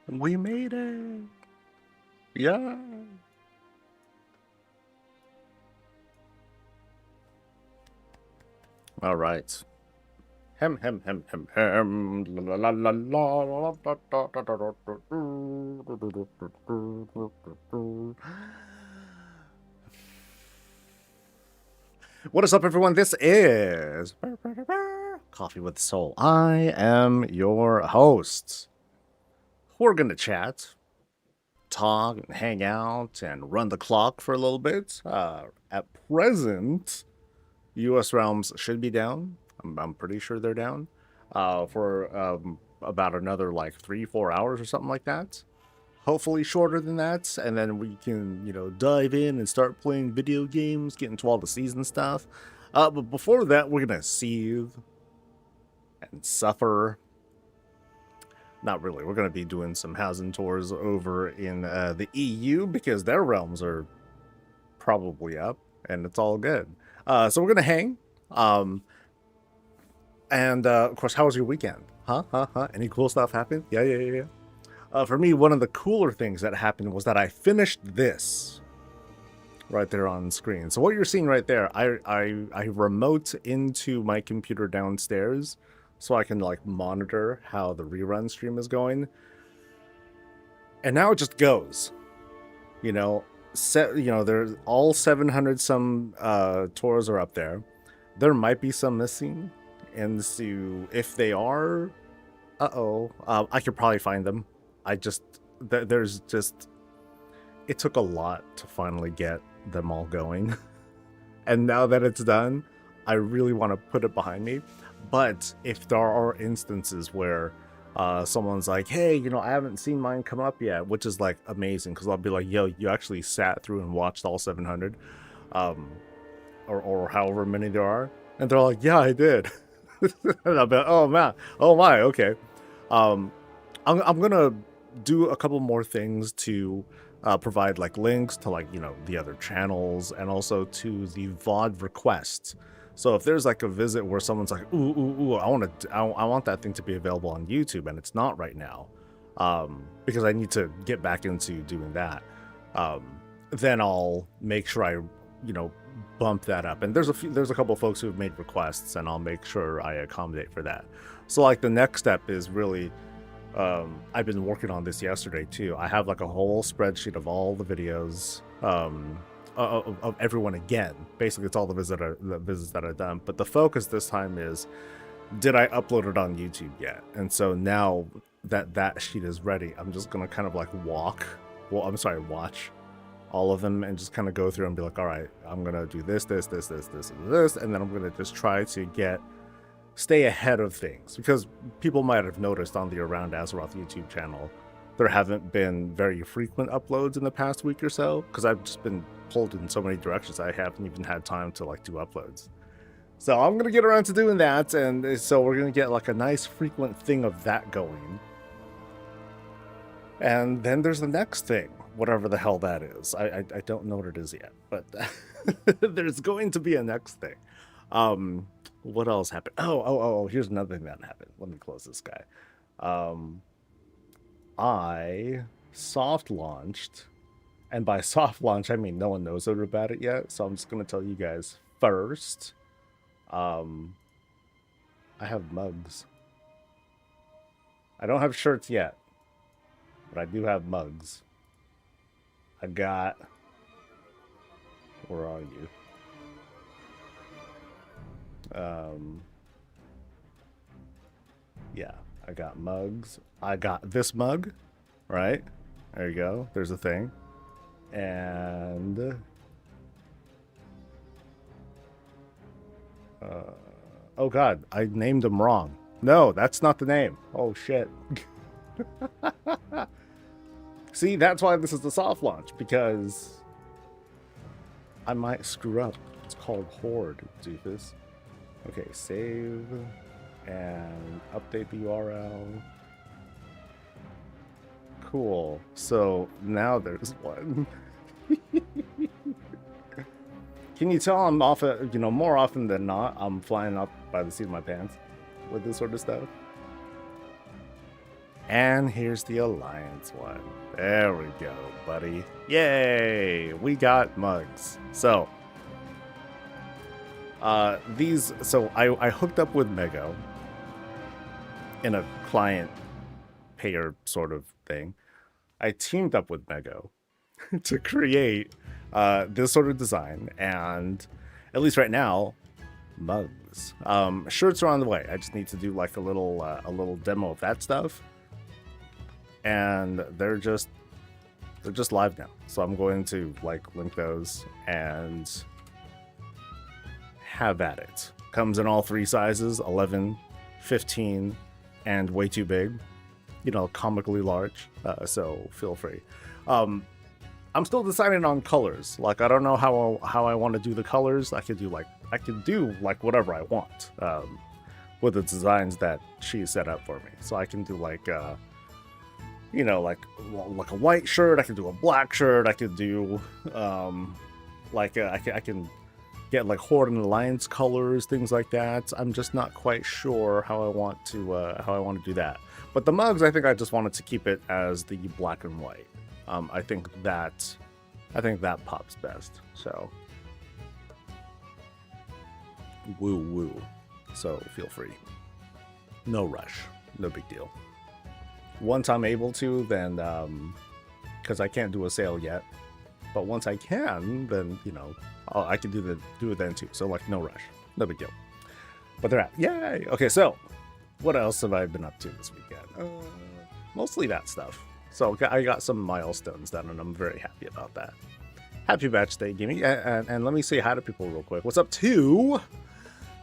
We made it. Yeah. All right. Hem hem hem hem hem. La la la la la. What is up, everyone? This is Coffee with Soul. I am your host. We're gonna chat, talk, and hang out, and run the clock for a little bit. At present, U.S. realms should be down. I'm pretty sure they're down for about another like 3-4 hours or something like that. Hopefully shorter than that, and then we can, dive in and start playing video games, get into all the season stuff. But before that, we're gonna seethe and suffer. Not really. We're gonna be doing some housing tours over in the EU because their realms are probably up, and it's all good. So we're gonna hang. And of course, how was your weekend? Huh? Any cool stuff happened? Yeah. For me, one of the cooler things that happened was that I finished this right there on screen. So what you're seeing right there, I remote into my computer downstairs so I can like monitor how the rerun stream is going. And now it just goes. There's all 700 some tours are up there. There might be some missing, and so if they are, I could probably find them. It took a lot to finally get them all going. And now that it's done, I really want to put it behind me. But if there are instances where someone's like, hey, I haven't seen mine come up yet, which is like amazing, because I'll be like, yo, you actually sat through and watched all 700, or however many there are. And they're like, yeah, I did. And I'll be like, oh man, oh my, okay. I'm gonna do a couple more things to provide like links to like the other channels, and also to the VOD requests. So if there's like a visit where someone's like, ooh, I want that thing to be available on YouTube, and it's not right now, because I need to get back into doing that, then I'll make sure I bump that up. And there's a couple of folks who have made requests, and I'll make sure I accommodate for that. So like the next step is really, I've been working on this yesterday too. I have like a whole spreadsheet of all the videos of everyone again. Basically, it's all the visits that I've done. But the focus this time is, did I upload it on YouTube yet? And so now that sheet is ready, I'm just gonna kind of like watch all of them and just kind of go through and be like, all right, I'm gonna do this, and then I'm gonna just try to stay ahead of things, because people might have noticed on the Around Azeroth YouTube channel there haven't been very frequent uploads in the past week or so, because I've just been pulled in so many directions. I haven't even had time to like do uploads. So I'm gonna get around to doing that, and so we're gonna get like a nice frequent thing of that going. And then there's the next thing, whatever the hell that is. I don't know what it is yet, but there's going to be a next thing. What else happened? Oh, here's another thing that happened. Let me close this guy. I soft launched, and by soft launch I mean no one knows about it yet, so I'm just gonna tell you guys first. I have mugs. I don't have shirts yet, but I do have mugs. I got, where are you? Yeah, I got mugs. I got this mug, right? There you go. There's a thing. And oh god, I named them wrong. No, that's not the name. Oh shit. See, that's why this is the soft launch, because I might screw up. It's called Horde, doofus. Okay, save and update the URL. Cool. So now there's one. Can you tell I'm off at, more often than not, I'm flying up by the seat of my pants with this sort of stuff? And here's the Alliance one. There we go, buddy. Yay! We got mugs. So, I hooked up with Mego in a client payer sort of thing. I teamed up with Mego to create this sort of design, and at least right now, mugs. Shirts are on the way. I just need to do like a little demo of that stuff, and they're just live now. So I'm going to like link those and have at it. Comes in all three sizes: 11, 15, and way too big. You know, comically large. So feel free. I'm still deciding on colors. Like, I don't know how I want to do the colors. I could do like whatever I want with the designs that she set up for me. So I can do like you know, like a white shirt. I can do a black shirt. I could do I can get like Horde and Alliance colors, things like that. I'm just not quite sure how I want to do that. But the mugs, I think I just wanted to keep it as the black and white. I think that pops best. So woo woo. So feel free. No rush. No big deal. Once I'm able to, then because I can't do a sale yet. But once I can, then you know I can do it then too. So like no rush. No big deal. But they're out. Yay! Okay, so what else have I been up to this weekend? Mostly that stuff. So I got some milestones done, and I'm very happy about that. Happy Batch Day, Gimme. And let me say hi to people real quick. What's up to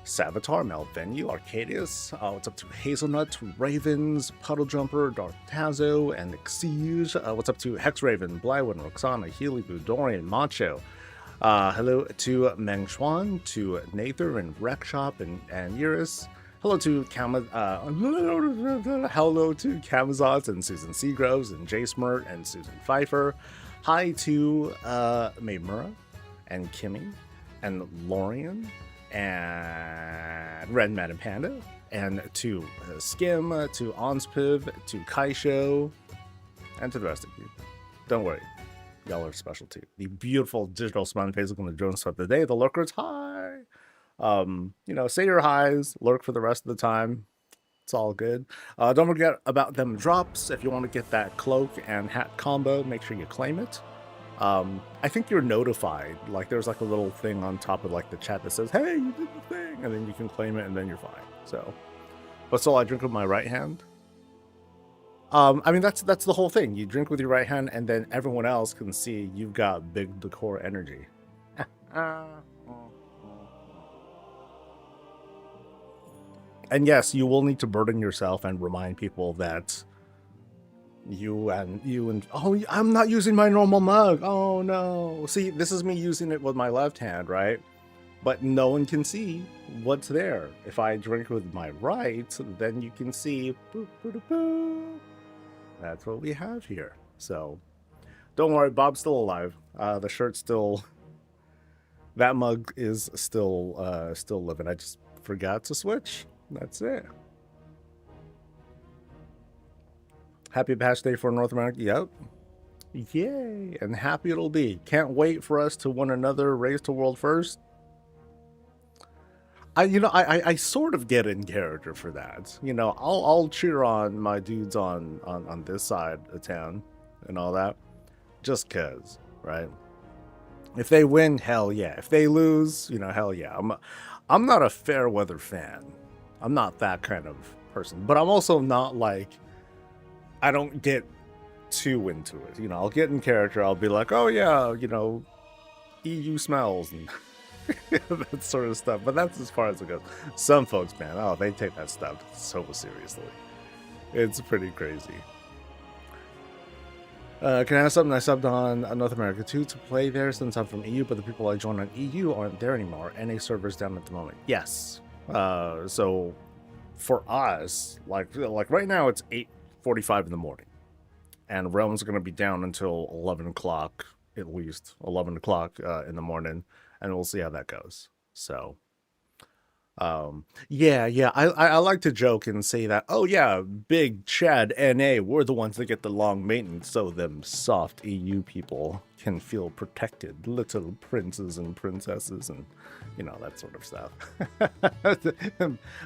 Savitar, Melvenue, Arcadius? What's up to Hazelnut, Ravens, Puddle Jumper, Darth Tazo, and Exige? What's up to Hex Raven, Blywen, Roxana, Healy, Dorian, Macho? Hello to Meng Xuan, to Nather, and Wreck Shop, and Iris. Hello to hello to Camazot and Susan Seagroves and Jay Smurt and Susan Pfeiffer. Hi to Maymura and Kimmy and Lorian and Red Madden Panda, and to Skim, to Onspiv, to Kaisho, and to the rest of you. Don't worry, y'all are special too. The beautiful digital smiley face looking at the drone stuff today. The lurkers, hi. You know, say your highs, lurk for the rest of the time. It's all good. Don't forget about them drops. If you want to get that cloak and hat combo, make sure you claim it. I think you're notified. Like there's like a little thing on top of like the chat that says, "Hey, you did the thing," and then you can claim it, and then you're fine. So, but still, I drink with my right hand. I mean that's the whole thing. You drink with your right hand, and then everyone else can see you've got big decor energy. And yes, you will need to burden yourself and remind people that you and oh, I'm not using my normal mug. Oh no. See, this is me using it with my left hand, right? But no one can see what's there. If I drink with my right, then you can see. Boop, boop, boop. That's what we have here. So don't worry, Bob's still alive. The shirt's still. That mug is still living. I just forgot to switch. That's it. Happy Patch Day for North America. Yep. Yay. And happy it'll be. Can't wait for us to win another Race to World First. I sort of get in character for that. You know, I'll cheer on my dudes on this side of town and all that. Just cause, right? If they win, hell yeah. If they lose, you know, hell yeah. I'm not a fair weather fan. I'm not that kind of person, but I'm also not like, I don't get too into it. You know, I'll get in character. I'll be like, oh yeah, you know, EU smells and that sort of stuff. But that's as far as it goes. Some folks, man, oh, they take that stuff so seriously. It's pretty crazy. Can I have something? I subbed on North America too to play there since I'm from EU, but the people I joined on EU aren't there anymore. NA servers down at the moment. Yes. So for us, like right now it's 8:45 in the morning, and Realm's going to be down until 11 o'clock, at least 11 o'clock in the morning, and we'll see how that goes. So Yeah. I like to joke and say that, oh yeah, Big Chad NA, we're the ones that get the long maintenance, so them soft EU people can feel protected, little princes and princesses, and that sort of stuff.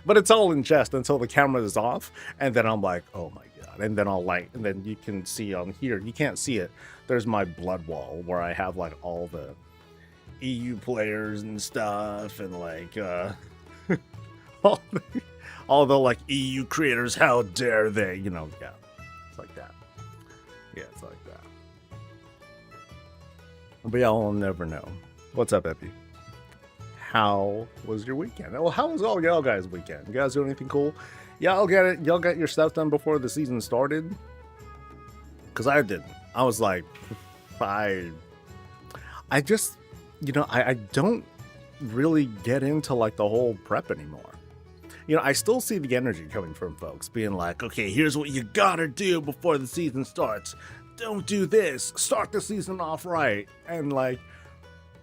But it's all in jest until the camera is off, and then I'm like, oh my god, and then I'll light, and then you can see on here, you can't see it. There's my blood wall where I have like all the EU players and stuff, and like all the like EU creators, how dare they? Yeah, it's like that. Yeah, it's like that. But y'all will never know. What's up, Epi? How was your weekend? Well, how was all y'all guys' weekend? You guys do anything cool? Y'all get it? Y'all got your stuff done before the season started? Because I didn't. I was like, I just, I don't really get into like the whole prep anymore. I still see the energy coming from folks being like, okay, here's what you gotta do before the season starts. Don't do this. Start the season off right. And like,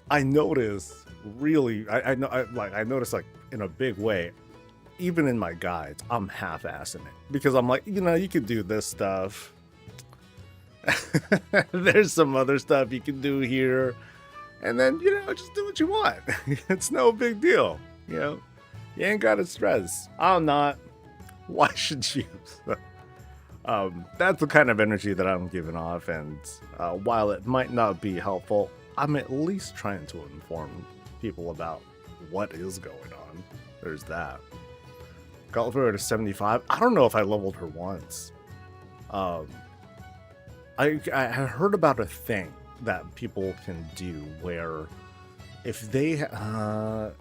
I notice really, I notice like in a big way, even in my guides, I'm half-assing it because I'm like, you could do this stuff. There's some other stuff you can do here. And then, just do what you want. It's no big deal, You ain't gotta stress. I'm not. Why should you? That's the kind of energy that I'm giving off, and while it might not be helpful, I'm at least trying to inform people about what is going on. There's that. Got her to 75. I don't know if I leveled her once. I heard about a thing that people can do where if they I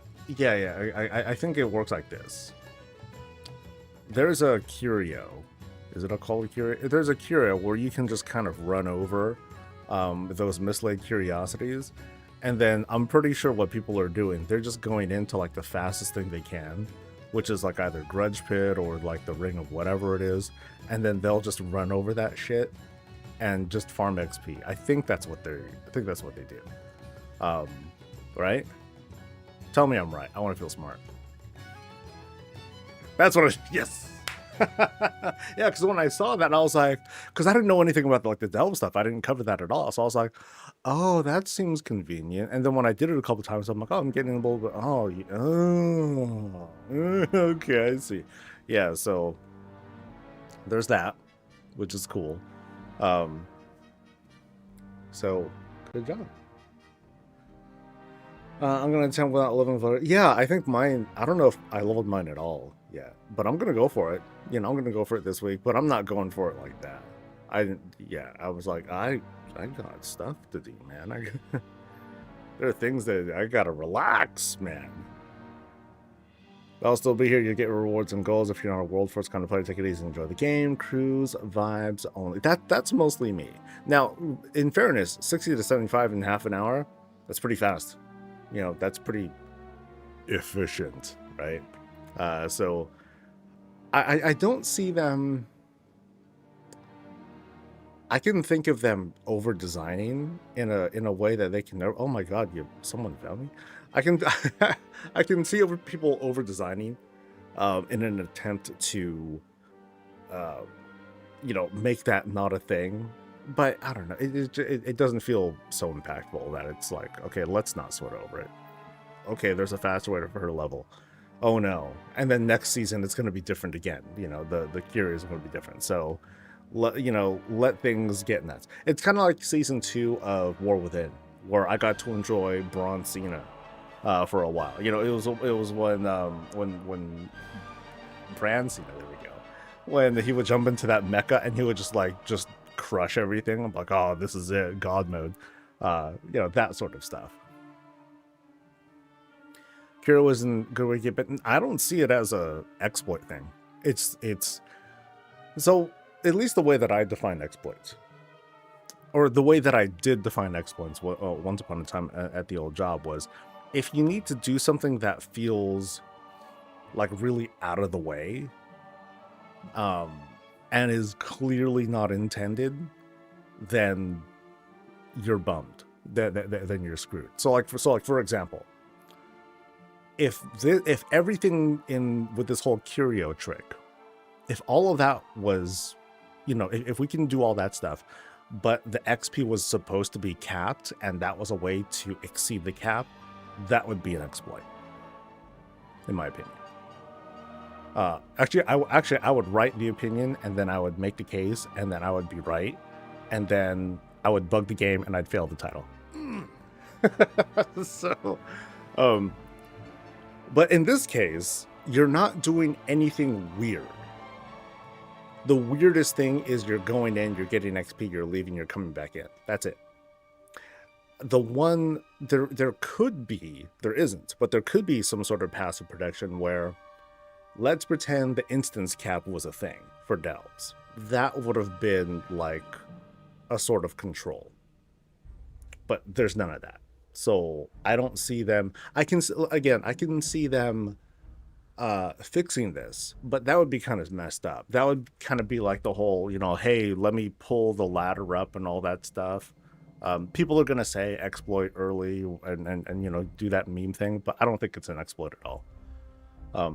think it works like this. There's a curio. Is it called a curio? There's a curio where you can just kind of run over those mislaid curiosities, and then I'm pretty sure what people are doing, they're just going into like the fastest thing they can, which is like either Grudge Pit or like the Ring of whatever it is, and then they'll just run over that shit and just farm XP. I think that's what they do. Right? Tell me I'm right. I want to feel smart. That's what yes. Yeah, because when I saw that, I was like, because I didn't know anything about like the delve stuff. I didn't cover that at all. So I was like, oh, that seems convenient. And then when I did it a couple times, I'm like, oh, I'm getting a little bit. Okay, I see. Yeah, so there's that, which is cool. So good job. I'm gonna attempt without leveling for it. Yeah, I think mine. I don't know if I leveled mine at all yet, but I'm gonna go for it. I'm gonna go for it this week, but I'm not going for it like that. I didn't. Yeah, I was like, I got stuff to do, man. There are things that I gotta relax, man. I'll still be here. You get rewards and goals if you're not a World Force kind of player. Take it easy, enjoy the game, cruise, vibes only. That's mostly me. Now, in fairness, 60 to 75 in half an hour, that's pretty fast. That's pretty efficient, right? So I don't see them. I can think of them over designing in a way that they can. Oh my god, someone found me. I can I can see people over designing in an attempt to make that not a thing. But I don't know. It doesn't feel so impactful that it's like, okay, let's not sweat over it. Okay, there's a faster way for her to level. Oh no! And then next season it's going to be different again. The cure is going to be different. So, let things get nuts. It's kind of like season 2 of War Within, where I got to enjoy Bronze Cena for a while. It was when Bran Cena. There we go. When he would jump into that mecha and he would just crush everything. I'm like, oh, this is it, God mode. That sort of stuff. Kira wasn't good with it, but I don't see it as a exploit thing. It's so at least the way that I define exploits, or the way that I did define exploits once upon a time at the old job, was if you need to do something that feels like really out of the way, and is clearly not intended, then you're bummed. Then you're screwed. So for example, if everything in with this whole curio trick, if all of that was, you know, if we can do all that stuff, but the XP was supposed to be capped and that was a way to exceed the cap, that would be an exploit, in my opinion. Actually, I would write the opinion, and then I would make the case, and then I would be right, and then I would bug the game, and I'd fail the title. So, but in this case, you're not doing anything weird. The weirdest thing is you're going in, you're getting XP, you're leaving, you're coming back in. That's it. The one there could be, there isn't, but there could be some sort of passive protection where, let's pretend the instance cap was a thing for delves. That would have been like a sort of control. But there's none of that. So I don't see them. I can see them fixing this, but that would be kind of messed up. That would kind of be like the whole, you know, hey, let me pull the ladder up and all that stuff. People are going to say exploit early and you know, do that meme thing, but I don't think it's an exploit at all.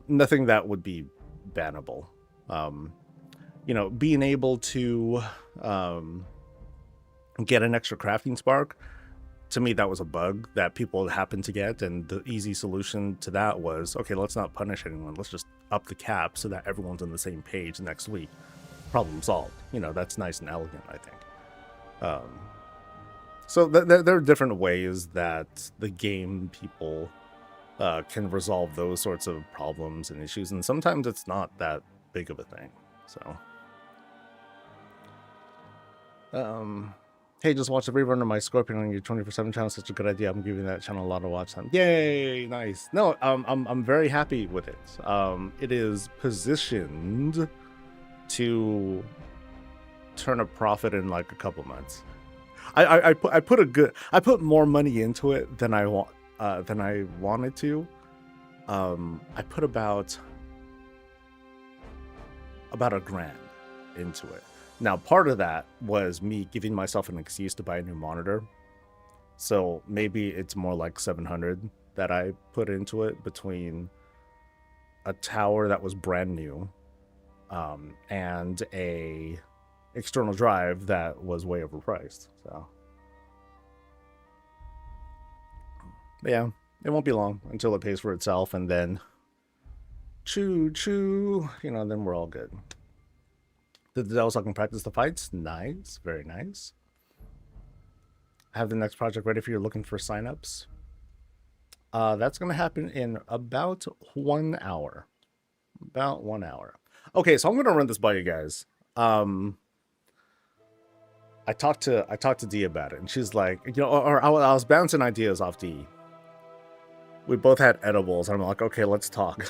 Nothing that would be bannable. You know, being able to get an extra crafting spark, to me, that was a bug that people happened to get, and the easy solution to that was, okay, let's not punish anyone. Let's just up the cap so that everyone's on the same page next week. Problem solved. You know, that's nice and elegant, I think. So there are different ways that the game people can resolve those sorts of problems and issues, and sometimes it's not that big of a thing. So, hey, just watch the rerun of my Scorpion on your 24/7 channel. Such a good idea. I'm giving that channel a lot of watch time. Yay, nice. No, I'm very happy with it. It is positioned to turn a profit in like a couple months. I put more money into it than I wanted to. I put about $1,000 into it. Now, part of that was me giving myself an excuse to buy a new monitor. So maybe it's more like 700 that I put into it, between a tower that was brand new and a external drive that was way overpriced. So yeah, it won't be long until it pays for itself, and then choo, you know, then we're all good. The devils, I can practice the fights. Nice, very nice. I have the next project ready for you, looking for signups. That's going to happen in about 1 hour. About 1 hour. Okay, so I'm going to run this by you guys. I talked to Dee about it, and she's like, you know, or I was bouncing ideas off Dee. We both had edibles, and I'm like, okay, let's talk.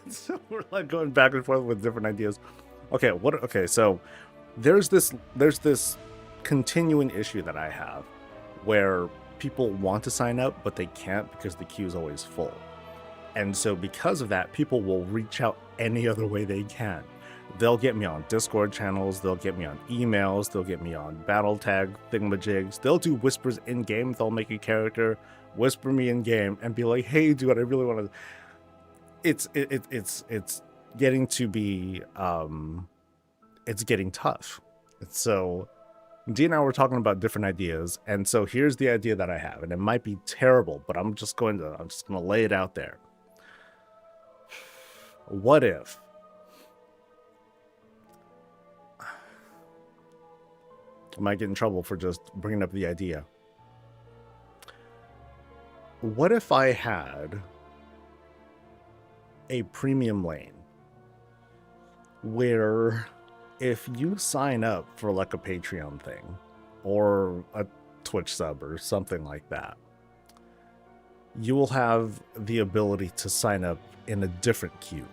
So we're like going back and forth with different ideas. Okay, so there's this continuing issue that I have where people want to sign up, but they can't because the queue is always full. And so because of that, people will reach out any other way they can. They'll get me on Discord channels, they'll get me on emails, they'll get me on battle tag thingamajigs, they'll do whispers in game, they'll make a character, whisper me in game, and be like, hey dude, I really want to. It's getting to be it's getting tough. So Dee and I were talking about different ideas, and so here's the idea that I have, and it might be terrible, but I'm just gonna lay it out there. What if I might get in trouble for just bringing up the idea? What if I had a premium lane where if you sign up for like a Patreon thing or a Twitch sub or something like that, you will have the ability to sign up in a different queue.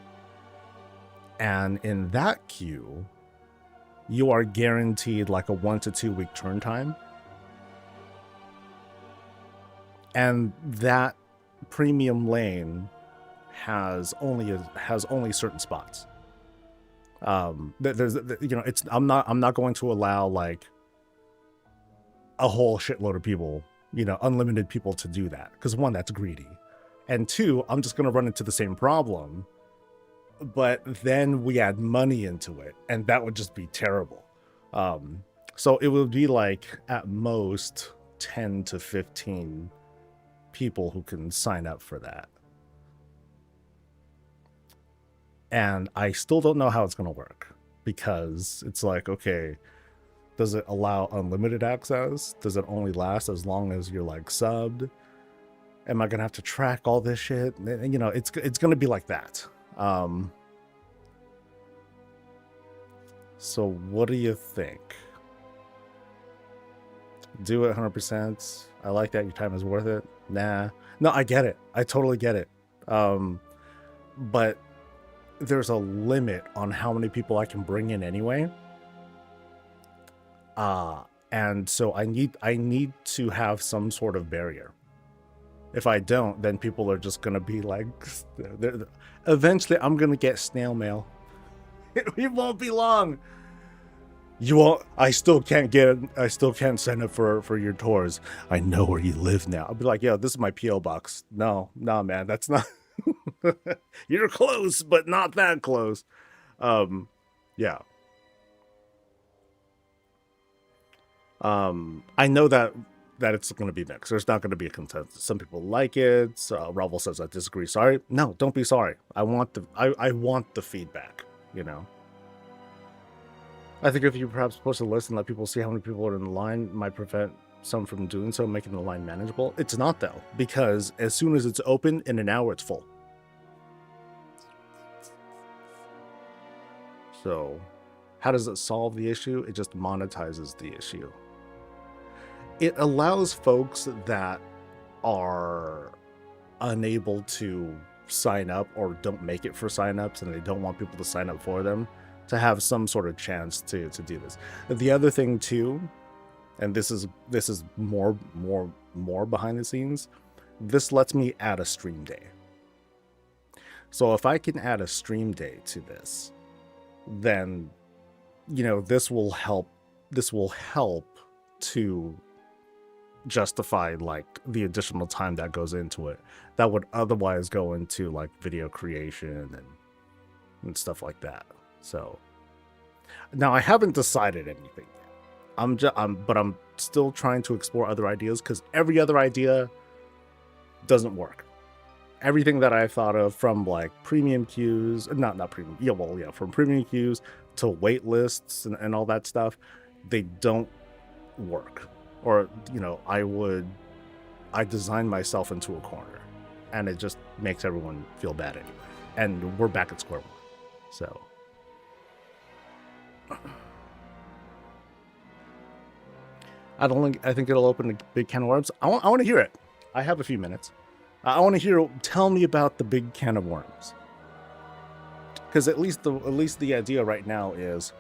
And in that queue, you are guaranteed like a 1 to 2 week turn time. And that premium lane has only certain spots. There's, you know, I'm not going to allow like a whole shitload of people, you know, unlimited people to do that, because one, that's greedy, And 2, I'm just going to run into the same problem. But then we add money into it, and that would just be terrible. So it would be like at most 10 to 15 people who can sign up for that. And I still don't know how it's going to work, because it's like, okay, does it allow unlimited access? Does it only last as long as you're like subbed? Am I going to have to track all this shit? You know, it's going to be like that. So what do you think? Do it 100%. I like that. Your time is worth it. Nah. No, I get it. I totally get it. But there's a limit on how many people I can bring in anyway. And so I need to have some sort of barrier. If I don't, then people are just gonna be like, eventually I'm gonna get snail mail. It won't be long. You won't. I still can't sign up for your tours. I know where you live now. I'll be like, yo, this is my PO box. No, man, that's not. You're close, but not that close. Yeah. I know that it's going to be mixed. There's not going to be a consensus. Some people like it. Ravel says I disagree. Sorry. No, don't be sorry. I want the feedback, you know. I think if you perhaps post a list and let people see how many people are in the line, might prevent some from doing so, making the line manageable. It's not, though, because as soon as it's open, in an hour it's full. So how does it solve the issue? It just monetizes the issue. It allows folks that are unable to sign up or don't make it for signups and they don't want people to sign up for them to have some sort of chance to do this. The other thing too, and this is more behind the scenes, this lets me add a stream day. So if I can add a stream day to this, then, you know, this will help to justify like the additional time that goes into it that would otherwise go into like video creation and stuff like that. So now I haven't decided anything yet. I'm still trying to explore other ideas, because every other idea doesn't work. Everything that I thought of, from like premium queues, not premium, from premium queues to wait lists and all that stuff, they don't work. Or, you know, I design myself into a corner, and it just makes everyone feel bad anyway. And we're back at square one. So I think it'll open a big can of worms. I want to hear it. I have a few minutes. I want to hear. Tell me about the big can of worms. Because at least the idea right now is,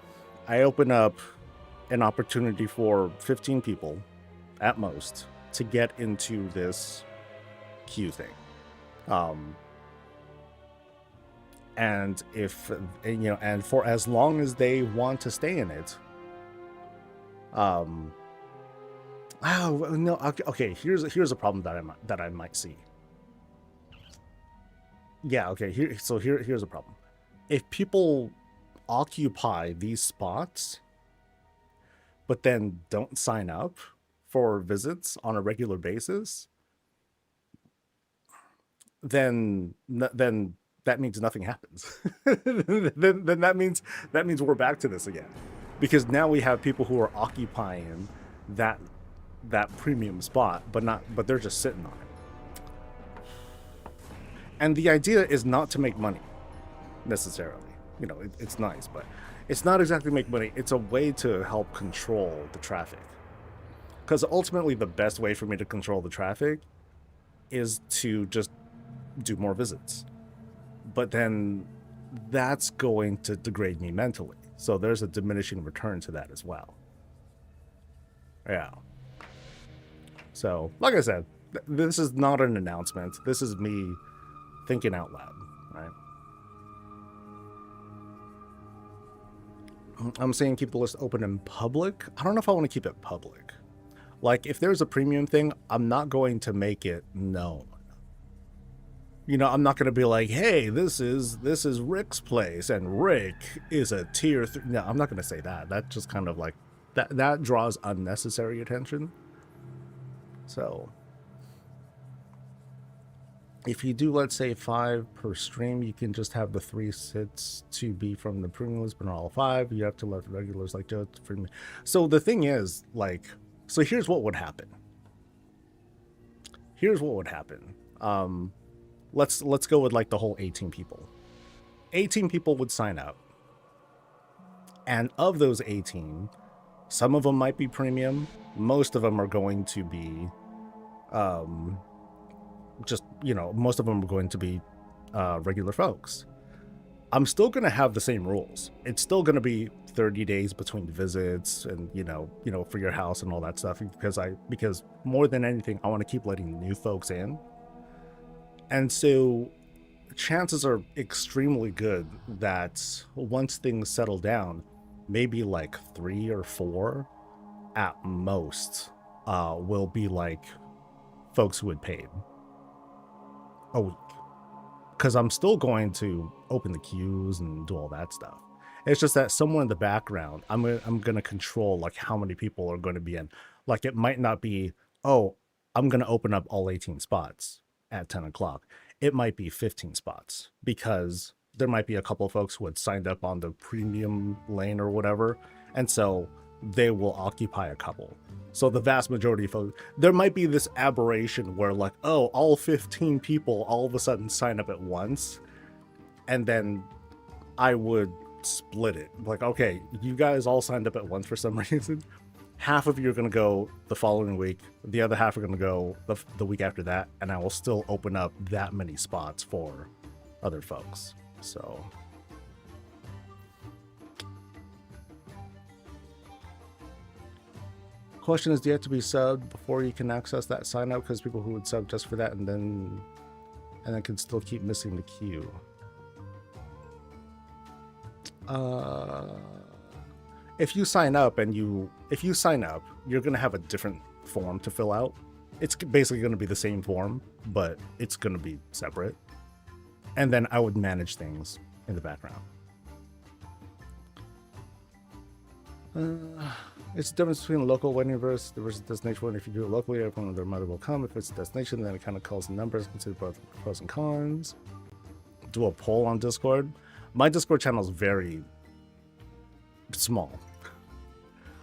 I open up an opportunity for 15 people, at most, to get into this queue thing. And if, you know, and for as long as they want to stay in it. Oh no. Okay. Here's a problem that I might see. Yeah. Okay. Here's a problem. If people occupy these spots, but then don't sign up for visits on a regular basis, then that means nothing happens. then that means we're back to this again, because now we have people who are occupying that premium spot, but they're just sitting on it. And the idea is not to make money necessarily. You know, it's nice, but it's not exactly make money. It's a way to help control the traffic. Because ultimately, the best way for me to control the traffic is to just do more visits. But then that's going to degrade me mentally. So there's a diminishing return to that as well. Yeah. So, like I said, this is not an announcement. This is me thinking out loud, right? I'm saying keep the list open in public. I don't know if I want to keep it public. Like, if there's a premium thing, I'm not going to make it known. You know, I'm not gonna be like, hey, this is Rick's place, and Rick is a tier 3. No, I'm not gonna say that. That just kind of like that draws unnecessary attention. So if you do, let's say 5 per stream, you can just have the 3 sits to be from the premium list, but not all 5. You have to let the regulars like Joe for me. So the thing is, like, so here's what would happen. Let's go with like the whole 18 people. 18 people would sign up, and of those 18, some of them might be premium. Most of them are going to be just, you know, most of them are going to be regular folks. I'm still going to have the same rules. It's still going to be 30 days between visits, and you know for your house and all that stuff, because more than anything, I want to keep letting new folks in. And so chances are extremely good that once things settle down, maybe like 3 or 4 at most will be like folks who had paid a week, because I'm still going to open the queues and do all that stuff. It's just that somewhere in the background, I'm gonna control like how many people are going to be in. Like, it might not be, oh, I'm gonna open up all 18 spots at 10 o'clock. It might be 15 spots, because there might be a couple of folks who had signed up on the premium lane or whatever, and so they will occupy a couple. So the vast majority of folks, there might be this aberration where like, oh, all 15 people all of a sudden sign up at once, and then I would split it. Like, okay, you guys all signed up at once for some reason. Half of you are going to go the following week. The other half are going to go the week after that, and I will still open up that many spots for other folks. So question is, do you have to be subbed before you can access that sign up? Because people who would sub just for that and then can still keep missing the queue. If you sign up you're gonna have a different form to fill out. It's basically gonna be the same form, but it's gonna be separate. And then I would manage things in the background. It's the difference between local wedding versus destination wedding. If you do it locally, everyone and their mother will come. If it's a destination, then it kind of calls the numbers, consider both pros and cons. Do a poll on Discord. My Discord channel is very small.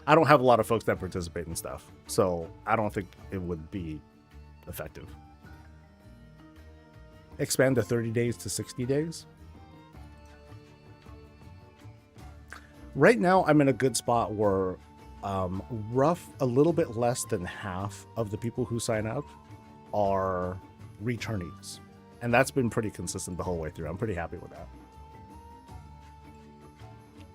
I don't have a lot of folks that participate in stuff, so I don't think it would be effective. Expand the 30 days to 60 days. Right now, I'm in a good spot where a little bit less than half of the people who sign up are returnees. And that's been pretty consistent the whole way through. I'm pretty happy with that.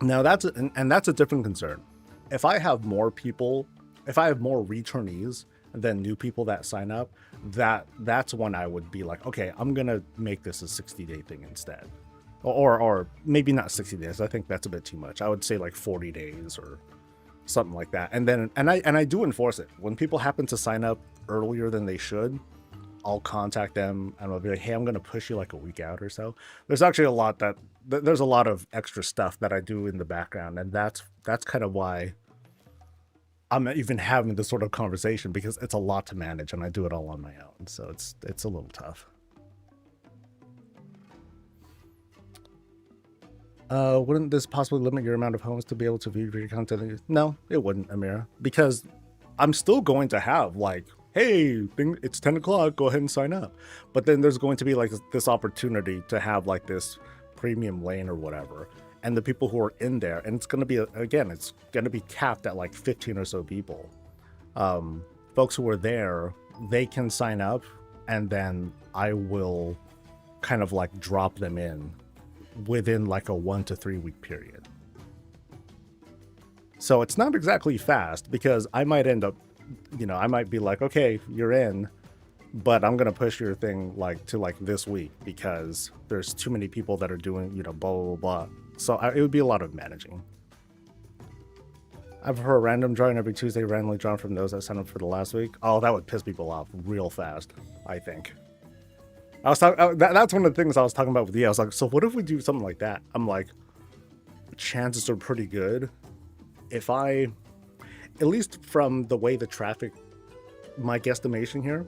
Now, that's a different concern. If I have more returnees than new people that sign up, that's when I would be like, okay, I'm going to make this a 60-day thing instead. Or maybe not 60 days. I think that's a bit too much. I would say like 40 days or something like that. And then I do enforce it. When people happen to sign up earlier than they should, I'll contact them and I'll be like, hey, I'm going to push you like a week out or so. There's actually there's a lot of extra stuff that I do in the background, and that's kind of why I'm even having this sort of conversation, because it's a lot to manage and I do it all on my own. So it's a little tough. Wouldn't this possibly limit your amount of homes to be able to view your content? No, it wouldn't, Amira, because I'm still going to have like, hey, it's 10 o'clock, go ahead and sign up. But then there's going to be like this opportunity to have like this premium lane or whatever. And the people who are in there, and it's going to be, again, it's going to be capped at like 15 or so people. Folks who are there, they can sign up, and then I will kind of like drop them in within like a 1 to 3 week period. So it's not exactly fast, because I might end up, I might be like, okay, you're in, but I'm going to push your thing like to like this week because there's too many people that are doing, blah, blah, blah. So it would be a lot of managing. I've heard random drawing every Tuesday, randomly drawn from those that signed up for the last week. Oh, that would piss people off real fast, I think. I was talking. That's one of the things I was talking about with you. I was like, so what if we do something like that? I'm like, chances are pretty good if I, at least from the way the traffic, my guesstimation here,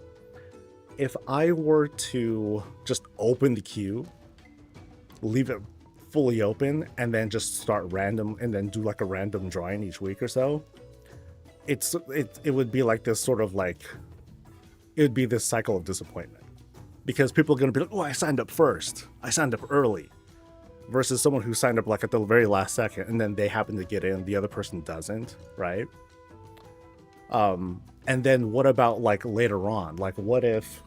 if I were to just open the queue, leave it fully open, and then just start random, and then do like a random drawing each week or so, it would be like this sort of like, it would be this cycle of disappointment, because people are going to be like, oh, I signed up first, I signed up early, versus someone who signed up like at the very last second, and then they happen to get in, the other person doesn't, right? And then what about like later on? Like, what if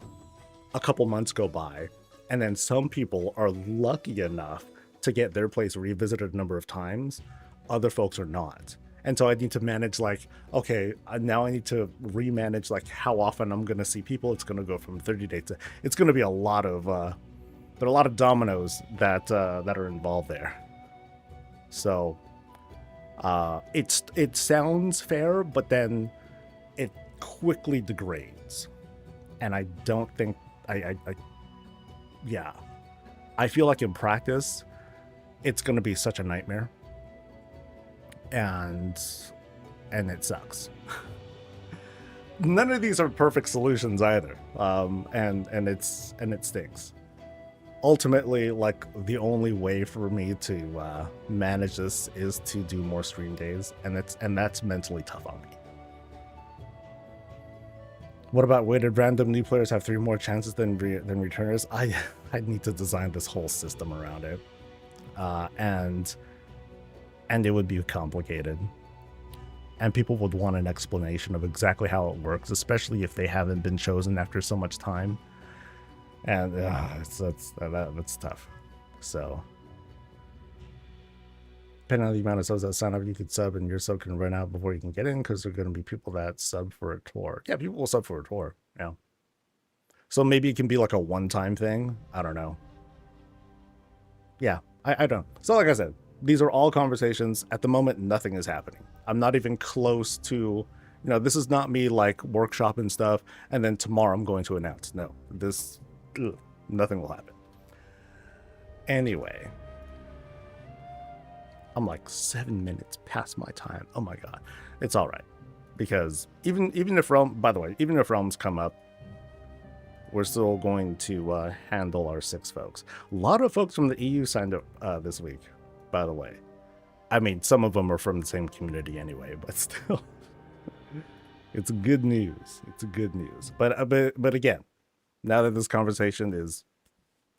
a couple months go by, and then some people are lucky enough to get their place revisited a number of times, other folks are not. And so I need to manage like, okay, now I need to remanage like how often I'm going to see people. It's going to go from 30 days to, it's going to be a lot of, there are a lot of dominoes that are involved there. So it sounds fair, but then it quickly degrades. And I don't think, yeah, I feel like in practice, it's going to be such a nightmare, and it sucks. None of these are perfect solutions either, and it stinks. Ultimately, like, the only way for me to manage this is to do more stream days, and that's mentally tough on me. What about weighted random? New players have 3 more chances than returners. I need to design this whole system around it, and it would be complicated, and people would want an explanation of exactly how it works, especially if they haven't been chosen after so much time, and that's tough. So, depending on the amount of subs that sign up, you could sub, and your sub can run out before you can get in, because there are going to be people that sub for a tour. Yeah, people will sub for a tour. Yeah. So maybe it can be like a one-time thing. I don't know. Yeah, I don't. So like I said, these are all conversations. At the moment, nothing is happening. I'm not even close to, this is not me like workshopping stuff, and then tomorrow I'm going to announce. No, nothing will happen. Anyway. I'm like 7 minutes past my time. Oh my god. It's all right. Because even if realms come up, we're still going to handle our 6 folks. A lot of folks from the EU signed up this week, by the way. I mean, some of them are from the same community anyway, but still. It's good news. It's good news. But again, now that this conversation is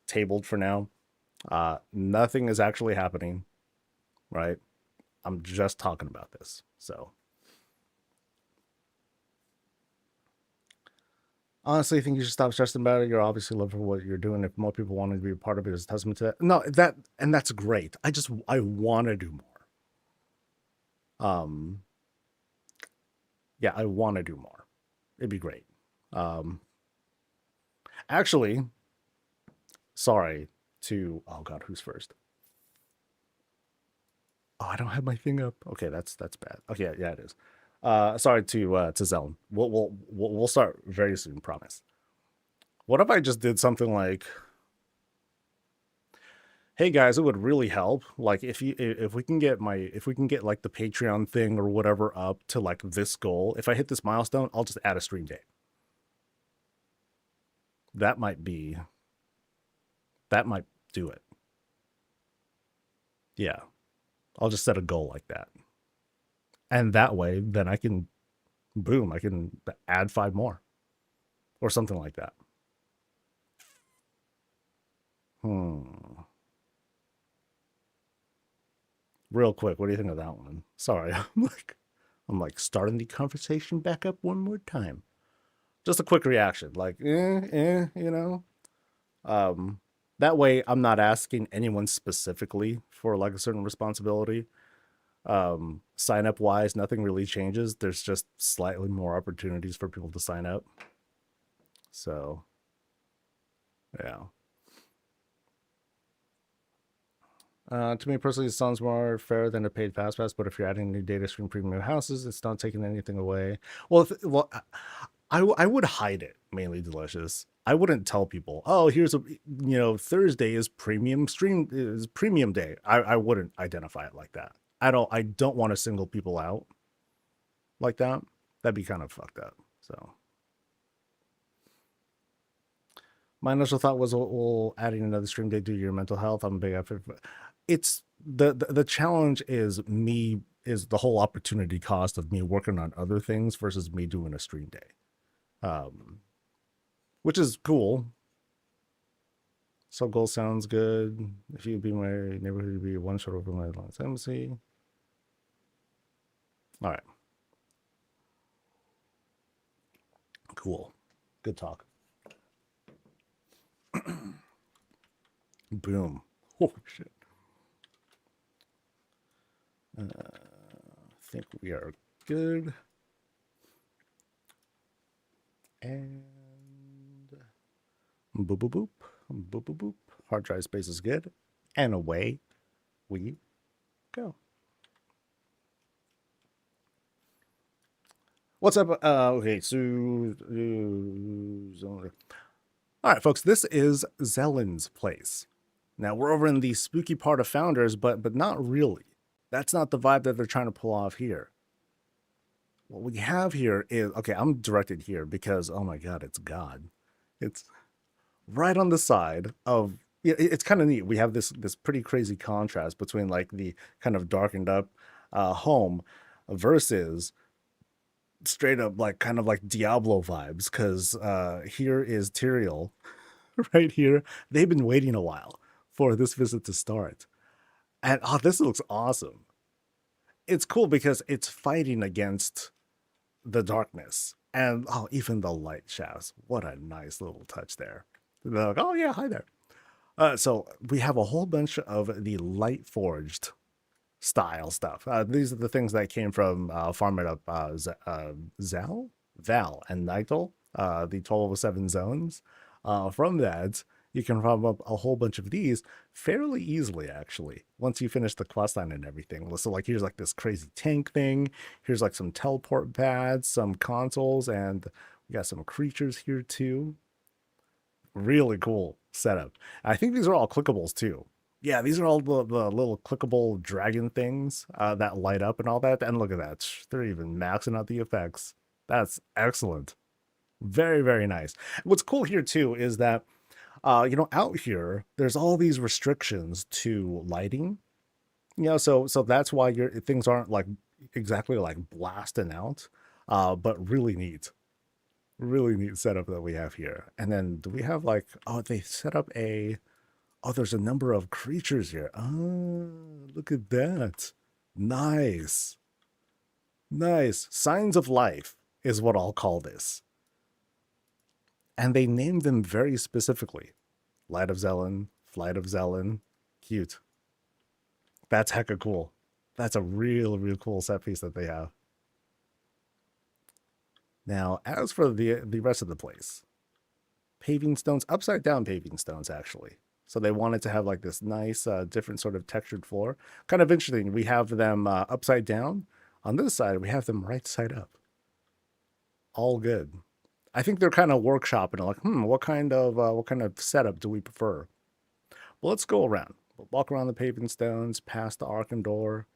tabled for now, nothing is actually happening. Right? I'm just talking about this. So honestly, I think you should stop stressing about it. You're obviously love for what you're doing. If more people want to be a part of it, is a testament to that. No, that's great. I want to do more. Yeah, I want to do more. It'd be great. Actually, sorry to, oh god, who's first? Oh, I don't have my thing up. Okay, that's bad. Okay, yeah, it is. Sorry to Zelen. We'll start very soon, promise. What if I just did something like, hey guys, it would really help, like, if we can get like the Patreon thing or whatever up to like this goal. If I hit this milestone, I'll just add a stream day. That might do it. Yeah. I'll just set a goal like that. And that way, then I can, boom, I can add 5 more. Or something like that. Real quick, what do you think of that one? Sorry, I'm like starting the conversation back up one more time. Just a quick reaction, like, that way I'm not asking anyone specifically for like a certain responsibility. Sign up wise, nothing really changes. There's just slightly more opportunities for people to sign up. So, yeah. To me personally, it sounds more fair than a paid fast pass, but if you're adding new data stream premium houses, it's not taking anything away. Well, I would hide it, mainly Delicious. I wouldn't tell people, oh, here's a, Thursday is premium day. I wouldn't identify it like that. I don't want to single people out like that. That'd be kind of fucked up. So my initial thought was, well, adding another stream day due to your mental health. I'm a big effort. It's the challenge is the whole opportunity cost of me working on other things versus me doing a stream day, which is cool. So goal sounds good. If you'd be my neighborhood, you'd be one shot over my lines. Embassy. All right. Cool. Good talk. Boom. Oh shit. I think we are good. And boop boop boop. Boop boop boop. Hard drive space is good. And away we go. What's up? Okay, so all right, folks, this is Zellen's place. Now we're over in the spooky part of Founders, but not really. That's not the vibe that they're trying to pull off here. What we have here is, okay, I'm directed here because, oh my god, it's God. It's right on the side of, it's kind of neat. We have this pretty crazy contrast between like the kind of darkened up home versus straight up like kind of like Diablo vibes, because here is Tyrael right here. They've been waiting a while for this visit to start. And oh, this looks awesome. It's cool because it's fighting against the darkness. And oh, even the light shafts. What a nice little touch there. They're like, oh yeah, hi there. So we have a whole bunch of the light forged style stuff. These are the things that came from Farm It Up Val and Nightel, the 1207 zones. From that, you can farm up a whole bunch of these fairly easily, actually, once you finish the questline and everything. So, like, here's like this crazy tank thing. Here's like some teleport pads, some consoles, and we got some creatures here too. Really cool setup. I think these are all clickables too. Yeah, these are all the little clickable dragon things that light up and all that. And look at that. They're even maxing out the effects. That's excellent. Very, very nice. What's cool here too is that, out here, there's all these restrictions to lighting. So that's why your things aren't like exactly like blasting out, but really neat. Really neat setup that we have here. And then do we have like, oh, they set up oh, there's a number of creatures here. Oh, look at that. Nice. Nice. Signs of life is what I'll call this. And they named them very specifically. Light of Zelen, Flight of Zelen. Cute. That's hecka cool. That's a real cool set piece that they have. Now, as for the rest of the place, paving stones, upside down paving stones, actually. So they wanted to have like this nice, different sort of textured floor. Kind of interesting. We have them upside down. On this side, we have them right side up. All good. I think they're kind of workshopping, like, what kind of setup do we prefer? Well, let's go around. We'll walk around the paving stones, past the Arkham door,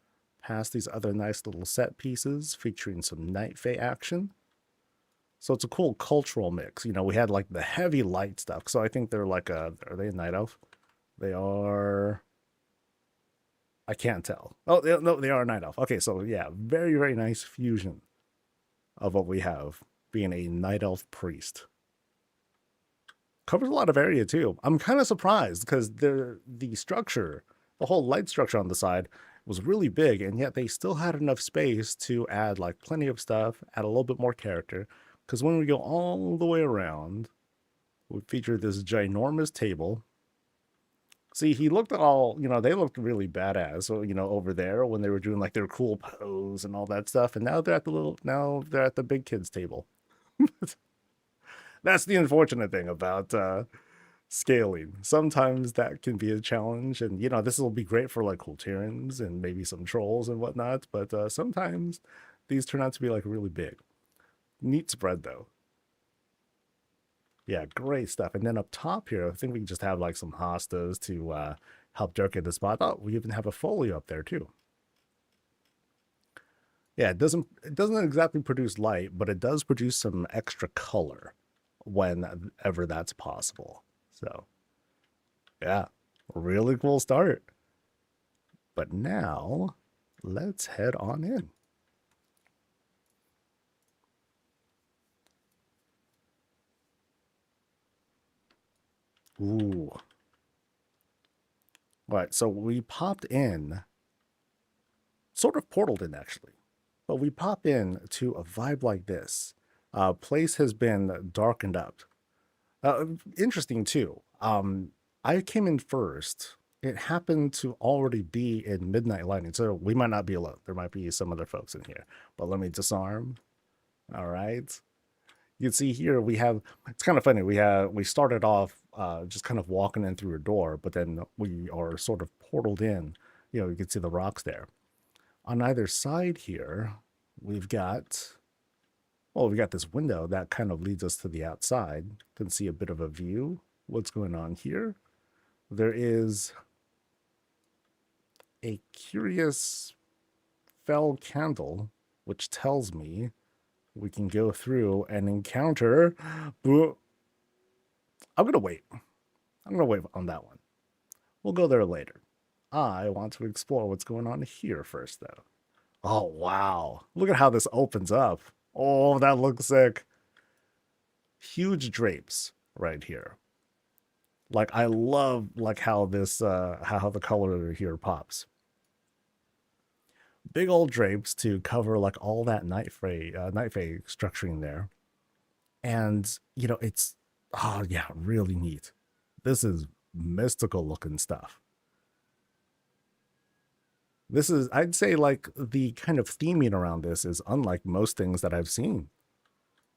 past these other nice little set pieces featuring some Night Fae action. So it's a cool cultural mix. We had like the heavy light stuff. So I think they're like are they a night elf? They are. I can't tell. Oh, no, they are a night elf. Okay, so yeah, very, very nice fusion of what we have being a night elf priest. Covers a lot of area too. I'm kind of surprised because the structure, the whole light structure on the side was really big, and yet they still had enough space to add like plenty of stuff, add a little bit more character. Because when we go all the way around, we feature this ginormous table. See, he looked all, they looked really badass, so, over there when they were doing like their cool pose and all that stuff. And now they're at the big kids table. That's the unfortunate thing about scaling. Sometimes that can be a challenge. And, this will be great for like Kultirans and maybe some trolls and whatnot. But sometimes these turn out to be like really big. Neat spread, though. Yeah, great stuff. And then up top here, I think we just have like some hostas to help decorate the spot. Oh, we even have a folio up there too. Yeah, it doesn't exactly produce light, but it does produce some extra color whenever that's possible. So yeah, really cool start. But now let's head on in. Ooh. All right, so we popped in, sort of portaled in actually, but we pop in to a vibe like this. Place has been darkened up. Interesting too. I came in first. It happened to already be in midnight lighting, so we might not be alone. There might be some other folks in here. But let me disarm. All right. You can see here we have. It's kind of funny. We started off just kind of walking in through a door, but then we are sort of portaled in. You know, you can see the rocks there. On either side here, we've got. Well, we got this window that kind of leads us to the outside. Can see a bit of a view. What's going on here? There is a curious fell candle, which tells me we can go through and encounter. I'm gonna wait. I'm gonna wait on that one. We'll go there later. I want to explore what's going on here first, though. Oh wow! Look at how this opens up. Oh, that looks sick. Huge drapes right here. Like I love like how this how the color here pops. Big old drapes to cover like all that night fay structuring there. And you know, it's oh yeah, really neat. This is mystical looking stuff. This is I'd say like the kind of theming around this is unlike most things that I've seen.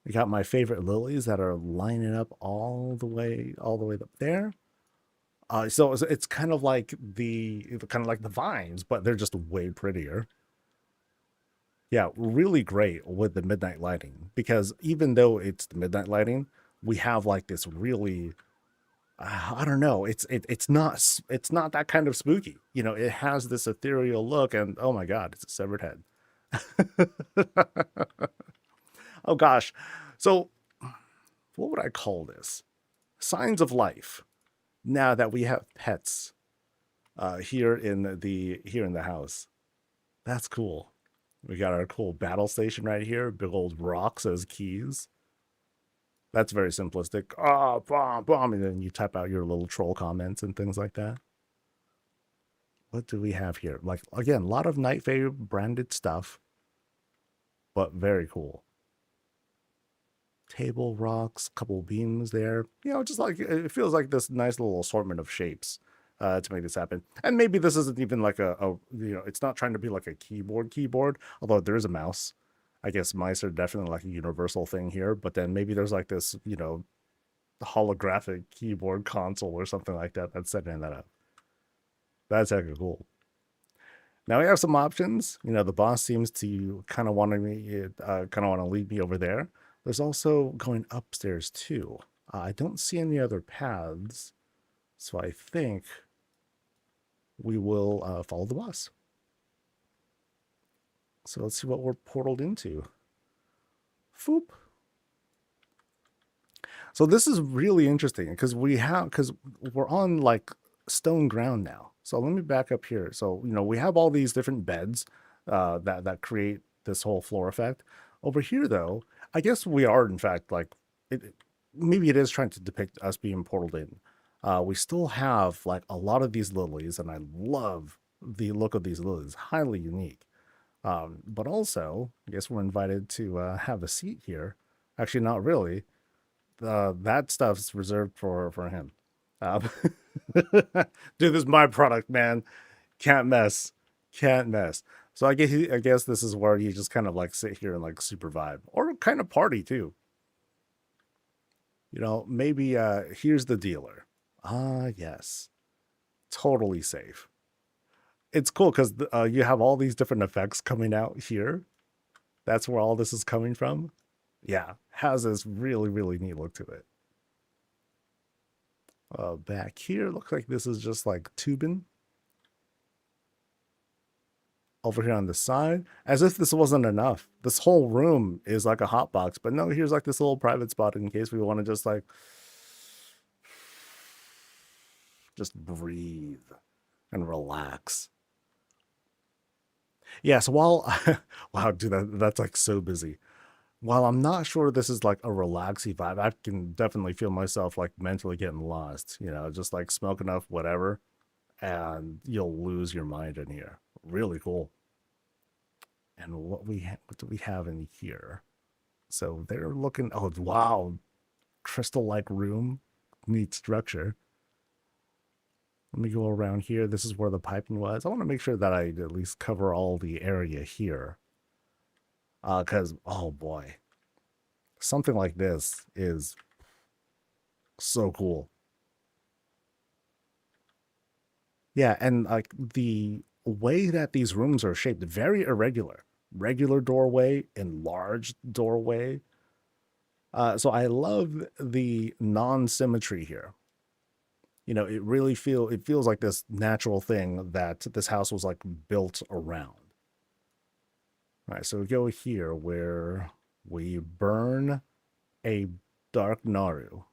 We got my favorite lilies that are lining up all the way up there. So it's kind of like the vines, but they're just way prettier. Yeah, really great with the midnight lighting because even though it's the midnight lighting, we have like this really I don't know, it's not that kind of spooky. You know, it has this ethereal look and oh my god, it's a severed head. Oh gosh. So what would I call this? Signs of life. Now that we have pets here in the house. That's cool. We got our cool battle station right here. Big old rocks as keys. That's very simplistic. Ah, oh, bomb, bomb, and then you type out your little troll comments and things like that. What do we have here? Like again, a lot of Night Fae branded stuff, but very cool. Table rocks, couple beams there. You know, just like it feels like this nice little assortment of shapes to make this happen. And maybe this isn't even like a you know, it's not trying to be like a keyboard, although there is a mouse. I guess mice are definitely like a universal thing here, but then maybe there's like this, you know, holographic keyboard console or something like that that's setting that up. That's heck cool. Now we have some options. You know, the boss seems to kind of want to lead me over there. There's also going upstairs too. I don't see any other paths, so I think we will follow the boss. So let's see what we're portaled into. Foop. So this is really interesting because we're on like stone ground now. So let me back up here. So you know we have all these different beds that create this whole floor effect. Over here though, I guess we are in fact like maybe it is trying to depict us being portaled in. We still have like a lot of these lilies, and I love the look of these lilies. Highly unique. But also, I guess we're invited to have a seat here. Actually, not really. That stuff's reserved for him. Uh, Dude, this is my product, man. Can't mess. Can't mess. So I guess this is where you just kind of like sit here and like super vibe or kind of party too. You know, maybe here's the dealer. Ah, yes. Totally safe. It's cool because you have all these different effects coming out here. That's where all this is coming from. Yeah, has this really, really neat look to it. Back here, looks like this is just like tubing. Over here on the side, as if this wasn't enough. This whole room is like a hot box, but no, here's like this little private spot in case we want to just breathe and relax. Yeah, so while wow, dude, that's like so busy. While I'm not sure this is like a relaxing vibe, I can definitely feel myself like mentally getting lost, just like smoke enough, whatever, and you'll lose your mind in here. Really cool. And what do we have in here? So they're looking, oh, wow, crystal like room, neat structure. Let me go around here. This is where the piping was. I want to make sure that I at least cover all the area here. Because, oh boy, something like this is so cool. Yeah, and like the way that these rooms are shaped, very irregular. Regular doorway, enlarged doorway. So I love the non-symmetry here. It feels like this natural thing that this house was like built around. All right, so we go here where we burn a dark Naru.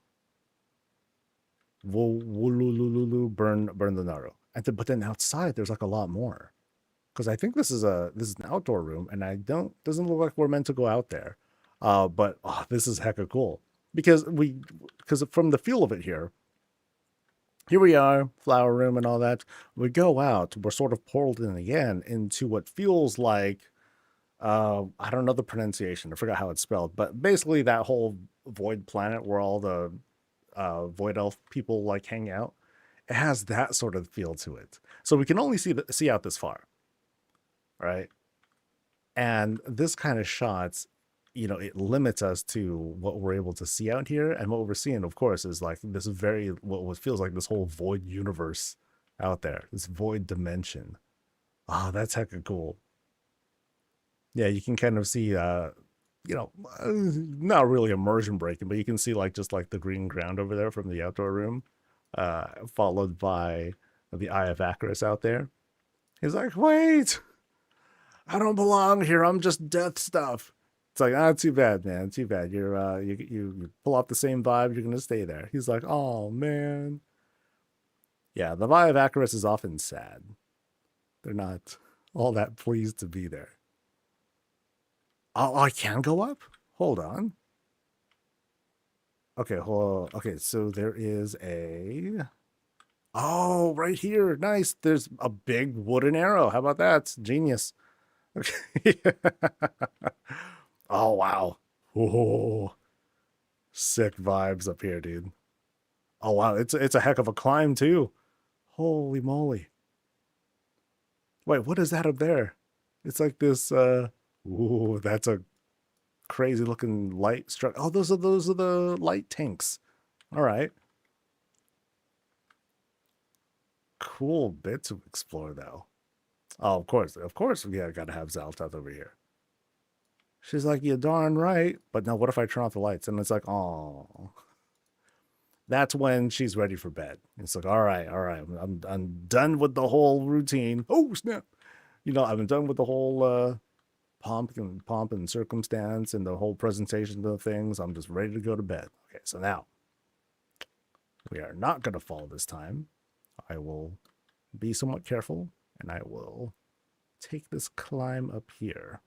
Burn the Naru. But then outside there's like a lot more. Because I think this is an outdoor room, and doesn't look like we're meant to go out there. But this is hecka cool. Because from the feel of it here we are, flower room and all that. We go out, we're sort of portaled in again into what feels like, I don't know the pronunciation, I forgot how it's spelled, but basically that whole void planet where all the void elf people like hang out. It has that sort of feel to it. So we can only see out this far, right? And this kind of shots, it limits us to what we're able to see out here. And what we're seeing, of course, is like this what feels like this whole void universe out there, this void dimension. That's hecka cool. Yeah, you can kind of see, not really immersion breaking, but you can see like just like the green ground over there from the outdoor room, followed by the Eye of Acaris out there. He's like, wait, I don't belong here. I'm just death stuff. It's like, too bad, man. Too bad. You pull off the same vibe. You're gonna stay there. He's like, oh man. Yeah, the vibe of Acaris is often sad. They're not all that pleased to be there. Oh, I can go up? Hold on. Okay, hold on. Okay, so there is a... Oh, right here. Nice. There's a big wooden arrow. How about that? Genius. Okay. Oh, wow. Oh, sick vibes up here, dude. Oh, wow. It's a heck of a climb, too. Holy moly. Wait, what is that up there? It's like this, ooh, that's a crazy looking light struck. Oh, those are the light tanks. All right. Cool bit to explore, though. Oh, of course, yeah, gotta have Zaltoth over here. She's like, you darn right. But now, what if I turn off the lights? And it's like, oh. That's when she's ready for bed. It's like, all right, I'm done with the whole routine. Oh snap! I've been done with the whole pomp and circumstance and the whole presentation of things. I'm just ready to go to bed. Okay, so now we are not going to fall this time. I will be somewhat careful, and I will take this climb up here.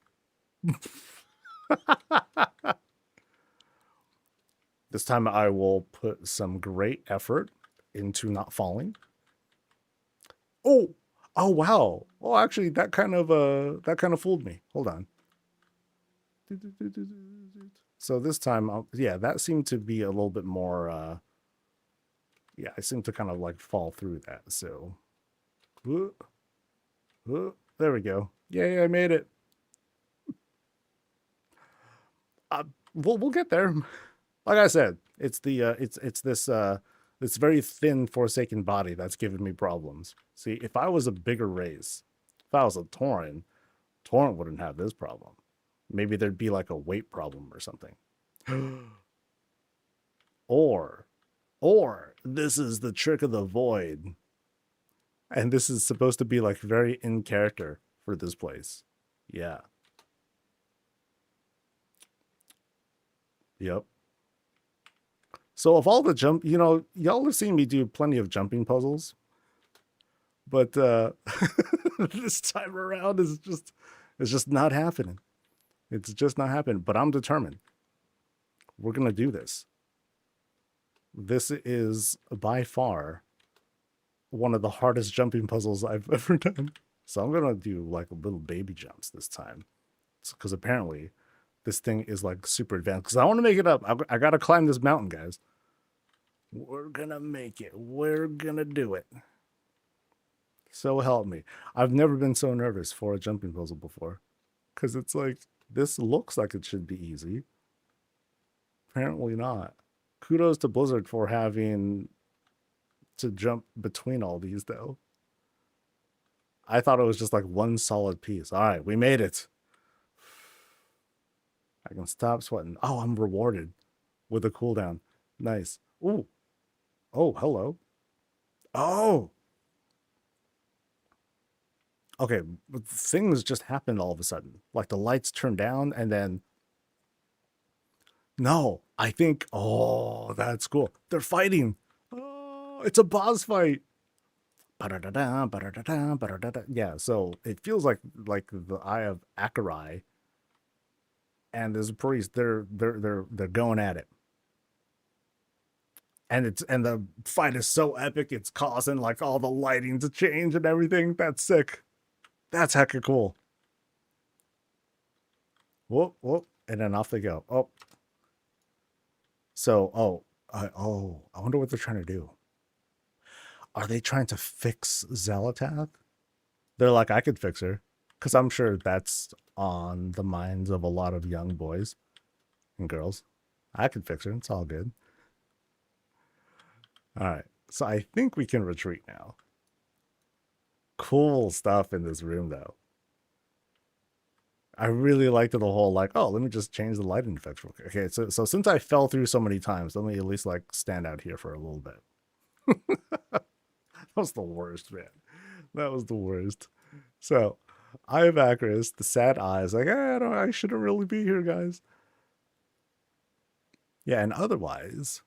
This time I will put some great effort into not falling. Oh wow. Oh, actually that kind of fooled me. Hold on. So this time, yeah, that seemed to be a little bit more, yeah, I seem to kind of like fall through that. So, there we go. Yay, I made it. We'll get there. Like I said, it's this very thin Forsaken body that's giving me problems. See, if I was a bigger race, if I was a Tauren wouldn't have this problem. Maybe there'd be like a weight problem or something. Or this is the trick of the void. And this is supposed to be like very in character for this place. Yeah. Yep. So of all the jump, y'all have seen me do plenty of jumping puzzles, but this time around it's just not happening. It's just not happening. But I'm determined. We're gonna do this. This is by far one of the hardest jumping puzzles I've ever done. So I'm gonna do like little baby jumps this time, because apparently this thing is like super advanced. Because I want to make it up. I gotta climb this mountain, guys. We're gonna make it. We're gonna do it. So help me. I've never been so nervous for a jumping puzzle before. Because it's like, this looks like it should be easy. Apparently not. Kudos to Blizzard for having to jump between all these, though. I thought it was just like one solid piece. All right, we made it. I can stop sweating. Oh, I'm rewarded with a cooldown. Nice. Ooh. Oh, hello. Oh. Okay, things just happened all of a sudden. Like the lights turned down and then... No, I think... Oh, that's cool. They're fighting. Oh, it's a boss fight. Yeah, so it feels like the Eye of Akerai and this priest, they're going at it. And the fight is so epic, it's causing like all the lighting to change and everything. That's sick. That's hecka cool. Whoop, whoop, and then off they go. Oh. So, I wonder what they're trying to do. Are they trying to fix Xalatath? They're like, I could fix her. Because I'm sure that's on the minds of a lot of young boys and girls. I could fix her. It's all good. All right. So I think we can retreat now. Cool stuff in this room, though. I really liked the whole, like, oh, let me just change the lighting effects real quick. Okay, so since I fell through so many times, let me at least, like, stand out here for a little bit. That was the worst, man. That was the worst. So, Eye of Acris, the sad eyes, like, I shouldn't really be here, guys. Yeah, and otherwise,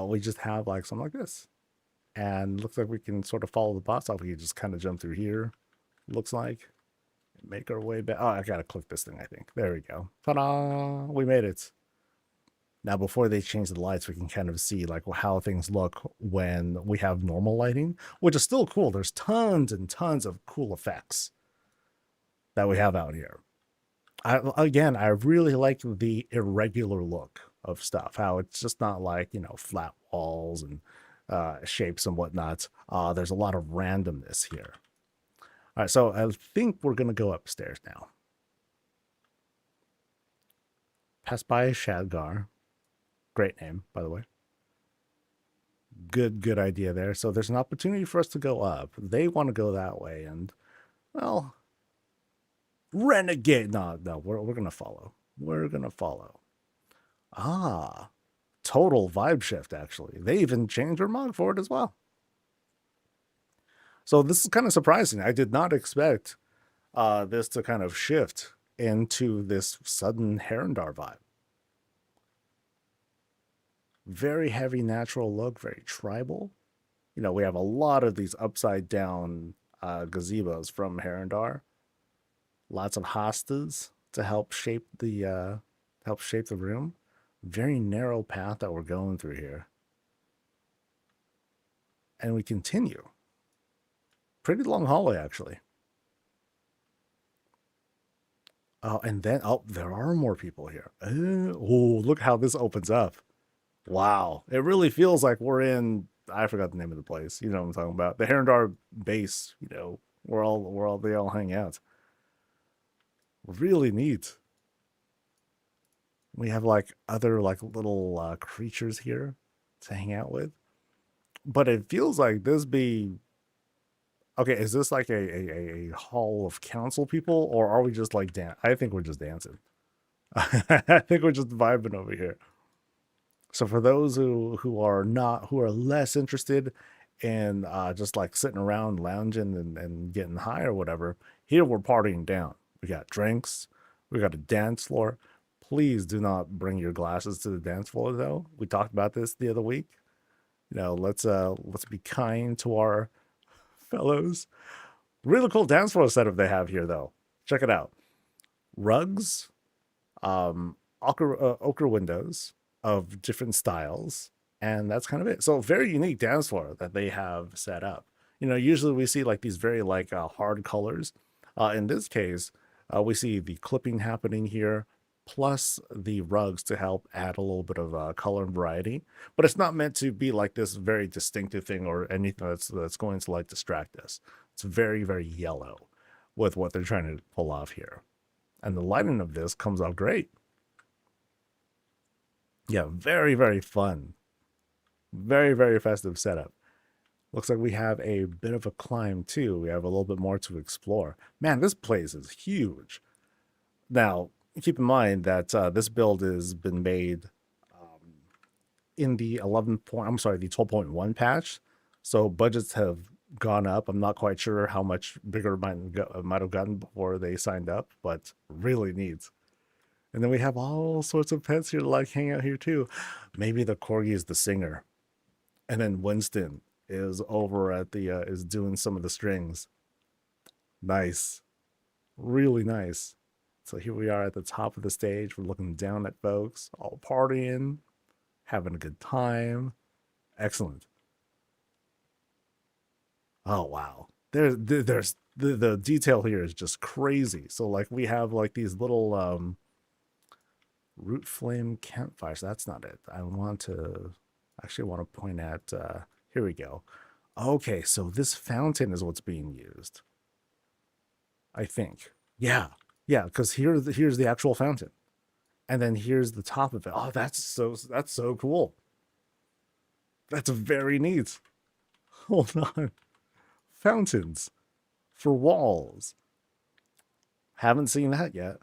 we just have, like, something like this. And looks like we can sort of follow the boss off. We can just kind of jump through here, looks like. Make our way back. Oh, I gotta click this thing, I think. There we go. Ta-da! We made it. Now, before they change the lights, we can kind of see like how things look when we have normal lighting, which is still cool. There's tons and tons of cool effects that we have out here. I really like the irregular look of stuff. How it's just not like, flat walls and shapes and whatnot. There's a lot of randomness here. All right, so I think we're going to go upstairs now. Pass by Shadgar. Great name, by the way. Good idea there. So there's an opportunity for us to go up. They want to go that way, and, well, renegade. No, we're going to follow. We're going to follow. Ah, total vibe shift, actually. They even changed their mod for it as well. So this is kind of surprising. I did not expect this to kind of shift into this sudden Herondar vibe. Very heavy natural look, very tribal. We have a lot of these upside down gazebos from Herondar. Lots of hostas to help shape the room. Very narrow path that we're going through here. And we continue. Pretty long hallway, actually. Oh, and then, there are more people here. Oh, look how this opens up. Wow. It really feels like we're in, I forgot the name of the place. You know what I'm talking about. The Herondar base, where they all hang out. Really neat. We have like other like little creatures here to hang out with. But it feels like this be... Okay, is this like a hall of council people, or are we just like I think we're just dancing. I think we're just vibing over here. So for those who are less interested in just like sitting around lounging and getting high or whatever, here we're partying down. We got drinks, we got a dance floor. Please do not bring your glasses to the dance floor though. We talked about this the other week. Let's be kind to our fellows. Really cool dance floor setup they have here though. Check it out. Rugs, ochre windows of different styles, and that's kind of it. So very unique dance floor that they have set up. Usually we see like these very like hard colors. In this case, we see the clipping happening here, plus the rugs to help add a little bit of color and variety. But it's not meant to be like this very distinctive thing or anything that's going to like distract us. It's very very yellow with what they're trying to pull off here, and the lighting of this comes out great. Yeah, very, very fun. Very, very festive setup. Looks like we have a bit of a climb too. We have a little bit more to explore. Man, this place is huge. Now, keep in mind that this build has been made in the the 12.1 patch. So budgets have gone up. I'm not quite sure how much bigger might have gotten before they signed up, but really neat. And then we have all sorts of pets here to like hang out here too. Maybe the corgi is the singer, and then Winston is over at the is doing some of the strings. Nice, really nice. So here we are at the top of the stage. We're looking down at folks, all partying, having a good time. Excellent. Oh wow, there's the detail here is just crazy. So like we have like these little root flame campfires. That's not it. I want to point at here we go. Okay, so this fountain is what's being used. I think. Yeah. Yeah, because here's the actual fountain. And then here's the top of it. Oh, that's so cool. That's very neat. Hold on. Fountains for walls. Haven't seen that yet.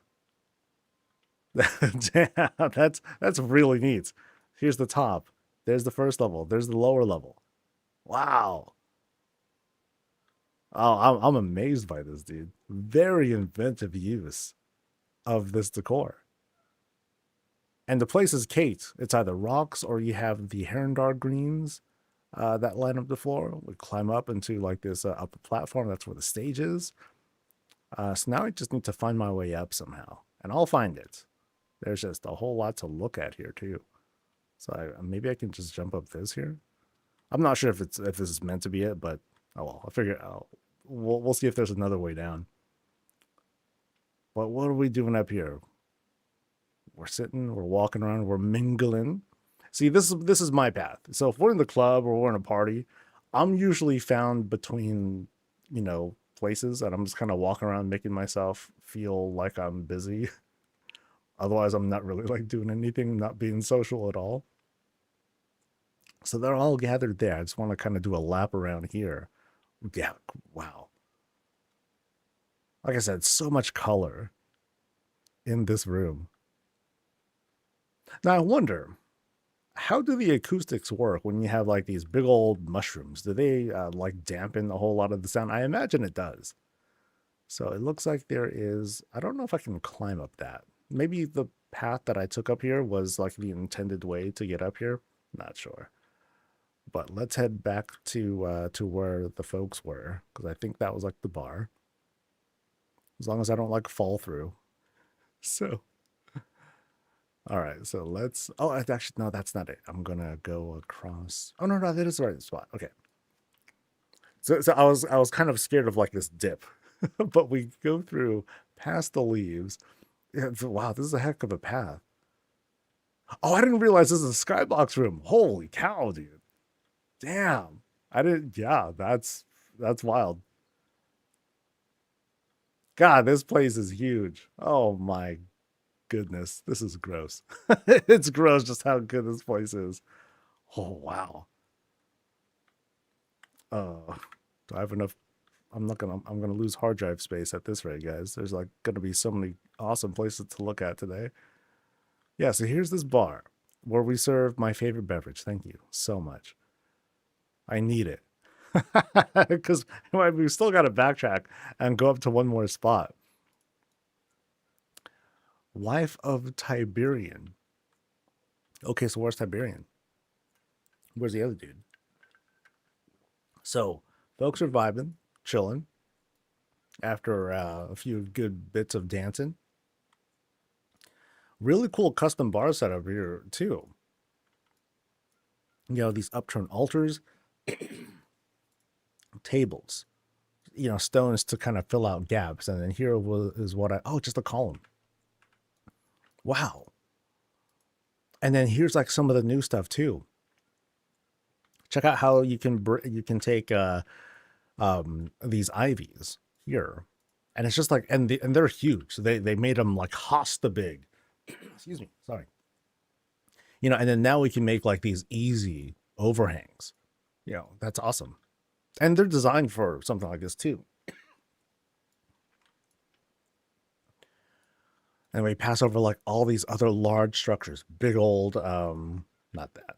Damn, that's really neat. Here's the top. There's the first level. There's the lower level. Wow. Oh, I'm amazed by this, dude. Very inventive use of this decor. And the place is Kate. It's either rocks or you have the Herondar greens that line up the floor. We climb up into like this upper platform. That's where the stage is. So now I just need to find my way up somehow, and I'll find it. There's just a whole lot to look at here too. So maybe I can just jump up this here. I'm not sure if this is meant to be it, but oh well. I figure we'll see if there's another way down. But what are we doing up here? We're sitting, we're walking around, we're mingling. See, this is my path. So if we're in the club or we're in a party, I'm usually found between, places, and I'm just kind of walking around making myself feel like I'm busy. Otherwise, I'm not really like doing anything, not being social at all. So they're all gathered there. I just want to kind of do a lap around here. Yeah, wow. Like I said, so much color in this room. Now I wonder, how do the acoustics work when you have like these big old mushrooms? Do they like dampen a whole lot of the sound? I imagine it does. So it looks like there is, I don't know if I can climb up that. Maybe the path that I took up here was like the intended way to get up here. Not sure. But let's head back to where the folks were, because I think that was like the bar. As long as I don't like fall through. So, all right. So let's. Oh, actually, no, that's not it. I'm gonna go across. Oh no, that is the right spot. Okay. So I was kind of scared of like this dip, but we go through past the leaves. Yeah, wow, this is a heck of a path. Oh, I didn't realize this is a skybox room. Holy cow, dude. Damn. I didn't. Yeah, that's wild. God, this place is huge. Oh my goodness, this is gross. It's gross just how good this place is. Oh wow. Do I have enough? I'm gonna lose hard drive space at this rate, guys. There's like gonna be so many awesome places to look at today. Yeah, so here's this bar. where we serve my favorite beverage. Thank you so much. I need it. Because we still got to backtrack and go up to one more spot. Wife of Tiberian. Okay, so where's Tiberian? Where's the other dude? So, folks are vibing, chilling after a few good bits of dancing. Really cool custom bar setup here, too. You know, these upturned altars, tables, you know, stones to kind of fill out gaps. And then here is what just a column. Wow. And then here's like some of the new stuff too. Check out how you can take these ivies here, and it's just like and they're huge. They made them like hosta big. Excuse me, sorry. You know, and then now we can make like these easy overhangs. You know, that's awesome, and they're designed for something like this too. And we pass over like all these other large structures, big old not that,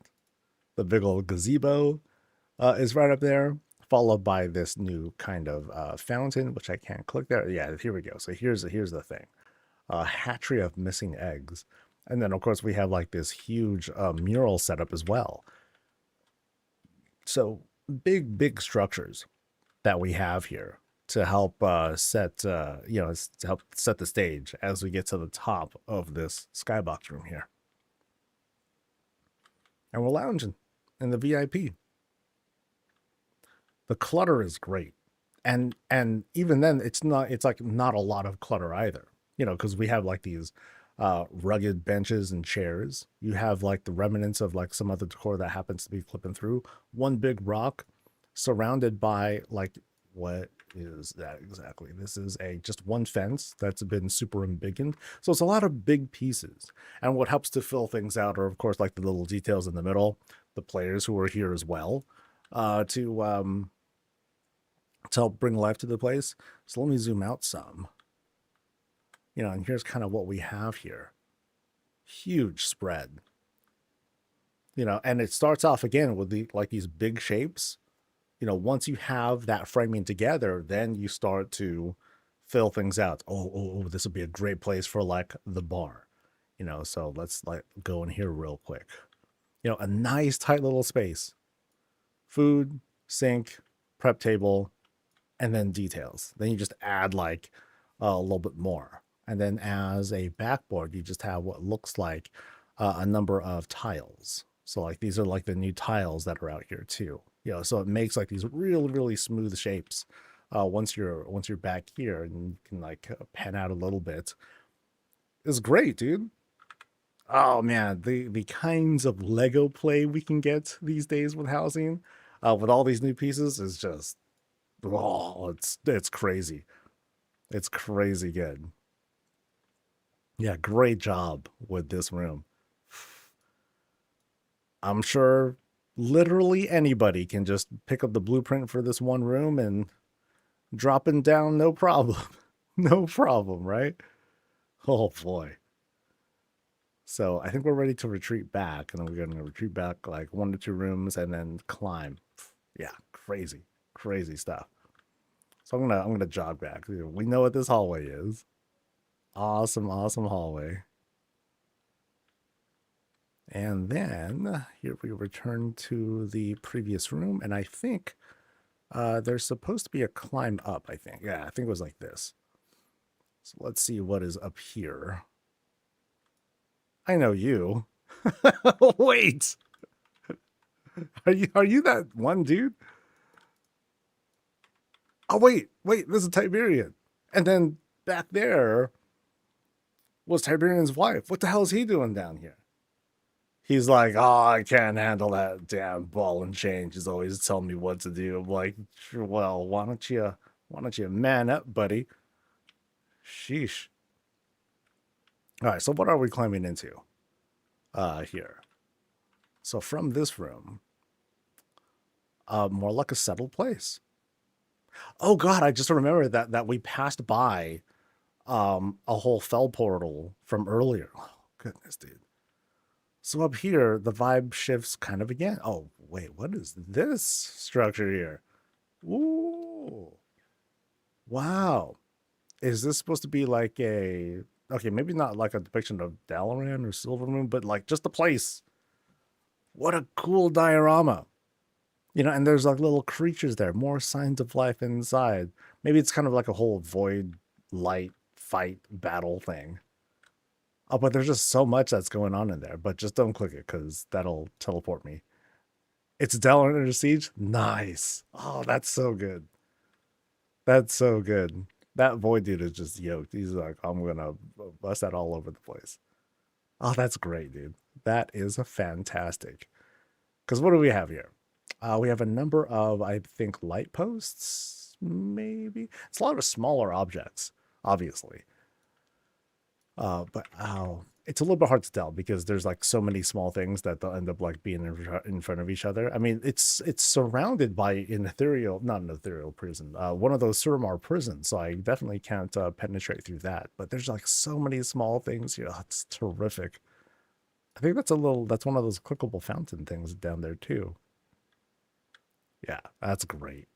the big old gazebo is right up there, followed by this new kind of fountain, which I can't click there. Yeah, here we go. So here's the thing, a hatchery of missing eggs, and then of course we have like this huge mural setup as well. So big structures that we have here to help set you know, to help set the stage as we get to the top of this skybox room here, and we're lounging in the VIP. The clutter is great, and even then it's like not a lot of clutter either, you know, because we have like these rugged benches and chairs. You have like the remnants of like some other decor that happens to be clipping through one big rock surrounded by like, what is that exactly? This is a just one fence that's been super embiggened, so it's a lot of big pieces. And what helps to fill things out are of course like the little details in the middle, the players who are here as well, to help bring life to the place. So let me zoom out some. You know, and here's kind of what we have here. Huge spread. You know, and it starts off again with these big shapes. You know, once you have that framing together, then you start to fill things out. Oh, this would be a great place for like the bar. You know, so let's like go in here real quick. You know, a nice tight little space. Food, sink, prep table, and then details. Then you just add like a little bit more. And then as a backboard, you just have what looks like a number of tiles. So like these are like the new tiles that are out here too. You know, so it makes like these really smooth shapes once you're back here, and you can like pan out a little bit. It's great, dude. Oh man, the kinds of Lego play we can get these days with housing, with all these new pieces is just, oh, it's crazy. It's crazy good. Yeah, great job with this room. I'm sure literally anybody can just pick up the blueprint for this one room and drop it down, no problem. No problem, right? Oh boy. So I think we're ready to retreat back, and then we're going to retreat back like 1 to 2 rooms and then climb. Yeah, crazy stuff. So I'm gonna jog back. We know what this hallway is. Awesome hallway. And then here we return to the previous room, and I think there's supposed to be a climb up, I think. Yeah, I think it was like this. So let's see what is up here. I know you. Wait. Are you that one dude? Oh wait, this is Tiberian. And then back there was Tiberian's wife. What the hell is he doing down here? He's like, oh, I can't handle that damn ball and chain. She's always telling me what to do. I'm like, well, why don't you man up, buddy? Sheesh. All right, so what are we climbing into here? So from this room, more like a settled place. Oh god, I just remembered that we passed by a whole fell portal from earlier. Oh, goodness, dude. So up here, the vibe shifts kind of again. Oh, wait, what is this structure here? Ooh, wow. Is this supposed to be like a, okay, maybe not like a depiction of Dalaran or Silvermoon, but like just the place. What a cool diorama. You know, and there's like little creatures there, more signs of life inside. Maybe it's kind of like a whole void light fight battle thing. Oh, but there's just so much that's going on in there. But just don't click it because that'll teleport me. It's Dalaran Under Siege? Nice. Oh, that's so good. That's so good. That void dude is just yoked. He's like, I'm gonna bust that all over the place. Oh, that's great, dude. That is fantastic. Because what do we have here? We have a number of, I think, light posts, maybe. It's a lot of smaller objects, obviously. But oh, it's a little bit hard to tell because there's like so many small things that they'll end up like being in front of each other. I mean, it's surrounded by not an ethereal prison, one of those Suramar prisons. So I definitely can't penetrate through that. But there's like so many small things here. Oh, it's terrific. I think that's one of those clickable fountain things down there too. Yeah, that's great.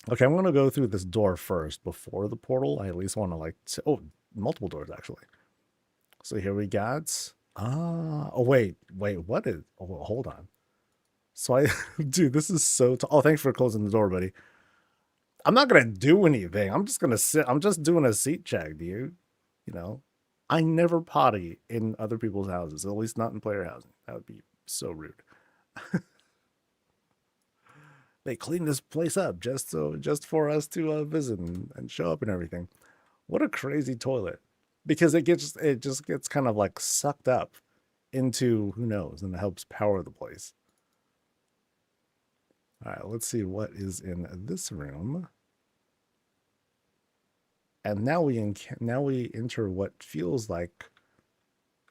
Okay, I'm gonna go through this door first before the portal. I at least want to like, oh, multiple doors actually. So here we got, oh wait, what is, oh, hold on. So I, dude, this is so, oh, thanks for closing the door, buddy. I'm not gonna do anything. I'm just gonna sit. I'm just doing a seat check, dude. You know, I never potty in other people's houses, at least not in player housing. That would be so rude. They cleaned this place up just for us to visit and show up and everything. What a crazy toilet. Because it just gets kind of like sucked up into who knows, and it helps power the place. All right, let's see what is in this room. And now we enter what feels like,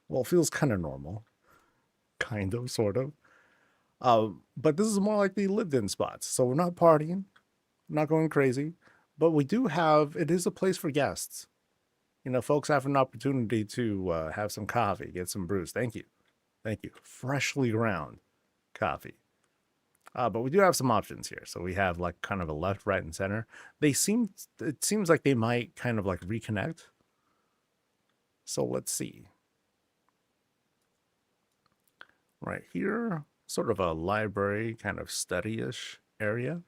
well, it feels kind of normal, kind of, sort of. But this is more like the lived-in spots, so we're not partying, not going crazy, but we do have, it is a place for guests. You know, folks have an opportunity to have some coffee, get some brews. Thank you. Thank you. Freshly ground coffee. But we do have some options here. So we have like kind of a left, right, and center. It seems like they might kind of like reconnect. So let's see. Right here, sort of a library kind of study-ish area.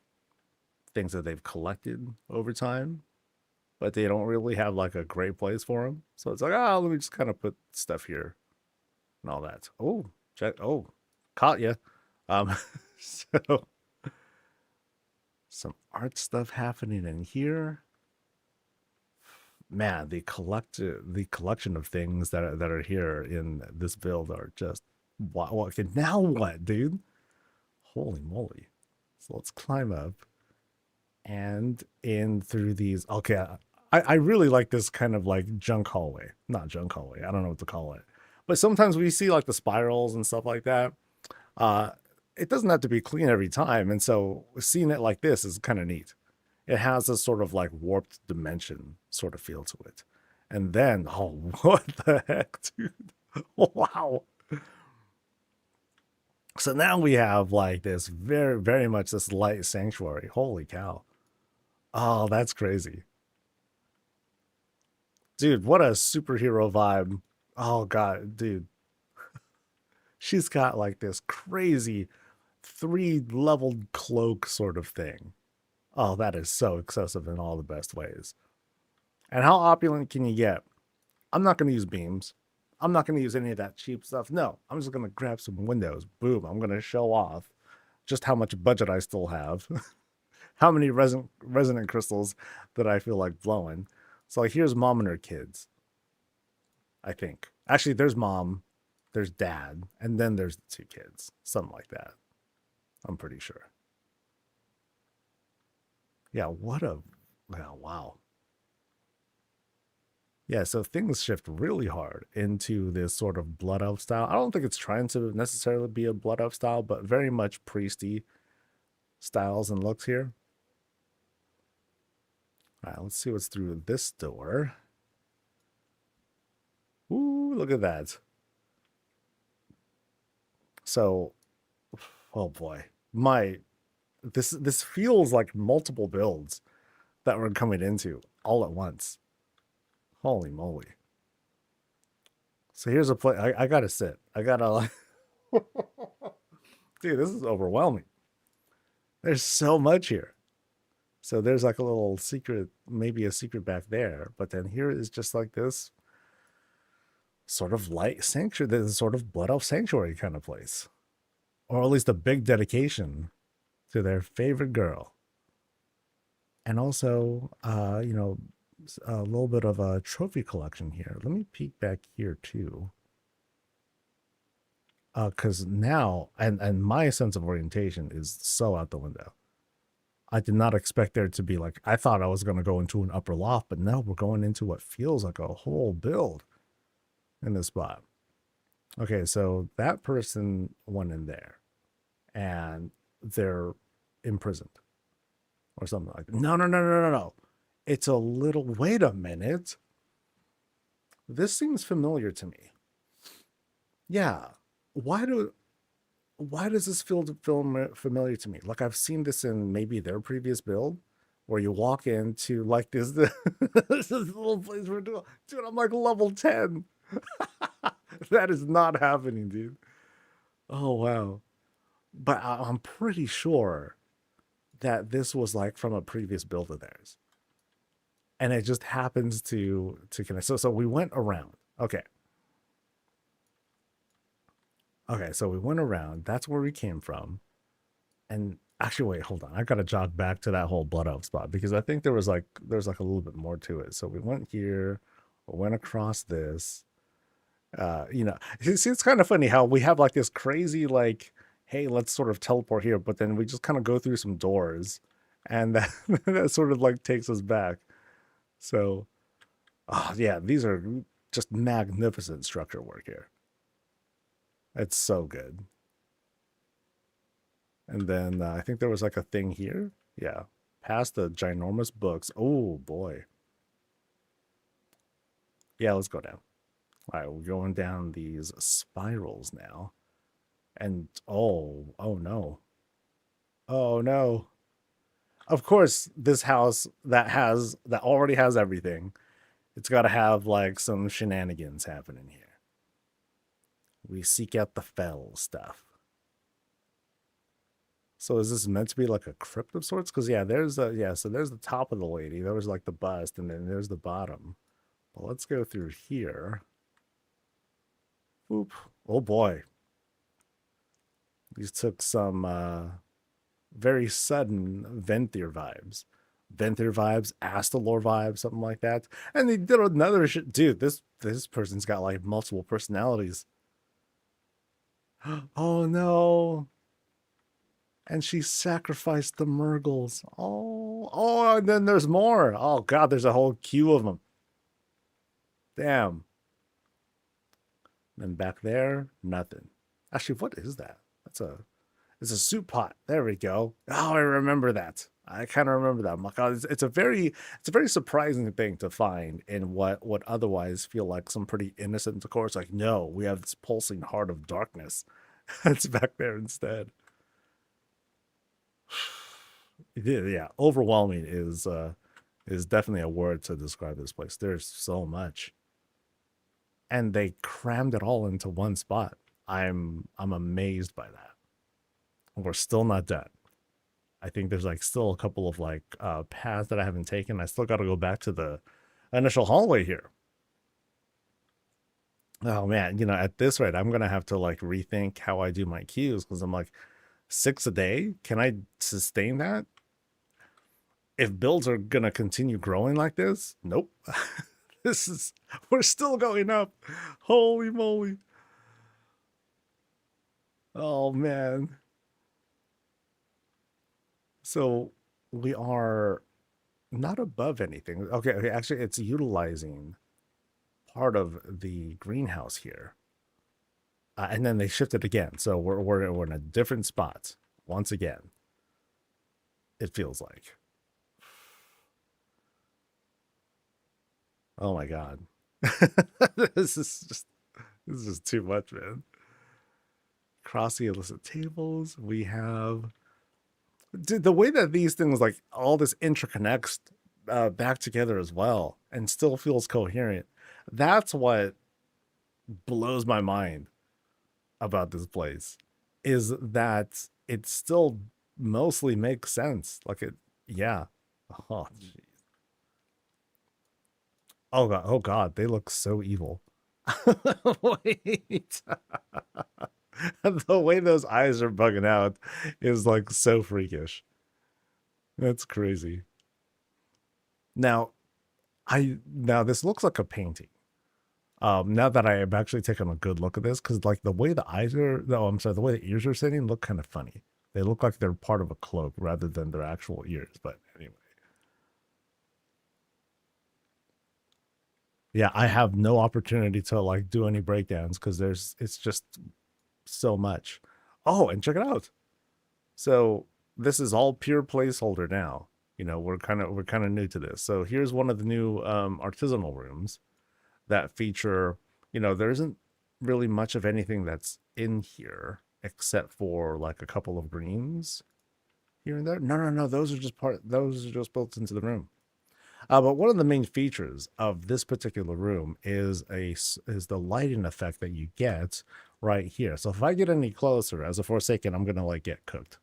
Things that they've collected over time, but they don't really have like a great place for them. So it's like, let me just kind of put stuff here and all that. Oh, check. Oh, caught you. So some art stuff happening in here. Man, the collection of things that are here in this build are just what? Okay, now what, dude? Holy moly! So let's climb up and in through these. Okay, I really like this kind of like junk hallway. Not junk hallway. I don't know what to call it. But sometimes we see like the spirals and stuff like that. Uh, it doesn't have to be clean every time, and so seeing it like this is kind of neat. It has a sort of like warped dimension sort of feel to it. And then, oh, what the heck, dude? Wow. So now we have like this very, very much this light sanctuary. Holy cow. Oh, that's crazy. Dude, what a superhero vibe. Oh, God, dude. She's got like this crazy 3 leveled cloak sort of thing. Oh, that is so excessive in all the best ways. And how opulent can you get? I'm not going to use beams. I'm not going to use any of that cheap stuff. No, I'm just going to grab some windows. Boom. I'm going to show off just how much budget I still have. How many resonant crystals that I feel like blowing. So like here's mom and her kids. I think. Actually, there's mom, there's dad, and then there's the 2 kids. Something like that. I'm pretty sure. Yeah, what a, well, wow. Yeah, so things shift really hard into this sort of blood elf style. I don't think it's trying to necessarily be a blood elf style, but very much priesty styles and looks here. All right, let's see what's through this door. Ooh, Look at that. So, oh boy, this feels like multiple builds that we're coming into all at once. Holy moly! So here's a play. I gotta sit. I gotta. Dude, this is overwhelming. There's so much here. So there's like a little secret, maybe a secret back there. But then here is just like this sort of light sanctuary, this sort of blood elf sanctuary kind of place, or at least a big dedication to their favorite girl. And also, a little bit of a trophy collection here. Let me peek back here too. Because now, and my sense of orientation is so out the window. I did not expect there to be like, I thought I was going to go into an upper loft, but no, we're going into what feels like a whole build in this spot. Okay, so that person went in there and they're imprisoned or something like that. No. It's a little, wait a minute. This seems familiar to me. Yeah. Why does this feel familiar to me? Like I've seen this in maybe their previous build where you walk into like this, this is the little place we're doing. Dude, I'm like level 10. That is not happening, dude. Oh, wow. But I'm pretty sure that this was like from a previous build of theirs. And it just happens to connect. So we went around. Okay. Okay, so we went around. That's where we came from. And actually, wait, hold on. I gotta jog back to that whole blood elf spot because I think there's like a little bit more to it. So we went here, went across this. It's kind of funny how we have like this crazy like, hey, let's sort of teleport here, but then we just kind of go through some doors, and that that sort of like takes us back. So, oh yeah, these are just magnificent structure work here. It's so good. And then I think there was like a thing here. Yeah. Past the ginormous books. Oh boy. Yeah, let's go down. All right, we're going down these spirals now. And oh no. Oh no. Of course, this house that already has everything, it's got to have like some shenanigans happening here. We seek out the fell stuff. So is this meant to be like a crypt of sorts? Because so there's the top of the lady. There was like the bust, and then there's the bottom. Well, let's go through here. Oop. Oh boy. These took some very sudden Venthyr vibes. Venthyr vibes, Astalor vibes, something like that. And they did another shit. Dude, this person's got like multiple personalities. Oh no. And she sacrificed the Murgles. Oh, and then there's more. Oh god, there's a whole queue of them. Damn. And back there, nothing. Actually, what is that? It's a soup pot. There we go. Oh, I remember that. I kind of remember that. Oh my god, it's a very surprising thing to find in what would otherwise feel like some pretty innocent decor. It's like, no, we have this pulsing heart of darkness. It's back there instead. Yeah, overwhelming is definitely a word to describe this place. There's so much, and they crammed it all into one spot. I'm amazed by that. We're still not done. I think there's like still a couple of like paths that I haven't taken. I still got to go back to the initial hallway here. Oh man, at this rate, I'm gonna have to like rethink how I do my queues because I'm like 6 a day. Can I sustain that? If builds are gonna continue growing like this, nope. We're still going up. Holy moly. Oh man. So we are not above anything. Okay, actually it's utilizing part of the greenhouse here. And then they shifted again. So we're in a different spot once again. It feels like. Oh my god. This is just This is just too much, man. Across the illicit tables, we have dude, the way that these things like all this interconnects back together as well and still feels coherent. That's what blows my mind about this place is that it still mostly makes sense. Like it, yeah. Oh, jeez. Oh God, they look so evil. Wait, the way those eyes are bugging out is like so freakish. That's crazy. Now, now this looks like a painting. Now that I have actually taken a good look at this, because like the way the eyes are, no, I'm sorry, the way the ears are sitting look kind of funny. They look like they're part of a cloak rather than their actual ears. But anyway, yeah, I have no opportunity to like do any breakdowns because it's just so much. Oh, and check it out. So this is all pure placeholder now. You know, we're kind of new to this. So here's one of the new artisanal rooms that feature, you know, there isn't really much of anything that's in here except for like a couple of greens here and there. No, those are just built into the room. But one of the main features of this particular room is the lighting effect that you get right here. So if I get any closer as a Forsaken, I'm gonna like get cooked,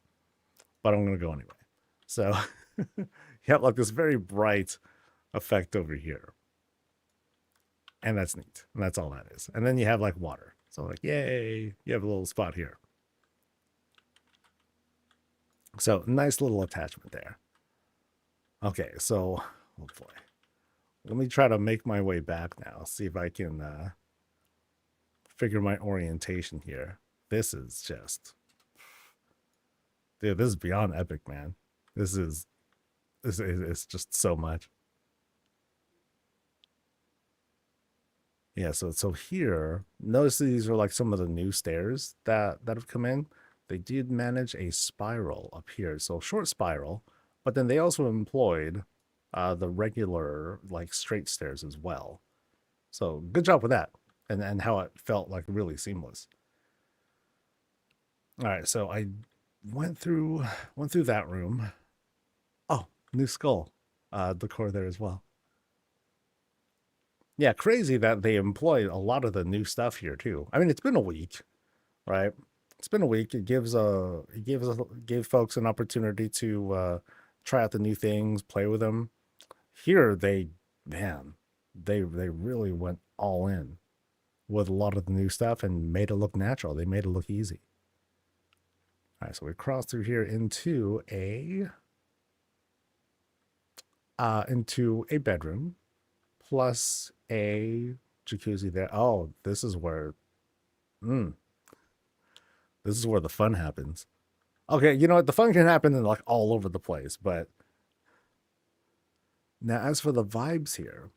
but I'm gonna go anyway. So you have like this very bright effect over here, and that's neat. And that's all that is. And then you have like water. So like, yay, you have a little spot here. So nice little attachment there. Okay, so oh boy. Let me try to make my way back now. See if I can figure my orientation here. This is just, dude, this is beyond epic, man. This is it's just so much. Yeah, so here, notice these are like some of the new stairs that have come in. They did manage a spiral up here, so short spiral, but then they also employed the regular like straight stairs as well. So good job with that, and how it felt like really seamless. All right, so I went through that room. Oh, new skull decor there as well. Yeah, crazy that they employ a lot of the new stuff here too. I mean, it's been a week, right? It's been a week. It gave folks an opportunity to try out the new things, play with them. Here, man, they really went all in with a lot of the new stuff and made it look natural. They made it look easy. All right, so we cross through here into a bedroom plus a jacuzzi there. Oh, mm, this is where the fun happens. Okay, you know what? The fun can happen in like all over the place, but now as for the vibes here,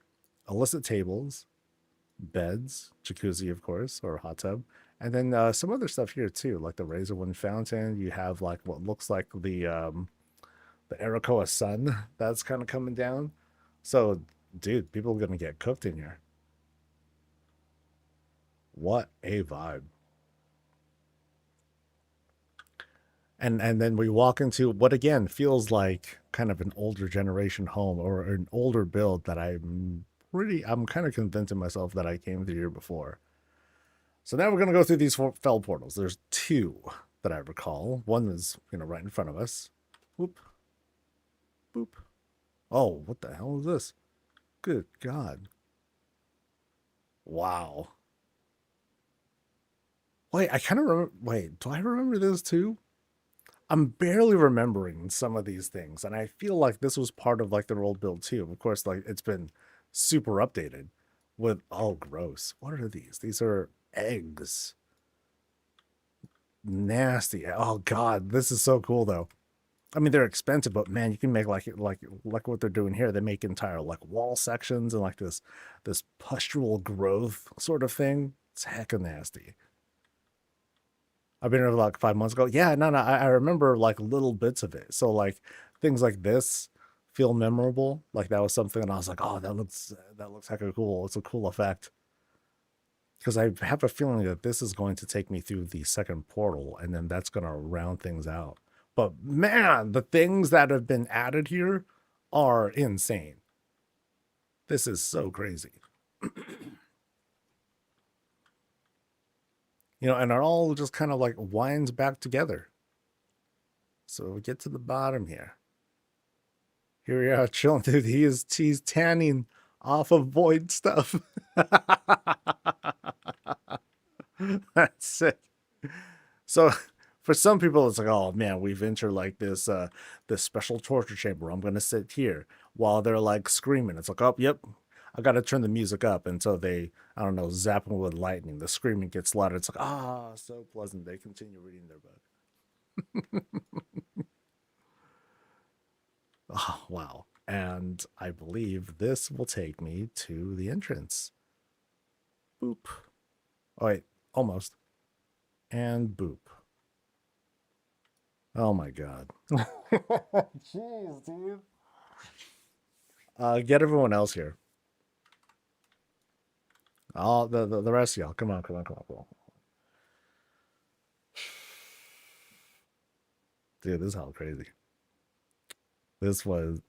illicit tables, beds, jacuzzi, of course, or hot tub, and then some other stuff here too, like the Razor Wind fountain. You have like what looks like the Arakoa sun that's kind of coming down. So, dude, people are gonna get cooked in here. What a vibe! And then we walk into what again feels like kind of an older generation home or an older build that I'm kind of convincing myself that I came through here before. So now we're gonna go through these fell portals. There's two that I recall. One is right in front of us. Whoop, boop. Oh, what the hell is this? Good God! Wow. Wait, I kind of remember. Wait, do I remember this too? I'm barely remembering some of these things, and I feel like this was part of like their old build too. Of course, like it's been super updated with oh gross. What are these? These are eggs. Nasty. Oh god, this is so cool though. I mean they're expensive, but man, you can make like what they're doing here. They make entire like wall sections and like this pustule growth sort of thing. It's hecka nasty. I've been here like 5 months ago. Yeah, no, I remember like little bits of it. So like things like this feel memorable. Like that was something, and I was like, oh, that looks hecka cool. It's a cool effect. because I have a feeling that this is going to take me through the second portal, and then that's going to round things out. But man, the things that have been added here are insane. This is so crazy. And it all just kind of like winds back together. So we get to the bottom here. Here we are chilling, dude. He's tanning off of void stuff. That's it. So for some people, it's like, oh man, we've entered like this special torture chamber. I'm gonna sit here while they're like screaming. It's like, oh yep, I gotta turn the music up until they, I don't know, zap them with lightning. The screaming gets louder. It's like, so pleasant. They continue reading their book. Oh wow. And I believe this will take me to the entrance. Boop. Oh wait, almost. And boop. Oh my god. Jeez, dude. Get everyone else here. All the rest of y'all. Come on. Dude, this is how crazy. This was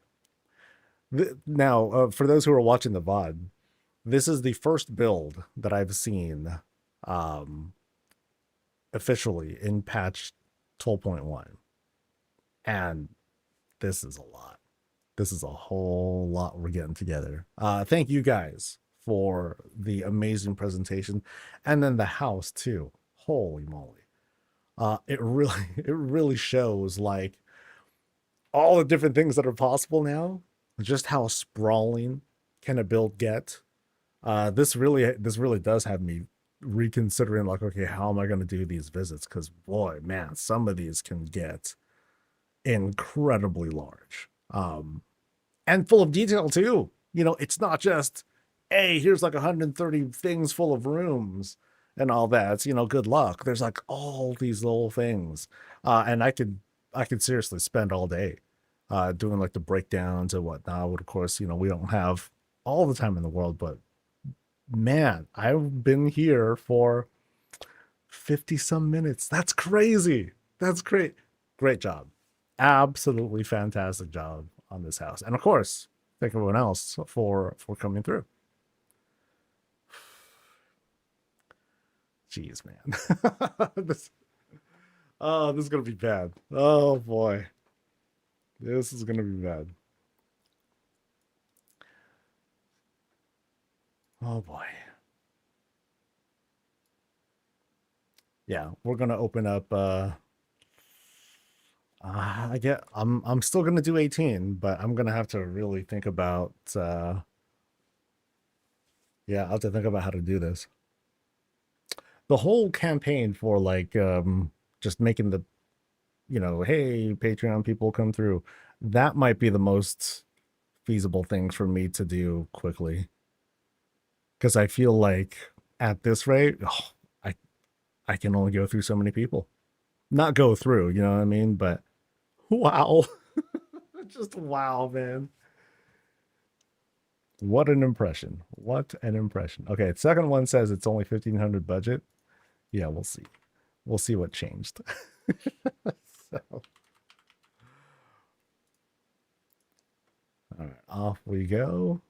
now for those who are watching the VOD, this is the first build that I've seen um officially in patch 12.1. And this is a lot. This is a whole lot we're getting together. Thank you guys for the amazing presentation, and then the house too. Holy moly! It really it really shows like all the different things that are possible now. Just how sprawling can a build get? This really does have me reconsidering like, okay, how am I going to do these visits? Because boy, man, some of these can get incredibly large. And full of detail too. It's not just, hey, here's like 130 things full of rooms and all that. It's, good luck. There's like all these little things. And I could seriously spend all day doing like the breakdowns and whatnot. But of course, we don't have all the time in the world, but man, I've been here for 50 some minutes. That's crazy. That's great. Great job. Absolutely fantastic job on this house. And of course, thank everyone else for coming through. Jeez, man. this is gonna be bad. Oh boy. This is gonna be bad. Oh boy. Yeah, we're gonna open up I'm still gonna do 18, but I'm gonna have to really think about I'll have to think about how to do this. The whole campaign for like just making the hey, Patreon people come through, that might be the most feasible thing for me to do quickly. Because I feel like at this rate, I can only go through so many people. Not go through, you know what I mean? But wow. Just wow, man. What an impression. What an impression. Okay, second one says it's only 1,500 budget. Yeah, we'll see. We'll see what changed. So. All right, off we go.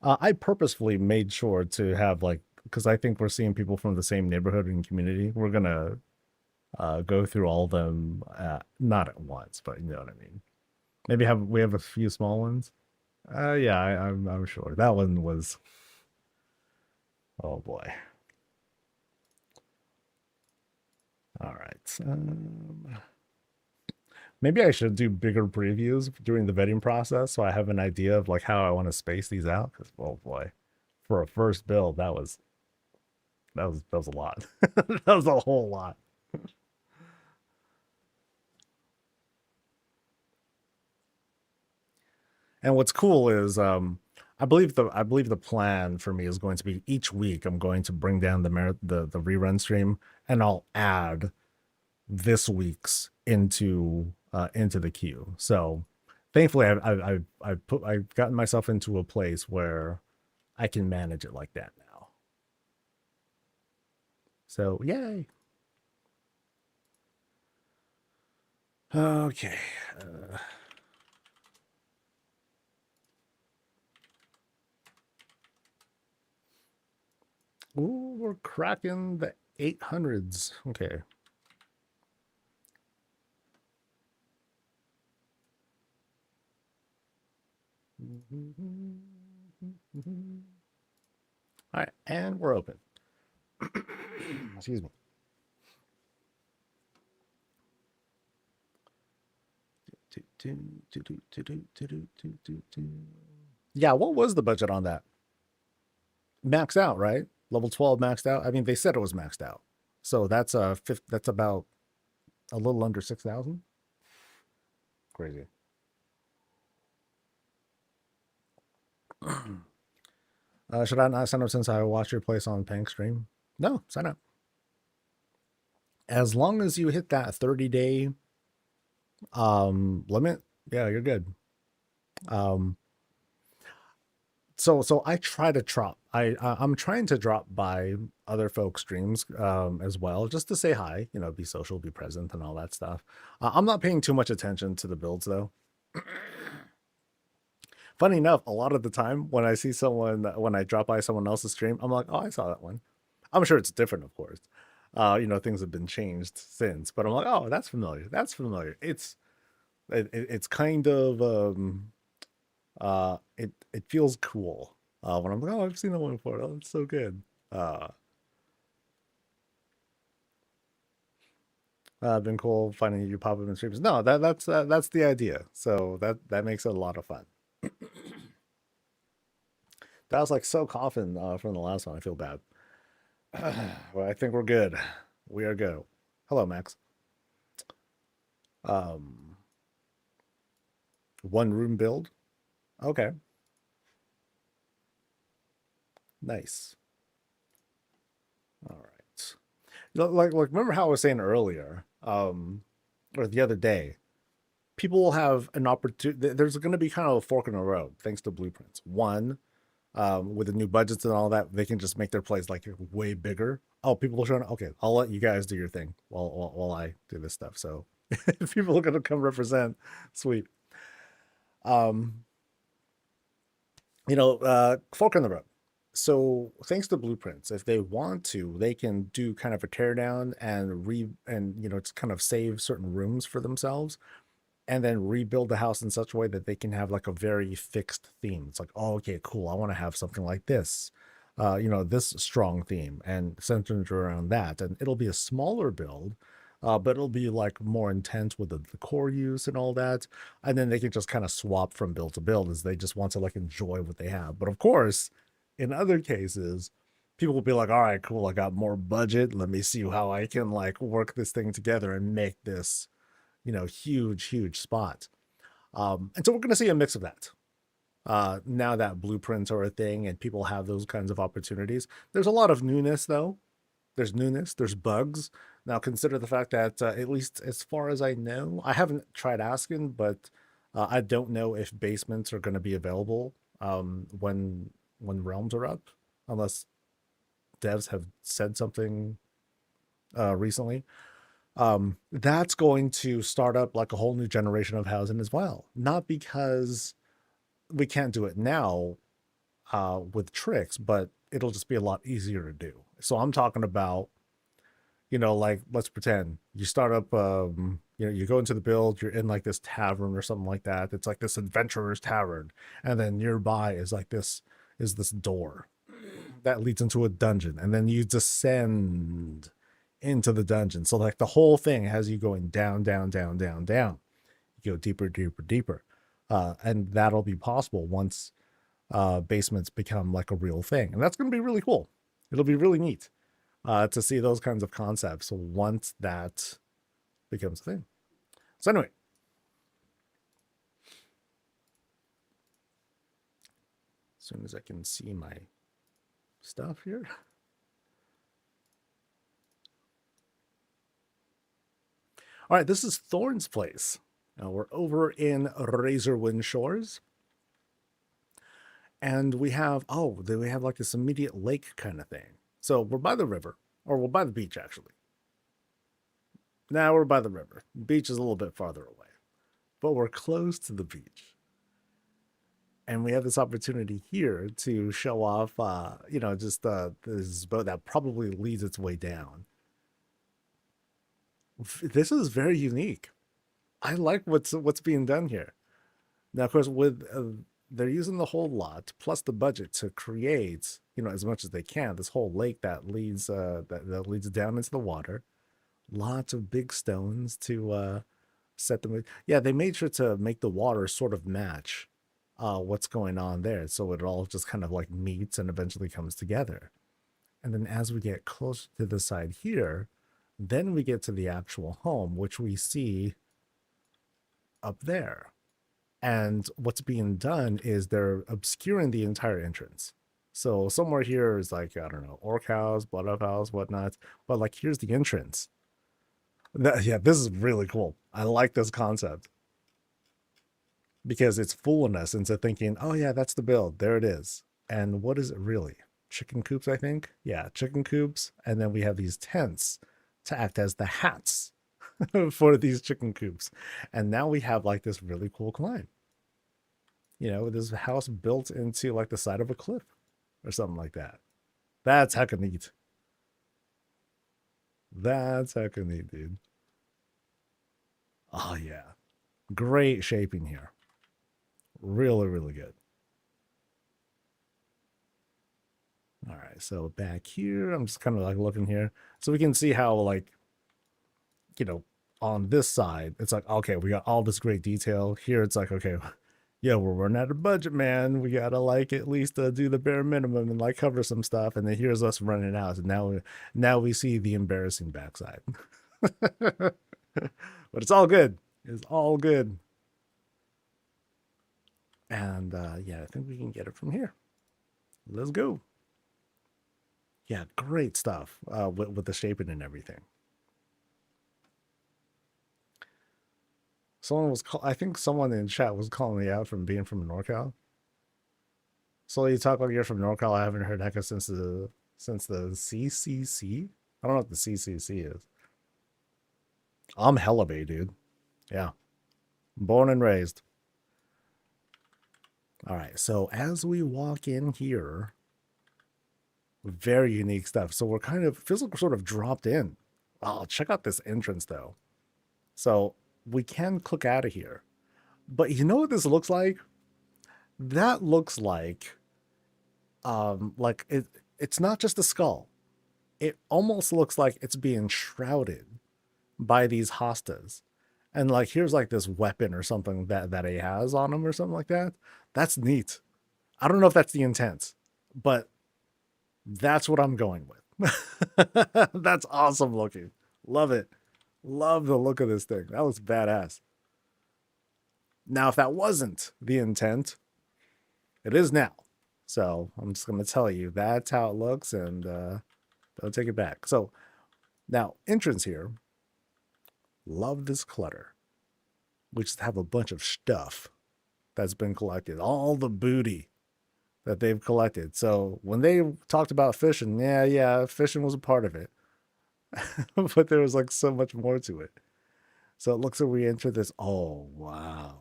I purposefully made sure to have like, because I think we're seeing people from the same neighborhood and community. We're gonna go through all of them, not at once, but you know what I mean. Maybe we have a few small ones. Yeah, I'm sure that one was. Oh boy. All right. Maybe I should do bigger previews during the vetting process so I have an idea of like how I want to space these out. Because oh boy, for a first build, that was a lot. That was a whole lot. And what's cool is I believe the plan for me is going to be each week I'm going to bring down the rerun stream, and I'll add this week's into the queue. So thankfully I've gotten myself into a place where I can manage it like that now. So yay. Okay. Ooh, we're cracking the 800s. Okay. All right, and we're open. Excuse me. Yeah, what was the budget on that? Maxed out, right? Level 12 maxed out. I mean, they said it was maxed out. So that's that's about a little under 6,000. Crazy. Should I not sign up since I watch your place on Pank stream? No, sign up. As long as you hit that 30-day limit, yeah, you're good. So I try to drop. I'm trying to drop by other folks' streams as well, just to say hi, you know, be social, be present, and all that stuff. I'm not paying too much attention to the builds though. Funny enough, a lot of the time when I see someone, when I drop by someone else's stream, I'm like, oh, I saw that one. I'm sure it's different, of course. You know, things have been changed since, but I'm like, oh, that's familiar. That's familiar. It's kind of it feels cool when I'm like, oh, I've seen that one before. Oh, it's so good. Been cool finding you pop up in streams. No, that's the idea. So that makes it a lot of fun. That was like so coughing from the last one. I feel bad. Well, I think we're good. We are good. Hello, Max. Um, one room build. Okay, nice. All right. Like remember how I was saying earlier, or the other day, people will have an opportunity. There's going to be kind of a fork in the road thanks to blueprints. One, with the new budgets and all that, they can just make their plays like way bigger. Oh, people are showing. Okay, I'll let you guys do your thing while I do this stuff. So if people are going to come represent, sweet. Um, fork in the road. So thanks to blueprints, if they want to, they can do kind of a teardown and it's kind of save certain rooms for themselves and then rebuild the house in such a way that they can have like a very fixed theme. It's like, oh, okay, cool. I want to have something like this, this strong theme and centered around that. And it'll be a smaller build, but it'll be like more intense with the core use and all that. And then they can just kind of swap from build to build as they just want to like enjoy what they have. But of course, in other cases, people will be like, all right, cool. I got more budget. Let me see how I can like work this thing together and make this huge spot. And so we're going to see a mix of that. Now that blueprints are a thing and people have those kinds of opportunities. There's a lot of newness, though. There's newness, there's bugs. Now, consider the fact that, at least as far as I know, I haven't tried asking, but I don't know if basements are going to be available when realms are up, unless devs have said something recently. That's going to start up like a whole new generation of housing as well. Not because we can't do it now with tricks, but it'll just be a lot easier to do. So I'm talking about, like let's pretend you start up, you go into the build, you're in like this tavern or something like that. It's like this adventurer's tavern, and then nearby is like this door that leads into a dungeon, and then you descend into the dungeon. So like the whole thing has you going down, down, down, down, down. You go deeper, deeper, deeper. And that'll be possible once basements become like a real thing. And that's going to be really cool. It'll be really neat to see those kinds of concepts once that becomes a thing. So anyway, as soon as I can see my stuff here. All right, this is Thorn's place. Now we're over in Razorwind Shores. And we have like this immediate lake kind of thing. So we're by the river. Or we're by the beach, actually. Now we're by the river. The beach is a little bit farther away, but we're close to the beach. And we have this opportunity here to show off, just this boat that probably leads its way down. This is very unique. I like what's being done here. Now, of course, with they're using the whole lot plus the budget to create, as much as they can, this whole lake that leads that leads down into the water. Lots of big stones to set them. Yeah, they made sure to make the water sort of match what's going on there, so it all just kind of like meets and eventually comes together. And then as we get closer to the side here, then we get to the actual home, which we see up there. And what's being done is they're obscuring the entire entrance. So somewhere here is like, I don't know, orc house, blood elf house, whatnot. But like, here's the entrance. Yeah, this is really cool. I like this concept because it's fooling us into thinking, oh yeah, that's the build. There it is. And what is it really? Chicken coops, I think. Yeah, chicken coops. And then we have these tents to act as the hats for these chicken coops. And now we have like this really cool climb. This house built into like the side of a cliff or something like that. That's hecka neat. That's hecka neat, dude. Oh yeah. Great shaping here. Really, really good. All right, so back here, I'm just kind of like looking here. So we can see how like, on this side, it's like, okay, we got all this great detail. Here it's like, okay, yeah, we're running out of budget, man. We gotta like at least do the bare minimum and like cover some stuff. And then here's us running out. And now we see the embarrassing backside. But it's all good. It's all good. And yeah, I think we can get it from here. Let's go. Yeah, great stuff with the shaping and everything. I think someone in chat was calling me out from being from NorCal. So you talk like you're from NorCal. I haven't heard hecka since the CCC. I don't know what the CCC is. I'm hella Bay, dude. Yeah, born and raised. All right, so as we walk in here, very unique stuff. So we're kind of feels like we're sort of dropped in. Oh, check out this entrance though. So we can click out of here, but you know what this looks like? That looks like it's not just a skull. It almost looks like it's being shrouded by these hostas. And like here's like this weapon or something that he has on him or something like that. That's neat. I don't know if that's the intent, but that's what I'm going with. That's awesome looking. Love it. Love the look of this thing. That looks badass. Now, if that wasn't the intent, it is now. So I'm just going to tell you that's how it looks, and don't take it back. So now, entrance here. Love this clutter. We just have a bunch of stuff that's been collected. All the booty that they've collected. So when they talked about fishing, yeah, fishing was a part of it. But there was like so much more to it. So it looks like we enter this. Oh, wow.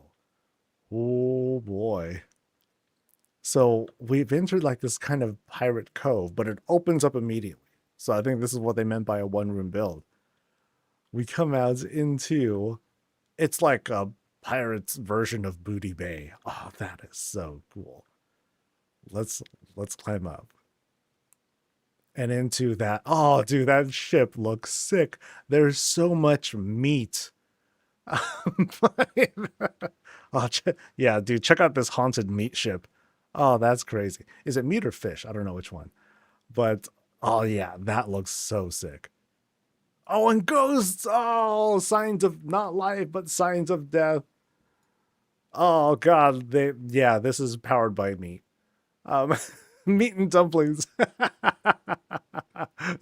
Oh, boy. So we've entered like this kind of pirate cove, but it opens up immediately. So I think this is what they meant by a one-room build. We come out into, it's like a pirate's version of Booty Bay. Oh, that is so cool. Let's climb up. And into that. Oh, dude, that ship looks sick. There's so much meat. Oh, yeah, dude, check out this haunted meat ship. Oh, that's crazy. Is it meat or fish? I don't know which one. But, oh, yeah, that looks so sick. Oh, and ghosts. Oh, signs of not life, but signs of death. Oh, God. This is powered by meat. Meat and dumplings.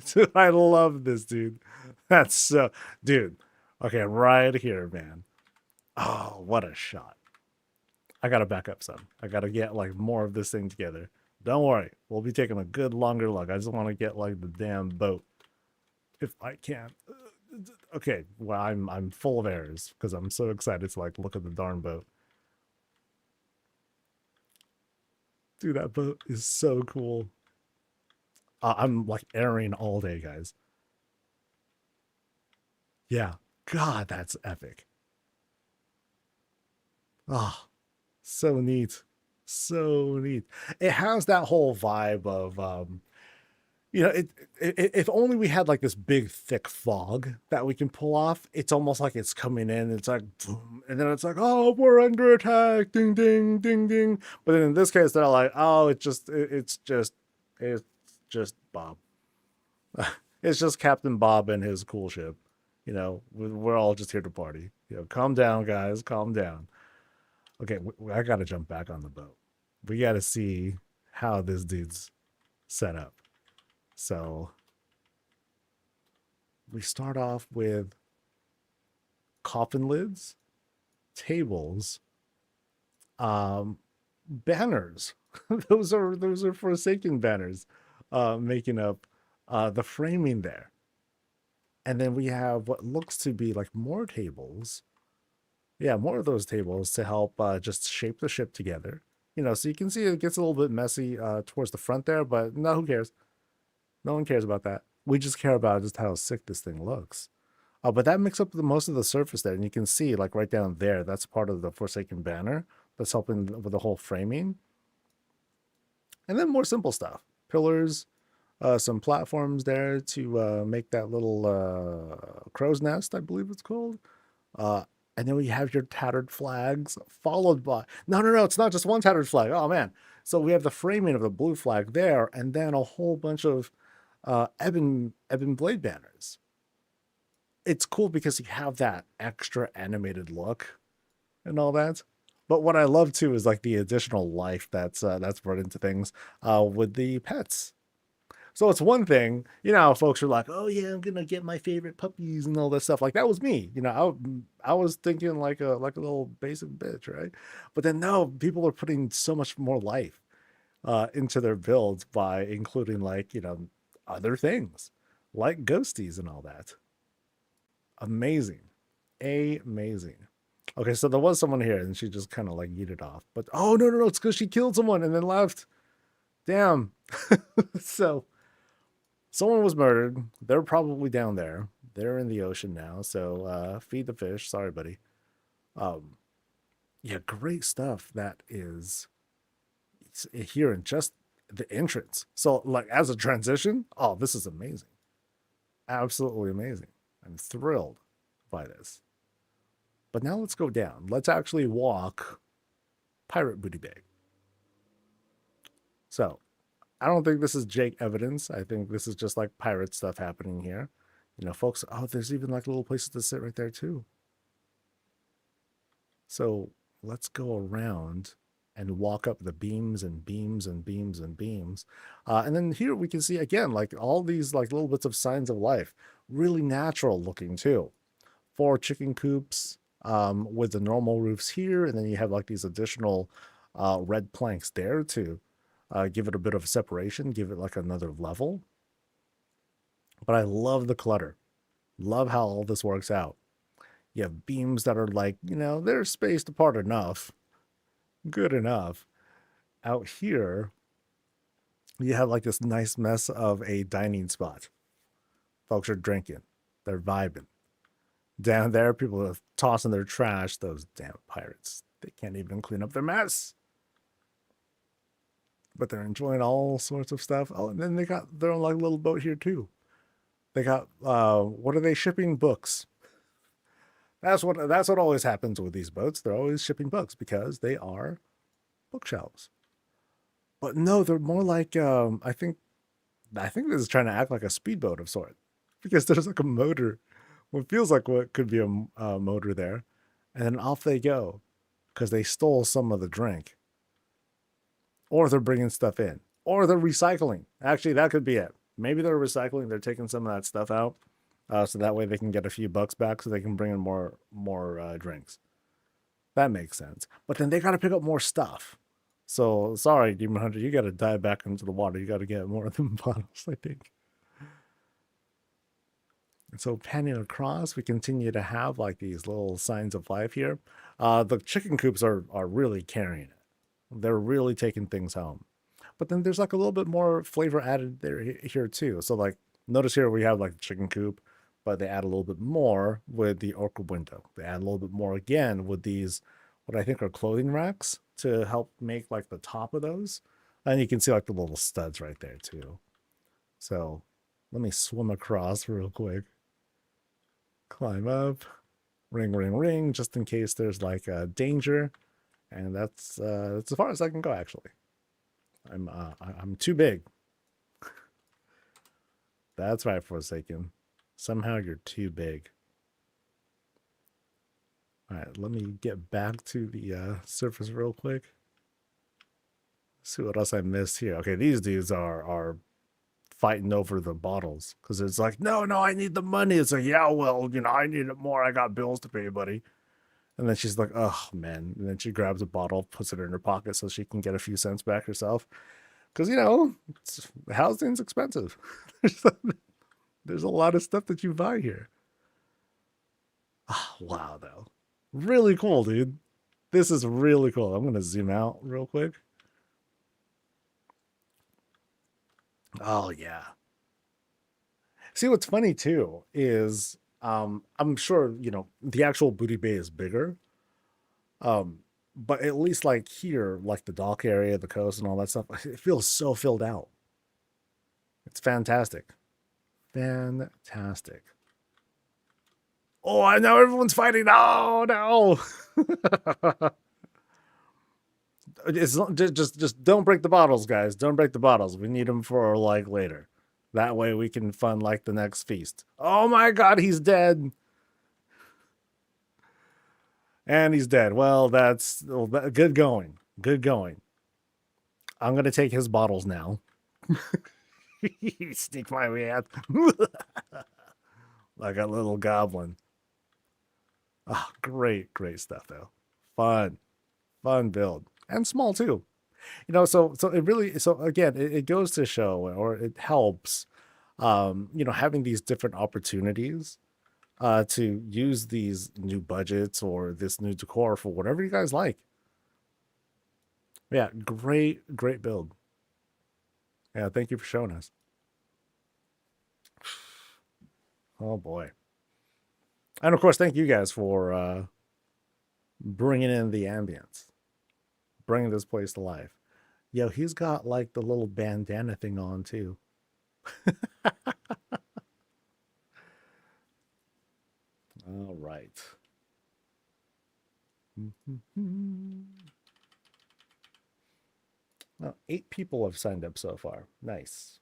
Dude, I love this, dude. That's so, dude. Okay, right here, man. Oh, what a shot. I gotta back up some. I gotta get like more of this thing together. Don't worry, we'll be taking a good longer look. I just want to get like the damn boat. if I can. Okay, well, I'm full of errors because I'm so excited to like look at the darn boat. Dude, that boat is so cool. I'm like airing all day, guys. Yeah, God, that's epic. Ah, so neat, so neat. It has that whole vibe of you know, if only we had like this big thick fog that we can pull off. It's almost like it's coming in. It's like, boom, and then it's like, oh, we're under attack, ding, ding, ding, ding. But then in this case, they're like, oh, it's just Bob. It's just Captain Bob and his cool ship. You know, we're all just here to party. You know, calm down, guys, calm down. Okay, I gotta jump back on the boat. We gotta see how this dude's set up. So we start off with coffin lids, tables, um, banners. Those are Forsaken banners, making up the framing there. And then we have what looks to be like more tables. Yeah, more of those tables to help just shape the ship together. You know, so you can see it gets a little bit messy towards the front there, but no, who cares? No one cares about that. We just care about just how sick this thing looks. But that makes up most of the surface there, and you can see like right down there, that's part of the Forsaken banner that's helping with the whole framing. And then more simple stuff, pillars, some platforms there to make that little crow's nest, I believe it's called. Uh, and then we have your tattered flags, followed by no, it's not just one tattered flag. Oh man! So we have the framing of the blue flag there, and then a whole bunch of ebon blade banners. It's cool because you have that extra animated look and all that. But what I love too is like the additional life that's brought into things with the pets. So it's one thing, you know, how folks are like, "Oh yeah, I'm gonna get my favorite puppies and all that stuff." Like that was me, you know. I was thinking like a little basic bitch, right? But then no, people are putting so much more life into their builds by including like other things like ghosties and all that. Amazing. Amazing. Okay, so there was someone here and she just kind of like yeeted off. But oh no, it's because she killed someone and then left. Damn. So someone was murdered. They're probably down there. They're in the ocean now. So feed the fish. Sorry, buddy. Um, yeah, great stuff. That is here in just the entrance. So like as a transition, oh, this is amazing. Absolutely amazing. I'm thrilled by this. But now let's go down. Let's actually walk Pirate Booty Bay. So I don't think this is Jake evidence. I think this is just like pirate stuff happening here. You know, folks, oh, there's even like little places to sit right there too. So let's go around and walk up the beams and beams and beams and beams. And then here we can see again, like all these like little bits of signs of life, really natural looking too. 4 chicken coops with the normal roofs here. And then you have like these additional red planks there to give it a bit of separation, give it like another level. But I love the clutter. Love how all this works out. You have beams that are like, they're spaced apart enough. Good enough. Out here, you have like this nice mess of a dining spot. Folks are drinking. They're vibing. Down there, people are tossing their trash. Those damn pirates. They can't even clean up their mess. But they're enjoying all sorts of stuff. Oh, and then they got their own like little boat here too. They got what are they shipping? Books. That's what always happens with these boats. They're always shipping books because they are bookshelves. But no, they're more like I think this is trying to act like a speedboat of sort because there's like a motor, what feels like what could be a motor there, and then off they go because they stole some of the drink, or they're bringing stuff in, or they're recycling. Actually, that could be it. Maybe they're recycling. They're taking some of that stuff out, so that way they can get a few bucks back, so they can bring in more drinks. That makes sense. But then they got to pick up more stuff. So sorry, Demon Hunter, you got to dive back into the water. You got to get more of them bottles, I think. So panning across, we continue to have like these little signs of life here. The chicken coops are really carrying it. They're really taking things home. But then there's like a little bit more flavor added there here too. So like notice here we have like chicken coop, but they add a little bit more with the orca window. They add a little bit more again with these what I think are clothing racks to help make like the top of those. And you can see like the little studs right there too. So let me swim across real quick. Climb up, ring, ring, ring, just in case there's like a danger. And that's as far as I can go actually. I'm too big. That's right, Forsaken. Somehow you're too big. All right, let me get back to the surface real quick. See what else I missed here. Okay, these dudes are fighting over the bottles because it's like, no, I need the money. It's like, yeah, well, I need it more. I got bills to pay, buddy. And then she's like, oh man. And then she grabs a bottle, puts it in her pocket so she can get a few cents back herself. Because housing's expensive. There's a lot of stuff that you buy here. Oh, wow, though. Really cool, dude. This is really cool. I'm gonna zoom out real quick. Oh yeah. See, what's funny too is I'm sure, the actual booty bay is bigger. Um, but at least like here, like the dock area, the coast and all that stuff, it feels so filled out. It's fantastic. Fantastic. Oh, I know everyone's fighting. Oh no. It's just don't break the bottles, guys. Don't break the bottles. We need them for like later. That way we can fund like the next feast. Oh my god, he's dead. And he's dead. Well, that's good going. Good going. I'm gonna take his bottles now. Sneak my way out like a little goblin. Oh, great stuff though. Fun build and small too. So it really so again it goes to show or it helps having these different opportunities to use these new budgets or this new decor for whatever you guys like. Yeah, great build. Yeah, thank you for showing us. Oh boy. And of course, thank you guys for bringing in the ambience, bringing this place to life. Yo, he's got like the little bandana thing on too. All right. Well, 8 people have signed up so far. Nice.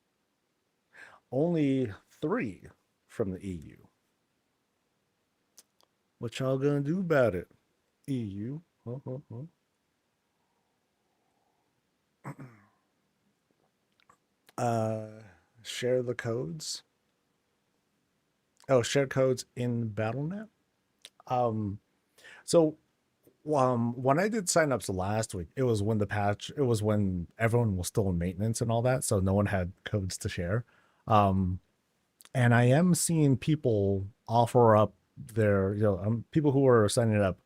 Only 3 from the EU. What y'all gonna do about it? EU. Share the codes. Oh, share codes in BattleNet. So when I did signups last week, it was when everyone was still in maintenance and all that, so no one had codes to share. And I am seeing people offer up their, people who are signing up.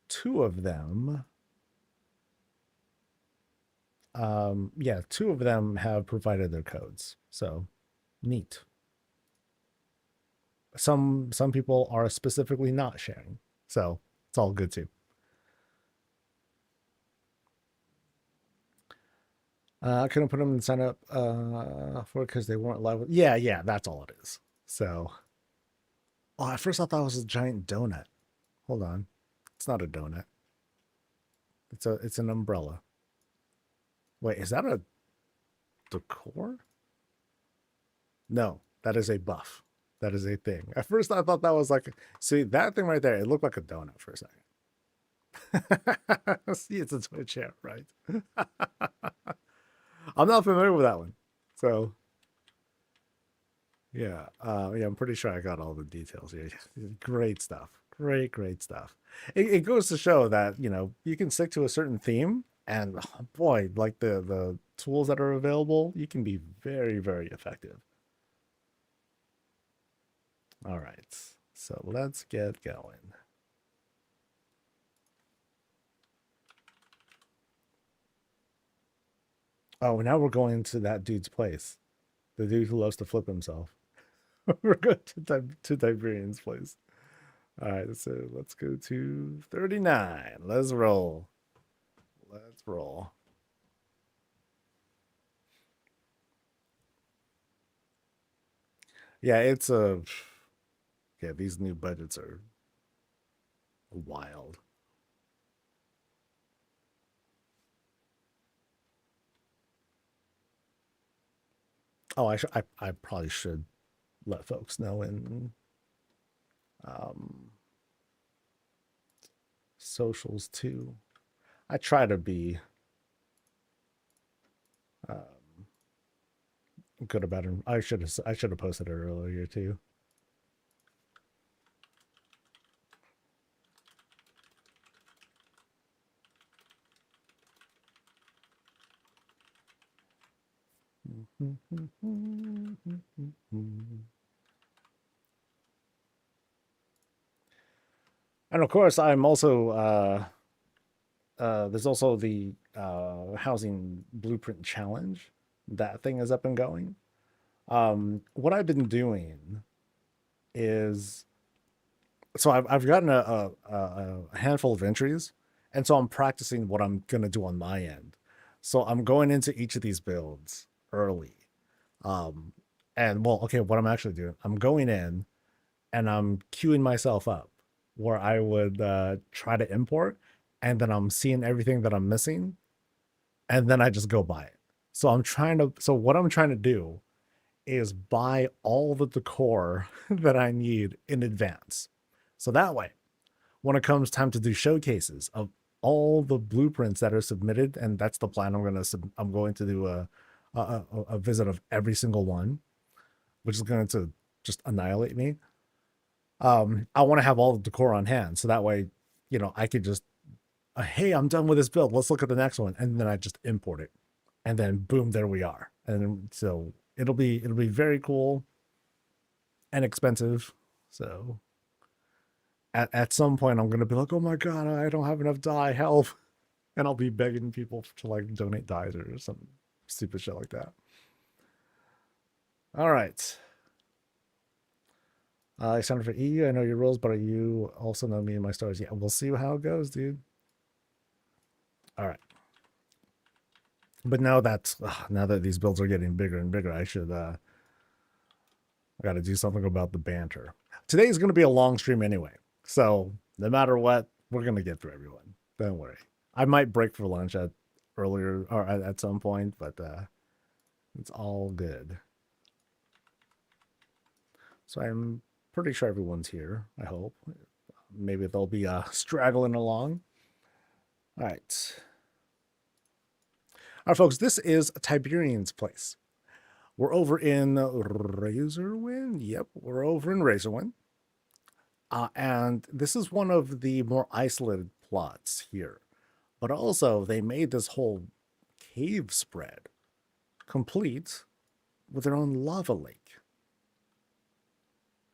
2 of them. Yeah, 2 of them have provided their codes. So neat. Some people are specifically not sharing. So it's all good too. I couldn't put them in sign up for it because they weren't live. Yeah, that's all it is. So, at first I thought it was a giant donut. Hold on, it's not a donut. It's an umbrella. Wait, is that a decor? No, that is a buff. That is a thing. At first I thought that was like, see that thing right there. It looked like a donut for a second. See, it's a Twitch chair, right? I'm not familiar with that one. So yeah, I'm pretty sure I got all the details here. Great stuff. Great stuff. It goes to show that, you can stick to a certain theme and boy, like the tools that are available, you can be very, very effective. All right. So let's get going. Oh, now we're going to that dude's place. The dude who loves to flip himself. We're going to Tiberian's place. All right, so let's go to 39. Let's roll. Let's roll. Yeah, it's a yeah, these new budgets are wild. Oh, I probably should let folks know in um socials too. I try to be um good about it. I should have posted it earlier too. And of course, I'm also there's also the housing blueprint challenge. That thing is up and going. What I've been doing is so I've gotten a handful of entries, and so I'm practicing what I'm gonna do on my end. So I'm going into each of these builds early. Um, and well, okay, what I'm actually doing, I'm going in and I'm queuing myself up where I would try to import, and then I'm seeing everything that I'm missing, and then I just go buy it. So what I'm trying to do is buy all the decor that I need in advance. So that way, when it comes time to do showcases of all the blueprints that are submitted, and that's the plan. I'm going to do a visit of every single one, which is going to just annihilate me. I want to have all the decor on hand, so that way, I could just, hey, I'm done with this build. Let's look at the next one, and then I just import it, and then boom, there we are. And so it'll be very cool and expensive. So at some point, I'm gonna be like, oh my god, I don't have enough dye, help, and I'll be begging people to like donate dyes or some stupid shit like that. All right. I signed up for EU. I know your rules, but you also know me and my stars. Yeah, we'll see how it goes, dude. All right. But now that these builds are getting bigger and bigger, I got to do something about the banter. Today is going to be a long stream anyway, so no matter what, we're going to get through everyone. Don't worry. I might break for lunch at earlier or at some point, but it's all good. So I'm pretty sure everyone's here. I hope. Maybe they'll be straggling along. All right. All right, folks, this is Tiberian's place. We're over in Razorwind. Yep, we're over in Razorwind. And this is one of the more isolated plots here. But also, they made this whole cave spread complete with their own lava lake.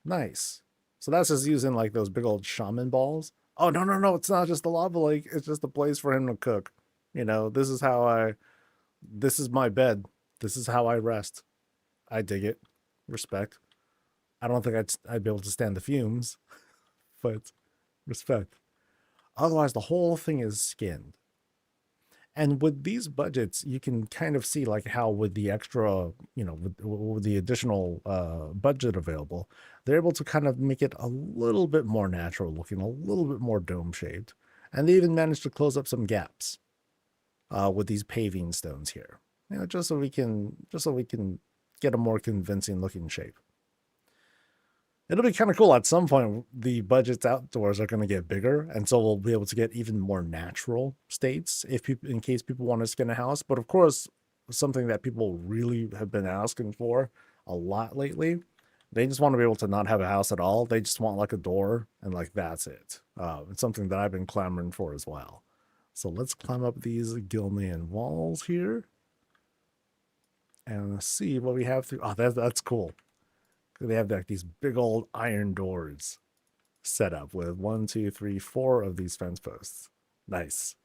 Nice. So that's just using like those big old shaman balls. Oh, no, no, no. It's not just the lava lake. It's just a place for him to cook. This is my bed. This is how I rest. I dig it. Respect. I don't think I'd be able to stand the fumes, but respect. Otherwise, the whole thing is skinned. And with these budgets, you can kind of see like how with the extra, with the additional budget available, they're able to kind of make it a little bit more natural looking, a little bit more dome shaped, and they even managed to close up some gaps with these paving stones here. Just so we can get a more convincing looking shape. It'll be kind of cool. At some point, the budgets outdoors are going to get bigger, and so we'll be able to get even more natural states in case people want to skin a house. But of course, something that people really have been asking for a lot lately, they just want to be able to not have a house at all. They just want like a door, and like that's it. It's something that I've been clamoring for as well. So let's climb up these Gilnean walls here and see what we have through. Oh, that's cool. They have like these big old iron doors set up with 1, 2, 3, 4 of these fence posts. Nice.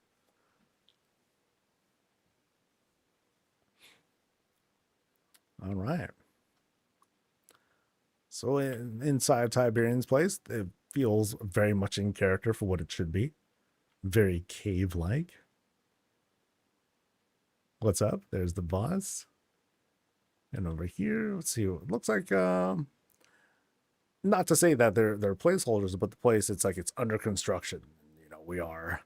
All right. So inside Tiberian's place, it feels very much in character for what it should be. Very cave-like. What's up? There's the boss. And over here, let's see. It looks like not to say that they're placeholders, but the place it's under construction. You know, we are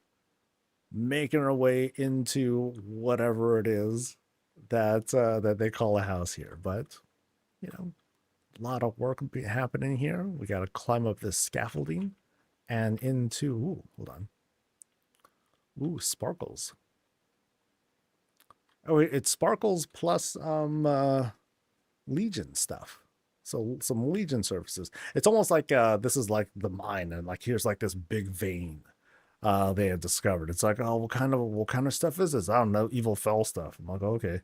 making our way into whatever it is that they call a house here. But you know, a lot of work happening here. We got to climb up this scaffolding and into. Ooh, hold on. Ooh, sparkles. Oh, it's sparkles plus Legion stuff. So some Legion surfaces. It's almost like this is like the mine, and like here's like this big vein they had discovered. It's like, oh, what kind of stuff is this? I don't know, evil fell stuff. I'm like, okay.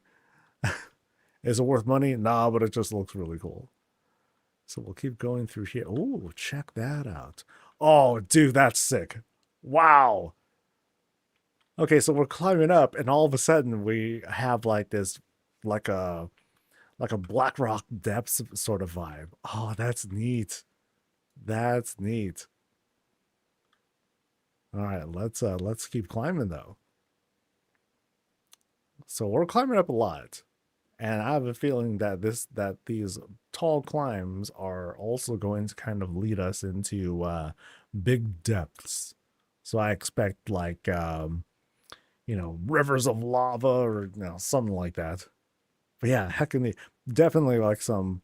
Is it worth money? Nah, but it just looks really cool. So we'll keep going through here. Oh, check that out. Oh, dude, that's sick. Wow. Okay, so we're climbing up, and all of a sudden we have like this, like a Black Rock depths sort of vibe. Oh, that's neat. That's neat. All right, let's keep climbing though. So we're climbing up a lot, and I have a feeling that these tall climbs are also going to kind of lead us into big depths. So I expect like rivers of lava or something like that. But yeah, heck, definitely like some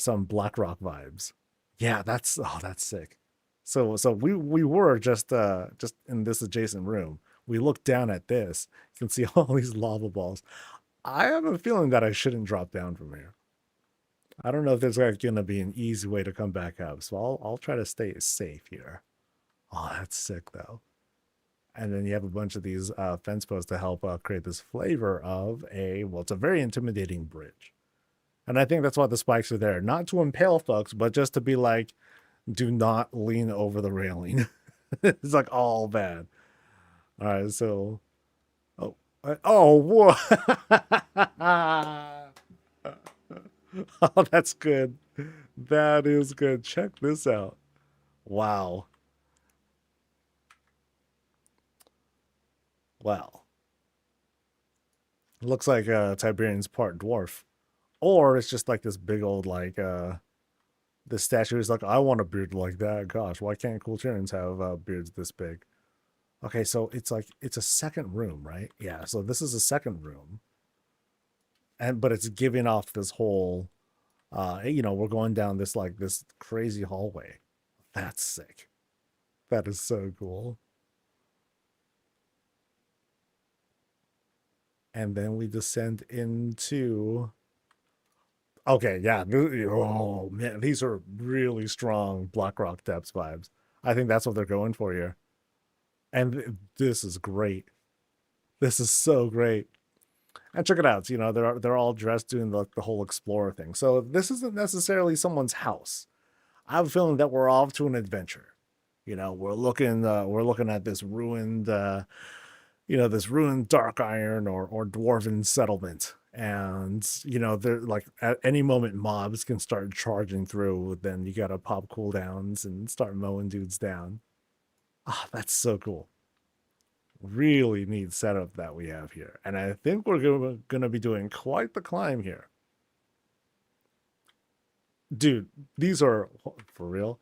Black Rock vibes. Yeah, that's sick. So we were just in this adjacent room. We looked down at this. You can see all these lava balls. I have a feeling that I shouldn't drop down from here. I don't know if there's like gonna be an easy way to come back up, so I'll try to stay safe here. Oh, that's sick though. And then you have a bunch of these fence posts to help create this flavor of it's a very intimidating bridge. And I think that's why the spikes are there. Not to impale folks, but just to be like, do not lean over the railing. It's like all bad. All right, so. Oh, whoa. Oh, that's good. That is good. Check this out. Wow. Wow. Looks like Tiberian's part dwarf. Or it's just like this big old, like, the statue is like, I want a beard like that. Gosh, why can't Kulturans have beards this big? Okay, so it's a second room, right? Yeah, so this is a second room. But it's giving off this whole we're going down this crazy hallway. That's sick. That is so cool. And then we descend into. Okay, yeah. Oh man, these are really strong Black Rock Depths vibes. I think that's what they're going for here. And this is great. This is so great. And check it out. They're all dressed doing the whole explorer thing. So this isn't necessarily someone's house. I have a feeling that we're off to an adventure. We're looking at this ruined dark iron or dwarven settlement. And they're like at any moment mobs can start charging through. Then you gotta pop cooldowns and start mowing dudes down. Ah, that's so cool. Really neat setup that we have here. And I think we're gonna be doing quite the climb here. Dude, these are for real.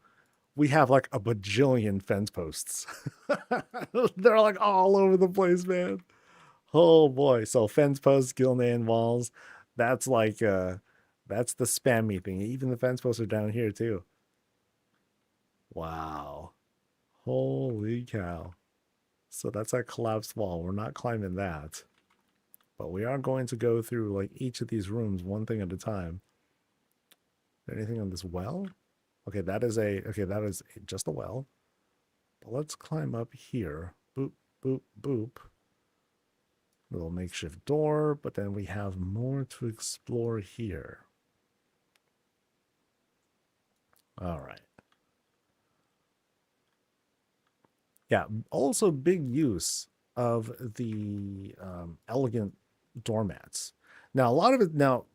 We have like a bajillion fence posts. They're like all over the place, man. Oh boy. So fence posts, Gilnean walls. That's like that's the spammy thing. Even the fence posts are down here too. Wow. Holy cow. So that's a collapsed wall. We're not climbing that. But we are going to go through like each of these rooms one thing at a time. Anything on this well? Okay, that is just a well. But let's climb up here. Boop, boop, boop. Little makeshift door, but then we have more to explore here. All right. Yeah. Also, big use of the elegant doormats. Now, a lot of it. Now,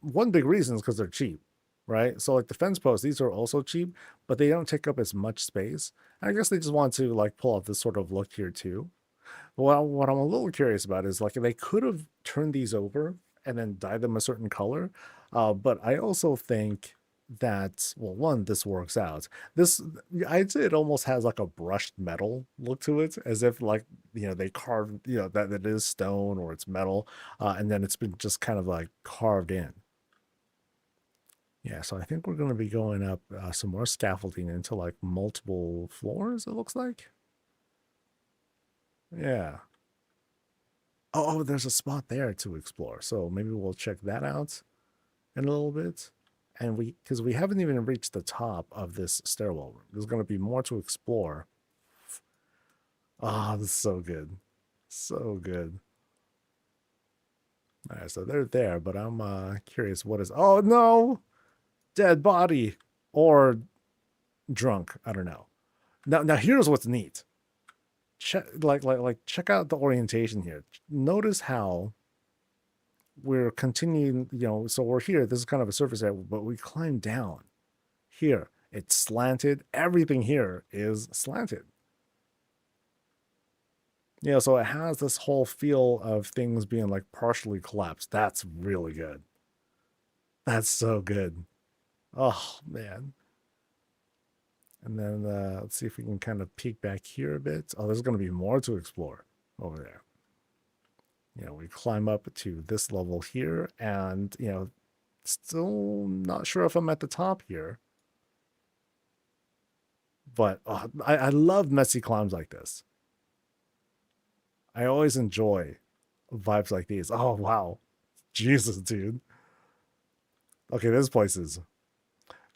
one big reason is because they're cheap, right? So, like the fence posts, these are also cheap, but they don't take up as much space. And I guess they just want to like pull off this sort of look here too. Well, what I'm a little curious about is like they could have turned these over and then dyed them a certain color, but I also think that well, one, this works out. This I'd say it almost has like a brushed metal look to it, as if like they carved that it is stone or it's metal, and then it's been just kind of like carved in. Yeah, so I think we're going to be going up some more scaffolding into like multiple floors. It looks like. Yeah. Oh, there's a spot there to explore. So maybe we'll check that out in a little bit. And because we haven't even reached the top of this stairwell room. There's going to be more to explore. Ah, oh, this is so good. So good. All right, so they're there, but I'm curious what is. Oh, no! Dead body or drunk. I don't know. Now here's what's neat. Check out the orientation here. Notice how we're continuing, so we're here. This is kind of a surface area, but we climb down here. It's slanted. Everything here is slanted. So it has this whole feel of things being like partially collapsed. That's really good. That's so good. Oh, man. And then let's see if we can kind of peek back here a bit. Oh, there's going to be more to explore over there. We climb up to this level here, and, still not sure if I'm at the top here. But I love messy climbs like this. I always enjoy vibes like these. Oh, wow. Jesus, dude. Okay, this place is...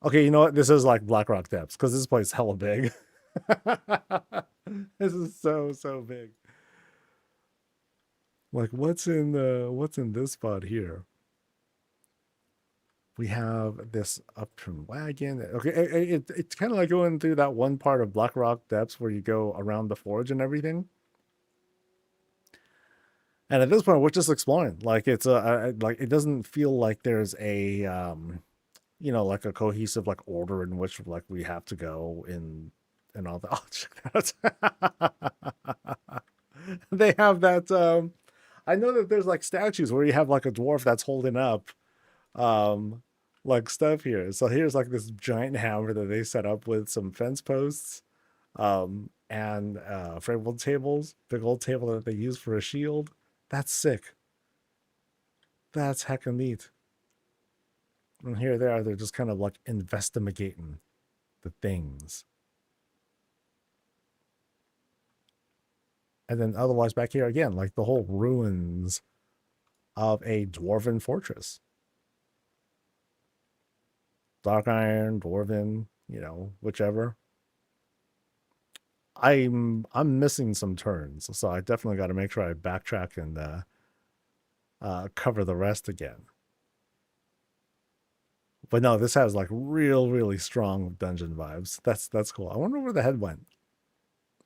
Okay, you know what? This is like Blackrock Depths, because this place is hella big. This is so big. Like, what's in this spot here? We have this upturned wagon. Okay, it's kind of like going through that one part of Blackrock Depths where you go around the forge and everything. And at this point, we're just exploring. Like it's like it doesn't feel like there's a like a cohesive like order in which like we have to go in and all that. Oh, check that out. They have that. I know that there's like statues where you have like a dwarf that's holding up like stuff here. So here's like this giant hammer that they set up with some fence posts and framework tables, big old table that they use for a shield. That's sick. That's hecka neat. And here they are, they're just kind of like investigating the things. And then otherwise back here again, like the whole ruins of a dwarven fortress. Dark iron, dwarven, whichever. I'm missing some turns, so I definitely got to make sure I backtrack and cover the rest again. But no, this has like really strong dungeon vibes. That's cool. I wonder where the head went.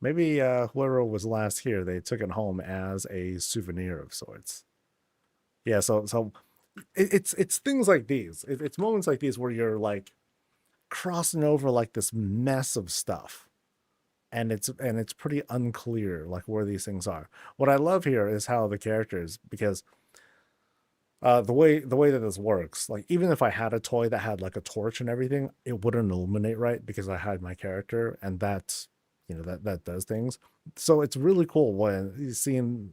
Maybe whoever was last here, they took it home as a souvenir of sorts. Yeah, so it's things like these. It's moments like these where you're like crossing over like this mess of stuff, and it's pretty unclear like where these things are. What I love here is how the characters, because the way that this works, like even if I had a toy that had like a torch and everything, it wouldn't illuminate right because I had my character, and that's that does things. So it's really cool when you seeing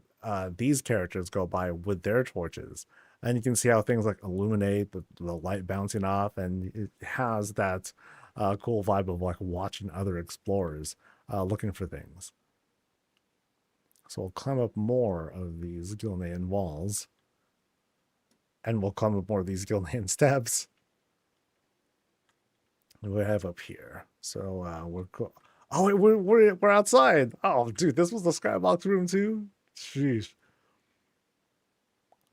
these characters go by with their torches, and you can see how things like illuminate the light bouncing off, and it has that cool vibe of like watching other explorers looking for things. So we'll climb up more of these Gilnean walls, and we'll climb up more of these Gilnean steps. What do we have up here? So we're cool. Oh, wait, we're outside. Oh, dude, this was the skybox room too. Sheesh.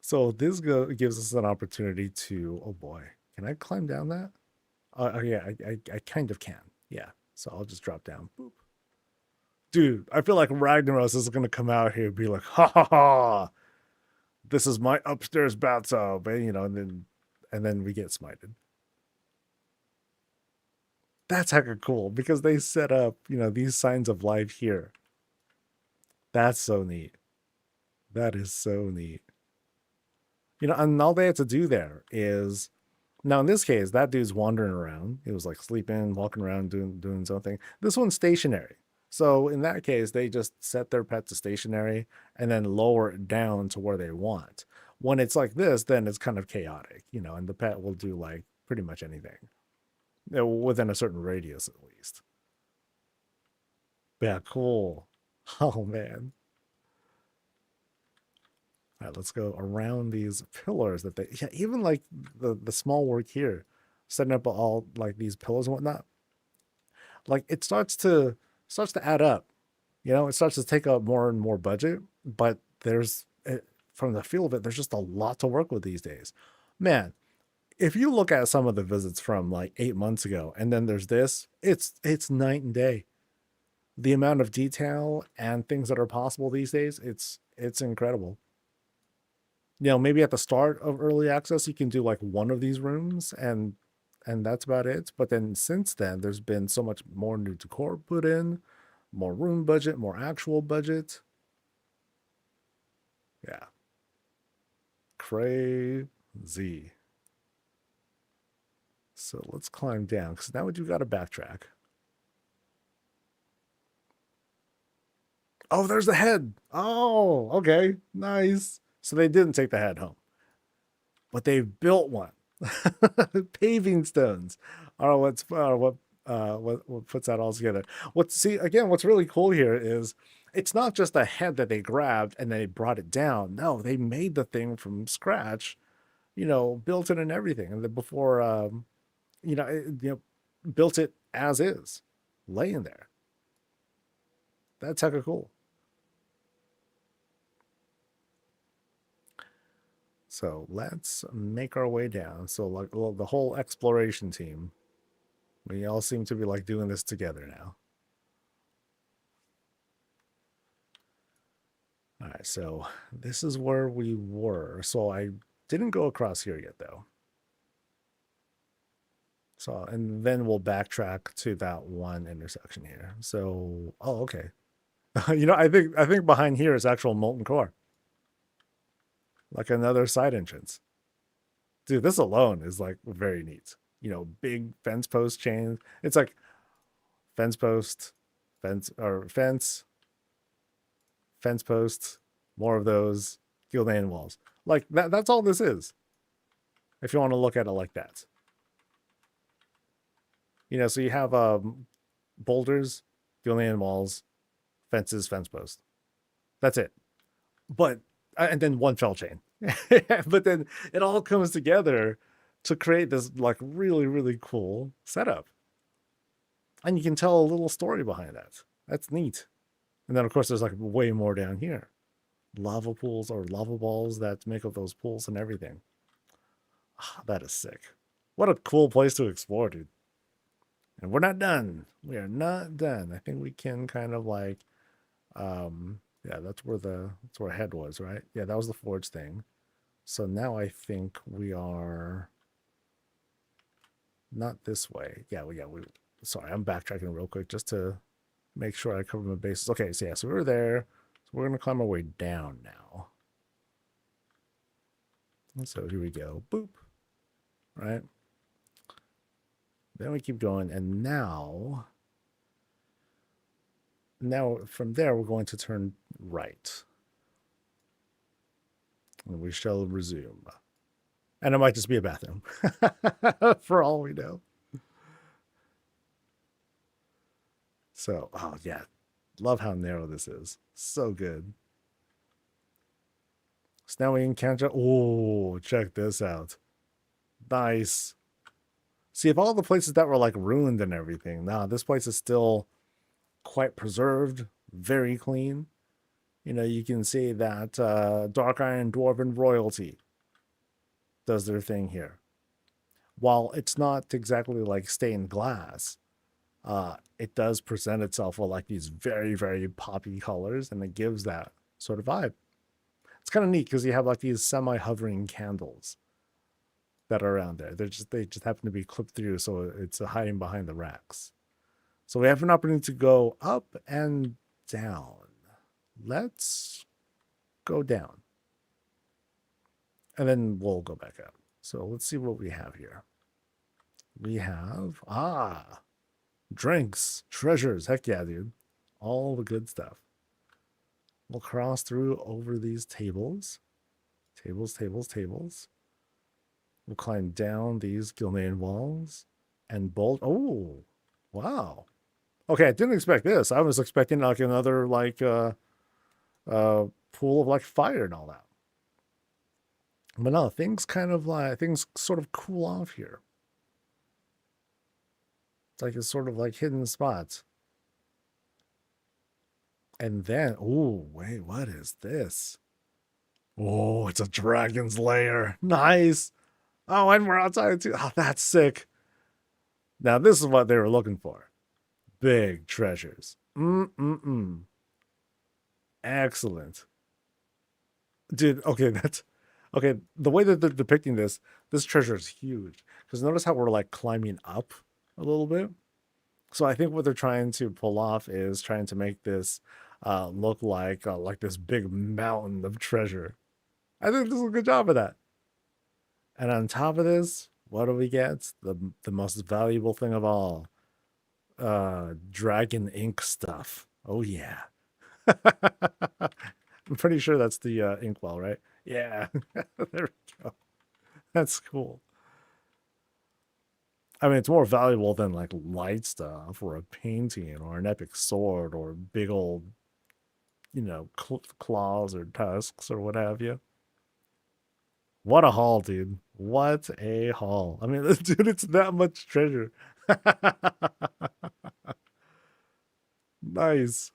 So this gives us an opportunity to. Oh boy, can I climb down that? Oh yeah, I kind of can. Yeah. So I'll just drop down. Boop. Dude, I feel like Ragnaros is gonna come out here and be like, ha ha ha, this is my upstairs bathtub, and and then we get smited. That's hecka cool because they set up, these signs of life here. That's so neat. That is so neat. And all they had to do there is now in this case, that dude's wandering around. He was like sleeping, walking around, doing his own thing. This one's stationary. So in that case, they just set their pet to stationary and then lower it down to where they want. When it's like this, then it's kind of chaotic, and the pet will do like pretty much anything within a certain radius at least. Yeah, cool. Oh man. All right, let's go around these pillars that they, yeah, even like the small work here, setting up all like these pillars and whatnot. Like it starts to add up. It starts to take up more and more budget, but from the feel of it, there's just a lot to work with these days. Man, if you look at some of the visits from like 8 months ago, and then there's this, it's night and day. The amount of detail and things that are possible these days, it's incredible. Maybe at the start of early access, you can do like one of these rooms and that's about it. But then since then, there's been so much more new decor put in, more room budget, more actual budget. Yeah. Crazy. So let's climb down because now we do got to backtrack. Oh, there's the head. Oh, okay. Nice. So they didn't take the head home, but they built one. Paving stones are what puts that all together. What's really cool here is it's not just a head that they grabbed and they brought it down. No, they made the thing from scratch, built it and everything. And then before, built it as is, laying there. That's hecka cool. So let's make our way down. So like the whole exploration team, we all seem to be like doing this together now. All right, so this is where we were. So I didn't go across here yet though. So, and then we'll backtrack to that one intersection here. So, oh, okay. I think behind here is actual molten core. Like another side entrance. Dude, this alone is like very neat. Big fence post chains. It's like fence post, fence post, more of those, Gildan walls. Like that's all this is. If you want to look at it like that. So you have boulders, Gildan walls, fences, fence post. That's it. But and then one fell chain. But then it all comes together to create this like really, really cool setup. And you can tell a little story behind that. That's neat. And then of course there's like way more down here. Lava pools or lava balls that make up those pools and everything. That is sick. What a cool place to explore, dude. And we're not done. We are not done. I think we can kind of like yeah, that's where head was, right? Yeah, that was the forge thing. So now I think we are not this way. Yeah, we sorry, I'm backtracking real quick just to make sure I cover my bases. Okay, so yeah, so we were there. So we're gonna climb our way down now. And so here we go. Boop. Right. Then we keep going, and now from there we're going to turn right. And we shall resume. And it might just be a bathroom. For all we know. So, oh yeah. Love how narrow this is. So good. So now we encounter. Oh, check this out. Nice. See, if all the places that were like ruined and everything, nah, this place is still quite preserved, very clean. You can see that Dark Iron Dwarven royalty does their thing here. while it's not exactly like stained glass, it does present itself with like these very, very poppy colors, and it gives that sort of vibe. It's kind of neat because you have like these semi-hovering candles that are around there. They just happen to be clipped through, so it's hiding behind the racks. So we have an opportunity to go up and down. Let's go down, and then we'll go back up. So let's see what we have here. We have drinks, treasures. Heck yeah, dude! All the good stuff. We'll cross through over these tables. Tables, tables, tables. We'll climb down these Gilnean walls and bolt. Oh, wow. Okay, I didn't expect this. I was expecting like another like pool of like fire and all that. But no, things sort of cool off here. It's like it's sort of like hidden spots. And then, oh, wait, what is this? Oh, it's a dragon's lair. Nice. Oh, and we're outside too. Oh, that's sick. Now, this is what they were looking for. Big treasures. Mm-mm-mm. Excellent. Dude, okay, that's... Okay, the way that they're depicting this treasure is huge. Because notice how we're, like, climbing up a little bit? So I think what they're trying to pull off is trying to make this look like this big mountain of treasure. I think this is a good job of that. And on top of this, what do we get? The most valuable thing of all. Dragon ink stuff. Oh yeah. I'm pretty sure that's the inkwell, right? Yeah. There we go. That's cool. I mean, it's more valuable than like light stuff or a painting or an epic sword or big old, claws or tusks or what have you. What a haul, dude. What a haul. I mean, dude, it's that much treasure. Nice.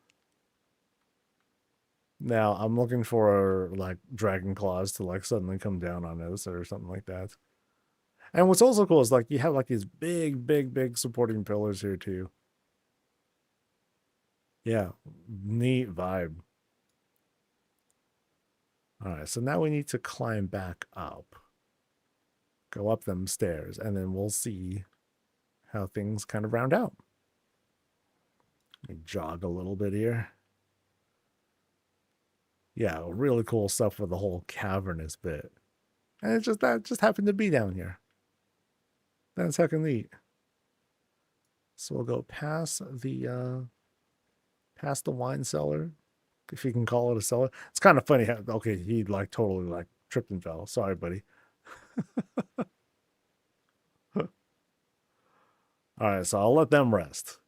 Now, I'm looking for like dragon claws to like suddenly come down on us or something like that. And what's also cool is like you have like these big, big, big supporting pillars here too. Yeah, neat vibe. All right, so now we need to climb back up, go up them stairs, and then we'll see how things kind of round out. Let me jog a little bit here. Yeah, really cool stuff with the whole cavernous bit. And that just happened to be down here. That's heckin' neat. So we'll go past the wine cellar, if you can call it a cellar. It's kind of funny how, okay, he like totally like tripped and fell. Sorry, buddy. All right, so I'll let them rest.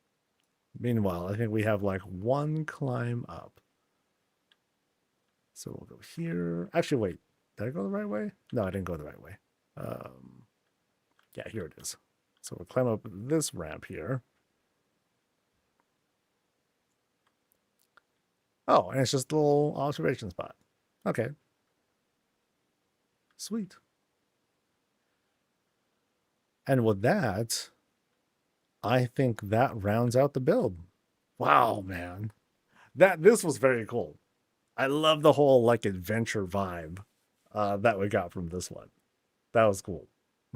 Meanwhile, I think we have like one climb up. So we'll go here. Actually, wait, did I go the right way? No, I didn't go the right way. Yeah, here it is. So we'll climb up this ramp here. Oh, and it's just a little observation spot. Okay. Sweet. And with that, I think that rounds out the build. Wow, man. This was very cool. I love the whole like adventure vibe that we got from this one. That was cool.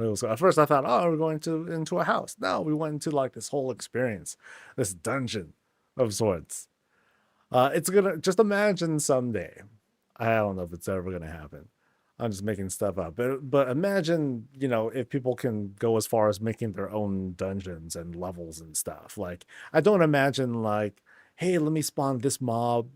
At first I thought, oh, we're going into a house. No, we went into like this whole experience, this dungeon of sorts. It's gonna just imagine someday. I don't know if it's ever gonna happen. I'm just making stuff up, but imagine if people can go as far as making their own dungeons and levels and stuff. Like I don't imagine like, hey, let me spawn this mob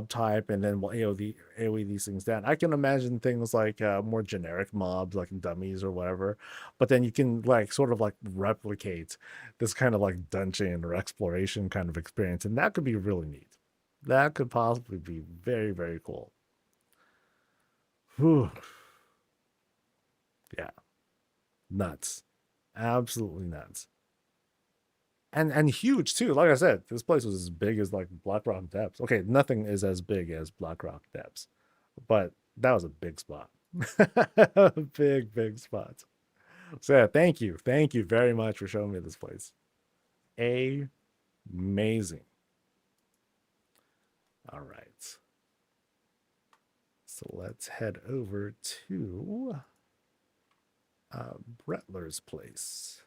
type, and then we'll AOE these things down. I can imagine things like more generic mobs, like dummies or whatever. But then you can like sort of like replicate this kind of like dungeon or exploration kind of experience, and that could be really neat. That could possibly be very, very cool. Whew. Yeah. Nuts. Absolutely nuts. And huge too. Like I said, this place was as big as like Blackrock Depths. Okay, nothing is as big as Blackrock Depths, but that was a big spot. Big, big spot. So yeah, thank you very much for showing me this place. Amazing. All right, so let's head over to Brettler's place.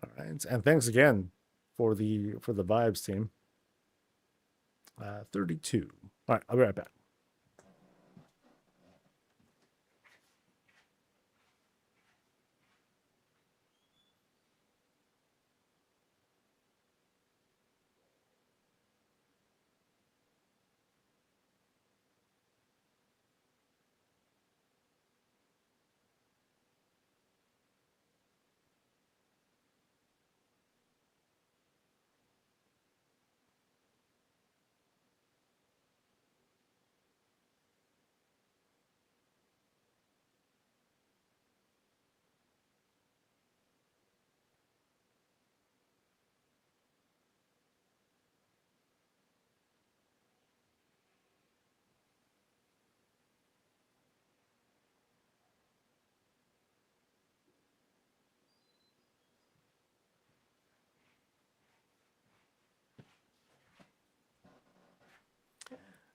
All right, and thanks again for the vibes team. 32. All right, I'll be right back.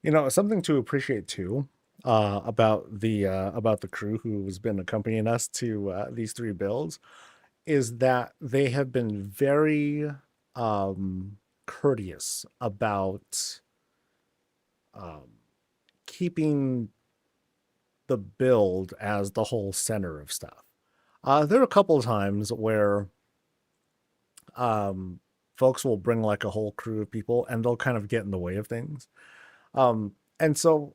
You know, something to appreciate too about the crew who's been accompanying us to these three builds is that they have been very courteous about um, keeping the build as the whole center of stuff. There are a couple of times where um, folks will bring like a whole crew of people and they'll kind of get in the way of things. And so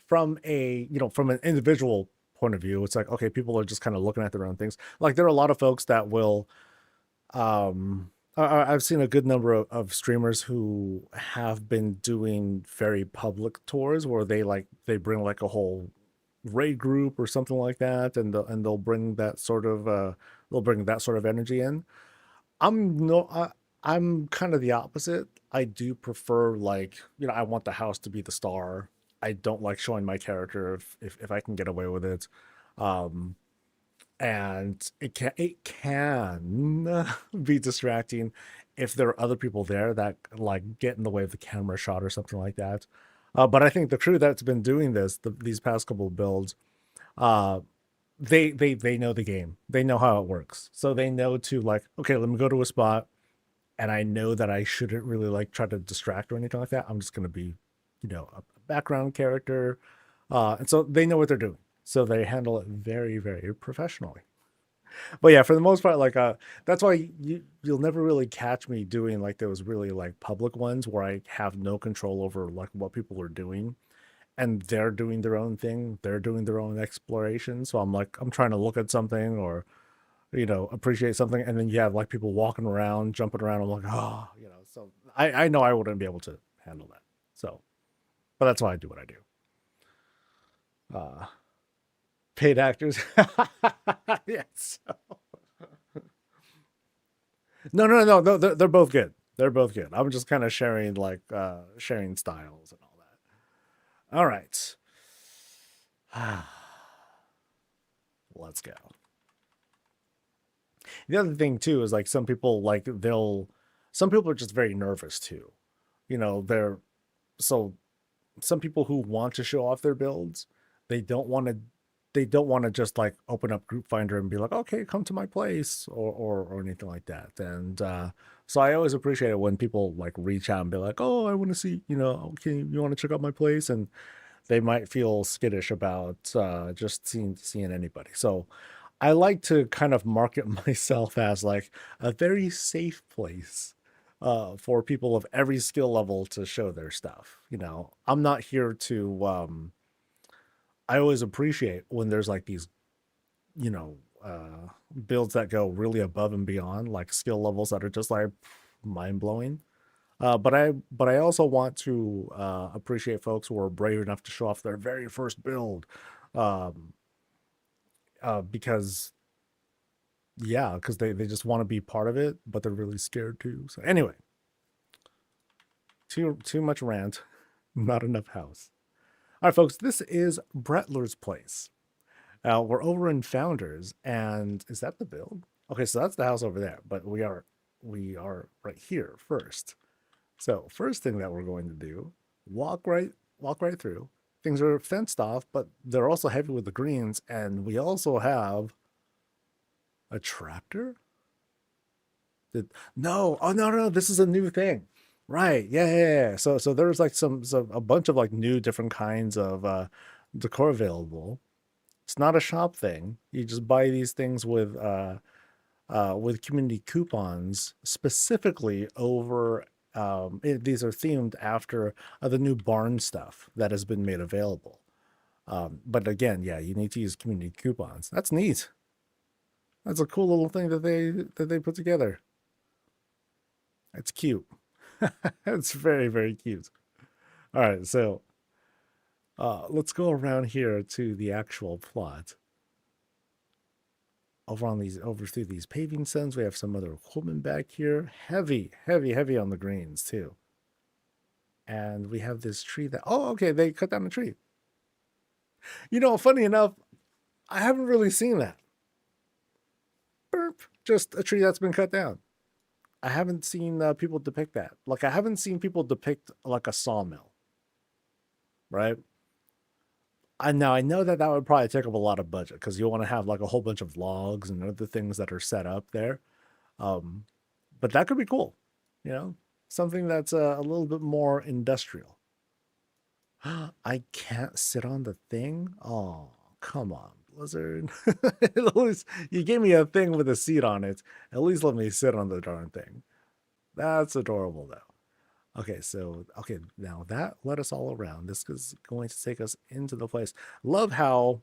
from a, you know, from an individual point of view, it's like, okay, people are just kind of looking at their own things. Like there are a lot of folks that will, I've seen a good number of streamers who have been doing very public tours where they bring like a whole raid group or something like that, and they'll bring that sort of energy in. I'm no, I'm kind of the opposite. I do prefer like, you know, I want the house to be the star. I don't like showing my character if I can get away with it. Um, and it can be distracting if there are other people there that like get in the way of the camera shot or something like that. But I think the crew that's been doing these past couple of builds, uh, they know the game. They know how it works. So they know to like, okay, let me go to a spot and I know that I shouldn't really like try to distract or anything like that. I'm just gonna be, you know, a background character. And so they know what they're doing. So they handle it very, very professionally. But yeah, for the most part, like that's why you'll never really catch me doing like those really like public ones where I have no control over like what people are doing and they're doing their own thing, they're doing their own exploration. So I'm like, I'm trying to look at something or, you know, appreciate something, and then you have like people walking around, jumping around. I'm like, oh, you know, so I know I wouldn't be able to handle that. So, but that's why I do what I do. Uh, Paid actors, yes. No. They're both good. They're both good. I'm just kind of sharing like sharing styles and all that. All right, let's go. The other thing too is like some people like some people are just very nervous too. You know, they're so some people who want to show off their builds, they don't want to they don't want to just like open up group finder and be like, okay, come to my place or anything like that. And so I always appreciate it when people like reach out and be like, oh, I want to see, you know, okay, you want to check out my place, and they might feel skittish about just seeing anybody. So I like to kind of market myself as like a very safe place for people of every skill level to show their stuff. You know, I'm not here to. I always appreciate when there's like these, you know, builds that go really above and beyond, like skill levels that are just like mind blowing. But I also want to appreciate folks who are brave enough to show off their very first build, um, because yeah, because they just want to be part of it, but they're really scared too. So anyway, too much rant, not enough house. All right, folks, this is Brettler's Place. We're over in Founders, and is that the build? Okay, so that's the house over there, but we are right here first. So first thing that we're going to do, walk right through. Things are fenced off, but they're also heavy with the greens, and we also have a tractor. No, oh no, this is a new thing. Right. Yeah. So there's like some a bunch of like new different kinds of decor available. It's not a shop thing. You just buy these things with community coupons specifically over these are themed after the new barn stuff that has been made available. But again, yeah, you need to use community coupons. That's neat. That's a cool little thing that they put together. It's cute. It's very, very cute. All right, so let's go around here to the actual plot. Over through these paving stones, we have some other equipment back here. Heavy on the greens too. And we have this tree that okay, they cut down a tree. You know, funny enough, I haven't really seen that. Burp, just a tree that's been cut down. I haven't seen people depict that. Like I haven't seen people depict like a sawmill, right? I know that would probably take up a lot of budget because you want to have like a whole bunch of logs and other things that are set up there. Um, but that could be cool, you know, something that's a little bit more industrial. I can't sit on the thing. Oh, come on, Blizzard. At least you gave me a thing with a seat on it. At least let me sit on the darn thing. That's adorable, though. Okay, now that led us all around. This is going to take us into the place. Love how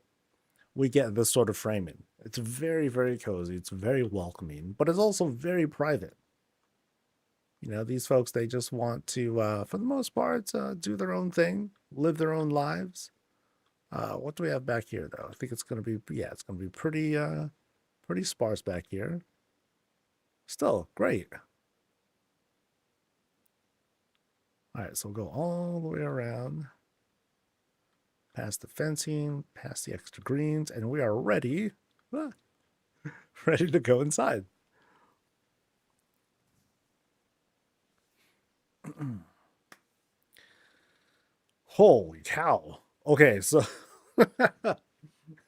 we get this sort of framing. It's very, very cozy. It's very welcoming, but it's also very private. You know, these folks, they just want to, for the most part, do their own thing, live their own lives. What do we have back here, though? I think it's going to be, yeah, it's going to be pretty sparse back here. Still, great. All right, so we'll go all the way around, past the fencing, past the extra greens, and we are ready, ready to go inside. Holy cow. Okay, so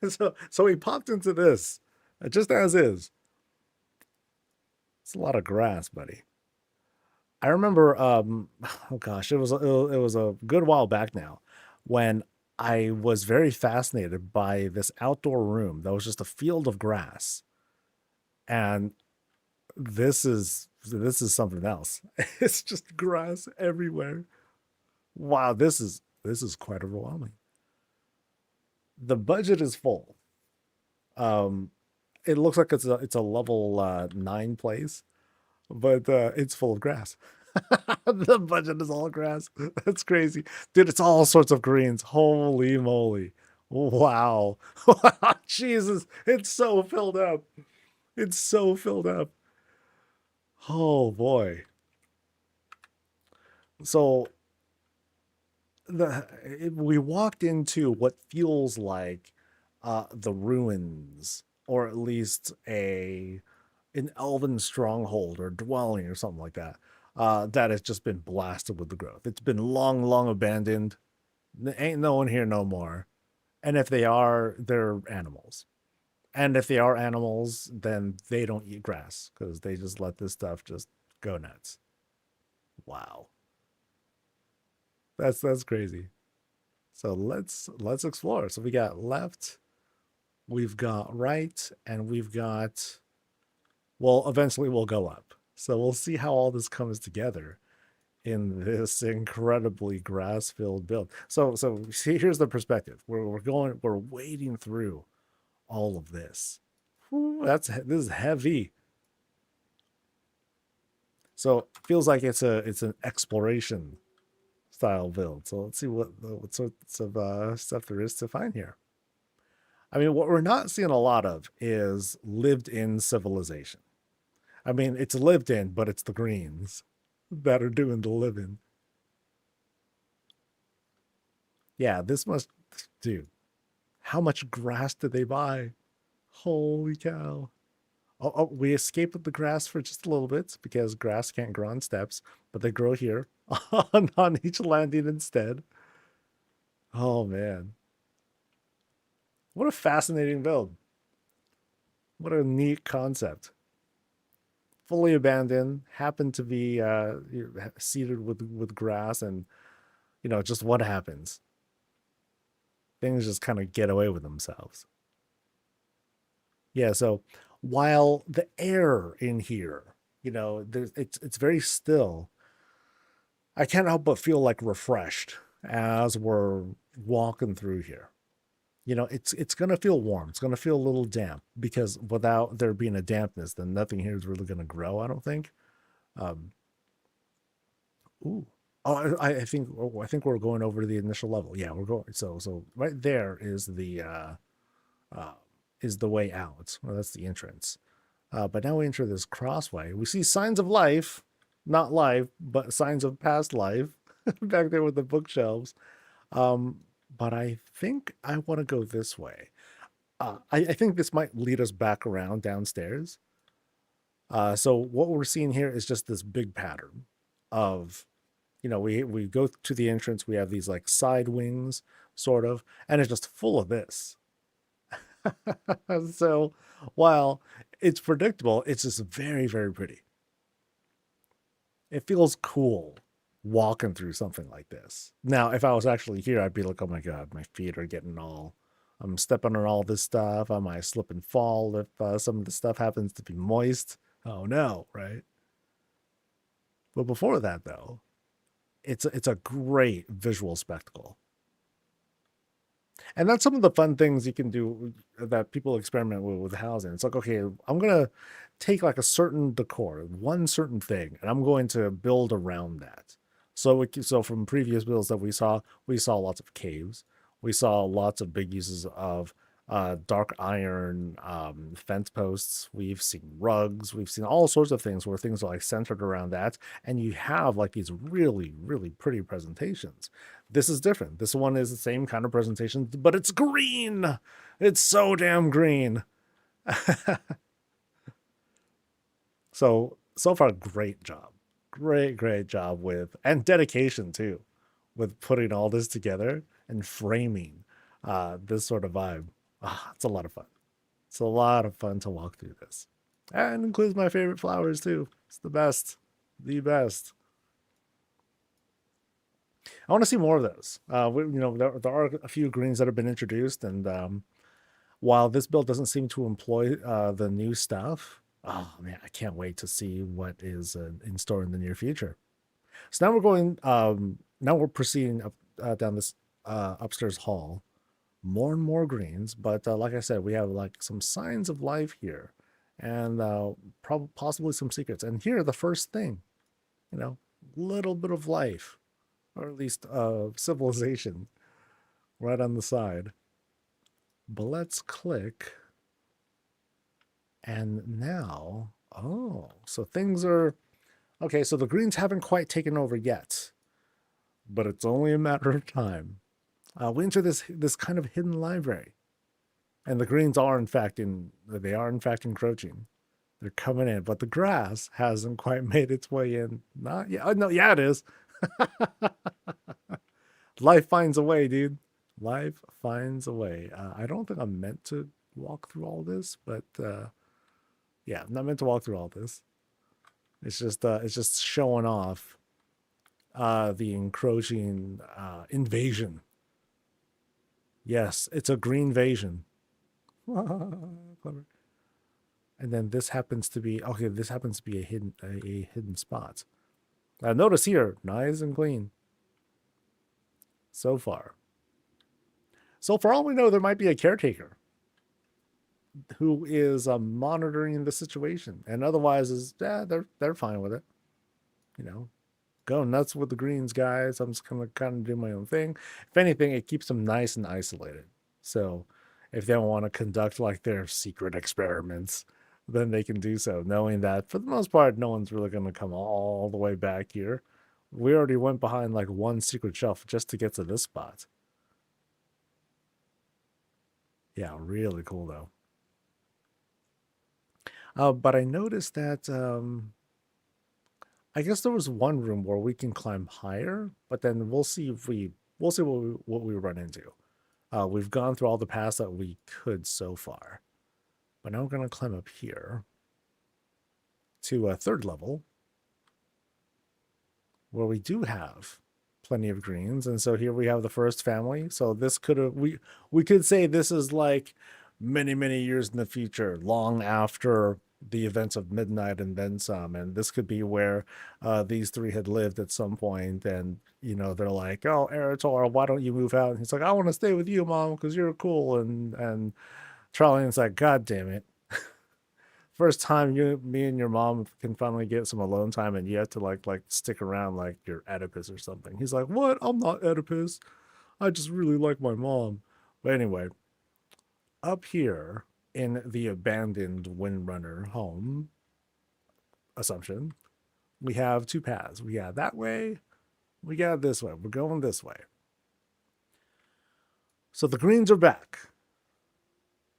so we popped into this just as is. It's a lot of grass, buddy. I remember oh gosh, it was a good while back now when I was very fascinated by this outdoor room that was just a field of grass. And this is something else. It's just grass everywhere. Wow, this is quite overwhelming. The budget is full. Um, it looks like it's a level 9 place, but it's full of grass. The budget is all grass. That's crazy, dude. It's all sorts of greens. Holy moly! Wow, Jesus! It's so filled up. It's so filled up. Oh boy. So we walked into what feels like the ruins, or at least an elven stronghold or dwelling or something like that. That has just been blasted with the growth. It's been long abandoned. There ain't no one here no more. And if they are, they're animals. And if they are animals, then they don't eat grass because they just let this stuff just go nuts. Wow, that's crazy. So let's explore. So we got left, we've got right, and we've got, well, eventually we'll go up. So we'll see how all this comes together in this incredibly grass-filled build. So see, here's the perspective. We're wading through all of this. Whew, this is heavy. So it feels like it's an exploration style build. So let's see what sorts of stuff there is to find here. I mean, what we're not seeing a lot of is lived in civilization. I mean, it's lived in, but it's the greens that are doing the living. Yeah, this must, dude, how much grass did they buy? Holy cow. Oh, we escaped with the grass for just a little bit because grass can't grow on steps, but they grow here on each landing instead. Oh man, what a fascinating build! What a neat concept. Fully abandoned, happened to be seeded with grass, and just what happens? Things just kind of get away with themselves. Yeah. So while the air in here, it's very still. I can't help but feel like refreshed as we're walking through here. It's gonna feel warm. It's gonna feel a little damp because without there being a dampness, then nothing here is really gonna grow. I don't think. Um, ooh. Oh, I think we're going over to the initial level. Yeah, we're going. So right there uh, is the way out. Well, that's the entrance. But now we enter this crossway. We see signs of life, not life, but signs of past life back there with the bookshelves. Um, but I think I want to go this way. I think this might lead us back around downstairs. So what we're seeing here is just this big pattern of, we go to the entrance. We have these like side wings, sort of, and it's just full of this. So while it's predictable, it's just very, very pretty. It feels cool walking through something like this. Now, if I was actually here, I'd be like, oh my God, my feet are getting all, I'm stepping on all this stuff. I might slip and fall if some of the stuff happens to be moist. Oh no, right? But before that, though, it's a great visual spectacle. And that's some of the fun things you can do that people experiment with housing. It's like, okay, I'm gonna take like a certain decor, one certain thing, and I'm going to build around that. So from previous builds that we saw lots of caves. We saw lots of big uses of dark iron fence posts. We've seen rugs. We've seen all sorts of things where things are like centered around that, and you have like these really, really pretty presentations. This is different. This one is the same kind of presentation, but it's green. It's so damn green. So far, great job. Great job with, and dedication too, with putting all this together and framing this sort of vibe. It's a lot of fun. It's a lot of fun to walk through this. And includes my favorite flowers too. It's the best. The best. I want to see more of those. There are a few greens that have been introduced, and while this build doesn't seem to employ the new stuff, oh man, I can't wait to see what is in store in the near future. So now we're going. Now we're proceeding up down this upstairs hall. More and more greens, but like I said, we have like some signs of life here, and possibly some secrets. And here, the first thing, little bit of life, or at least civilization, right on the side. But let's click, and now, oh, so things are okay. So the greens haven't quite taken over yet, but it's only a matter of time. We enter this kind of hidden library, and the greens are in fact encroaching. They're coming in, but the grass hasn't quite made its way in. Not yet. Oh, no, yeah, it is. Life finds a way, dude. Life finds a way. I don't think I'm meant to walk through all this, but yeah, I'm not meant to walk through all this. It's just showing off the encroaching invasion. Yes, it's a green invasion. Clever. And then this happens to be okay. This happens to be a hidden spot. Notice here, nice and clean. So far. So for all we know, there might be a caretaker who is monitoring the situation, and otherwise is they're fine with it. Go nuts with the greens, guys. I'm just gonna kind of do my own thing. If anything, it keeps them nice and isolated. So if they want to conduct like their secret experiments, then they can do so, knowing that for the most part, no one's really gonna come all the way back here. We already went behind like one secret shelf just to get to this spot. Yeah, really cool though. But I noticed that I guess there was one room where we can climb higher, but then we'll see what we run into. We've gone through all the paths that we could so far, but now we're gonna climb up here to a third level where we do have plenty of greens, and so here we have the first family. So this could have we could say this is like many years in the future, long after the events of midnight and then some, and this could be where these three had lived at some point, and you know they're like, oh, Eritol, why don't you move out? And he's like, I want to stay with you, mom, because you're cool. And Charlie's like, God damn it, first time me and your mom can finally get some alone time, and you have to like stick around like you're Oedipus or something. He's like, what? I'm not Oedipus. I just really like my mom. But anyway, up here in the abandoned Windrunner home assumption, we have two paths. We got that way, we got this way. We're going this way. So the greens are back.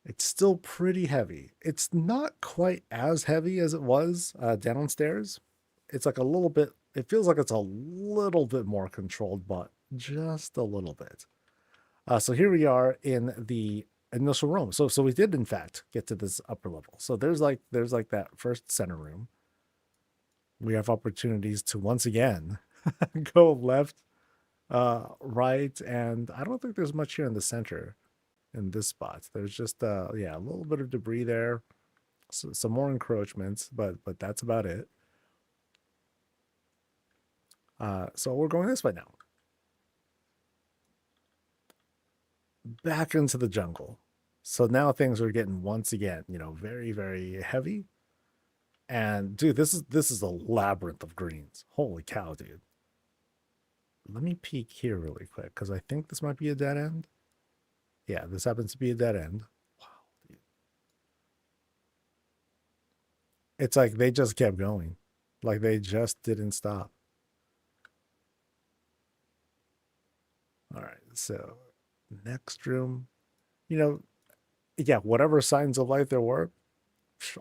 It's still pretty heavy. It's not quite as heavy as it was downstairs. It's like a little bit, it feels like it's a little bit more controlled, but just a little bit. So here we are in the initial room. So we did in fact get to this upper level. So there's like that first center room. We have opportunities to once again go left, right, and I don't think there's much here in the center in this spot. There's just yeah, a little bit of debris there, some more encroachments, but that's about it. So we're going this way now. Back into the jungle. So now things are getting once again, you know, very heavy. And dude, this is a labyrinth of greens. Holy cow, dude. Let me peek here really quick because I think this might be a dead end. Yeah, this happens to be a dead end. Wow, dude. It's like they just kept going. Like they just didn't stop. All right, so next room. You know, yeah, whatever signs of life there were,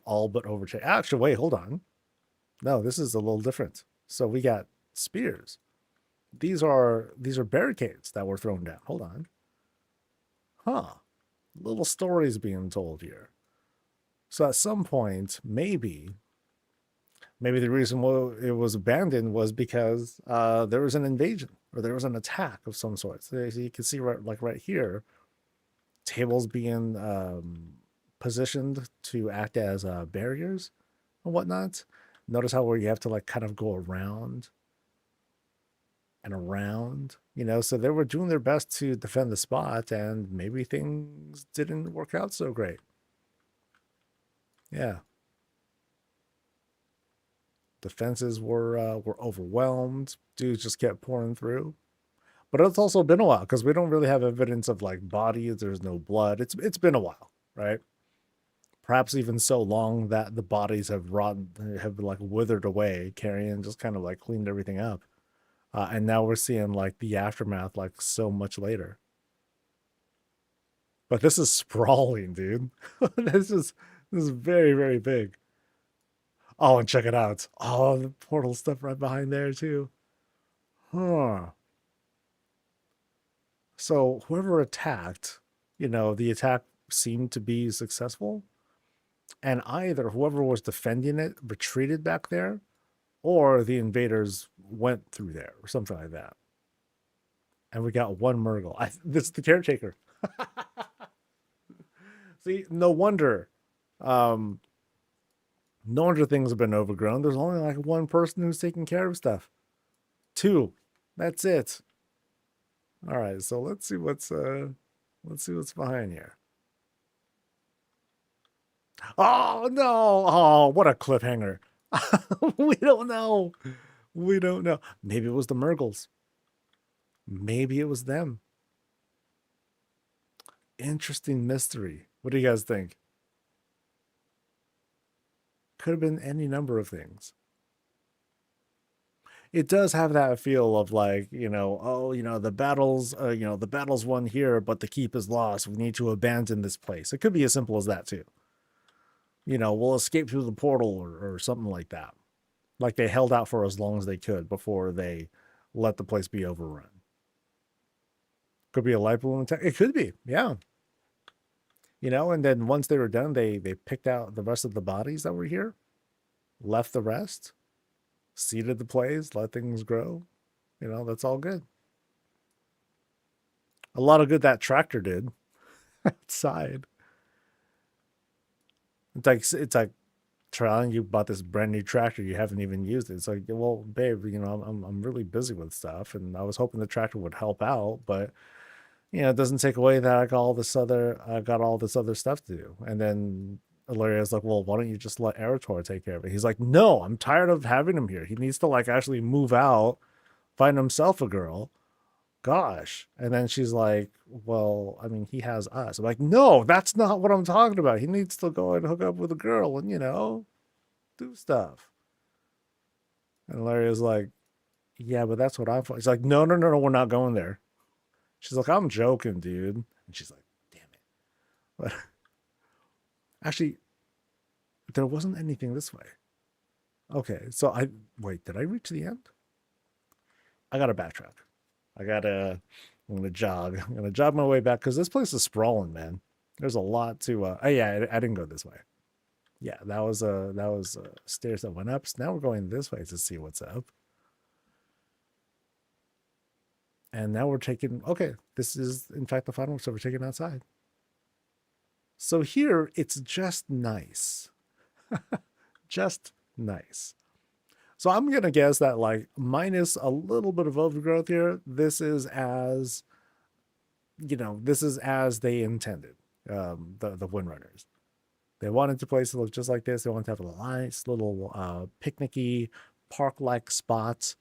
all but overtaken. Actually, wait, hold on. No, this is a little different. So we got spears. These are barricades that were thrown down. Hold on. Huh. Little stories being told here. So at some point, maybe the reason why it was abandoned was because there was an invasion or there was an attack of some sort. So you can see right here, tables being positioned to act as barriers and whatnot. Notice how where you have to like kind of go around and around, you know, so they were doing their best to defend the spot, and maybe things didn't work out so great. Yeah. Defenses were overwhelmed. Dudes just kept pouring through. But it's also been a while because we don't really have evidence of like bodies. There's no blood. It's been a while, right? Perhaps even so long that the bodies have rotten, have like withered away. Carrion just kind of like cleaned everything up. And now we're seeing like the aftermath like so much later. But this is sprawling, dude. This is very big. Oh, and check it out. Oh, the portal stuff right behind there too. Huh. So whoever attacked, you know, the attack seemed to be successful. And either whoever was defending it retreated back there, or the invaders went through there, or something like that. And we got one Murgle. This is the caretaker. See, no wonder. No wonder things have been overgrown. There's only like one person who's taking care of stuff. Two. That's it. All right, so let's see what's behind here. Oh no! Oh, what a cliffhanger. We don't know. We don't know. Maybe it was the Murgles. Maybe it was them. Interesting mystery. What do you guys think? Could have been any number of things. it does have that feel of like, oh, the battle's won here, but the keep is lost. We need to abandon this place. It could be as simple as that too. We'll escape through the portal or something like that. Like they held out for as long as they could before they let the place be overrun. Could be a light balloon attack. It could be, yeah. And then once they were done, they picked out the rest of the bodies that were here, left the rest, seeded the place, let things grow. That's all good. A lot of good that tractor did outside. It's like Tron, you bought this brand new tractor, you haven't even used it. It's like, well, babe, I'm really busy with stuff, and I was hoping the tractor would help out, but it doesn't take away that I got all this other stuff to do. And then Illyria's like, well, why don't you just let Eretor take care of it? He's like, no, I'm tired of having him here. He needs to like actually move out, find himself a girl. Gosh. And then she's like, well, I mean, he has us. I'm like, no, that's not what I'm talking about. He needs to go and hook up with a girl and, do stuff. And Illyria's like, yeah, but that's what I'm for. He's like, no, no, no, no, we're not going there. She's like, I'm joking, dude. And she's like, damn it. But actually, there wasn't anything this way. Okay, so did I reach the end? I gotta backtrack. I'm gonna jog. I'm gonna jog my way back because this place is sprawling, man. There's a lot to. Oh yeah, I didn't go this way. Yeah, that was stairs that went up. So now we're going this way to see what's up. And now we're taking. Okay, this is in fact the final. So we're taking outside. So here it's just nice, just nice. So I'm going to guess that like minus a little bit of overgrowth here, this is as they intended, the Windrunners. They wanted the place to look just like this. They wanted to have a nice little picnicky park-like spot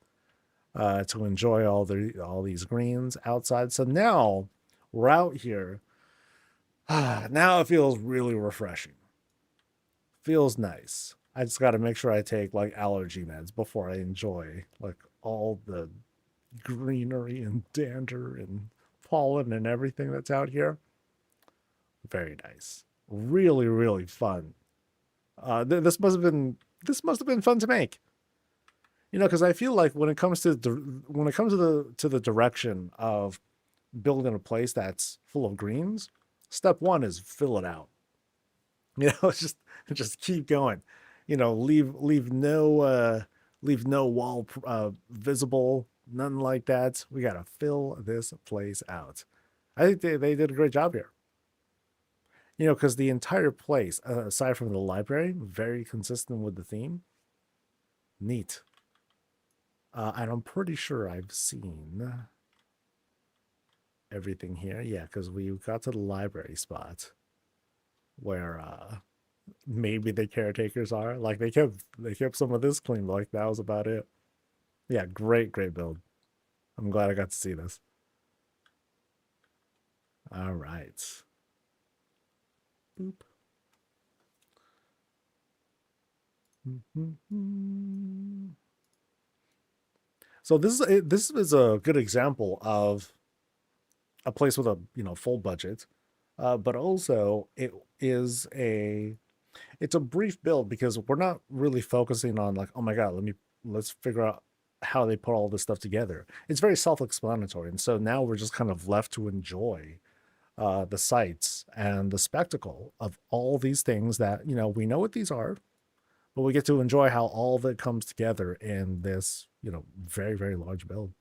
to enjoy all these greens outside. So now we're out here. Now it feels really refreshing. Feels nice. I just got to make sure I take like allergy meds before I enjoy like all the greenery and dander and pollen and everything that's out here. Very nice. Really, really fun. This must have been fun to make. Because I feel like when it comes to the direction of building a place that's full of greens, step one is fill it out. Just keep going. Leave no wall visible, none like that. We gotta fill this place out. I think they did a great job here. Because the entire place, aside from the library, very consistent with the theme. Neat. And I'm pretty sure I've seen everything here. Yeah, because we got to the library spot where maybe the caretakers are. Like they kept some of this clean. Like that was about it. Yeah, great build. I'm glad I got to see this. All right. Boop. So this is a good example of a place with a full budget, but also it's a brief build because we're not really focusing on like, oh my god, let's figure out how they put all this stuff together. It's very self-explanatory, and so now we're just kind of left to enjoy the sights and the spectacle of all these things that we know what these are, but we get to enjoy how all of it comes together in this very, very large build.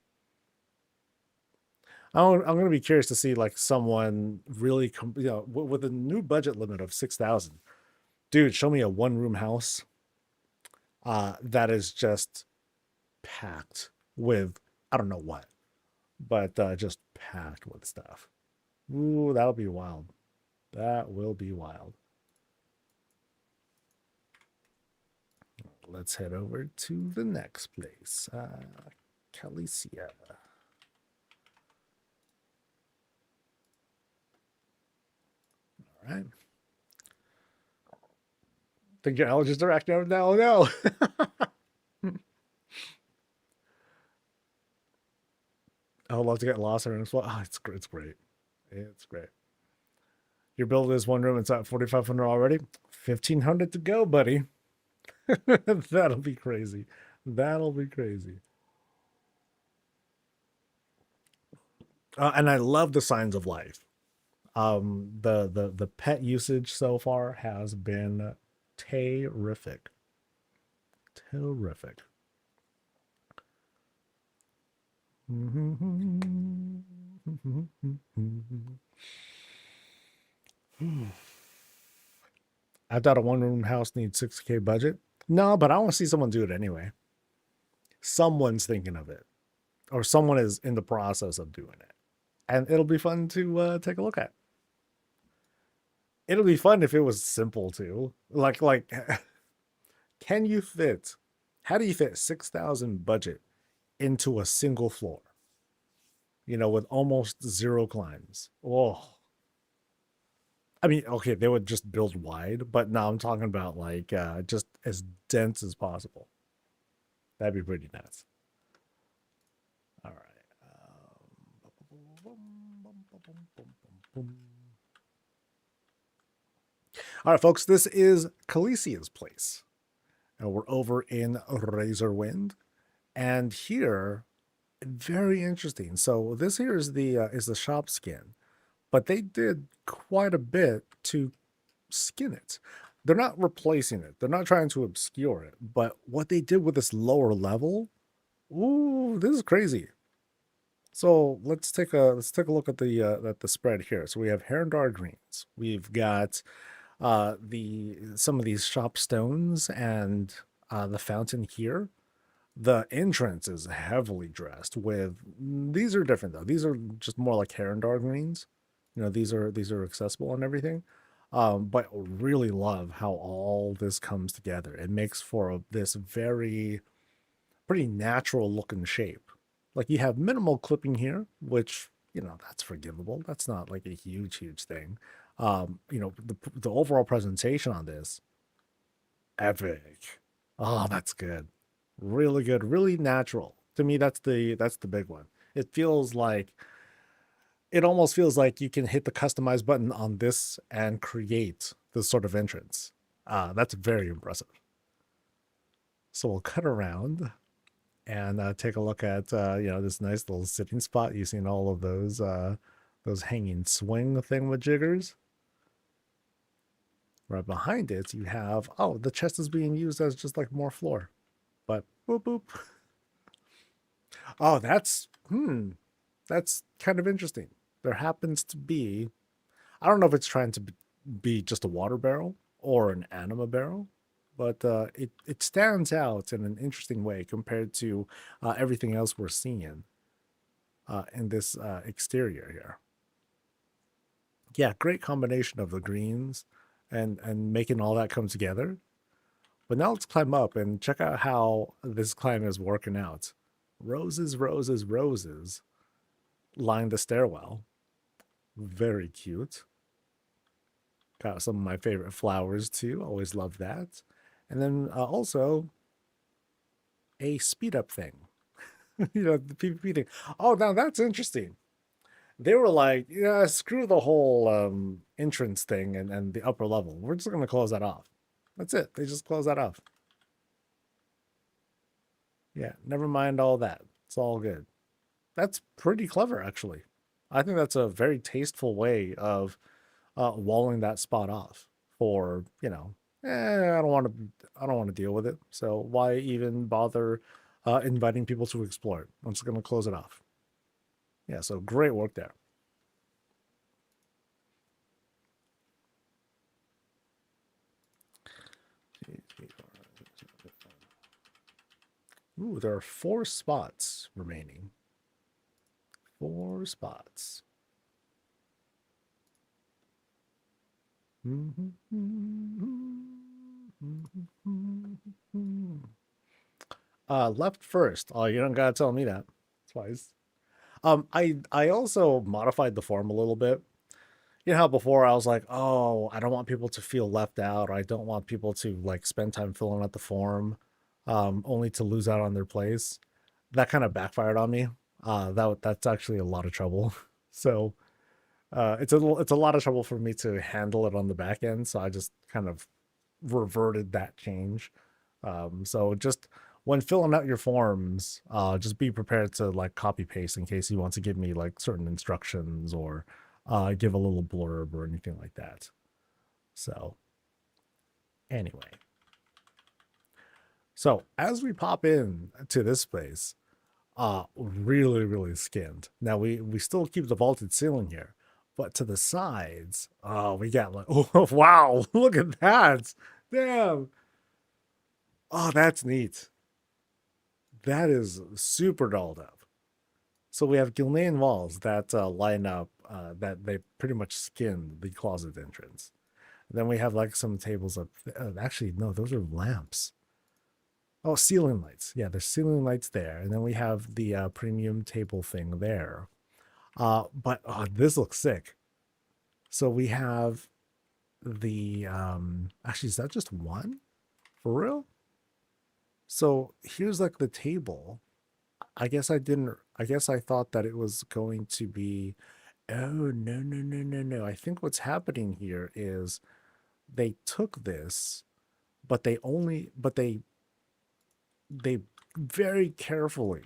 I'm going to be curious to see like someone really with a new budget limit of 6,000. Dude, show me a one-room house that is just packed with I don't know what, but just packed with stuff. Ooh, that'll be wild. That will be wild. Let's head over to the next place. Calicia. All right. The geologist director. No. would love to get lost and explore. Oh, it's great. It's great. It's great. Your build is one room. It's at 4,500 already. 1,500 to go, buddy. That'll be crazy. That'll be crazy. And I love the signs of life. The pet usage so far has been terrific. Terrific. I thought a one-room house needs 6K budget. No, but I want to see someone do it anyway. Someone's thinking of it, or someone is in the process of doing it, and it'll be fun to take a look at. It'll be fun if it was simple too. Like, can you fit? How do you fit 6,000 budget into a single floor? You know, with almost zero climbs. Oh, I mean, okay, they would just build wide, but now I'm talking about like just as dense as possible. That'd be pretty nice. All right. All right, folks, this is Calicia's place. And we're over in Razorwind. And here, very interesting. So this here is the shop skin, but they did quite a bit to skin it. They're not replacing it. They're not trying to obscure it. But what they did with this lower level, ooh, this is crazy. So let's take a look at the spread here. So we have Herondar greens. We've got some of these shop stones and the fountain here. The entrance is heavily dressed with, these are different though. These are just more like Herondar greens. You know, these are accessible and everything. But really love how all this comes together. It makes for this very pretty natural looking shape. Like you have minimal clipping here, which, you know, that's forgivable. That's not like a huge thing. You know, the overall presentation on this, epic. Oh, that's good. Really good, really natural. To me, that's the big one. It almost feels like you can hit the customize button on this and create this sort of entrance. That's very impressive. So we'll cut around and take a look at you know, this nice little sitting spot using all of those hanging swing thingamajiggers. Right behind it, you have, oh, the chest is being used as just like more floor. But boop boop. Oh, that's kind of interesting. There happens to be, I don't know if it's trying to be just a water barrel or an anima barrel, but it stands out in an interesting way compared to everything else we're seeing in this exterior here. Yeah, great combination of the greens and making all that come together. But now let's climb up and check out how this climb is working out. Roses, roses, roses line the stairwell. Very cute. Got some of my favorite flowers too. Always love that. And then also a speed up thing. You know, the PvP thing. Oh, now that's interesting. They were like, yeah, screw the whole entrance thing and the upper level. We're just going to close that off. That's it. They just close that off. Yeah, never mind all that. It's all good. That's pretty clever, actually. I think that's a very tasteful way of walling that spot off for, you know, I don't want to deal with it. So why even bother inviting people to explore it? I'm just going to close it off. Yeah, so great work there. Ooh, there are 4 spots remaining. 4 spots. Left first. Oh, you don't gotta tell me that twice. I also modified the form a little bit. You know how before I was like, oh, I don't want people to feel left out, or I don't want people to like spend time filling out the form, only to lose out on their place. That kind of backfired on me. That's actually a lot of trouble. So it's a lot of trouble for me to handle it on the back end. So I just kind of reverted that change. So just when filling out your forms, just be prepared to like copy paste in case you want to give me like certain instructions or give a little blurb or anything like that. So anyway, so as we pop in to this place, really, really skinned. Now we still keep the vaulted ceiling here, but to the sides, we got like, oh wow, look at that. Damn. Oh, that's neat. That is super dolled up. So we have Gilnean walls that line up, that they pretty much skin the closet entrance. Then we have like some tables up. Actually, no, those are lamps. Oh, ceiling lights. Yeah, there's ceiling lights there. And then we have the premium table thing there. But this looks sick. So we have the actually, is that just one? For real? So here's like the table. I guess I thought that it was going to be, oh no, no, no, no, no. I think what's happening here is they took this, but they very carefully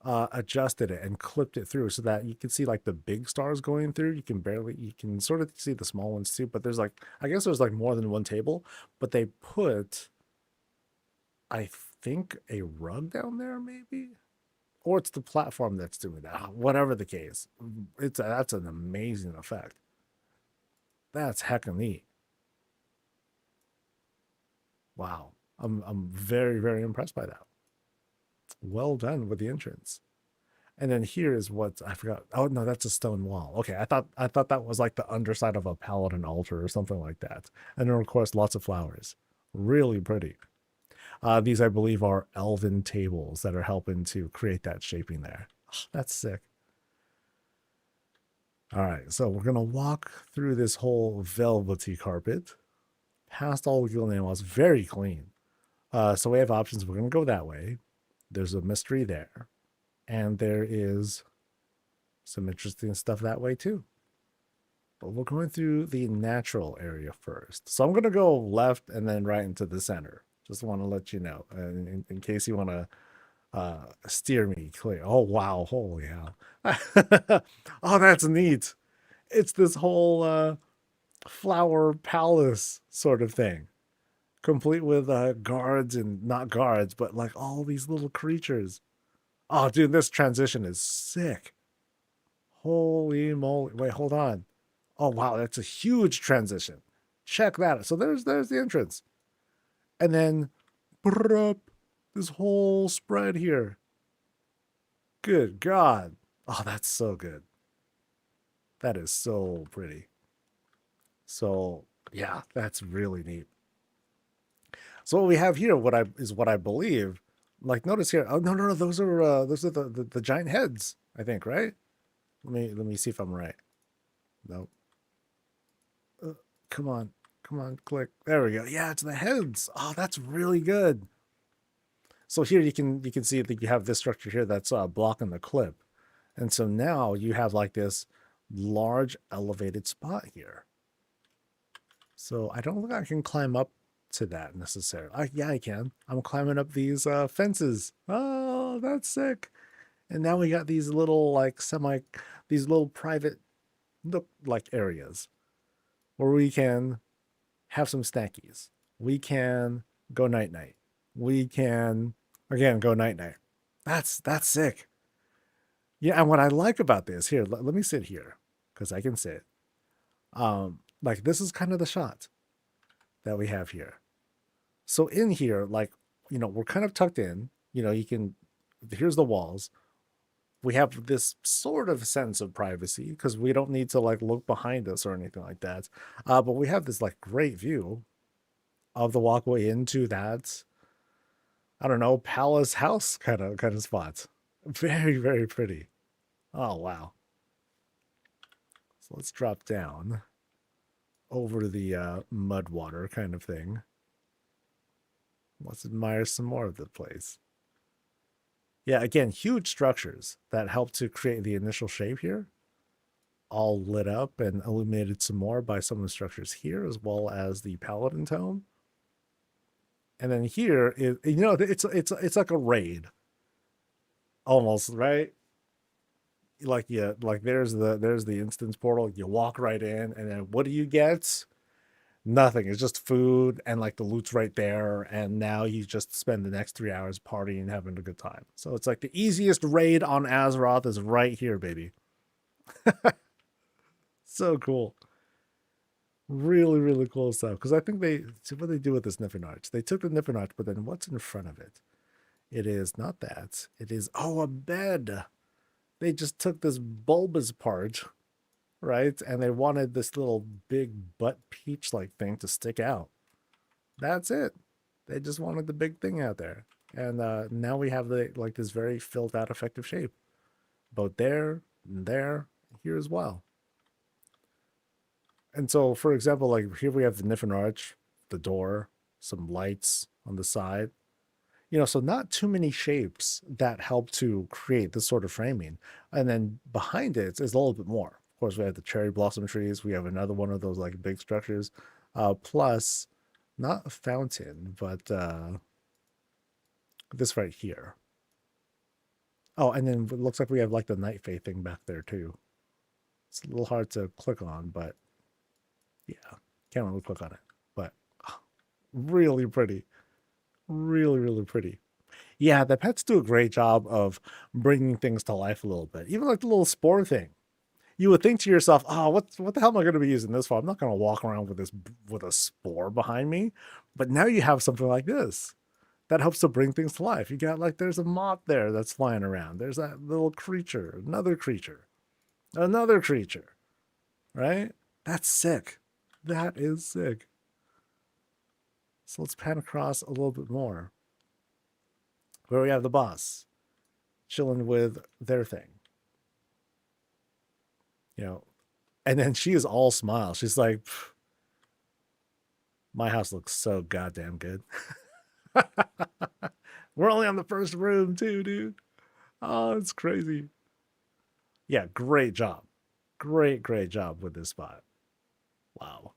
adjusted it and clipped it through so that you can see like the big stars going through. You can sort of see the small ones too, but there's like, I guess there's like more than one table, but they put, I think, a rug down there maybe, or it's the platform that's doing that. Whatever the case, that's an amazing effect. That's hecka neat. Wow, I'm very, very impressed by that. Well done with the entrance. And then here is what I forgot. Oh no, that's a stone wall. Okay, I thought that was like the underside of a paladin altar or something like that. And then of course lots of flowers. Really pretty. These I believe are elven tables that are helping to create that shaping there. Oh, that's sick. All right, so we're gonna walk through this whole velvety carpet, past all the gilded walls, very clean. So we have options. We're gonna go that way. There's a mystery there, and there is some interesting stuff that way too. But we're going through the natural area first. So I'm going to go left and then right into the center. Just want to let you know, in case you want to steer me clear. Oh, wow. Holy hell. Oh, that's neat. It's this whole flower palace sort of thing, complete with guards and not guards, but like all these little creatures. Oh, dude, this transition is sick. Holy moly. Wait, hold on. Oh wow, that's a huge transition. Check that out. So there's the entrance. And then this whole spread here. Good God. Oh, that's so good. That is so pretty. So yeah, that's really neat. So what we have here, what I believe, like notice here. Oh no, no, no, those are the giant heads, I think, right? Let me see if I'm right. No. Come on. Come on, click. There we go. Yeah, it's the heads. Oh, that's really good. So here you can see that you have this structure here that's blocking the clip. And so now you have like this large elevated spot here. So I don't think I can climb up to that necessarily. Yeah, I can. I'm climbing up these fences. Oh, that's sick. And now we got these little like these little private nook like areas where we can have some snackies. We can go night night. We can again go night night. That's sick. Yeah, and what I like about this here, let me sit here because I can sit. Like this is kind of the shot that we have here. So in here, like we're kind of tucked in. You can. Here's the walls. We have this sort of sense of privacy because we don't need to like look behind us or anything like that. But we have this like great view of the walkway into that, I don't know, palace house kind of spot. Very, very pretty. Oh wow. So let's drop down over the mud water kind of thing. Let's admire some more of the place. Yeah, again, huge structures that help to create the initial shape here, all lit up and illuminated some more by some of the structures here, as well as the paladin tome. And then here, it's like a raid almost, right? Like yeah, like there's the instance portal. You walk right in, and then what do you get? Nothing. It's just food and like the loot's right there. And now you just spend the next 3 hours partying and having a good time. So it's like the easiest raid on Azeroth is right here, baby. So cool. Really, really cool stuff. Because I think they see what they do with this Niffin Arch. They took the Niffin Arch, but then what's in front of it? It is not that. It is a bed. They just took this bulbous part, right? And they wanted this little big butt peach like thing to stick out. That's it. They just wanted the big thing out there. And now we have this very filled out effective shape. Both there and there, here as well. And so, for example, like here we have the Niffin Arch, the door, some lights on the side. So not too many shapes that help to create this sort of framing. And then behind it is a little bit more. Of course, we have the cherry blossom trees. We have another one of those like big structures. Plus, not a fountain, but this right here. Oh, and then it looks like we have like the Night Fae thing back there too. It's a little hard to click on, but yeah, can't really click on it. But really pretty. Really, really pretty. Yeah, the pets do a great job of bringing things to life a little bit. Even like the little spore thing. You would think to yourself, "Oh, what the hell am I going to be using this for? I'm not going to walk around with a spore behind me." But now you have something like this that helps to bring things to life. You got like there's a moth there that's flying around. There's that little creature, another creature, right? That's sick. That is sick. So let's pan across a little bit more. Where we have the boss chilling with their thing. And then she is all smiles. She's like, my house looks so goddamn good. We're only on the first room too, dude. Oh, it's crazy. Yeah, great job. Great job with this spot. Wow.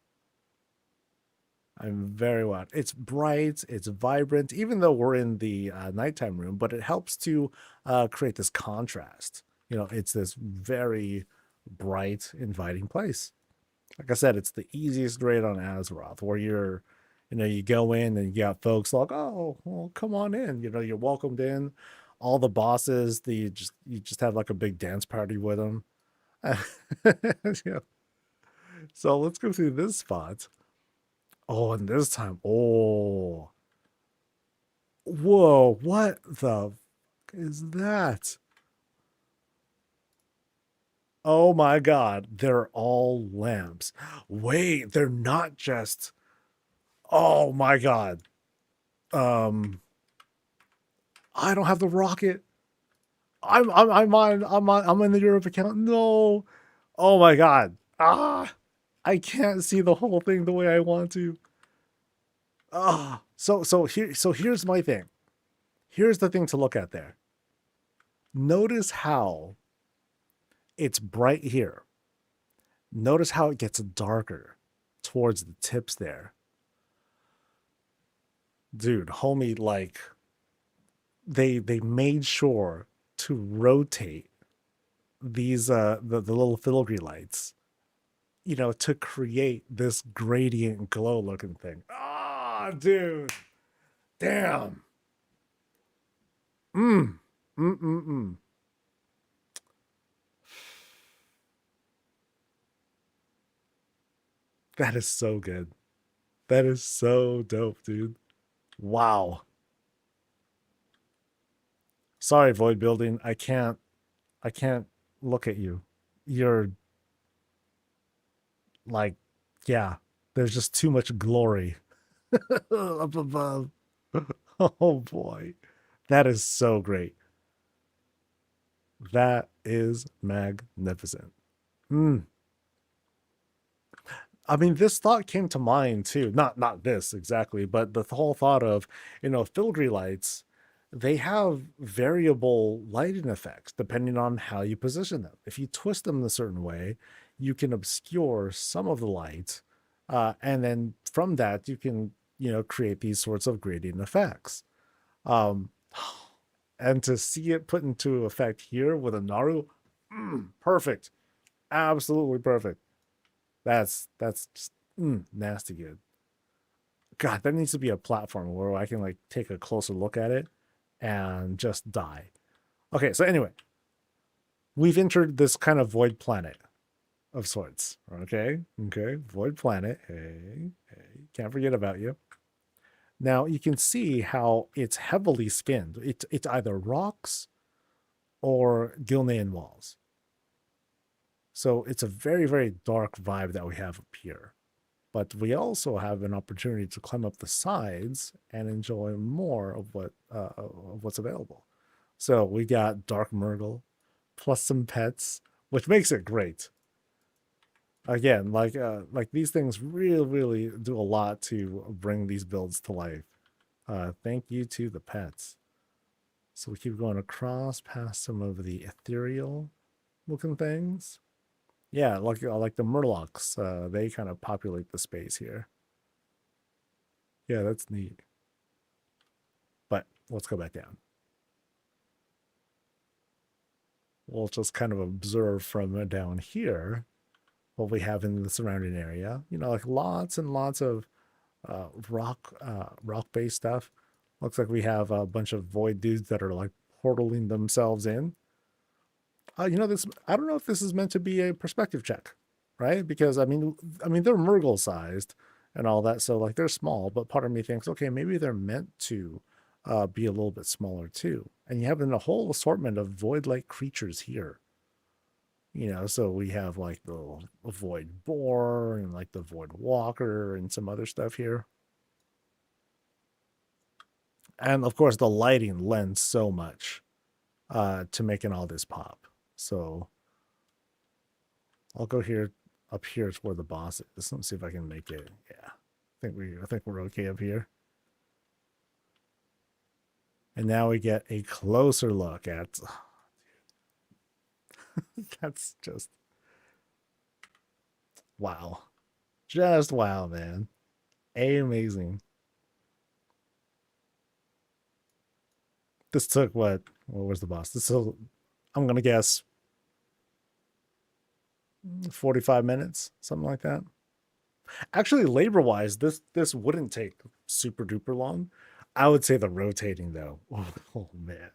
I'm very well. It's bright, it's vibrant, even though we're in the nighttime room, but it helps to create this contrast. It's this very bright, inviting place. Like I said, it's the easiest raid on Azeroth where you go in and you got folks like, oh, well, come on in. You're welcomed in. All the bosses, you just have like a big dance party with them. Yeah. So let's go through this spot. Oh, and this time, whoa, what the is that? Oh my God, they're all lamps. Wait, they're not just. Oh my God. Um, I don't have the rocket. I'm in the Europe account. No. Oh my God. I can't see the whole thing the way I want to. So here's my thing. Here's the thing to look at there. Notice how it's bright here. Notice how it gets darker towards the tips there. Dude, homie, like they made sure to rotate these the little filigree lights, to create this gradient glow looking thing. Ah, dude. Damn. Mm. Mm. That is so good. That is so dope, dude. Wow. Sorry, Void Building. I can't look at you. You're like, yeah, there's just too much glory up above. Oh boy. That is so great. That is magnificent. Mm. I mean, this thought came to mind too. Not this exactly, but the whole thought of, filigree lights, they have variable lighting effects depending on how you position them. If you twist them a certain way, you can obscure some of the light, and then from that you can create these sorts of gradient effects. Um, and to see it put into effect here with a Naru, perfect, absolutely perfect. That's just nasty good. God, there needs to be a platform where I can like take a closer look at it and just die. Okay, so anyway, we've entered this kind of void planet of sorts. Okay, void planet. Hey, can't forget about you. Now you can see how it's heavily skinned. It's either rocks or Gilnean walls. So it's a very, very dark vibe that we have up here. But we also have an opportunity to climb up the sides and enjoy more of what's available. So we got Dark Murgle plus some pets, which makes it great. Again, like these things really, really do a lot to bring these builds to life. Thank you to the pets. So we keep going across past some of the ethereal looking things. Yeah, like the Murlocs, they kind of populate the space here. Yeah, that's neat. But let's go back down. We'll just kind of observe from down here what we have in the surrounding area. Like lots and lots of rock-based stuff. Looks like we have a bunch of void dudes that are like portaling themselves in. This. I don't know if this is meant to be a perspective check, right? Because I mean they're Murgle sized and all that, so like they're small. But part of me thinks, okay, maybe they're meant to be a little bit smaller too. And you have a whole assortment of void-like creatures here. So we have like the void boar and like the void walker and some other stuff here. And of course, the lighting lends so much to making all this pop. So I'll go here up here to where the boss is. Let's see if I can make it. Yeah, I think we're okay up here. And now we get a closer look at. That's just wow, just wow, man, amazing. This took what? What was the boss? This is, I'm gonna guess 45 minutes, something like that. Actually, labor wise, this wouldn't take super duper long. I would say the rotating though. Oh man,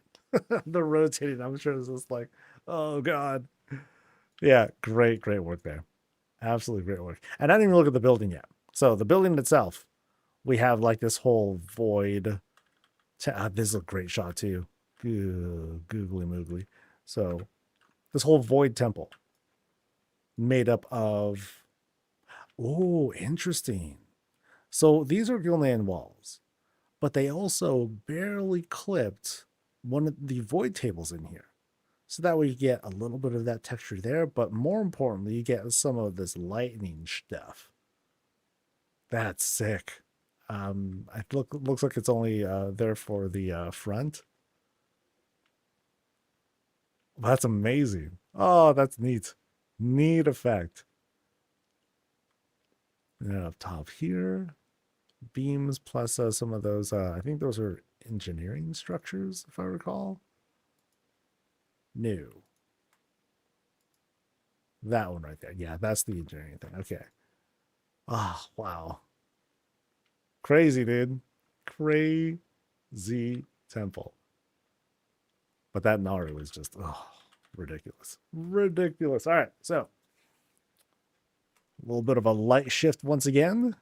the rotating. I'm sure is just like, oh god. Yeah, great work there. Absolutely great work. And I didn't even look at the building yet. So the building itself, we have like this whole void. This is a great shot too. Googly moogly. So this whole void temple made up of. Oh, interesting. So these are Gilnean walls, but they also barely clipped one of the void tables in here. So that way you get a little bit of that texture there, but more importantly, you get some of this lightning stuff. That's sick. It looks like it's only there for the front. That's amazing. Oh, that's neat. Neat effect. And then up top here, beams plus some of those, I think those are engineering structures, if I recall. No. That one right there. Yeah, that's the engineering thing. Okay. Oh, wow. Crazy, dude. Crazy temple. But that Naru was just, ridiculous. Ridiculous. All right, so a little bit of a light shift once again.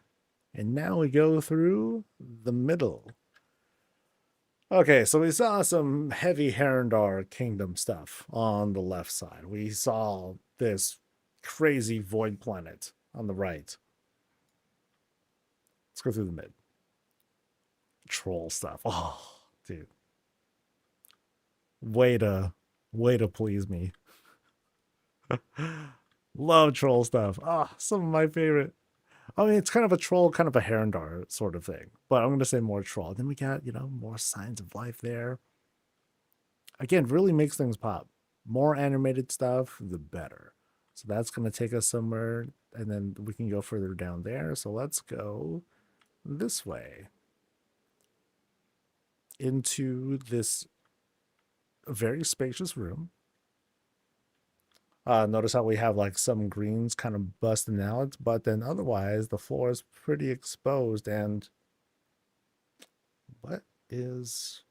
And now we go through the middle. Okay, so we saw some heavy Herondar Kingdom stuff on the left side. We saw this crazy void planet on the right. Let's go through the mid. Troll stuff. Oh, dude. Way to please me. Love troll stuff. Some of my favorite. I mean, it's kind of a troll, kind of a Herondar sort of thing, but I'm going to say more troll. Then we got, more signs of life there. again, really makes things pop. More animated stuff, the better. So that's going to take us somewhere, and then we can go further down there. So let's go this way into this very spacious room. Notice how we have like some greens kind of busting out, but then otherwise the floor is pretty exposed. And what is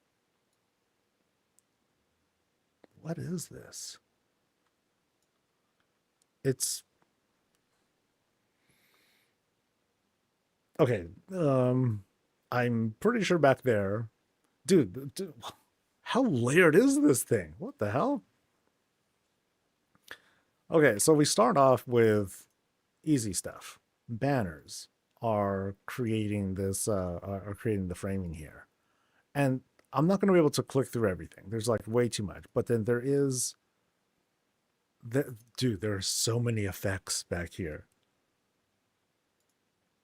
this? It's okay. I'm pretty sure back there, dude, how layered is this thing? What the hell? Okay, so we start off with easy stuff. Banners are creating this, are creating the framing here. And I'm not going to be able to click through everything. There's like way too much. But then there is, dude, there are so many effects back here.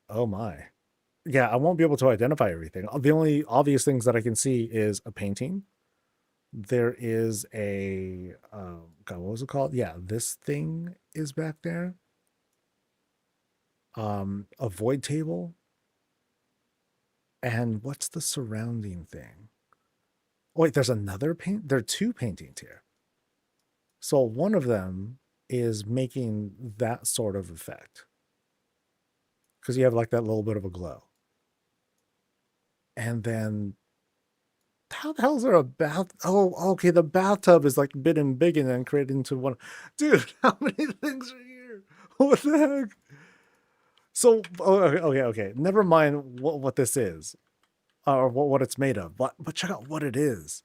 Oh my. Yeah, I won't be able to identify everything. The only obvious things that I can see is a painting. There is a, God, what was it called? Yeah, this thing is back there. A void table. And what's the surrounding thing? Oh, wait, there's another paint. There are two paintings here. So one of them is making that sort of effect because you have like that little bit of a glow. And then how the hell is there a bath? Oh, okay. The bathtub is like big and big and then created into one. Dude, how many things are here? What the heck? So, okay. Never mind what this is or what it's made of, but check out what it is.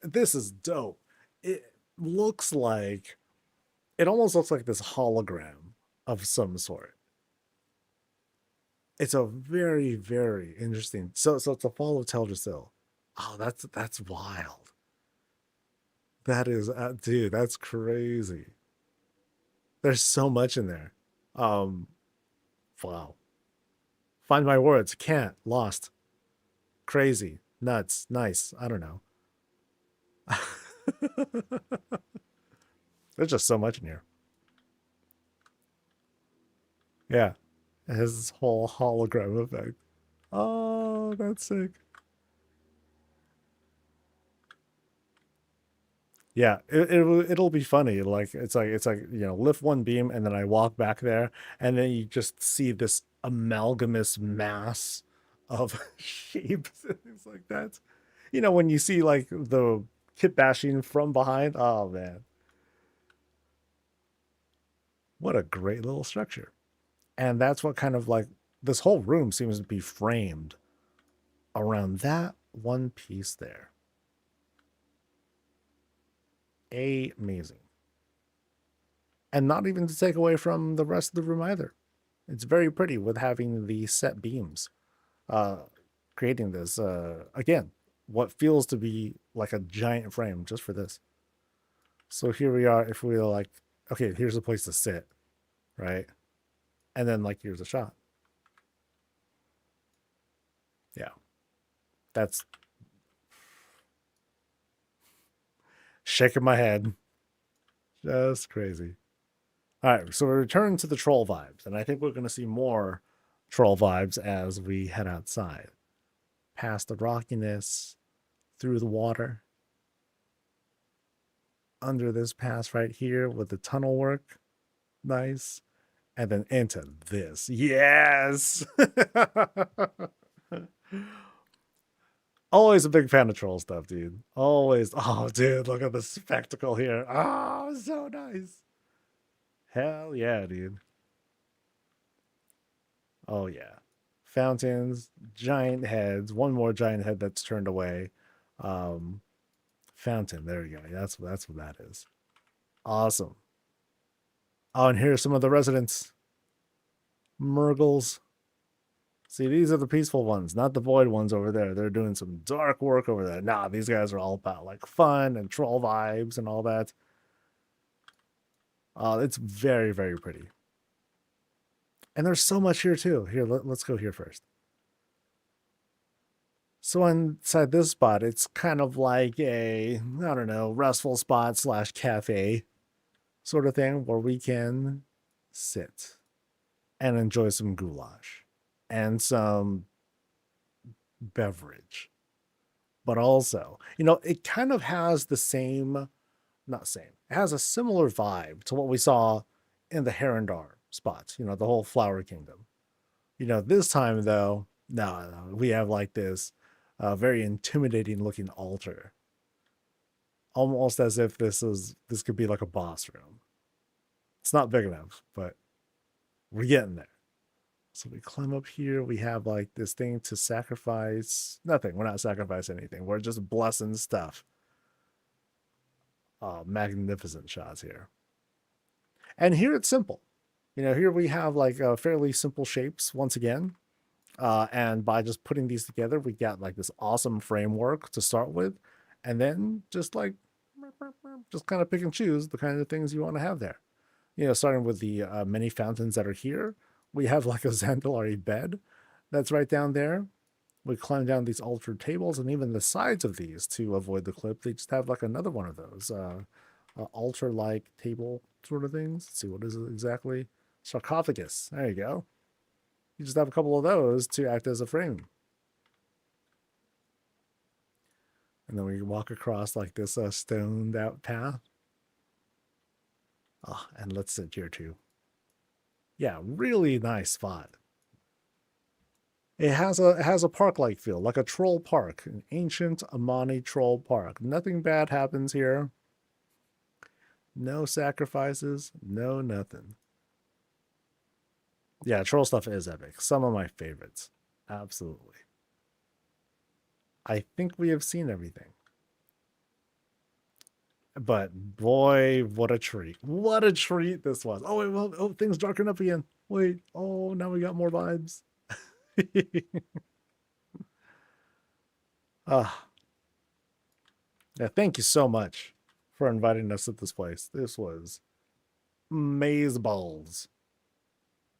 This is dope. It looks like, it almost looks like this hologram of some sort. It's a very, very interesting. So it's a fall of Teldrassil. Oh, that's wild. That is, dude, that's crazy. There's so much in there. Um, wow. Find my words. Can't. Lost. Crazy. Nuts. Nice. I don't know. There's just so much in here. Yeah. It has this whole hologram effect. Oh, that's sick. Yeah, it'll be funny. Like it's like lift one beam and then I walk back there and then you just see this amalgamous mass of shapes and things like that. When you see like the kit bashing from behind. Oh man, what a great little structure. And that's what kind of like this whole room seems to be framed around that one piece there. Amazing. And not even to take away from the rest of the room either. It's very pretty with having the set beams, uh, creating this, again, what feels to be like a giant frame just for this. So here we are. If we're like, okay, here's a place to sit, right? And then like, here's a shot. Yeah. That's shaking my head. Just crazy. All right, so we return to the troll vibes, and I think we're going to see more troll vibes as we head outside, past the rockiness, through the water, under this pass right here with the tunnel work, nice, and then into this. Yes. Always a big fan of troll stuff, dude. Always. Oh, dude, look at the spectacle here. Oh, so nice. Hell yeah, dude. Oh yeah. Fountains, giant heads, one more giant head that's turned away. Um Fountain, there you go. That's what that is. Awesome. Oh, and here's some of the residents. Murgles. See, these are the peaceful ones, not the void ones over there. They're doing some dark work over there. Nah, these guys are all about like fun and troll vibes and all that. It's very, very pretty. And there's so much here too. Here, let's go here first. So inside this spot, it's kind of like a, I don't know, restful spot slash cafe sort of thing where we can sit and enjoy some goulash and some beverage. But also, it kind of has the same, not same, it has a similar vibe to what we saw in the Herondar spots, the whole Flower Kingdom. This time though, no, we have like this very intimidating looking altar, almost as if this could be like a boss room. It's not big enough, but we're getting there. So we climb up here. We have like this thing to sacrifice. Nothing. We're not sacrificing anything. We're just blessing stuff. Magnificent shots here. And here it's simple. Here we have like fairly simple shapes once again. And by just putting these together, we got like this awesome framework to start with. And then just kind of pick and choose the kind of things you want to have there. Starting with the many fountains that are here. We have like a Zandalari bed that's right down there. We climb down these altar tables, and even the sides of these to avoid the clip, they just have like another one of those altar-like table sort of things. Let's see, what is it exactly? Sarcophagus. There you go. You just have a couple of those to act as a frame. And then we walk across like this stoned out path. Oh, and let's sit here too. Yeah, really nice spot. It has a park-like feel, like a troll park, an ancient Amani troll park. Nothing bad happens here. No sacrifices, no nothing. Yeah, troll stuff is epic. Some of my favorites. Absolutely. I think we have seen everything. But boy, what a treat. What a treat this was. Oh, wait, well, oh, things darken up again. Wait, oh, now we got more vibes. Yeah, thank you so much for inviting us to this place. This was maze balls.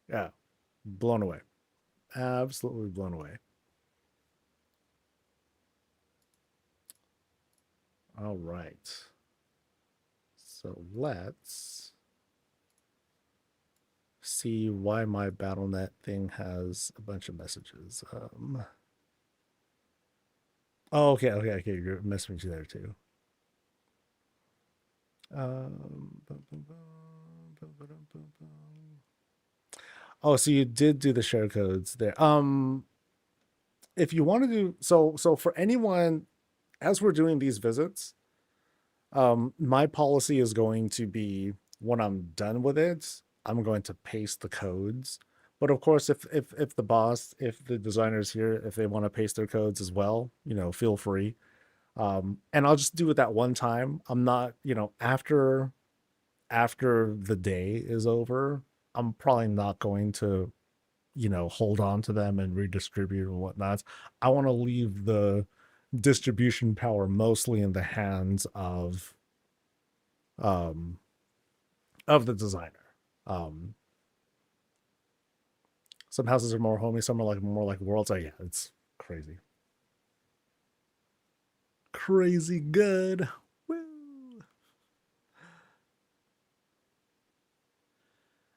Yeah, blown away. Absolutely blown away. All right. So let's see why my BattleNet thing has a bunch of messages. Oh, okay. You're messaging there too. Oh, so you did do the share codes there. If you want to do so for anyone, as we're doing these visits, my policy is going to be when I'm done with it, I'm going to paste the codes. But of course, if the boss, if the designers here, if they want to paste their codes as well, feel free. And I'll just do it that one time. I'm not, after the day is over, I'm probably not going to, hold on to them and redistribute and whatnot. I want to leave the distribution power mostly in the hands of the designer. Some houses are more homey, some are like more like worlds. Oh yeah, it's crazy. Crazy good. Woo.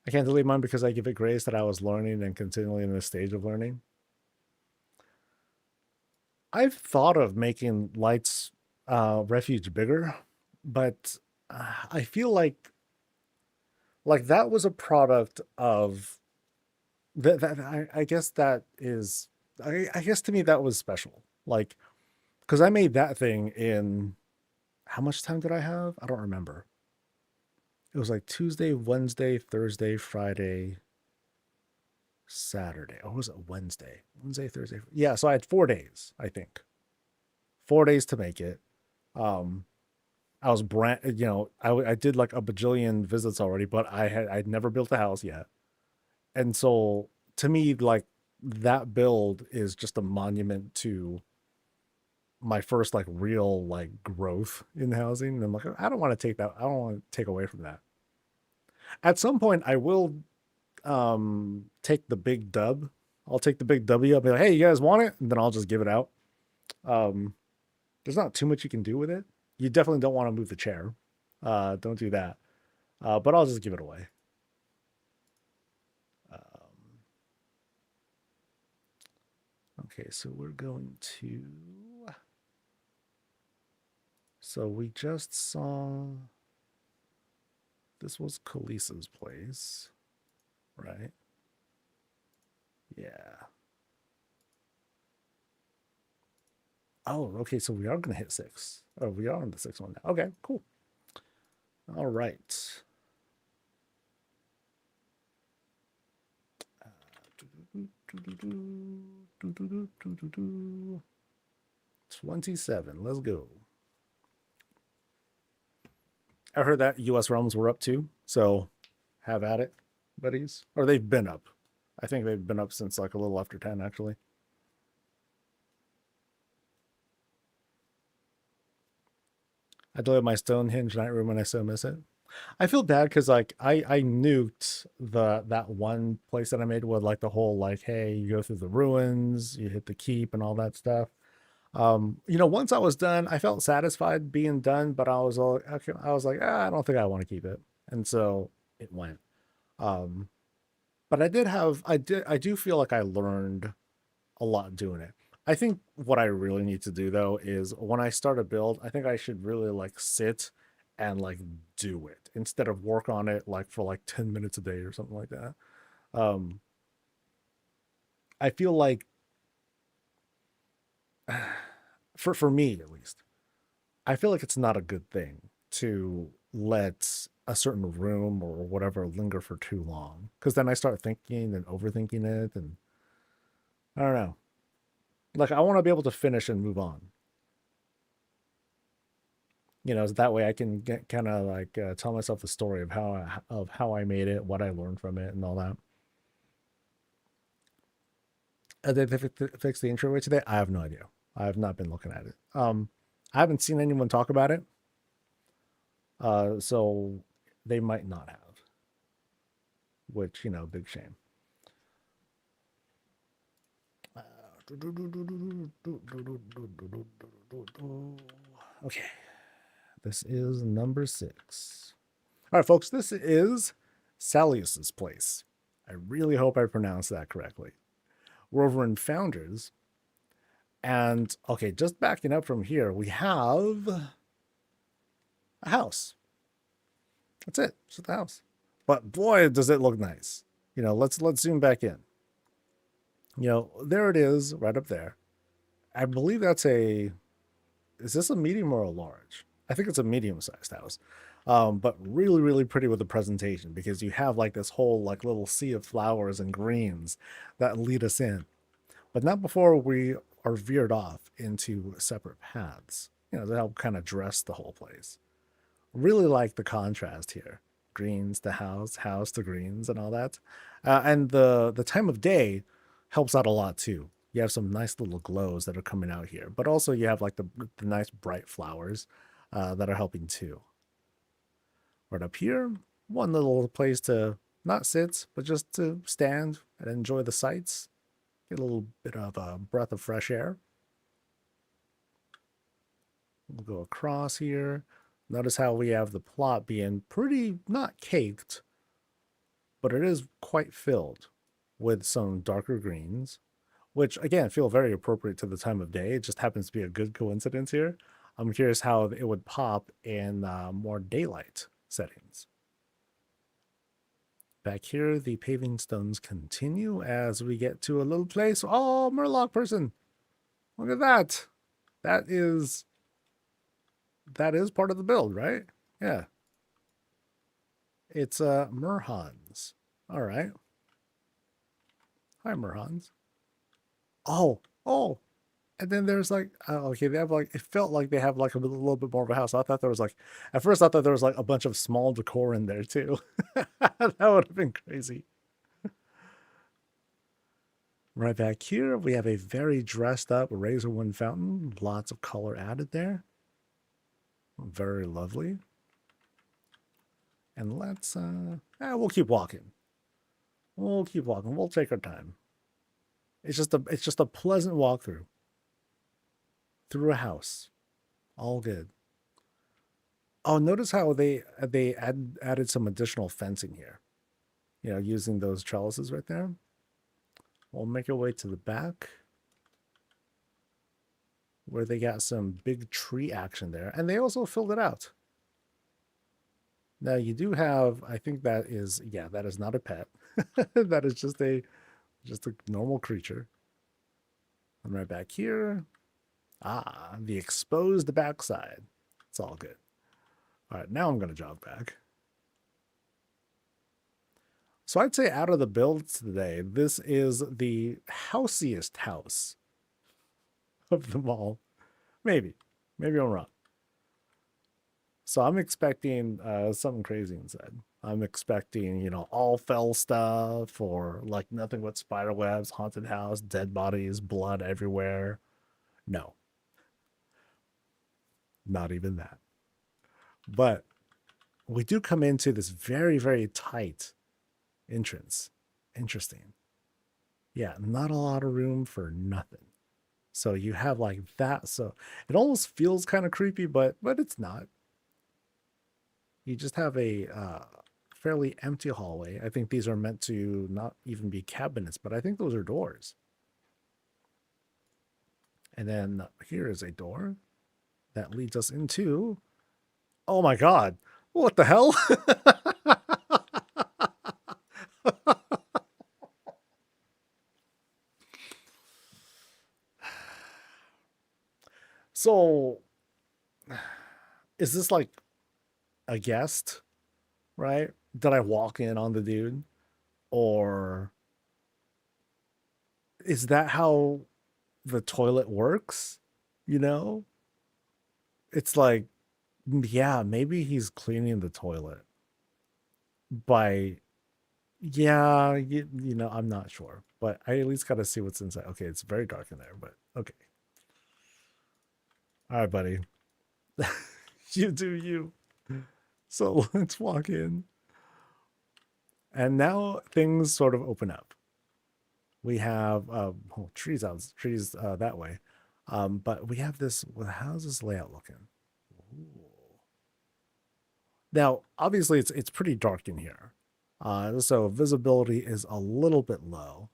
I can't delete mine because I give it grace that I was learning and continually in a stage of learning. I've thought of making Light's refuge bigger, but I feel like that was a product of that I guess that is I guess to me that was special. Like, because I made that thing in how much time did I have? I don't remember. It was like Tuesday, Wednesday, Thursday, Friday, Saturday. Or was it Wednesday? Wednesday, Thursday. Yeah, so I had 4 days, I think. 4 days to make it. I was I did like a bajillion visits already, but I'd never built a house yet. And so to me, like that build is just a monument to my first like real like growth in housing. And I'm like, I don't want to take that. I don't want to take away from that. At some point I will take the big dub. I'll take the big W. I'll be like, hey, you guys want it? And then I'll just give it out. There's not too much you can do with it. You definitely don't want to move the chair. Don't do that. But I'll just give it away. Okay, so we're going to. So we just saw. This was Khaleesi's place, right? Yeah. Oh, okay. So we are going to hit 6. Oh, we are on the 6th one now. Okay, cool. All right. 27. Let's go. I heard that U.S. realms were up too, so have at it, buddies. Or they've been up. I think they've been up since like a little after 10, actually. I delete my Stonehenge night room when I so miss it. I feel bad because like I nuked that one place that I made with like the whole like, hey, you go through the ruins, you hit the keep and all that stuff. Once I was done, I felt satisfied being done, but I was like, I don't think I want to keep it, and so it went. Um, but I do feel like I learned a lot doing it. I think what I really need to do though is when I start a build, I think I should really like sit and like do it instead of work on it like for like 10 minutes a day or something like that. Um, I feel like for me at least, I feel like it's not a good thing to let a certain room or whatever linger for too long because then I start thinking and overthinking it, and I don't know. Like I want to be able to finish and move on. So that way I can get kind of like tell myself the story of how I made it, what I learned from it, and all that. Did they fix the intro way today? I have no idea. I have not been looking at it. I haven't seen anyone talk about it. So they might not have, which, big shame. Okay. This is number 6. All right, folks, this is Salius's place. I really hope I pronounced that correctly. We're over in Founders. And, okay, just backing up from here, we have a house. That's it. Just a house. But boy, does it look nice. Let's zoom back in. There it is right up there. I believe that's is this a medium or a large? I think it's a medium-sized house. But really, really pretty with the presentation because you have like this whole like little sea of flowers and greens that lead us in. But not before we are veered off into separate paths, to help kind of dress the whole place. Really like the contrast here. Greens to house to greens and all that. And the time of day helps out a lot too. You have some nice little glows that are coming out here, but also you have like the nice bright flowers that are helping too. Right up here, one little place to not sit, but just to stand and enjoy the sights. Get a little bit of a breath of fresh air. We'll go across here. Notice how we have the plot being pretty, not caked, but it is quite filled with some darker greens, which again feel very appropriate to the time of day. It just happens to be a good coincidence here. I'm curious how it would pop in more daylight settings. Back here, the paving stones continue as we get to a little place. Oh, Murloc person. Look at that. That is part of the build, right? Yeah. It's Murhans. All right. Hi, Murhans. Oh. And then there's like, okay, they have like, it felt like they have like a little bit more of a house. I thought there was like, at first I thought there was like a bunch of small decor in there too. That would have been crazy. Right back here, we have a very dressed up razor wind fountain. Lots of color added there. Very lovely. And let's, we'll keep walking. We'll keep walking. We'll take our time. It's just a pleasant walkthrough. through a house. All good. Oh, notice how they added some additional fencing here. You know, using those trellises right there. We'll make our way to the back where they got some big tree action there, and they also filled it out. Now you do have, I think that is, yeah, that is not a pet. That is just a normal creature. I'm right back here. Ah, the exposed backside. It's all good. All right, now I'm gonna jog back. So I'd say out of the builds today, this is the houseiest house of them all. Maybe. Maybe I'm wrong. So I'm expecting something crazy inside. I'm expecting, you know, all fell stuff or like nothing but spider webs, haunted house, dead bodies, blood everywhere. No, not even that. But we do come into this very, very tight entrance. Interesting. Yeah, not a lot of room for nothing. So you have like that. So it almost feels kind of creepy, but it's not. You just have a fairly empty hallway. I think these are meant to not even be cabinets, but I think those are doors. And then here is a door that leads us into. Oh my God. What the hell? So, is this like a guest, right? Did I walk in on the dude? Or is that how the toilet works? You know? It's like, yeah, maybe he's cleaning the toilet by, yeah, you know, I'm not sure, but I at least got to see what's inside. Okay, it's very dark in there, but okay. All right, buddy. You do you. So let's walk in. And now things sort of open up. We have trees that way. But we have this, well, how's this layout looking? Ooh. Now, obviously it's pretty dark in here. So visibility is a little bit low.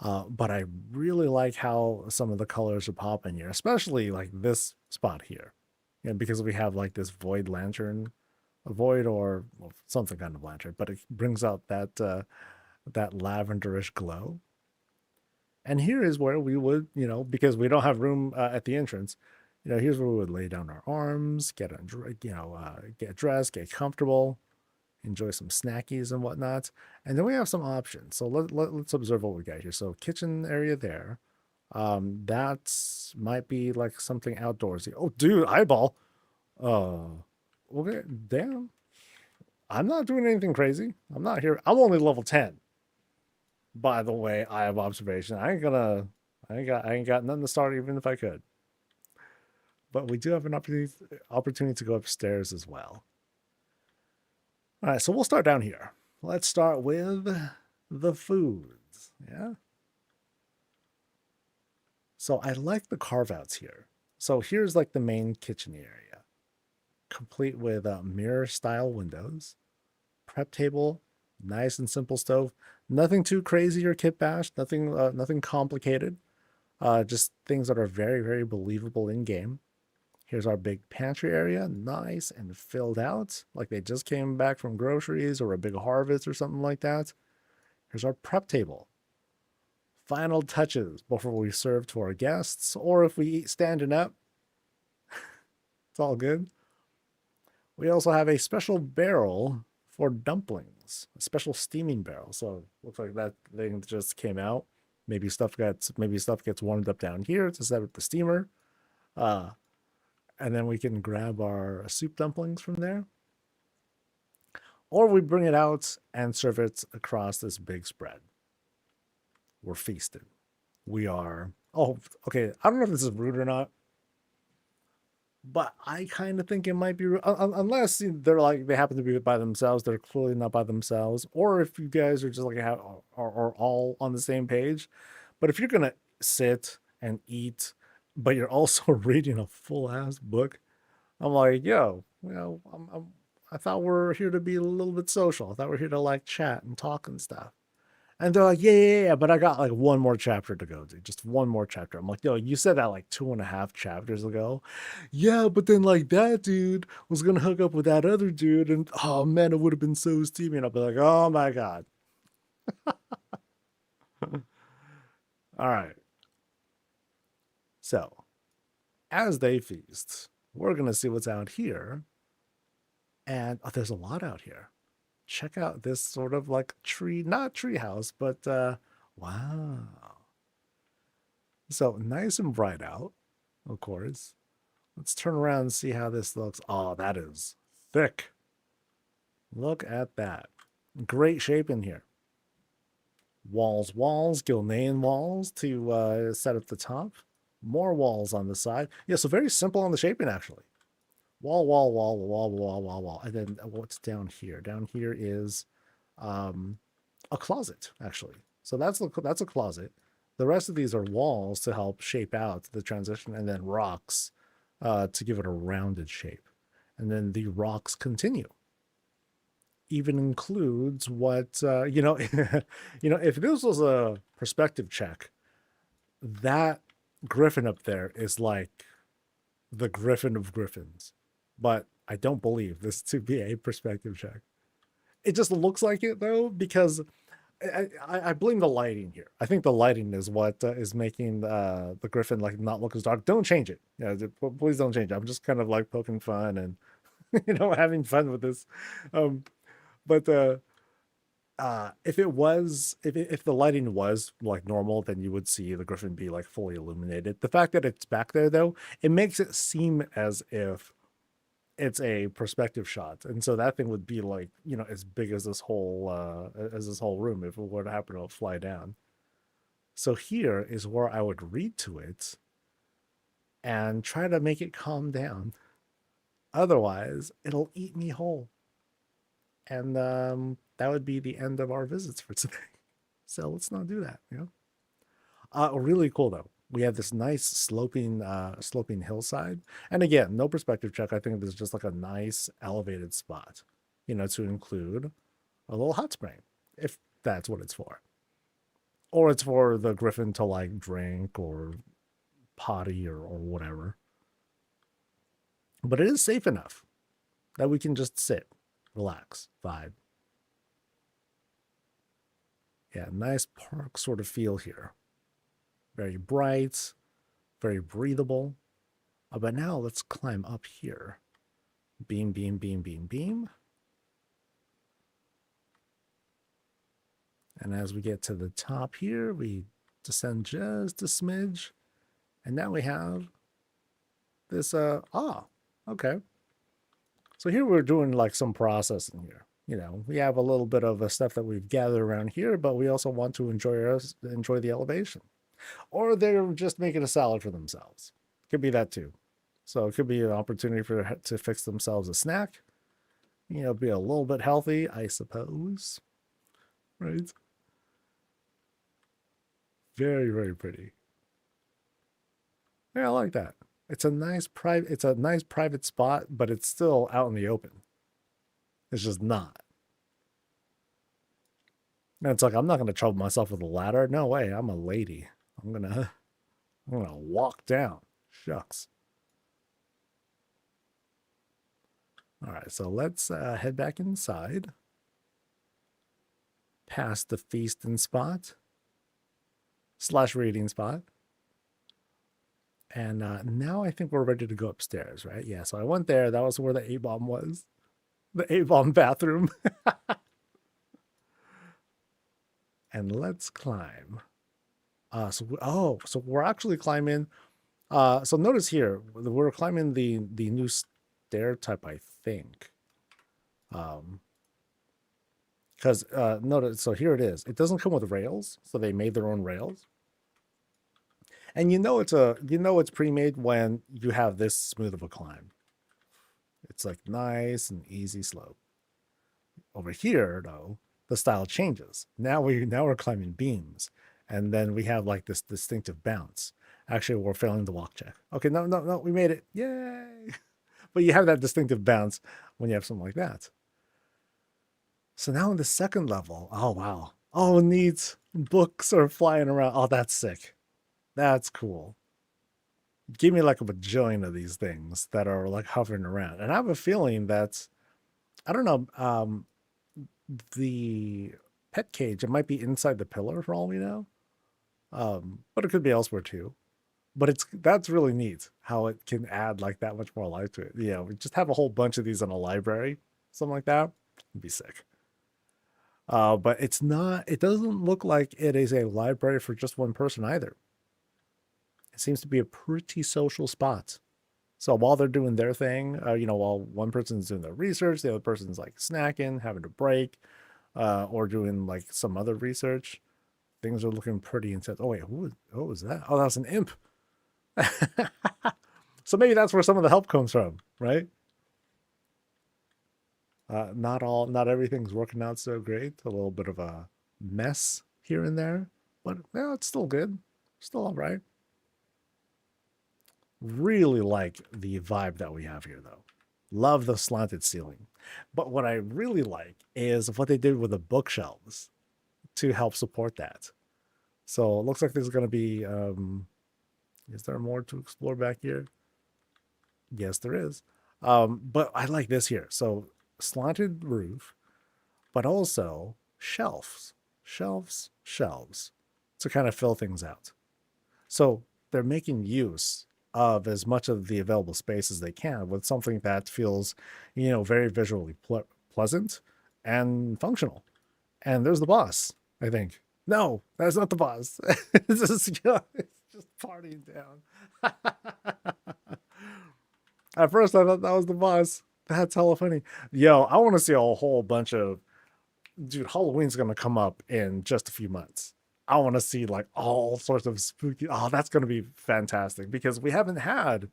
But I really like how some of the colors are popping here, especially like this spot here. And because we have like this void lantern, a void or well, something kind of lantern, but it brings out that lavenderish glow. And here is where we would, you know, because we don't have room at the entrance, you know, here's where we would lay down our arms, get dressed, get comfortable, enjoy some snackies and whatnot. And then we have some options. So let's observe what we got here. So kitchen area there. That might be like something outdoorsy. Oh, dude, eyeball. Okay, damn. I'm not doing anything crazy. I'm not here. I'm only level 10. By the way, I have observation. I ain't got nothing to start even if I could. But we do have an opportunity to go upstairs as well. All right, so we'll start down here. Let's start with the foods. Yeah. So I like the carve outs here. So here's like the main kitchen area, complete with mirror style windows, prep table, nice and simple stove. Nothing too crazy or kit bash. Nothing complicated. Just things that are very, very believable in game. Here's our big pantry area, nice and filled out, like they just came back from groceries or a big harvest or something like that. Here's our prep table. Final touches before we serve to our guests, or if we eat standing up, it's all good. We also have a special barrel for dumplings, a special steaming barrel. So looks like that thing just came out. Maybe stuff gets warmed up down here to set up the steamer. And then we can grab our soup dumplings from there. Or we bring it out and serve it across this big spread. We're feasted. We are, oh, okay. I don't know if this is rude or not, but I kind of think it might be rude, unless they're like, they happen to be by themselves. They're clearly not by themselves. Or if you guys are just like, are all on the same page. But if you're going to sit and eat but you're also reading a full ass book. I'm like, yo, I thought we're here to be a little bit social. I thought we're here to like chat and talk and stuff. And they're like, yeah, but I got like one more chapter to go, dude. Just one more chapter. I'm like, yo, you said that like 2.5 chapters ago. Yeah, but then like that dude was gonna hook up with that other dude, and oh man, it would have been so steamy. And I'll be like, oh my god. All right. So as they feast, we're gonna see what's out here. And oh, there's a lot out here. Check out this sort of like tree, not tree house, but wow. So nice and bright out, of course. Let's turn around and see how this looks. Oh, that is thick. Look at that. Great shape in here. Walls, Gilnean walls to set up the top. More walls on the side. Yeah, so very simple on the shaping, actually. Wall. And then what's down here? Down here is a closet, actually. So that's a closet. The rest of these are walls to help shape out the transition, and then rocks to give it a rounded shape. And then the rocks continue. Even includes what if this was a perspective check, that griffin up there is like the griffin of griffins. But I don't believe this to be a perspective check. It just looks like it though, because I blame the lighting here. I think the lighting is what is making the griffin like not look as dark. Don't change it. Yeah, please don't change it. I'm just kind of like poking fun and having fun with this. But if it was, if the lighting was like normal, then you would see the griffin be like fully illuminated. The fact that it's back there though, it makes it seem as if it's a perspective shot, and so that thing would be like as big as this whole room if it were to happen to fly down. So here is where I would read to it and try to make it calm down. Otherwise, it'll eat me whole, and that would be the end of our visits for today. So let's not do that. Really cool though. We have this nice sloping hillside, and again, no perspective check. I think this is just like a nice elevated spot, to include a little hot spring, if that's what it's for, or it's for the griffin to like drink or potty or whatever. But it is safe enough that we can just sit, relax, vibe. Yeah, nice park sort of feel here. Very bright, very breathable. But now let's climb up here. Beam. And as we get to the top here, we descend just a smidge. And now we have this, okay. So here we're doing like some processing here. We have a little bit of stuff that we've gathered around here, but we also want to enjoy the elevation. Or they're just making a salad for themselves. Could be that too. So it could be an opportunity to fix themselves a snack. Be a little bit healthy, I suppose. Right? Very, very pretty. Yeah, I like that. It's a nice private spot, but it's still out in the open. It's just not. And it's like I'm not gonna trouble myself with a ladder. No way, I'm a lady. I'm gonna walk down. Shucks. All right, so let's head back inside. Past the feasting spot / reading spot. And now I think we're ready to go upstairs, right? Yeah, so I went there. That was where the A-bomb was. The A-bomb bathroom. And let's climb. So we're actually climbing. So notice here, we're climbing the new stair type, I think. Because notice, so here it is. It doesn't come with rails, so they made their own rails. And it's pre-made when you have this smooth of a climb. It's like nice and easy slope. Over here, though, the style changes. Now we're climbing beams, and then we have like this distinctive bounce. Actually, we're failing the walk check. Okay, no, we made it. Yay! But you have that distinctive bounce when you have something like that. So now in the second level, oh wow. Oh, neat. Books are flying around. Oh, that's sick. That's cool. Give me like a bajillion of these things that are like hovering around. And I have a feeling that, I don't know, the pet cage, it might be inside the pillar for all we know. But it could be elsewhere too. But that's really neat how it can add like that much more life to it. You know, we just have a whole bunch of these in a library, something like that. It'd be sick. But it's not, it doesn't look like it is a library for just one person either. It seems to be a pretty social spot. So while they're doing their thing, while one person's doing their research, the other person's like snacking, having a break, or doing like some other research, things are looking pretty intense. Oh wait, what was that? Oh, that was an imp. So maybe that's where some of the help comes from, right? Not everything's working out so great. A little bit of a mess here and there, but yeah, it's still good. Still all right. Really like the vibe that we have here, though. Love the slanted ceiling. But what I really like is what they did with the bookshelves to help support that. So it looks like there's going to be, is there more to explore back here? Yes, there is. But I like this here. So slanted roof, but also shelves to kind of fill things out. So they're making use of as much of the available space as they can with something that feels, very visually pleasant and functional. And there's the boss, I think. No, that's not the boss. It's just partying down. At first, I thought that was the boss. That's hella funny. Yo, I want to see a whole bunch of, dude, Halloween's gonna come up in just a few months. I want to see like all sorts of spooky. Oh, that's gonna be fantastic because we haven't had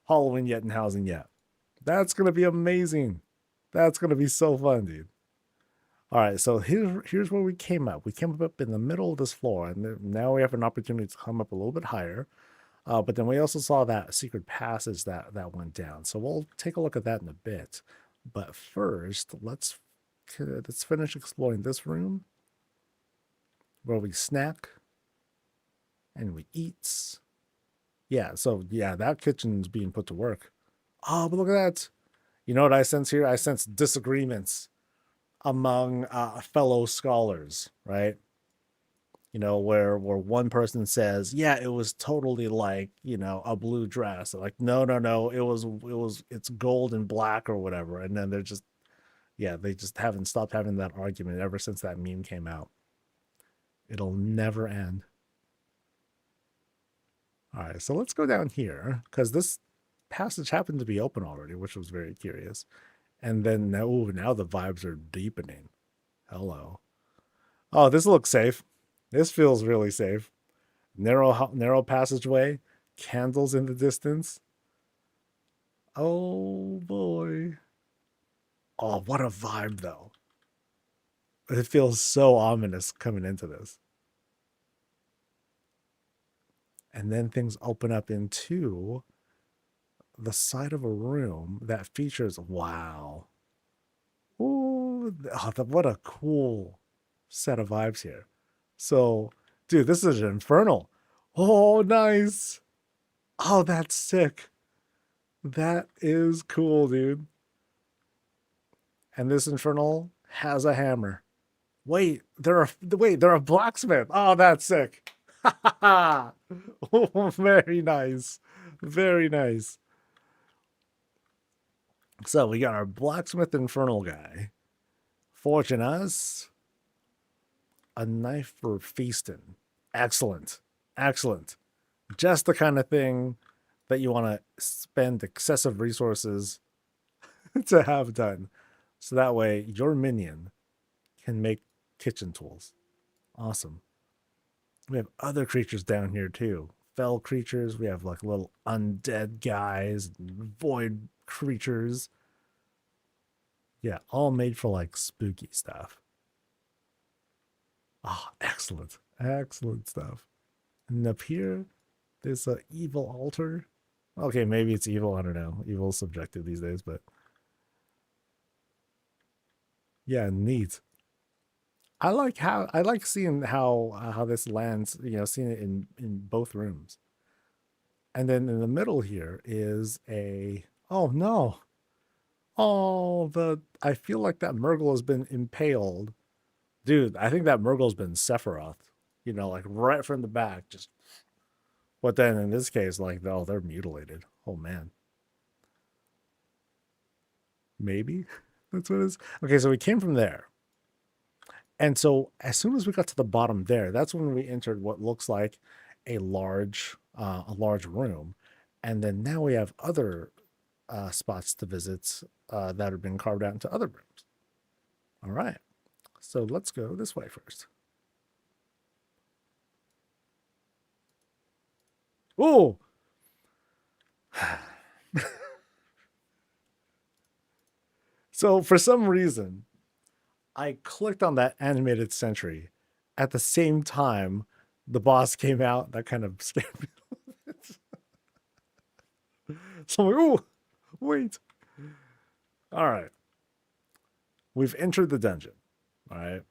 Halloween yet in housing yet. That's gonna be amazing. That's gonna be so fun, dude. All right, so here's where we came up. We came up in the middle of this floor, and now we have an opportunity to come up a little bit higher. But then we also saw that secret passage that went down. So we'll take a look at that in a bit. But first, let's finish exploring this room where we snack and we eat. Yeah, so yeah, that kitchen's being put to work. Oh, but look at that. You know what I sense here? I sense disagreements among fellow scholars, right? Where one person says, yeah, it was totally like, a blue dress. They're like, no, it's gold and black or whatever. And then they just haven't stopped having that argument ever since that meme came out. It'll never end. All right, so let's go down here because this passage happened to be open already, which was very curious. And then now the vibes are deepening. Hello. Oh, this looks safe. This feels really safe. Narrow passageway, candles in the distance. Oh boy. Oh, what a vibe though. It feels so ominous coming into this. And then things open up into the side of a room that features, wow. Ooh, what a cool set of vibes here. So, dude, this is an infernal. Oh, nice. Oh, that's sick. That is cool, dude. And this infernal has a hammer. Wait, they're a blacksmith. Oh, that's sick. Oh, very nice. Very nice. So we got our blacksmith infernal guy forging us a knife for feasting. Excellent. Excellent. Just the kind of thing that you want to spend excessive resources to have done. So that way your minion can make kitchen tools. Awesome. We have other creatures down here too. Fell creatures. We have like little undead guys, void creatures. Yeah, all made for like spooky stuff. Oh, excellent. Excellent stuff. And up here, This evil altar. Okay, maybe it's evil. I don't know. Evil is subjective these days, but yeah, neat. I like seeing how this lands. You know, seeing it in both rooms, and then in the middle here is a. Oh no! Oh, the I feel like that Murgle has been impaled, dude. I think that Murgle's been Sephiroth. You know, like right from the back, just. But then in this case, like, oh, they're mutilated. Oh man, maybe that's what it is. Okay, so we came from there. And so as soon as we got to the bottom there, that's when we entered what looks like a large room. And then now we have other spots to visit that have been carved out into other rooms. All right. So let's go this way first. Oh, so for some reason, I clicked on that animated sentry. At the same time, the boss came out. That kind of scared me. So I'm like, oh, wait. All right. We've entered the dungeon. All right.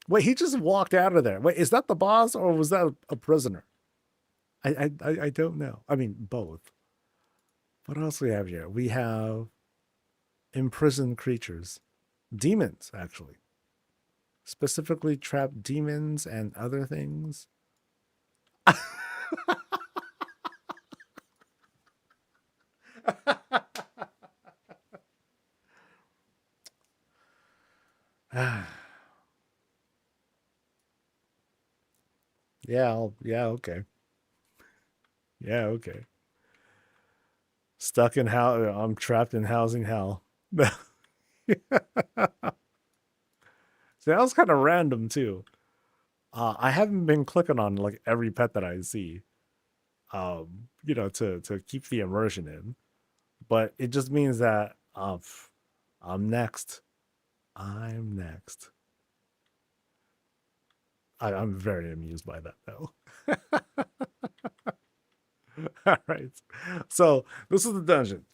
Wait, he just walked out of there. Wait, is that the boss or was that a prisoner? I don't know. I mean, both. What else do we have here? We have imprisoned creatures, demons, actually, specifically trapped demons and other things. Yeah, okay. Yeah, okay. Stuck in how I'm trapped in housing hell. So that was kind of random too. I haven't been clicking on like every pet that I see, you know, to keep the immersion in. But it just means that I'm next. I'm next. I'm very amused by that though. All right. So this is the dungeon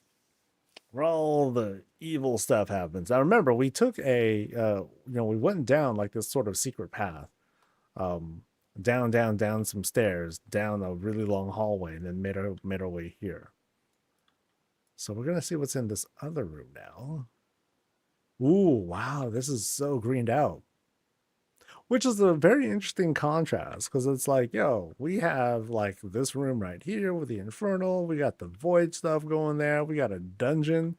where all the evil stuff happens. Now remember, we took we went down like this sort of secret path, um, down some stairs, down a really long hallway, and then made our way here. So we're gonna see what's in this other room now. Ooh, wow, this is so greened out. Which is a very interesting contrast because it's like, yo, we have like this room right here with the infernal. We got the void stuff going there. We got a dungeon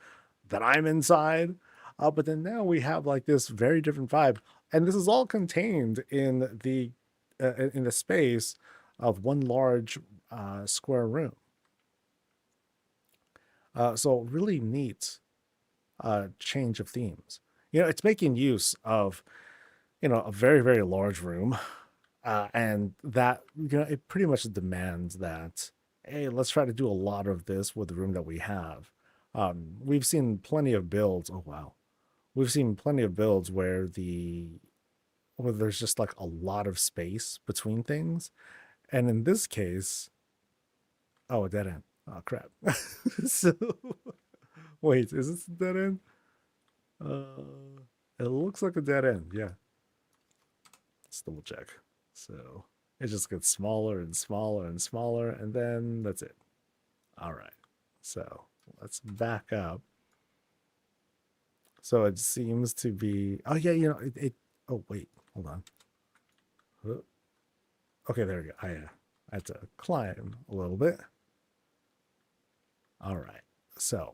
that I'm inside. But then now we have like this very different vibe. And this is all contained in the space of one large square room. So really neat change of themes. You know, it's making use of a very very large room, and that it pretty much demands that, hey, let's try to do a lot of this with the room that we have. We've seen plenty of builds. Oh wow, we've seen plenty of builds where there's just like a lot of space between things, and in this case, oh, a dead end. Oh crap. So wait, is this a dead end? It looks like a dead end. Yeah. Let's double check. So it just gets smaller and smaller and smaller, and then that's it. All right. So let's back up. So it seems to be. Oh yeah, oh wait, hold on. Okay, there we go. I had to climb a little bit. All right. So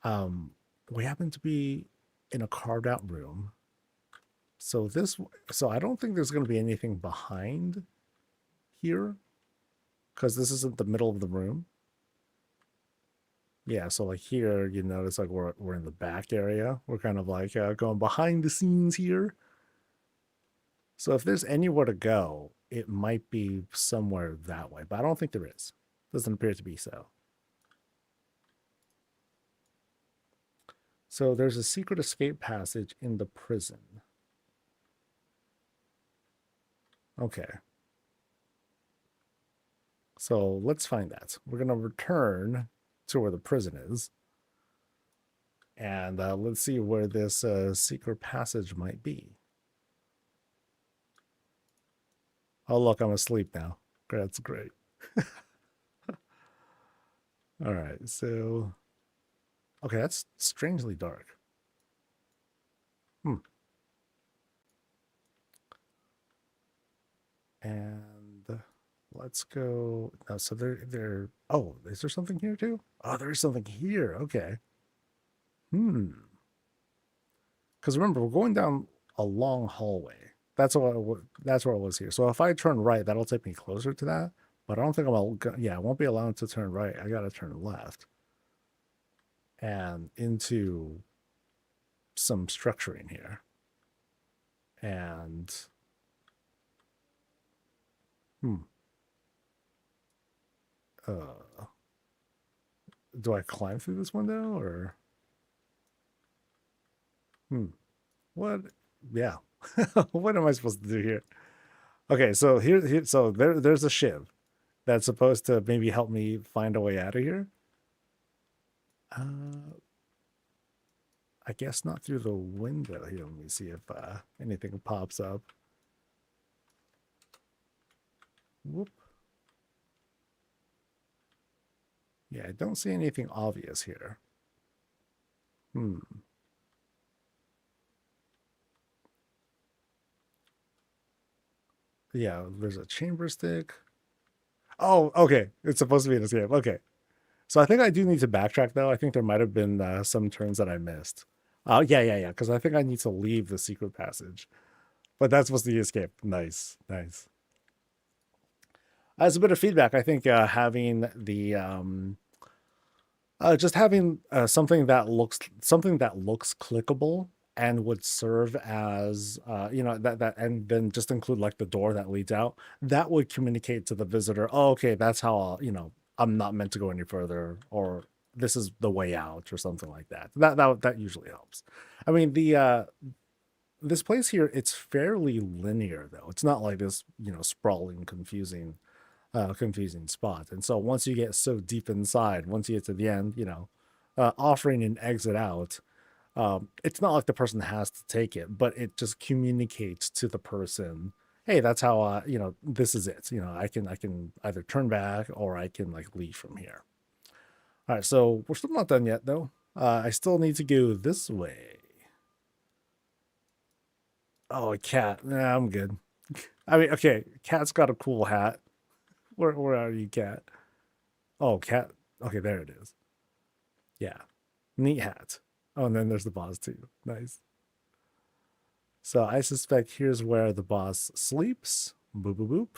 um, we happen to be in a carved out room. So I don't think there's going to be anything behind here because this isn't the middle of the room. Yeah, so like here, you notice like we're in the back area. We're kind of like going behind the scenes here. So if there's anywhere to go, it might be somewhere that way, but I don't think there is. Doesn't appear to be so. So there's a secret escape passage in the prison. Okay. So let's find that. We're going to return to where the prison is. And let's see where this secret passage might be. Oh, look, I'm asleep now. That's great. All right, so... Okay, that's strangely dark. And let's go... No, so they're... Oh, is there something here too? Oh, there's something here. Okay. Because remember, we're going down a long hallway. That's where it was here. So if I turn right, that'll take me closer to that. But I don't think yeah, I won't be allowed to turn right. I gotta turn left. And into some structuring here. And do I climb through this window or what? Yeah. What am I supposed to do here? Okay, so there's a shiv that's supposed to maybe help me find a way out of here. I guess not through the window here. Let me see if anything pops up. Whoop. Yeah, I don't see anything obvious here. Yeah, there's a chamber stick. Oh, okay. It's supposed to be an escape. Okay. So I think I do need to backtrack, though. I think there might have been some turns that I missed. Yeah. Because I think I need to leave the secret passage. But that's supposed to be escape. Nice. As a bit of feedback, I think having the just having something that looks clickable and would serve as that and then just include like the door that leads out, that would communicate to the visitor, oh, okay, that's how I'm not meant to go any further, or this is the way out, or something like that. That usually helps. I mean, the this place here, it's fairly linear though. It's not like this sprawling confusing spot. And so once you get so deep inside, once you get to the end, offering an exit out, it's not like the person has to take it, but it just communicates to the person, hey, that's how this is it. I can either turn back or I can like leave from here. All right, so we're still not done yet though. I still need to go this way. Oh, a cat. Nah, I'm good. I mean, okay, cat's got a cool hat. Where are you, cat? Oh, cat. Okay, there it is. Yeah. Neat hat. Oh, and then there's the boss too. Nice. So I suspect here's where the boss sleeps. Boop, boop, boop.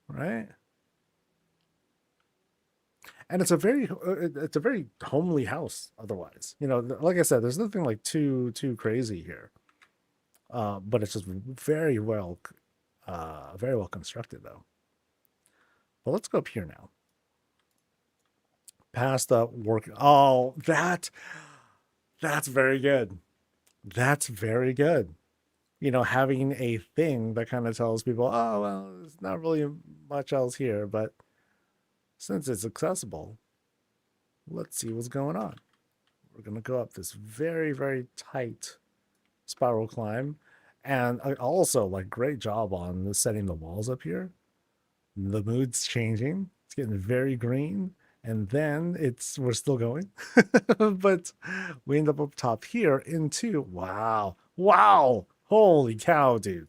Right? And it's a very homely house otherwise. Like I said, there's nothing like too crazy here. But it's just very well constructed though. But let's go up here now. Past the work. Oh, that's very good. That's very good. Having a thing that kind of tells people, oh, well, there's not really much else here, but since it's accessible, let's see what's going on. We're going to go up this very, very tight spiral climb. And also, like, great job on setting the walls up here. The mood's changing. It's getting very green. And then we're still going. But we end up top here into, wow. Holy cow, dude.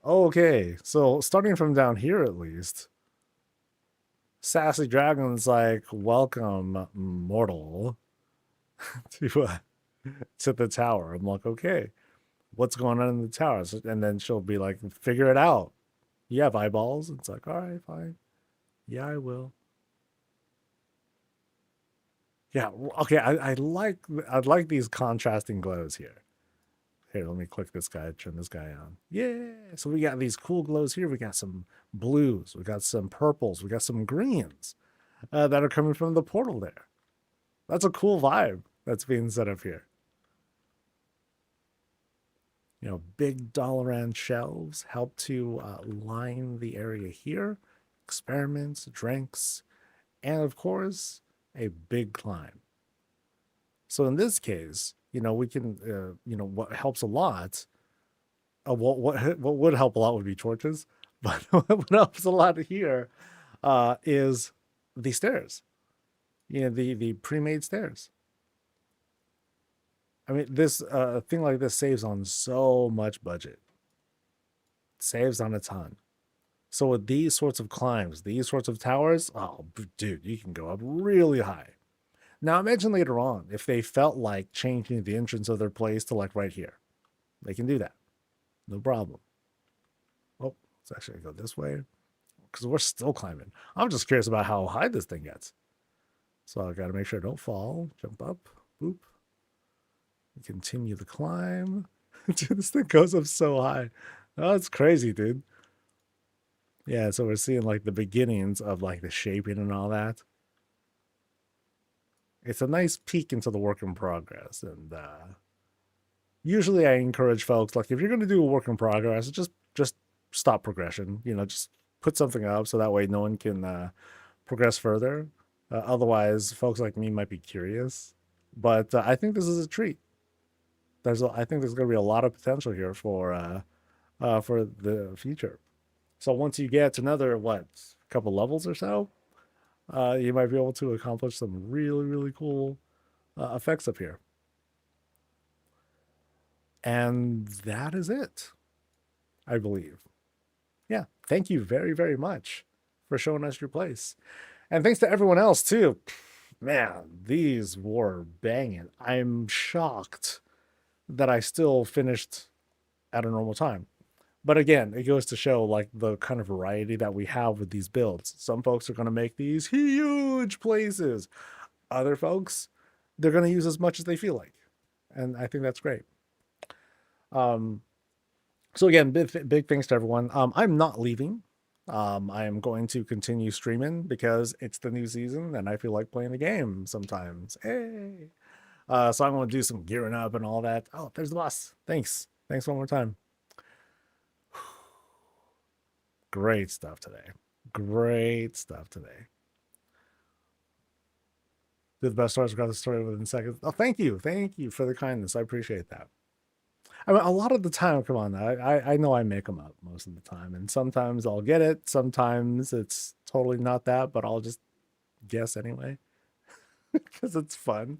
Okay, so starting from down here at least, Sassy Dragon's like, welcome, mortal, to the tower. I'm like, okay, what's going on in the tower? And then she'll be like, figure it out. You have eyeballs? It's like, all right, fine. Yeah, I will. Yeah, okay, I like these contrasting glows here. Here, let me click this guy, turn this guy on. Yeah, so we got these cool glows here. We got some blues, we got some purples, we got some greens that are coming from the portal there. That's a cool vibe that's being set up here. Big Dalaran shelves help to line the area here. experiments, drinks, and of course, a big climb. So in this case, we can, what helps a lot, what would help a lot would be torches, but what helps a lot here is the stairs, the pre-made stairs. I mean, this thing like this saves on so much budget, saves on a ton. So with these sorts of climbs, these sorts of towers, oh, dude, you can go up really high. Now imagine later on if they felt like changing the entrance of their place to like right here. They can do that. No problem. Oh, let's actually go this way because we're still climbing. I'm just curious about how high this thing gets. So I got to make sure I don't fall. Jump up. Boop. Continue the climb. Dude, this thing goes up so high. Oh, it's crazy, dude. Yeah, so we're seeing like the beginnings of like the shaping and all that. It's a nice peek into the work in progress. And usually I encourage folks, like if you're going to do a work in progress, just stop progression. Just put something up so that way no one can progress further. Otherwise, folks like me might be curious. But I think this is a treat. I think there's going to be a lot of potential here for the future. So once you get another couple levels or so, you might be able to accomplish some really, really cool effects up here. And that is it, I believe. Yeah, thank you very, very much for showing us your place. And thanks to everyone else, too. Man, these were banging. I'm shocked that I still finished at a normal time. But again, it goes to show like the kind of variety that we have with these builds. Some folks are going to make these huge places. Other folks, they're going to use as much as they feel like. And I think that's great. So again, big thanks to everyone. I'm not leaving. I am going to continue streaming because it's the new season and I feel like playing a game sometimes. Hey. So I'm going to do some gearing up and all that. Oh, there's the boss. Thanks one more time. Great stuff today. Great stuff today. Did the best stories, got the story within seconds. Oh, thank you for the kindness. I appreciate that. I mean, a lot of the time, come on, I know I make them up most of the time, and sometimes I'll get it. Sometimes it's totally not that, but I'll just guess anyway because it's fun.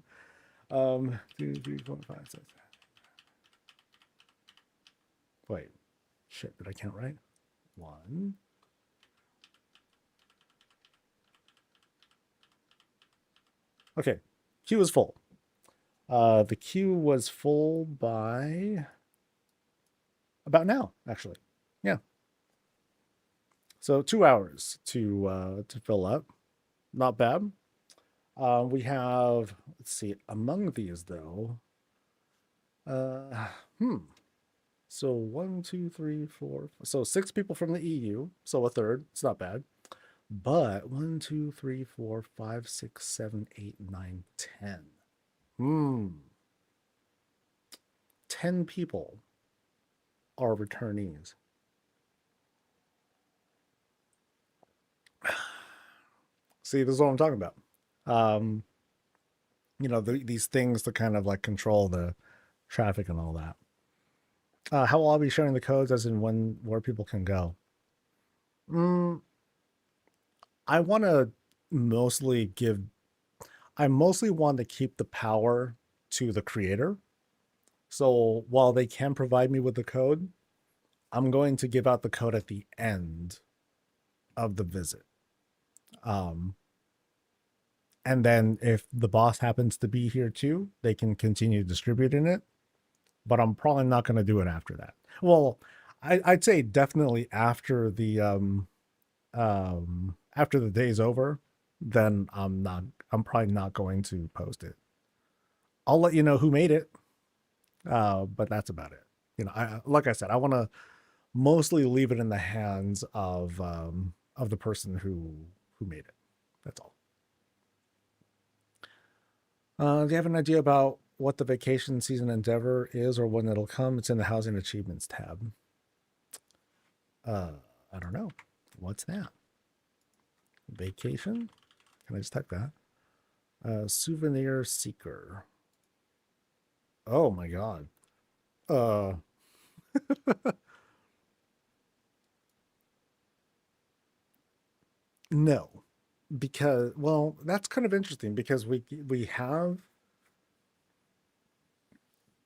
2, 3, 4, 5, 6. Wait, shit, did I count right? 1. Okay, queue is full. The queue was full by about now, actually. Yeah. So 2 hours to fill up. Not bad. We have, let's see, among these though. So 1, 2, 3, 4. So 6 people from the EU. So a third. It's not bad. But 1, 2, 3, 4, 5, 6, 7, 8, 9, 10. 10 people are returnees. See, this is what I'm talking about. These things to kind of like control the traffic and all that. How will I be sharing the codes as in where people can go? I want to I mostly want to keep the power to the creator. So while they can provide me with the code, I'm going to give out the code at the end of the visit. And then if the boss happens to be here too, they can continue distributing it. But I'm probably not going to do it after that. Well, I'd say definitely after the day's over, then I'm probably not going to post it. I'll let you know who made it. But that's about it. Like I said, I want to mostly leave it in the hands of the person who made it. That's all. Do you have an idea about what the vacation season endeavor is or when it'll come? It's in the housing achievements tab. I don't know. What's that? Vacation? Can I just type that? Souvenir seeker. Oh my god. Uh no. Because well, that's kind of interesting because we have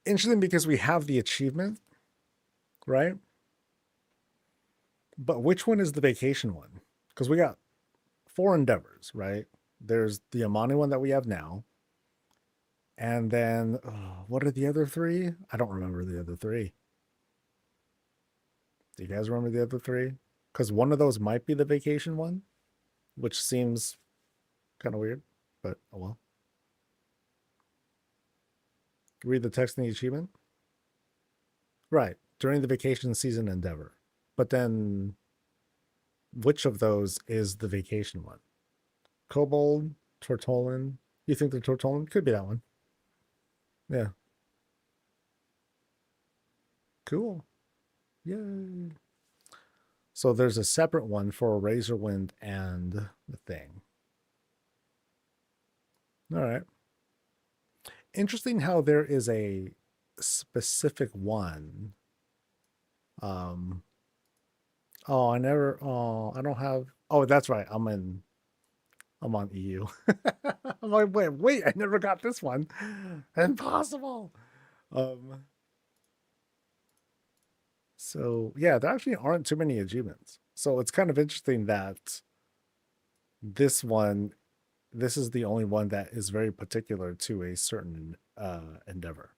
interesting because we have the achievement, right? But which one is the vacation one? Because we got 4 endeavors, right? There's the Amani one that we have now. And then what are the other 3? I don't remember the other 3. Do you guys remember the other 3? Because one of those might be the vacation one, which seems kind of weird, but oh well. Read the text in the achievement. Right. During the vacation season endeavor. But then which of those is the vacation one? Kobold, Tortolan. You think the Tortolan could be that one? Yeah. Cool. Yay. So there's a separate one for Razorwind and the thing. All right. Interesting how there is a specific one. Oh, I don't have. Oh, that's right. I'm on EU. I'm like, wait, I never got this one. Impossible. Um, so yeah, there actually aren't too many achievements. So it's kind of interesting that this one, this is the only one that is very particular to a certain endeavor.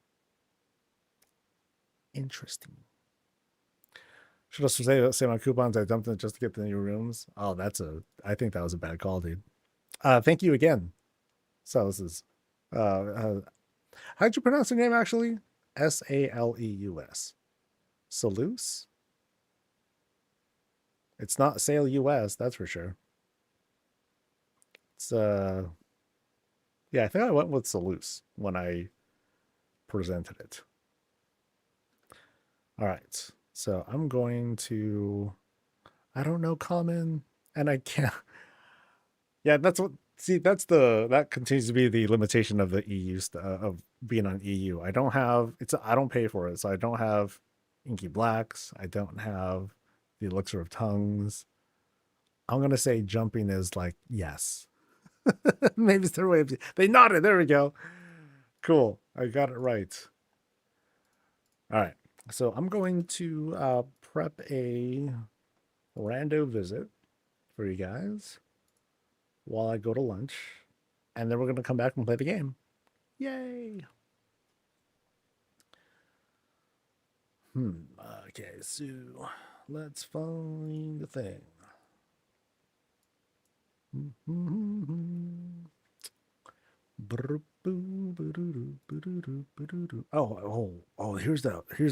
Interesting. Should also say my coupons. I dumped them just to get the new rooms. Oh, I think that was a bad call, dude. Thank you again. So this is, how'd you pronounce your name actually? Saleus. Salus? It's not Sale US, that's for sure. It's, yeah, I think I went with Salus when I presented it. All right. So I'm going to, I don't know, common, and I can't. Yeah, that's what. See, that continues to be the limitation of the EU of being on EU. I don't pay for it, so I don't have Inky Blacks. I don't have the Elixir of Tongues. I'm gonna say jumping is like yes. Maybe it's their way of. They nodded. There we go. Cool. I got it right. All right. So I'm going to prep a rando visit for you guys while I go to lunch, and then we're going to come back and play the game. Yay! Okay, so let's find the thing. Oh, here's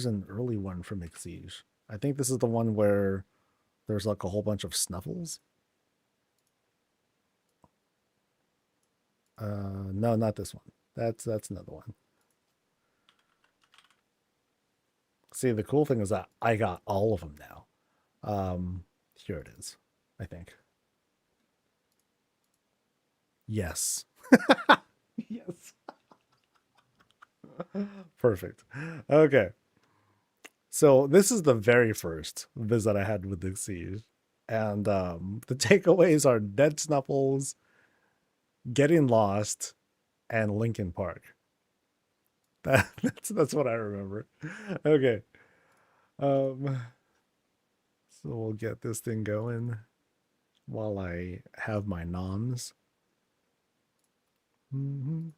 an early one from Exige. I think this is the one where there's like a whole bunch of snuffles. No, not this one. That's another one. See, the cool thing is that I got all of them now. Here it is, I think. Yes. Yes. Perfect. Okay. So this is the very first visit I had with the Siege. And the takeaways are dead snuffles, getting lost, and Lincoln Park. That's what I remember. Okay. So we'll get this thing going while I have my noms. And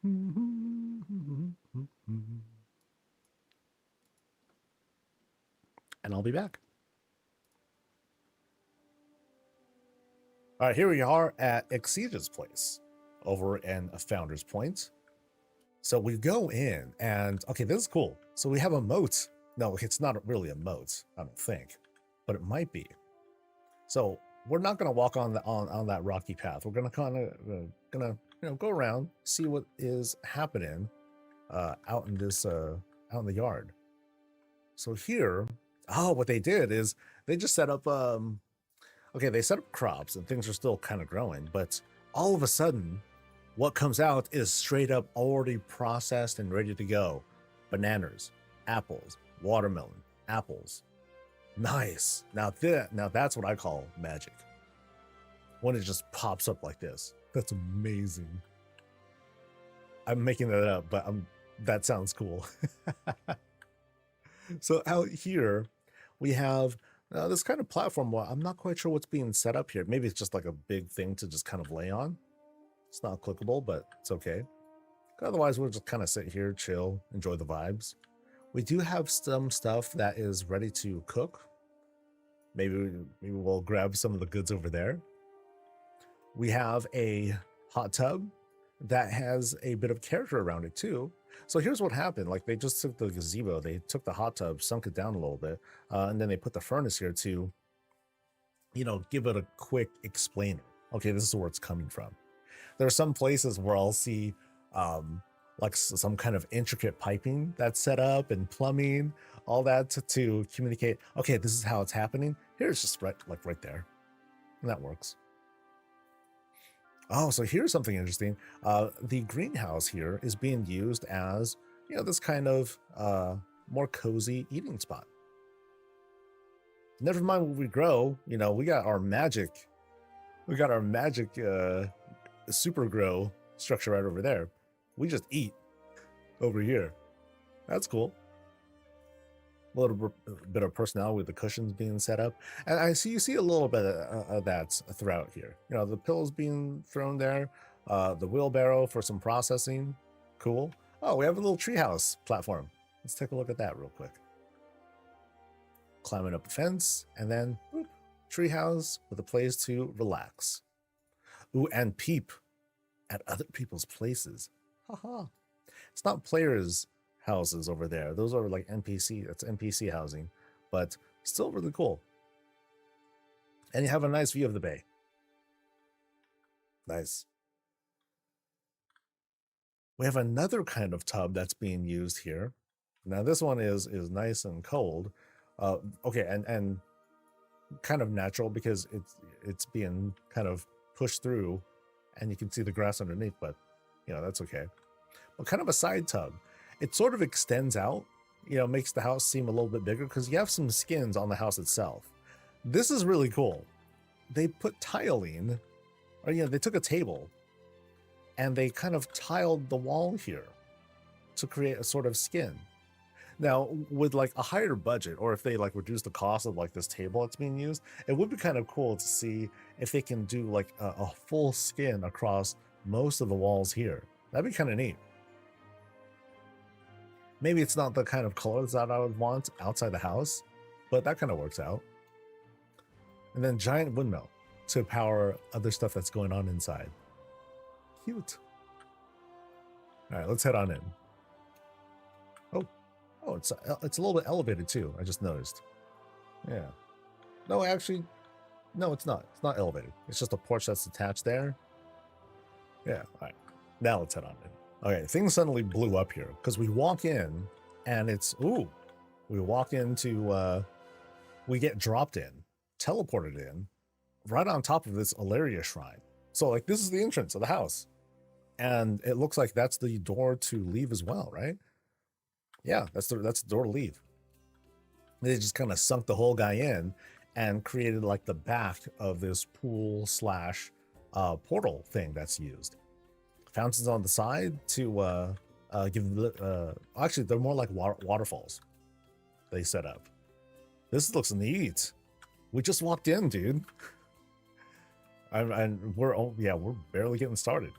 I'll be back. All right, here we are at Exige's place over in a Founder's Point. So we go in and, okay, this is cool. So we have a moat. No, it's not really a moat, I don't think, but it might be. So we're not going to walk on that rocky path. We're going to kind of go around, see what is happening out in the yard. So here, what they did is they just set up okay, they set up crops and things are still kind of growing, but all of a sudden, what comes out is straight up already processed and ready to go. Bananas, apples, watermelon, apples. Nice. Now that's what I call magic. When it just pops up like this. That's amazing. I'm making that up, but that sounds cool. So out here, we have this kind of platform. Well, I'm not quite sure what's being set up here. Maybe it's just like a big thing to just kind of lay on. It's not clickable, but it's okay. Otherwise, we'll just kind of sit here, chill, enjoy the vibes. We do have some stuff that is ready to cook. Maybe we'll grab some of the goods over there. We have a hot tub that has a bit of character around it too. So here's what happened. Like they just took the gazebo, they took the hot tub, sunk it down a little bit, and then they put the furnace here to, you know, give it a quick explainer. Okay, this is where it's coming from. There are some places where I'll see like some kind of intricate piping that's set up and plumbing, all that to communicate, okay, this is how it's happening. Here's just right there. And that works. Oh, so here's something interesting. The greenhouse here is being used as, you know, this kind of more cozy eating spot. Never mind what we grow, you know, we got our magic super grow structure right over there. We just eat over here. That's cool. A little bit of personality with the cushions being set up, and you see a little bit of that throughout here. You know, the pillows being thrown there, the wheelbarrow for some processing. Cool. Oh, we have a little treehouse platform. Let's take a look at that real quick. Climbing up a fence, and then whoop, treehouse with a place to relax. Ooh, and peep at other people's places. Haha. It's not players' houses over there. Those are like NPC. That's NPC housing, but still really cool. And you have a nice view of the bay. Nice. We have another kind of tub that's being used here. Now this one is nice and cold. Okay, and kind of natural because it's being kind of pushed through, and you can see the grass underneath. But you know, that's okay. But kind of a side tub. It sort of extends out, you know, makes the house seem a little bit bigger because you have some skins on the house itself. This is really cool. They put tiling, or you know, they took a table and they kind of tiled the wall here to create a sort of skin. Now, with like a higher budget, or if they like reduce the cost of like this table that's being used, it would be kind of cool to see if they can do like a full skin across most of the walls here. That'd be kind of neat. Maybe it's not the kind of colors that I would want outside the house, but that kind of works out. And then giant windmill to power other stuff that's going on inside. Cute. All right, let's head on in. Oh, it's a little bit elevated too. I just noticed. Yeah. No, actually, no, it's not. It's not elevated. It's just a porch that's attached there. Yeah. All right. Now let's head on in. Okay, things suddenly blew up here because we walk in and it's, ooh, we walk into, we get dropped in, teleported in, right on top of this Ilaria shrine. So like this is the entrance of the house. And it looks like that's the door to leave as well, right? Yeah, that's the door to leave. They just kind of sunk the whole guy in and created like the back of this pool slash portal thing that's used. Fountains on the side to give actually they're more like waterfalls they set up. This looks neat. We just walked in, dude. And we're barely getting started.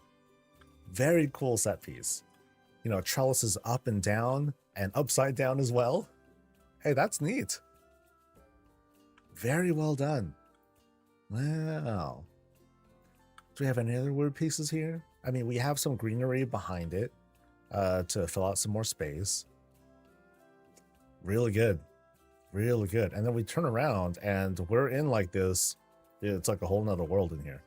Very cool set piece. You know, trellises up and down and upside down as well. Hey, that's neat. Very well done. Wow. Do we have any other weird pieces here? I mean, we have some greenery behind it to fill out some more space. Really good. Really good. And then we turn around and we're in like this. It's like a whole nother world in here.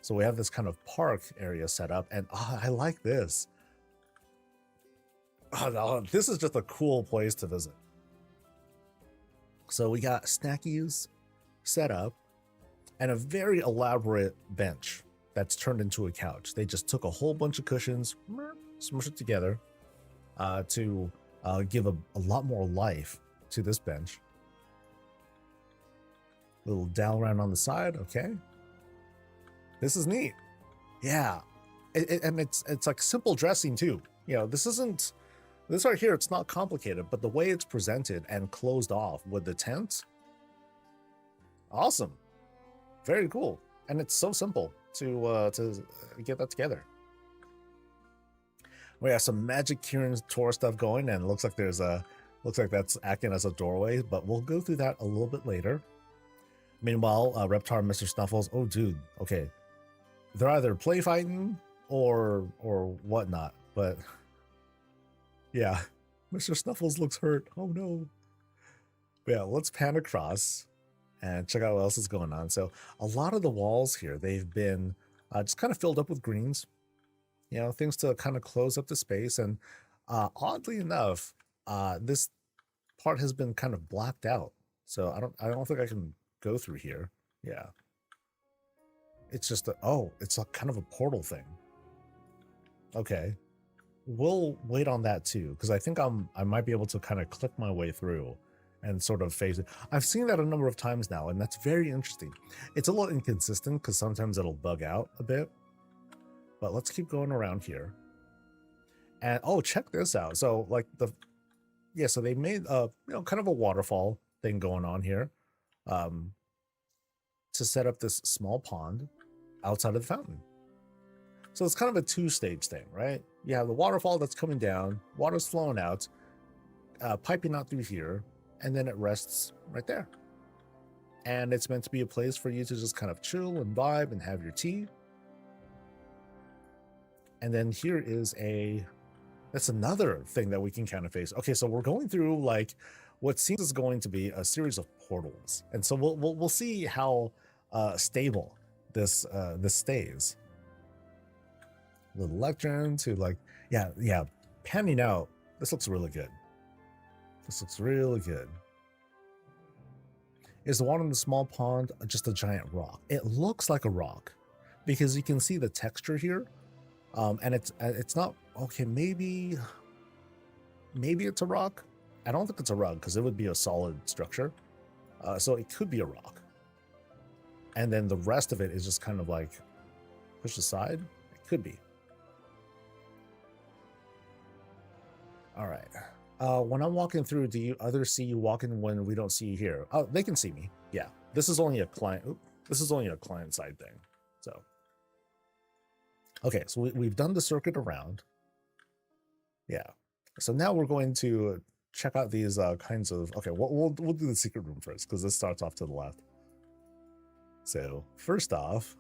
So we have this kind of park area set up, and I like this. Oh, this is just a cool place to visit. So we got snackies set up. and a very elaborate bench that's turned into a couch. They just took a whole bunch of cushions, smushed it together to give a lot more life to this bench. Little dowel around on the side. Okay, this is neat. Yeah, and it's like simple dressing too. You know, this right here. It's not complicated, but the way it's presented and closed off with the tent, awesome, very cool, and it's so simple to get that together. We have some Magic Kieran tour stuff going, and it looks like that's acting as a doorway, but we'll go through that a little bit later. Meanwhile, Reptar and Mr. Snuffles, oh dude, okay, they're either play fighting or whatnot, but yeah, Mr. Snuffles looks hurt. Oh no. But yeah, let's pan across and check out what else is going on. So a lot of the walls here, they've been just kind of filled up with greens, you know, things to kind of close up the space. And oddly enough, this part has been kind of blacked out. So I don't think I can go through here. Yeah. It's just it's a kind of a portal thing. Okay. We'll wait on that too, because I think I might be able to kind of click my way through and sort of phase it. I've seen that a number of times now, and that's very interesting. It's a little inconsistent because sometimes it'll bug out a bit. But let's keep going around here. And check this out. So like so they made kind of a waterfall thing going on here, to set up this small pond outside of the fountain. So it's kind of a two-stage thing, right? You have the waterfall that's coming down, water's flowing out, piping out through here, and then it rests right there. And it's meant to be a place for you to just kind of chill and vibe and have your tea. And then here is that's another thing that we can kind of face. Okay, so we're going through like what seems is going to be a series of portals. And so we'll see how stable this stays. Little lectern to like, yeah, panning out. This looks really good. This looks really good. Is the water in the small pond just a giant rock? It looks like a rock because you can see the texture here. And it's not, okay, maybe it's a rock. I don't think it's a rock because it would be a solid structure. So it could be a rock. And then the rest of it is just kind of like pushed aside. It could be. All right. When I'm walking through, do you others see you walking when we don't see you here? Oh, they can see me. Yeah. This is only a client. This is only a client side thing. So. Okay, so we've done the circuit around. Yeah. So now we're going to check out these kinds of. Okay, we'll do the secret room first because this starts off to the left. So first off,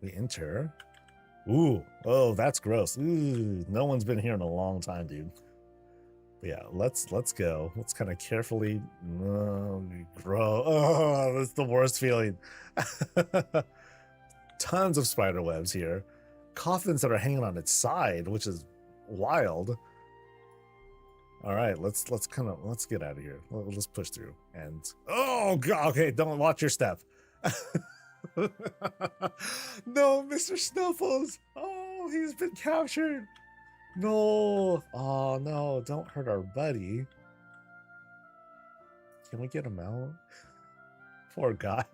we enter. Ooh, oh, that's gross. Ooh, no one's been here in a long time, dude. But yeah, let's go. Let's kind of carefully grow. Oh, that's the worst feeling. Tons of spider webs here. Coffins that are hanging on its side, which is wild. All right, let's get out of here. Let's push through. And oh god, okay, don't watch your step. No, Mr. Snuffles. Oh, he's been captured. No. Oh no, don't hurt our buddy. Can we get him out? Poor guy.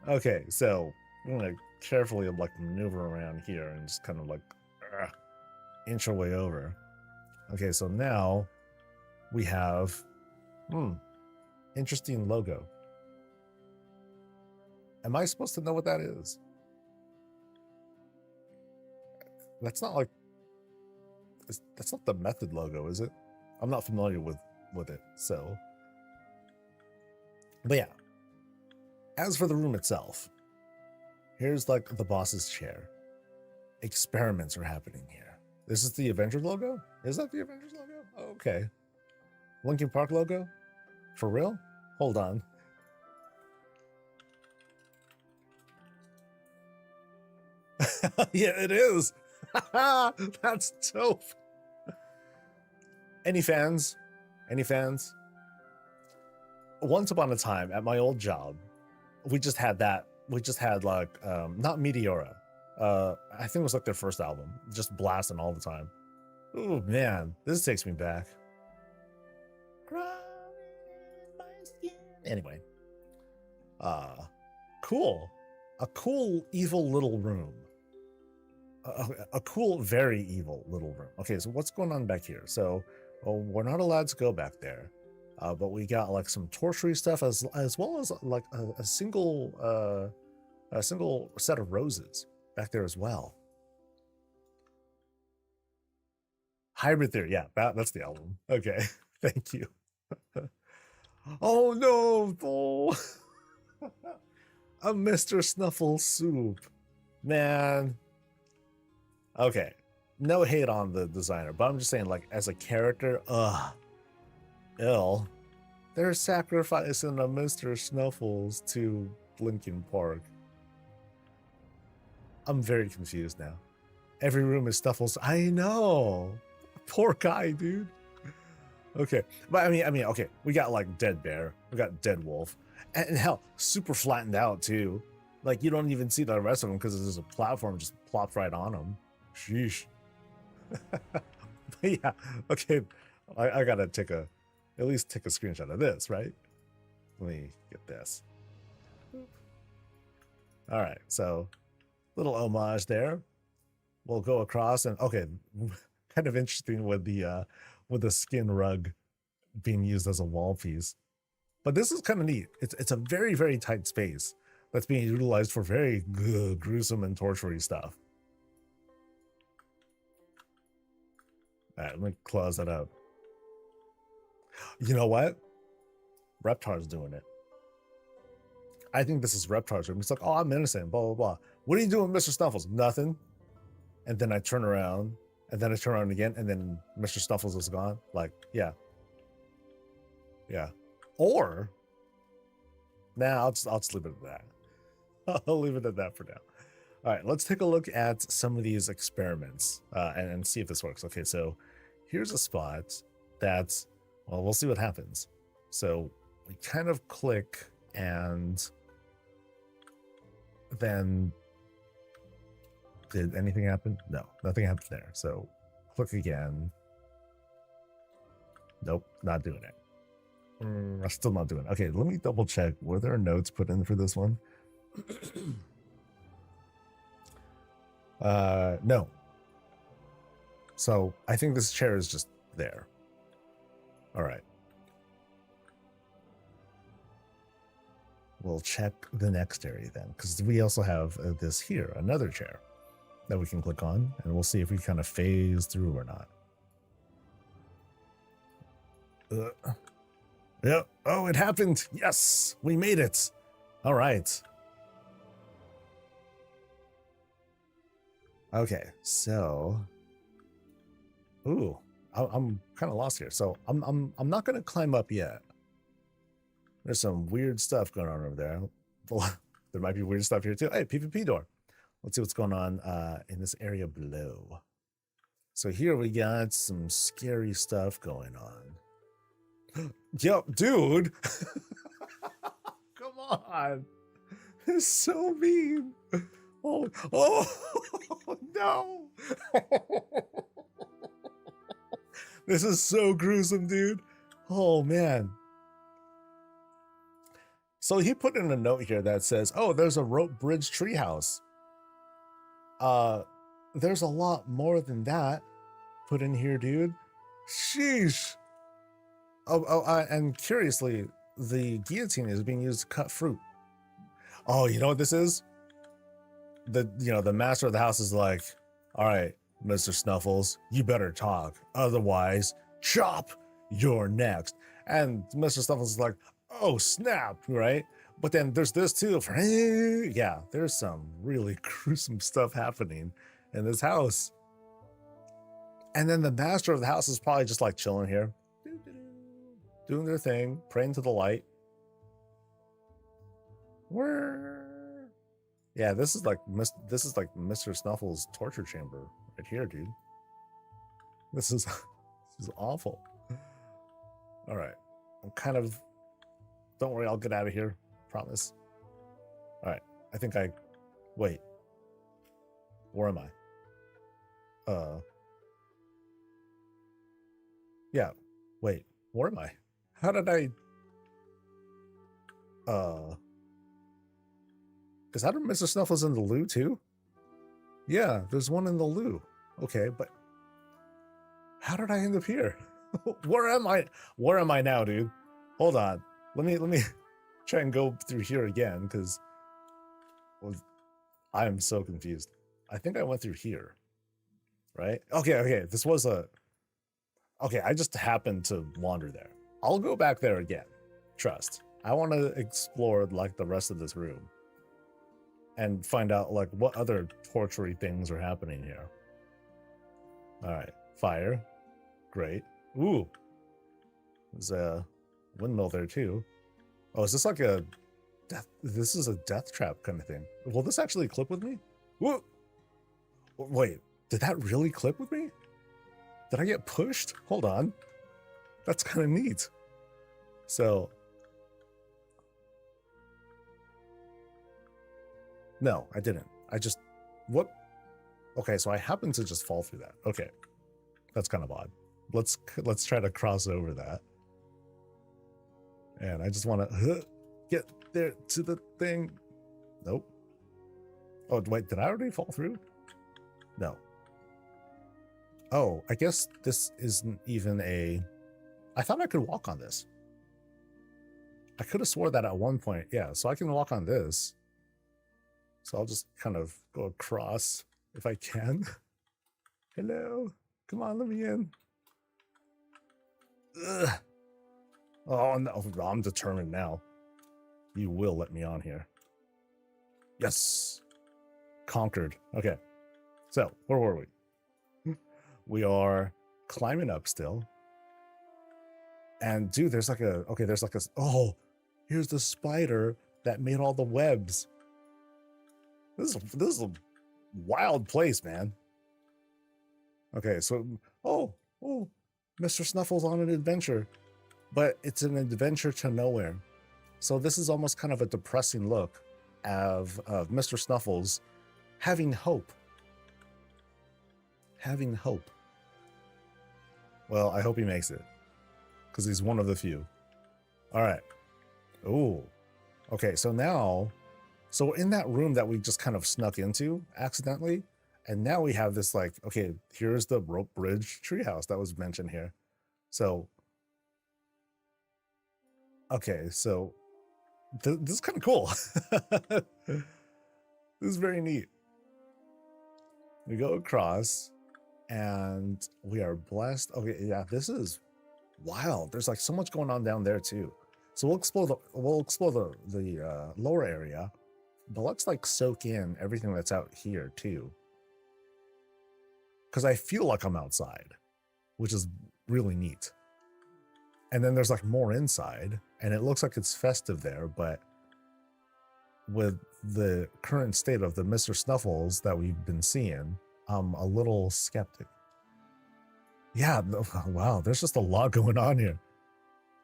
Okay, so I'm gonna carefully like maneuver around here and just kind of like inch our way over. Okay, so now we have interesting logo. Am I supposed to know what that is? That's not like that's not the method logo, is it? I'm not familiar with it, so. But yeah. As for the room itself, here's like the boss's chair. Experiments are happening here. This is the Avengers logo? Is that the Avengers logo? Oh, okay. Linkin Park logo? For real? Hold on. Yeah, it is. That's dope. Any fans? Any fans? Once upon a time at my old job, we just had that. We just had like not Meteora. I think it was like their first album, just blasting all the time. Oh man, this takes me back. Anyway, cool. A cool, evil little room. A cool, very evil little room. Okay, so what's going on back here? So, well, we're not allowed to go back there, but we got like some tortury stuff as well as like a single set of roses back there as well. Hybrid Theory, yeah, that's the album. Okay, thank you. Oh no, oh. A Mr. Snuffle soup, man. Okay, no hate on the designer, but I'm just saying, like, as a character, ill. They're sacrificing a Mr. Snuffles to Linkin Park. I'm very confused now. Every room is Snuffles. I know. Poor guy, dude. Okay, but I mean, okay, we got like Dead Bear, we got Dead Wolf, and hell, super flattened out too. Like you don't even see the rest of them because there's a platform just plopped right on them. Sheesh. But yeah, okay, I gotta at least take a screenshot of this, right? Let me get this. All right, so little homage there. We'll go across and okay, kind of interesting with the skin rug being used as a wall piece. But this is kind of neat. It's a very, very tight space that's being utilized for very gruesome and torturing stuff. All right, let me close that up. You know what? Reptar's doing it. I think this is Reptar's room. It's like, oh, I'm innocent, blah, blah, blah. What are you doing, Mr. Snuffles? Nothing. And then I turn around, and then I turn around again, and then Mr. Snuffles is gone. Like, yeah. Yeah. Or, nah, I'll just leave it at that. I'll leave it at that for now. All right, let's take a look at some of these experiments and see if this works. Okay, so here's a spot that's, well, we'll see what happens. So we kind of click and then did anything happen? No, nothing happened there. So click again. Nope, not doing it. I'm still not doing it. Okay, let me double check. Were there notes put in for this one? No. So I think this chair is just there. All right. We'll check the next area then, because we also have this here, another chair that we can click on, and we'll see if we kind of phase through or not. Yeah. Oh, it happened. Yes, we made it. All right. Okay, so, ooh, I'm kind of lost here. So I'm not gonna climb up yet. There's some weird stuff going on over there. There might be weird stuff here too. Hey, PvP door. Let's see what's going on in this area below. So here we got some scary stuff going on. Yo, dude. Come on. It's so mean. Oh no. This is so gruesome, dude. Oh man. So he put in a note here that says, oh, there's a rope bridge treehouse. There's a lot more than that put in here, dude. Sheesh. And curiously, the guillotine is being used to cut fruit. Oh, you know what this is? The master of the house is like, all right, Mr. Snuffles, you better talk. Otherwise, chop, you're next. And Mr. Snuffles is like, oh, snap, right? But then there's this too. Yeah, there's some really gruesome stuff happening in this house. And then the master of the house is probably just like chilling here, doing their thing, praying to the light. Yeah, this is like Mr. Snuffles' torture chamber right here, dude. This is awful. All right, I'm kind of. Don't worry, I'll get out of here. Promise. I think I... Wait. Where am I? Yeah. Wait. Where am I? How did I... Is that a Mr. Snuffles in the loo too? Yeah, there's one in the loo. Okay, but how did I end up here? Where am I? Where am I now, dude? Hold on. Let me try and go through here again, because I am so confused. I think I went through here, right? Okay. This was a... Okay, I just happened to wander there. I'll go back there again. Trust. I want to explore like the rest of this room and find out like what other tortury things are happening here. All right, fire, great. Ooh, there's a windmill there too. Oh, is this like a death? This is a death trap kind of thing. Will this actually clip with me? Whoa! Wait, did that really clip with me? Did I get pushed? Hold on. That's kind of neat. So, no, I didn't. I just, what? Okay, so I happened to just fall through that. Okay, that's kind of odd. Let's try to cross over that. And I just want to get there to the thing. Nope. Oh, wait, did I already fall through? No. Oh, I guess this isn't even a... I thought I could walk on this. I could have swore that at one point. Yeah, so I can walk on this. So I'll just kind of go across if I can. Hello. Come on, let me in. Ugh. Oh, no. I'm determined now. You will let me on here. Yes. Conquered. Okay. So, where were we? We are climbing up still. And dude, there's like a... Okay, there's like a... Oh, here's the spider that made all the webs. This is a wild place, man. Okay, so... Oh, Mr. Snuffles on an adventure. But it's an adventure to nowhere. So this is almost kind of a depressing look of Mr. Snuffles having hope. Having hope. Well, I hope he makes it. Because he's one of the few. Alright. Ooh. Okay, so now... So in that room that we just kind of snuck into accidentally, and now we have this like, okay, here's the rope bridge treehouse that was mentioned here. So... Okay, so... This is kind of cool. This is very neat. We go across, and we are blessed. Okay, yeah, this is wild. There's like so much going on down there too. So we'll explore the lower area, but let's like soak in everything that's out here too. Because I feel like I'm outside, which is really neat. And then there's like more inside, and it looks like it's festive there, but with the current state of the Mr. Snuffles that we've been seeing, I'm a little skeptic. Yeah, wow, there's just a lot going on here.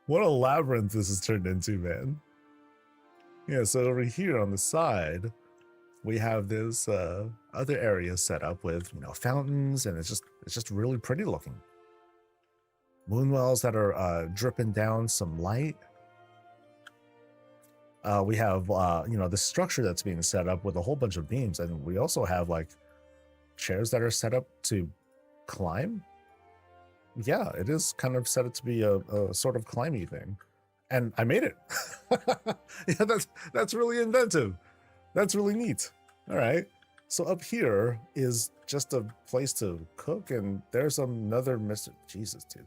What a labyrinth this has turned into, man. Yeah, so over here on the side, we have this other area set up with, you know, fountains, and it's just really pretty looking. Moonwells that are dripping down some light. We have, you know, the structure that's being set up with a whole bunch of beams, and we also have like chairs that are set up to climb. Yeah, it is kind of set up to be a sort of climby thing, and I made it. Yeah, that's really inventive. That's really neat. All right, so up here is just a place to cook, and there's another Mr. Jesus, dude.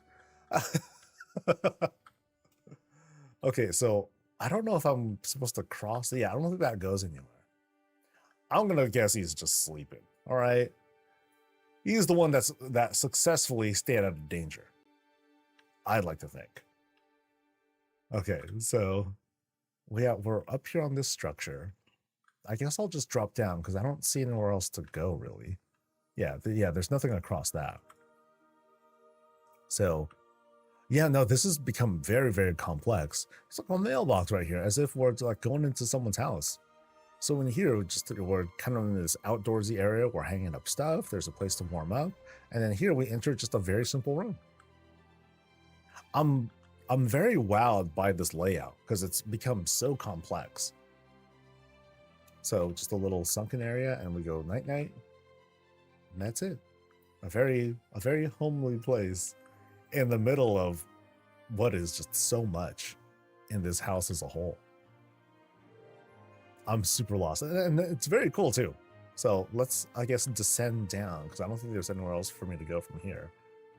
Okay, so I don't know if I'm supposed to cross. Yeah, I don't think that goes anywhere. I'm gonna guess he's just sleeping. All right, he's the one that successfully stayed out of danger, I'd like to think. Okay, so we're up here on this structure. I guess I'll just drop down because I don't see anywhere else to go really. Yeah, there's nothing across that. So yeah, no, this has become very, very complex. It's like a mailbox right here, as if we're like going into someone's house. So in here, we're kind of in this outdoorsy area. We're hanging up stuff. There's a place to warm up. And then here we enter just a very simple room. I'm very wowed by this layout because it's become so complex. So just a little sunken area, and we go night night, and that's it. A very homely place in the middle of what is just so much in this house as a whole. I'm super lost, and it's very cool too. So let's, I guess, descend down because I don't think there's anywhere else for me to go from here.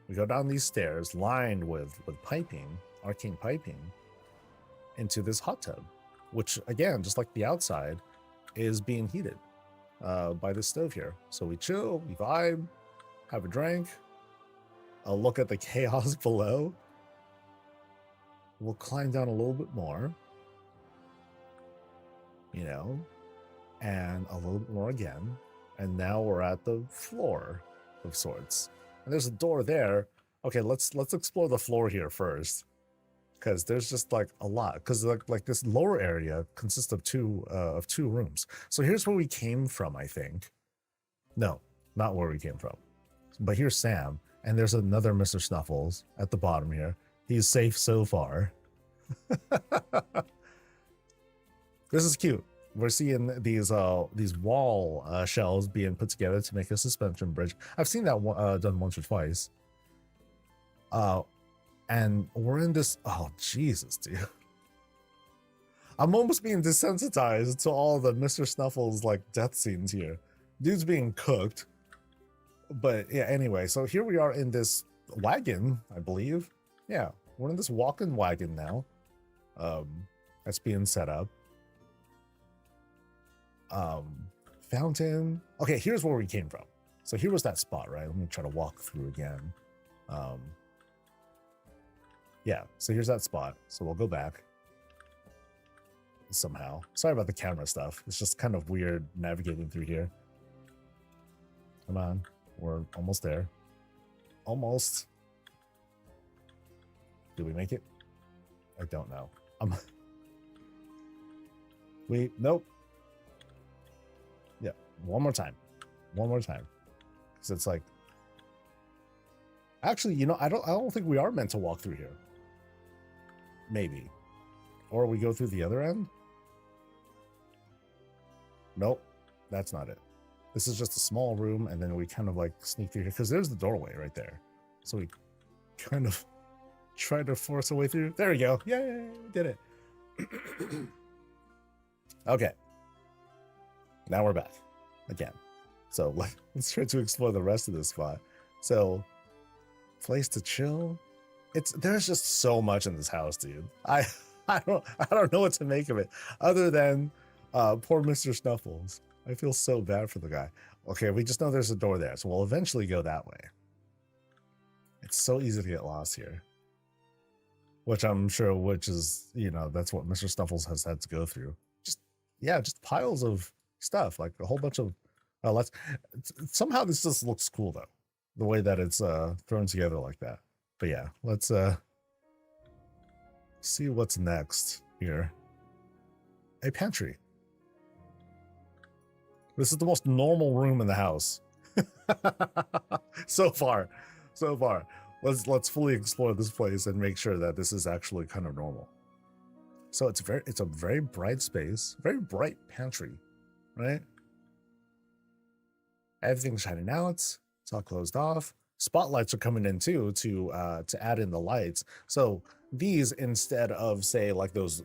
We go down these stairs lined with piping, arcane piping, into this hot tub, which again, just like the outside, is being heated by this stove here. So we chill, we vibe, have a drink, a look at the chaos below. We'll climb down a little bit more, you know, and a little bit more again. And now we're at the floor of sorts. And there's a door there. Okay, let's explore the floor here first, because there's just like a lot. Because like this lower area consists of two rooms. So here's where we came from, I think. No, not where we came from. But here's Sam, and there's another Mr. Snuffles at the bottom here. He's safe so far. This is cute. We're seeing these wall shelves being put together to make a suspension bridge. I've seen that done once or twice. And we're in this. Oh Jesus, dude! I'm almost being desensitized to all the Mr. Snuffles like death scenes here. Dude's being cooked. But yeah, anyway, so here we are in this wagon, I believe. Yeah, we're in this walk-in wagon now. That's being set up. Fountain. Okay, here's where we came from. So here was that spot, right? Let me try to walk through again. Yeah, so here's that spot. So we'll go back somehow. Sorry about the camera stuff. It's just kind of weird navigating through here. Come on. We're almost there. Almost. Did we make it? I don't know. Nope. Yeah, one more time. One more time. Because it's like, actually, you know, I don't think we are meant to walk through here. Maybe. Or we go through the other end? Nope, that's not it. This is just a small room, and then we kind of like sneak through here because there's the doorway right there. So we kind of try to force a way through. There we go. Yay, we did it. Okay. Now we're back again. So let's try to explore the rest of this spot. So, place to chill. There's just so much in this house, dude. I don't know what to make of it other than poor Mr. Snuffles. I feel so bad for the guy. Okay, we just know there's a door there, so we'll eventually go that way. It's so easy to get lost here. Which I'm sure, is, you know, that's what Mr. Snuffles has had to go through. Just piles of stuff, like a whole bunch of, somehow this just looks cool though. The way that it's thrown together like that. But yeah, let's see what's next here. A pantry. This is the most normal room in the house. So far. Let's fully explore this place and make sure that this is actually kind of normal. So it's a very bright space, very bright pantry, right? Everything's shining out. It's all closed off. Spotlights are coming in too to add in the lights. So these, instead of say like those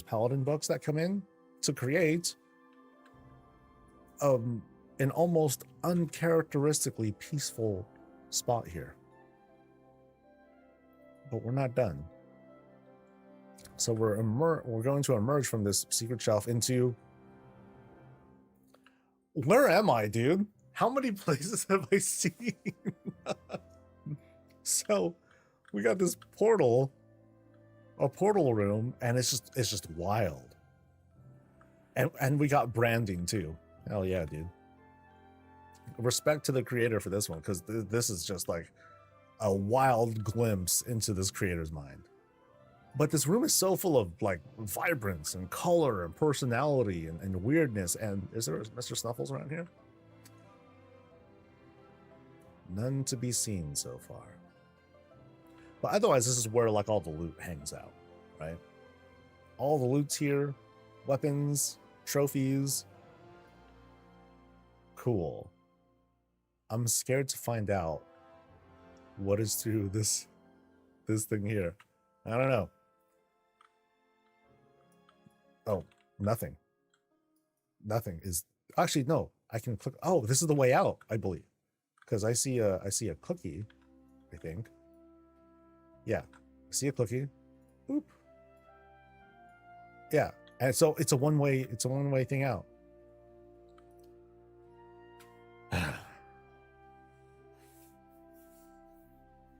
paladin books that come in to create an almost uncharacteristically peaceful spot here. But we're not done. So we're going to emerge from this secret shelf into, where am I, dude? How many places have I seen? So we got this portal, a portal room, and it's just wild. And we got branding too. Hell yeah, dude. Respect to the creator for this one, because this is just like a wild glimpse into this creator's mind. But this room is so full of like vibrance and color and personality and weirdness. And is there a Mr. Snuffles around here? None to be seen so far. But otherwise, this is where like all the loot hangs out, right? All the loot's here, weapons, trophies. Cool. I'm scared to find out what is through this thing here. I don't know. Oh, nothing. Nothing is actually no. I can click. Oh, this is the way out, I believe, because I see a cookie. I think. Yeah, I see a cookie. Boop. Yeah, and so it's a one-way. It's a one-way thing out.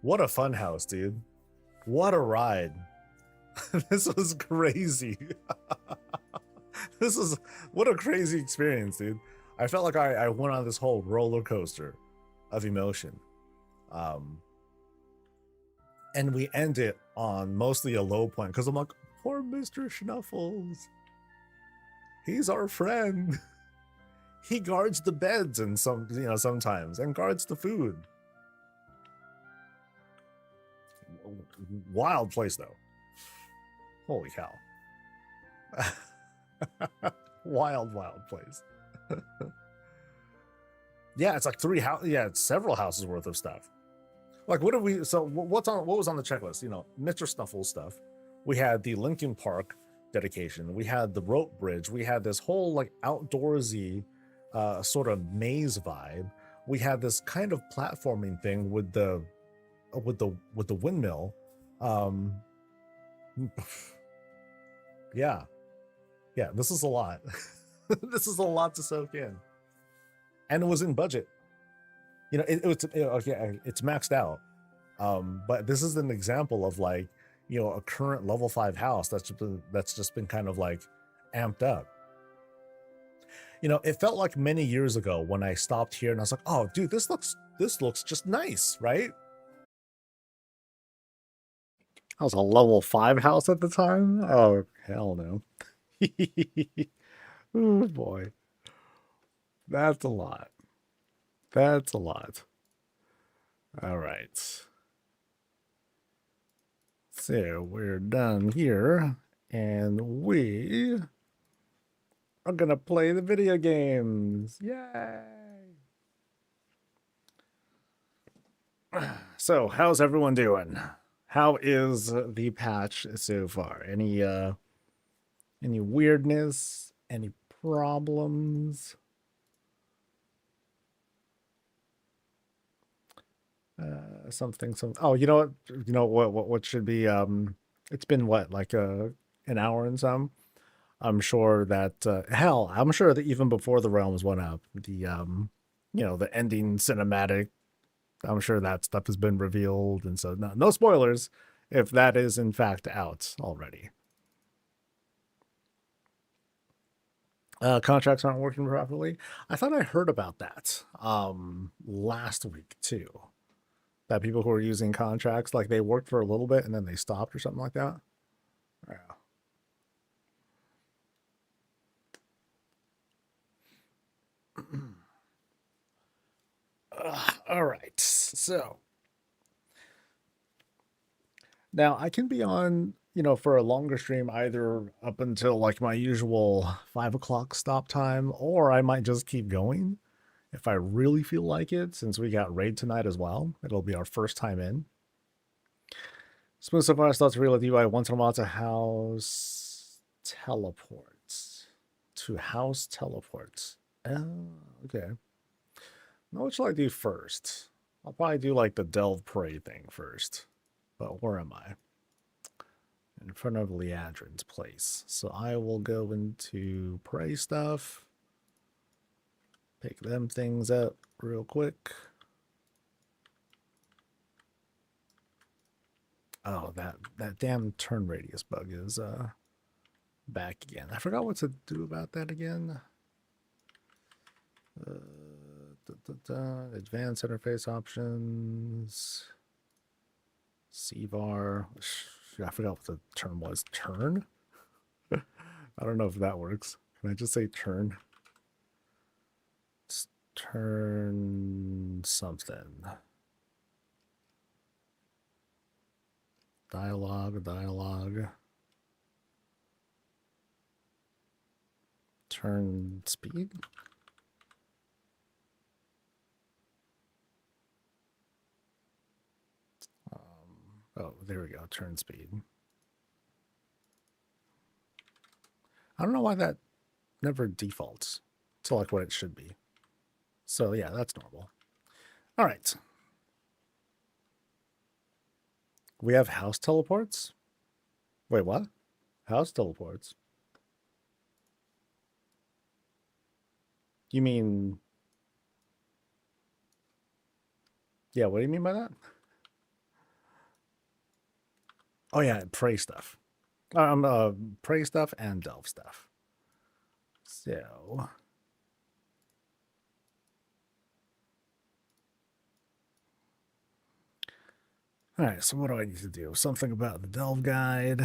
What a fun house, dude. What a ride. This was crazy. This is what a crazy experience, dude. I felt like I went on this whole roller coaster of emotion. And we end it on mostly a low point because I'm like, poor Mr. Schnuffles. He's our friend. He guards the beds and sometimes and guards the food. Wild place though. Holy cow. Wild place. Yeah, it's like it's several houses worth of stuff. Like what was on the checklist? Mr. Snuffles stuff. We had the Lincoln Park dedication. We had the rope bridge. We had this whole like outdoorsy sort of maze vibe. We had this kind of platforming thing with the windmill. Yeah, this is a lot. This is a lot to soak in, and it was in budget. It's maxed out. But this is an example of like a current level 5 house that's just been kind of like amped up. It felt like many years ago when I stopped here and I was like, oh dude, this looks just nice, right? I was a level 5 house at the time. Oh hell no. Oh boy, that's a lot. That's a lot. All right, so we're done here and we are gonna play the video games. Yay! So how's everyone doing? How is the patch so far? Any weirdness? Any problems? Something. Oh, you know what? You know what should be? It's been what, like an hour and some. I'm sure that hell, I'm sure that even before the realms went up, the ending cinematic. I'm sure that stuff has been revealed, and so no spoilers if that is in fact out already. Contracts aren't working properly. I thought I heard about that last week too. That people who are using contracts, like they worked for a little bit and then they stopped or something like that. Yeah. All right. So now I can be on, for a longer stream, either up until like my usual 5 o'clock stop time, or I might just keep going if I really feel like it, since we got raid tonight as well. It'll be our first time in. Smooth so far, starts real with UI once in a while to house teleports. Oh, okay. Now what shall I do first? I'll probably do like the delve prey thing first. But where am I? In front of Leandrin's place. So I will go into prey stuff. Pick them things up real quick. Oh, that damn turn radius bug is back again. I forgot what to do about that again. Advanced interface options. CVAR. I forgot what the term was. Turn? I don't know if that works. Can I just say turn? Let's turn something. Dialogue. Turn speed? Oh, there we go. Turn speed. I don't know why that never defaults to like what it should be. So yeah, that's normal. All right. We have house teleports. Wait, what? House teleports? You mean... Yeah, what do you mean by that? Oh yeah, pray stuff. Pray stuff and delve stuff. So... Alright, so what do I need to do? Something about the delve guide.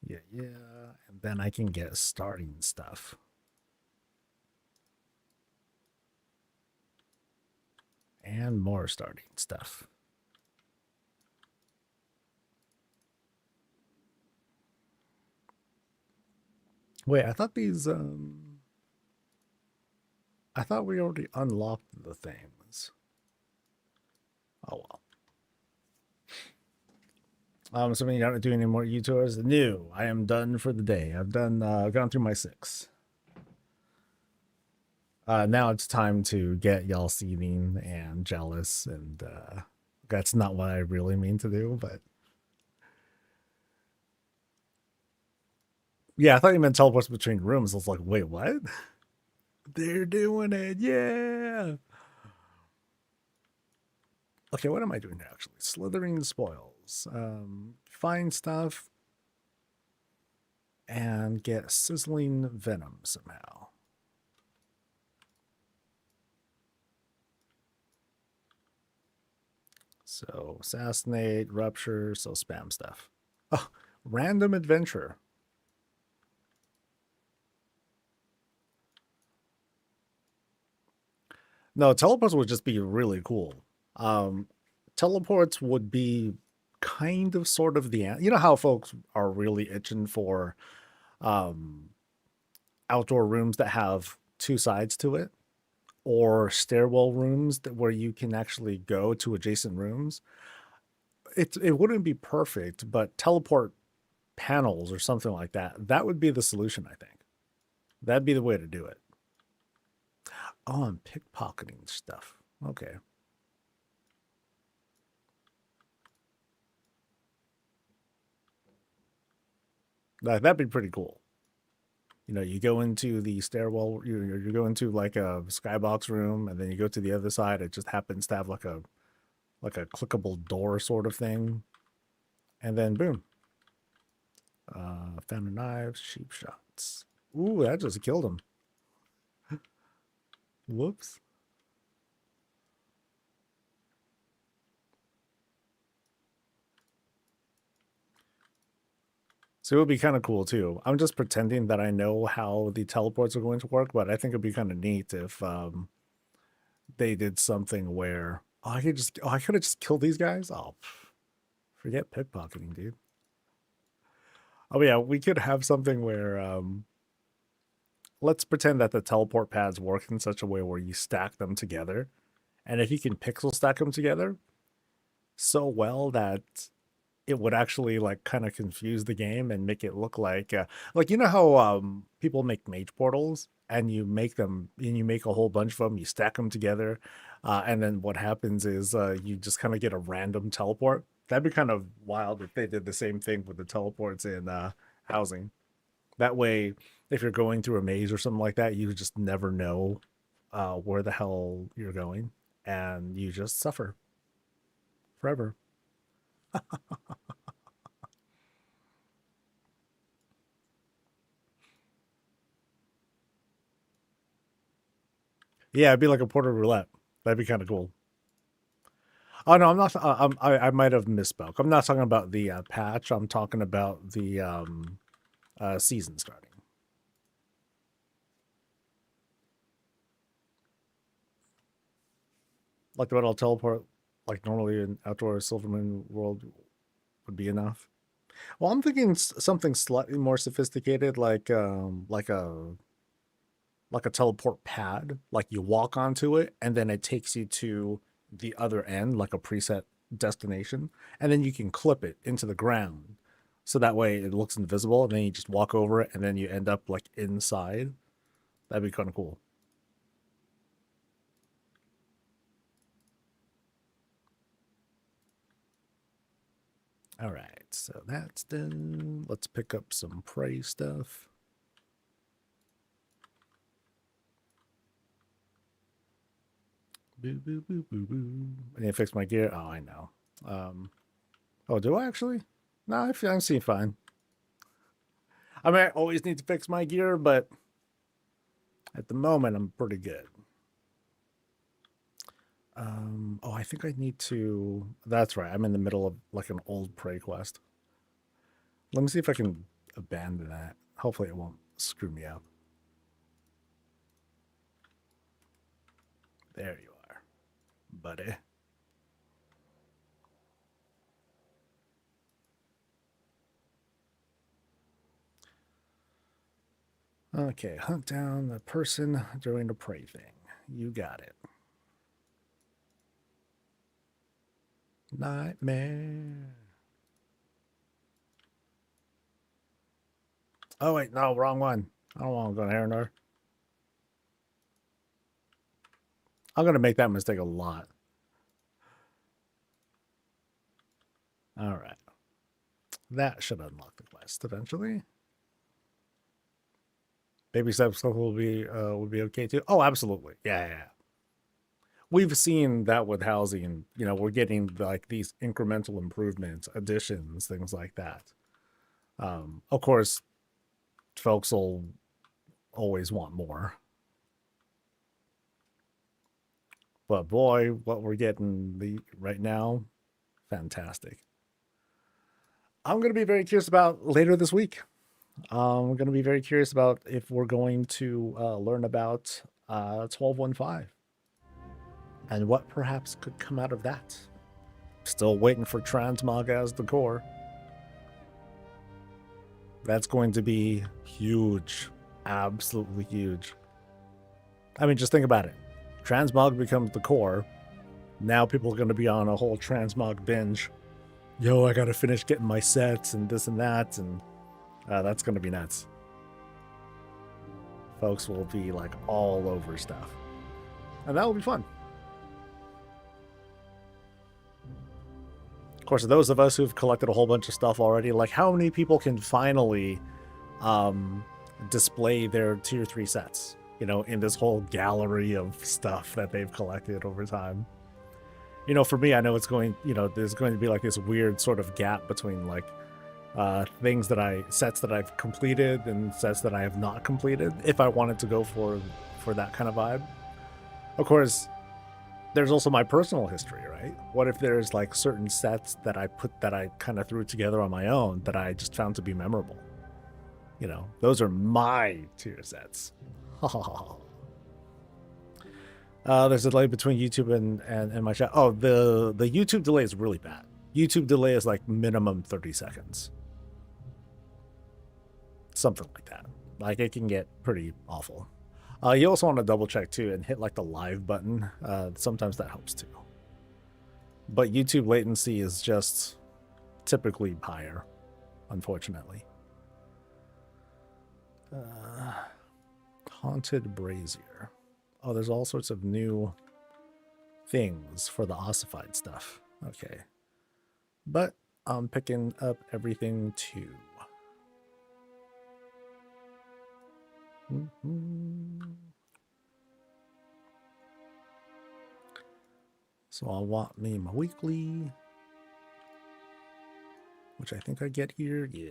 Yeah. And then I can get starting stuff. And more starting stuff. Wait, I thought these, I thought we already unlocked the things. Oh well. So you're not doing any more U-tours? No, I am done for the day. I've done, gone through my 6. Now it's time to get y'all seething and jealous, and that's not what I really mean to do, but yeah, I thought you meant teleports between rooms. I was like, wait, what? They're doing it, yeah. Okay, what am I doing here actually? Slithering spoils. Find stuff and get sizzling venom somehow. So assassinate, rupture, so spam stuff. Oh, random adventure. No, teleports would just be really cool. Teleports would be kind of sort of the, you know how folks are really itching for outdoor rooms that have 2 sides to it, or stairwell rooms that where you can actually go to adjacent rooms. It wouldn't be perfect, but teleport panels or something like that, that would be the solution, I think. That'd be the way to do it. Oh, I'm pickpocketing stuff. Okay. That'd be pretty cool. You know, you go into the stairwell, you go into like a skybox room, and then you go to the other side. It just happens to have like a clickable door sort of thing, and then boom. Found a knife, sheep shots. Ooh, that just killed him. Whoops. So it would be kind of cool too. I'm just pretending that I know how the teleports are going to work, but I think it'd be kind of neat if they did something where I could have just killed these guys. Oh, forget pickpocketing, dude. Oh yeah, we could have something where let's pretend that the teleport pads work in such a way where you stack them together, and if you can pixel stack them together so well that it would actually like kind of confuse the game and make it look like you know how people make mage portals and you make them and you make a whole bunch of them, you stack them together, and then what happens is you just kind of get a random teleport. That'd be kind of wild if they did the same thing with the teleports in housing. That way, if you're going through a maze or something like that, you just never know where the hell you're going, and you just suffer forever. Yeah, it'd be like a portal roulette. That'd be kind of cool. Oh no, I'm not. I might have misspoke. I'm not talking about the patch. I'm talking about the season starting. Like the metal teleport, like normally in outdoor Silvermoon world would be enough. Well, I'm thinking something slightly more sophisticated, like a teleport pad. Like you walk onto it, and then it takes you to the other end, like a preset destination, and then you can clip it into the ground, so that way it looks invisible, and then you just walk over it, and then you end up like inside. That'd be kind of cool. All right, so that's done. Let's pick up some prey stuff. Boo, boo, boo, boo, boo. I need to fix my gear. Oh, I know. Oh, do I actually? No, I'm seeing fine. I mean, I always need to fix my gear, but at the moment, I'm pretty good. Oh, I think I need to. That's right. I'm in the middle of like an old prey quest. Let me see if I can abandon that. Hopefully, it won't screw me up. There you are, buddy. Okay, hunt down the person during the prey thing. You got it. Nightmare. Oh, wait, no, wrong one. I don't want to go to Heronor. I'm going to make that mistake a lot. All right. That should unlock the quest eventually. Baby steps will be okay too. Oh, absolutely. Yeah. We've seen that with housing. You know, we're getting like these incremental improvements, additions, things like that. Of course, folks will always want more. But boy, what we're getting right now, fantastic. I'm going to be very curious about later this week. I'm going to be very curious about if we're going to learn about 1215 and what perhaps could come out of that. Still waiting for transmog as the core. That's going to be huge. Absolutely huge. I mean, just think about it. Transmog becomes the core. Now people are going to be on a whole transmog binge. Yo, I got to finish getting my sets and this and that. And that's going to be nuts. Folks will be like all over stuff. And that will be fun. Of course, those of us who've collected a whole bunch of stuff already, like how many people can finally display their tier 3 sets, you know, in this whole gallery of stuff that they've collected over time? You know, for me, I know it's going, you know, there's going to be like this weird sort of gap between like sets that I've completed and sets that I have not completed if I wanted to go for that kind of vibe. Of course, there's also my personal history, right? What if there's like certain sets that I kind of threw together on my own that I just found to be memorable? You know, those are my tier sets. There's a delay between YouTube and my chat. Oh, the YouTube delay is really bad. YouTube delay is like minimum 30 seconds. Something like that. Like it can get pretty awful. You also want to double check too and hit like the live button. Sometimes that helps too. But YouTube latency is just typically higher, unfortunately. Haunted Brazier. Oh, there's all sorts of new things for the ossified stuff. Okay. But I'm picking up everything too. So I'll want me my weekly, which I think I get here. Yeah.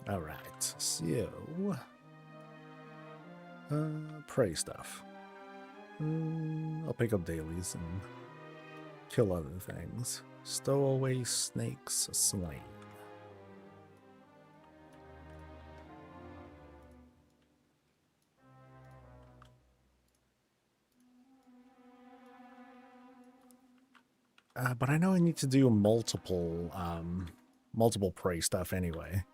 All right. so prey stuff. I'll pick up dailies and kill other things. Stowaway snakes slain. But I know I need to do multiple prey stuff anyway.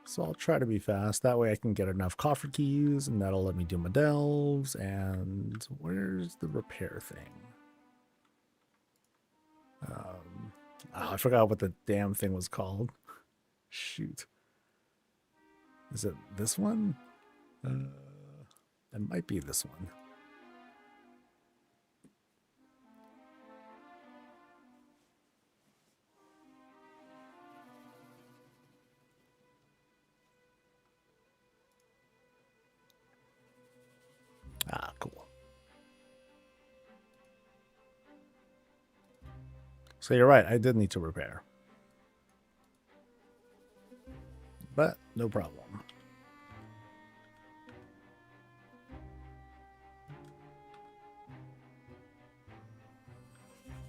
So I'll try to be fast. That way I can get enough coffer keys, and that'll let me do my delves. And where's the repair thing? I forgot what the damn thing was called. Shoot. Is it this one? It might be this one. Ah, cool. So you're right, I did need to repair. But no problem.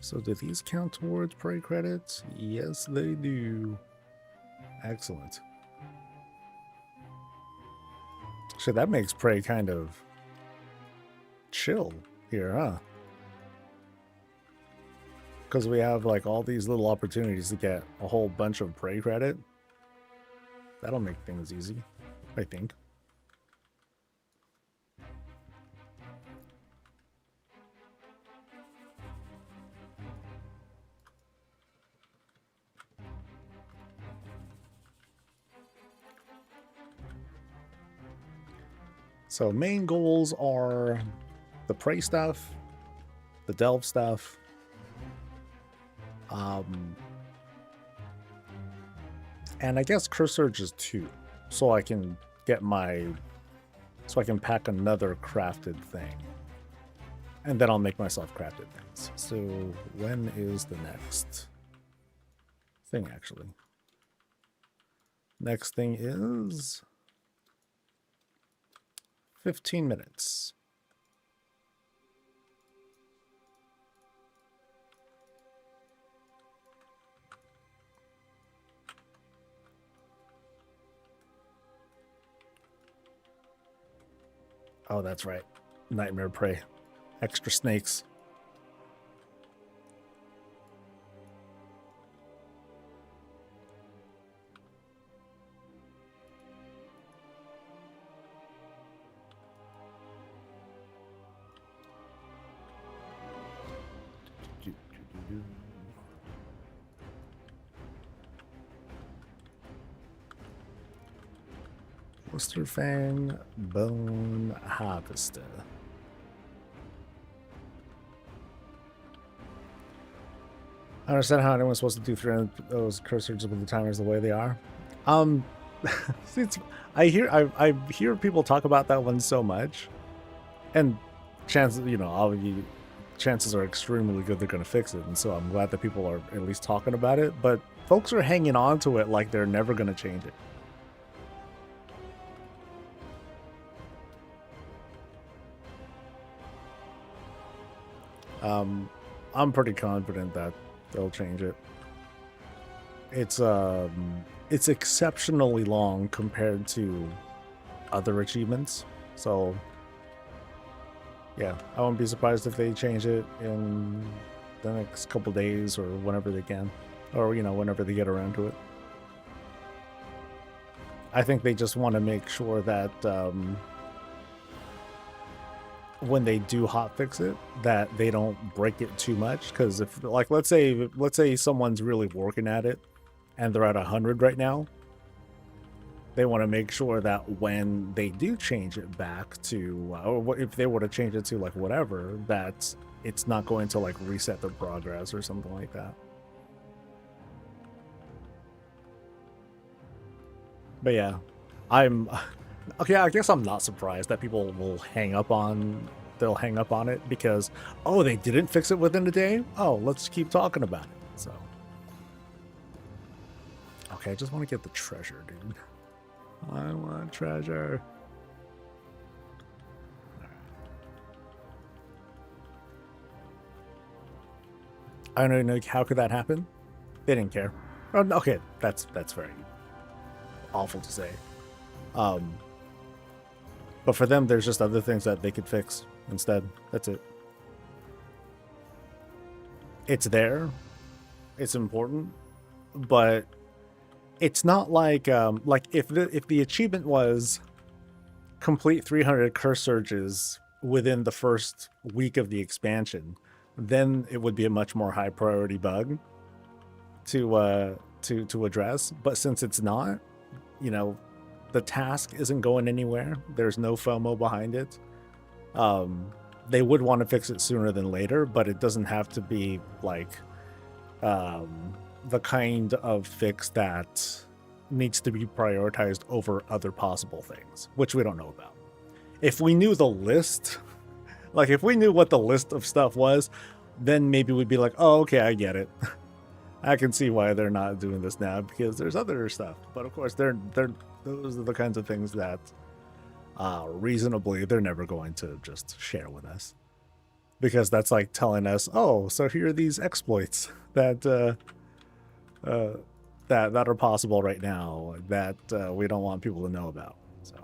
So do these count towards prey credits? Yes, they do. Excellent. So that makes prey kind of chill here, huh? Because we have like all these little opportunities to get a whole bunch of prey credit. That'll make things easy, I think. So main goals are the prey stuff, the delve stuff, and I guess curse surges too, so I can get so I can pack another crafted thing, and then I'll make myself crafted things. So when is the next thing actually? Next thing is 15 minutes. Oh, that's right. Nightmare prey. Extra snakes. Blister Fang Bone Harvester. I understand how anyone's supposed to do 300 those cursors with the timers the way they are. I hear people talk about that one so much, and chances are extremely good they're going to fix it, and so I'm glad that people are at least talking about it. But folks are hanging on to it like they're never going to change it. I'm pretty confident that they'll change it. It's exceptionally long compared to other achievements, so yeah, I won't be surprised if they change it in the next couple days or whenever they can, or whenever they get around to it. I think they just want to make sure that when they do hotfix it, that they don't break it too much. Because if, like, let's say someone's really working at it and they're at 100 right now, they want to make sure that when they do change it back to, or if they were to change it to like whatever, that it's not going to like reset their progress or something like that. But yeah, okay, I guess I'm not surprised that people will hang up on it because, oh, they didn't fix it within a day? Oh, let's keep talking about it. So, okay, I just want to get the treasure, dude. I want treasure. I don't know, how could that happen? They didn't care. Oh, okay, that's very awful to say. But for them, there's just other things that they could fix instead. That's it. It's there. It's important, but it's not like if the achievement was complete 300 curse surges within the first week of the expansion, then it would be a much more high priority bug to address. But since it's not, you know, the task isn't going anywhere. There's no FOMO behind it. They would want to fix it sooner than later, but it doesn't have to be like the kind of fix that needs to be prioritized over other possible things, which we don't know about. If we knew the list, like if we knew what the list of stuff was, then maybe we'd be like, oh, okay, I get it. I can see why they're not doing this now because there's other stuff. But of course, those are the kinds of things that reasonably they're never going to just share with us, because that's like telling us, oh, so here are these exploits that that are possible right now that we don't want people to know about. So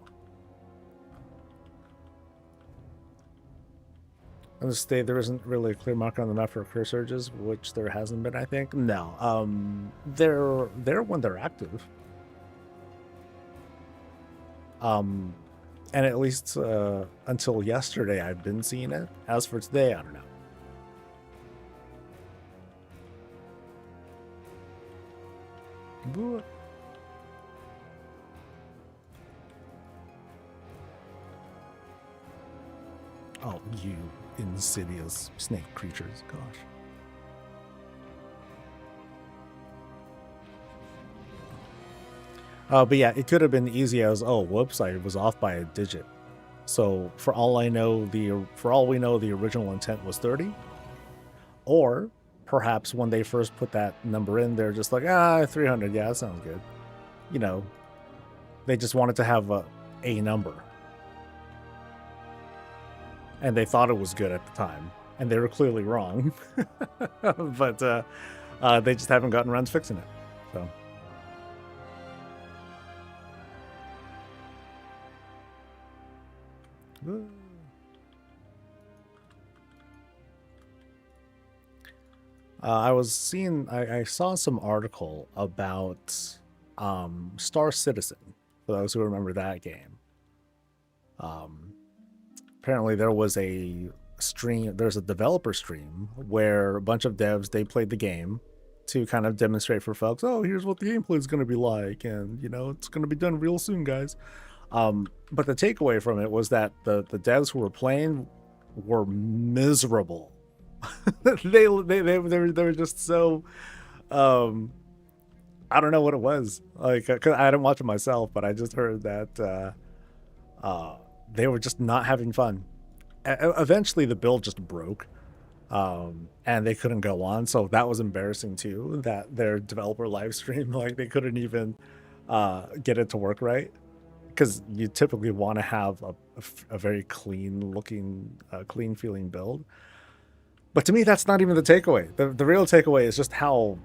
on this day, there isn't really a clear marker on the map for curse surges, which there hasn't been, I think. No, they're when they're active. And at least until yesterday, I've been seeing it. As for today, I don't know. Boo. Oh, you insidious snake creatures, gosh. But yeah, it could have been easy as, oh, whoops, I was off by a digit. So for all we know, the original intent was 30. Or perhaps when they first put that number in, they're just like, 300, yeah, that sounds good. You know, they just wanted to have a number. And they thought it was good at the time. And they were clearly wrong. But they just haven't gotten around to fixing it. So. I saw some article about Star Citizen, for those who remember that game. Apparently there was there's a developer stream where a bunch of devs, they played the game to kind of demonstrate for folks, oh, here's what the gameplay is going to be like, and you know, it's going to be done real soon, guys. But the takeaway from it was that the devs who were playing were miserable. they were just so I don't know what it was like, 'cause I didn't watch it myself, but I just heard that they were just not having fun. Eventually the build just broke, and they couldn't go on, so that was embarrassing too, that their developer live stream, like they couldn't even get it to work right, because you typically want to have a very clean looking, clean feeling build. But to me, that's not even the takeaway. The real takeaway is just how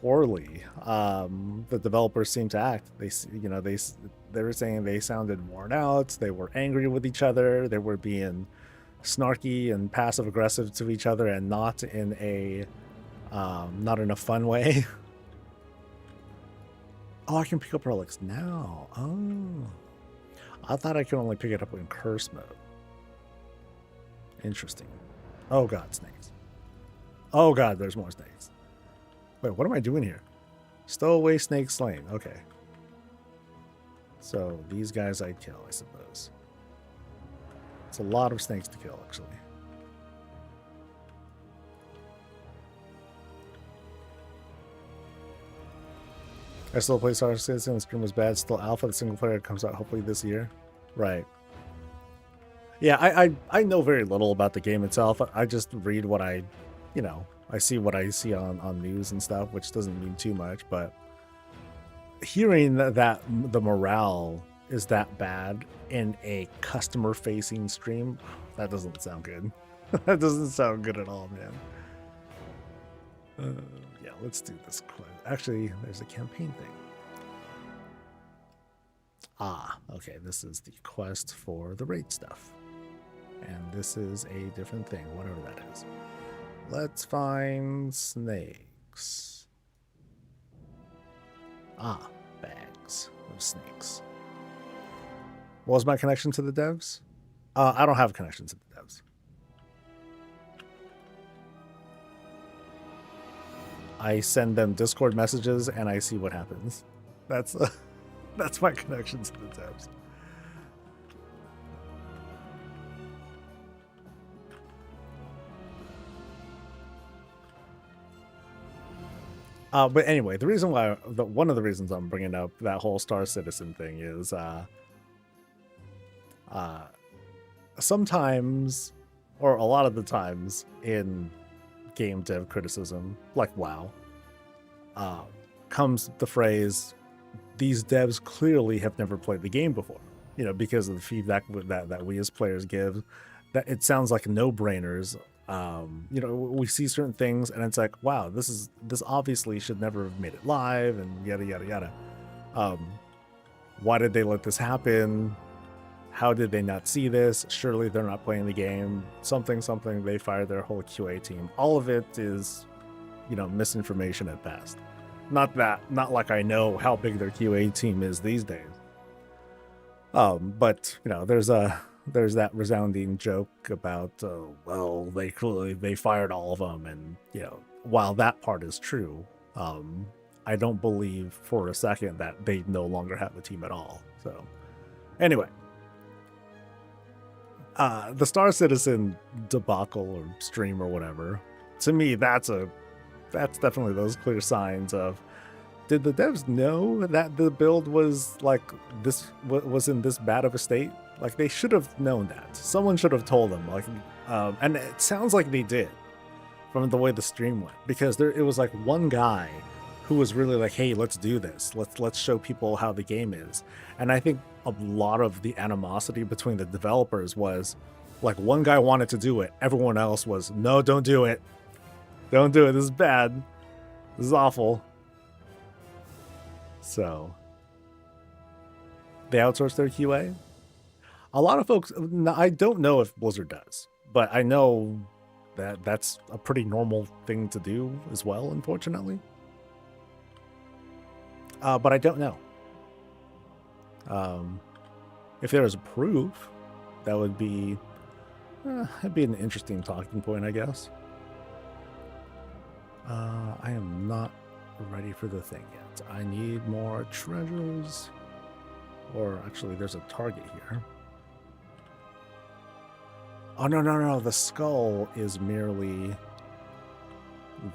poorly the developers seem to act. They were saying they sounded worn out. They were angry with each other. They were being snarky and passive aggressive to each other, and not in a fun way. Oh, I can pick up relics now. Oh, I thought I could only pick it up in curse mode. Interesting. Oh god, snakes. Oh god, there's more snakes. Wait, what am I doing here? Stowaway snake slain. Okay. So these guys I'd kill, I suppose. It's a lot of snakes to kill, actually. I still play Star Citizen. The screen was bad. Still alpha. The single player comes out hopefully this year. Right. Yeah, I know very little about the game itself. I just read what I see what I see on news and stuff, which doesn't mean too much. But hearing that the morale is that bad in a customer-facing stream, that doesn't sound good. That doesn't sound good at all, man. Yeah, let's do this quest. Actually, there's a campaign thing. Ah, okay, this is the quest for the raid stuff. And this is a different thing, whatever that is. Let's find snakes. Ah, bags of snakes. What was my connection to the devs? I don't have a connection to the devs. I send them Discord messages and I see what happens. That's that's my connection to the devs. But anyway, the reason why, one of the reasons I'm bringing up that whole Star Citizen thing is, sometimes, or a lot of the times in game dev criticism, like WoW, comes the phrase, these devs clearly have never played the game before, you know, because of the feedback that we as players give, that it sounds like no-brainers. You know, we see certain things and it's like, wow, this obviously should never have made it live, and yada yada yada. Why did they let this happen? How did they not see this? Surely they're not playing the game. Something, they fired their whole QA team. All of it is, you know, misinformation at best. Not like I know how big their QA team is these days. But you know, there's that resounding joke about, well, they fired all of them, and you know, while that part is true, I don't believe for a second that they no longer have a team at all. So, anyway, the Star Citizen debacle or stream or whatever, to me, that's definitely those clear signs of, did the devs know that the build was like this, was in this bad of a state? Like, they should have known that. Someone should have told them. Like, and it sounds like they did, from the way the stream went, because it was like one guy who was really like, "Hey, let's do this. Let's show people how the game is." And I think a lot of the animosity between the developers was like, one guy wanted to do it, everyone else was, "No, don't do it. Don't do it. This is bad. This is awful." So they outsourced their QA. A lot of folks, I don't know if Blizzard does, but I know that that's a pretty normal thing to do as well, unfortunately. But I don't know. If there was proof, that would be, that'd be an interesting talking point, I guess. I am not ready for the thing yet. I need more treasures. Or actually, there's a target here. Oh, no. The skull is merely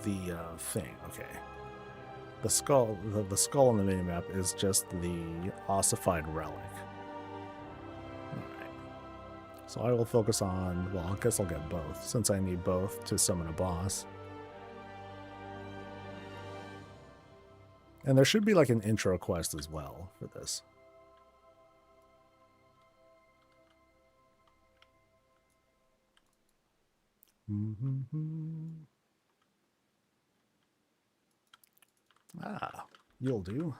the thing. Okay. The skull on the minimap is just the ossified relic. Alright. So I will focus on, well, I guess I'll get both, since I need both to summon a boss. And there should be like an intro quest as well for this. Ah, you'll do.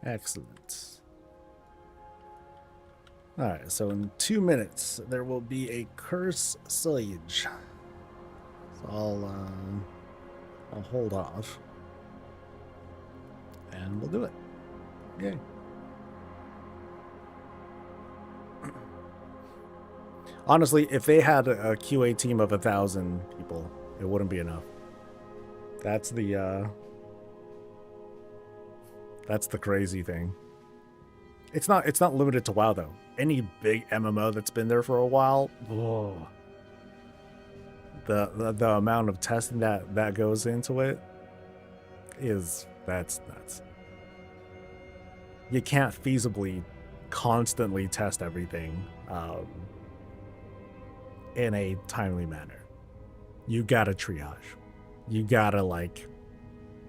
Excellent. Alright, so in 2 minutes, there will be a curse siege. So I'll hold off. And we'll do it. Yay. Honestly, if they had a QA team of 1,000 people, it wouldn't be enough. That's the crazy thing. It's not limited to WoW though. Any big MMO that's been there for a while, whoa. The amount of testing that goes into it that's nuts. You can't feasibly constantly test everything in a timely manner. You gotta triage. You gotta, like,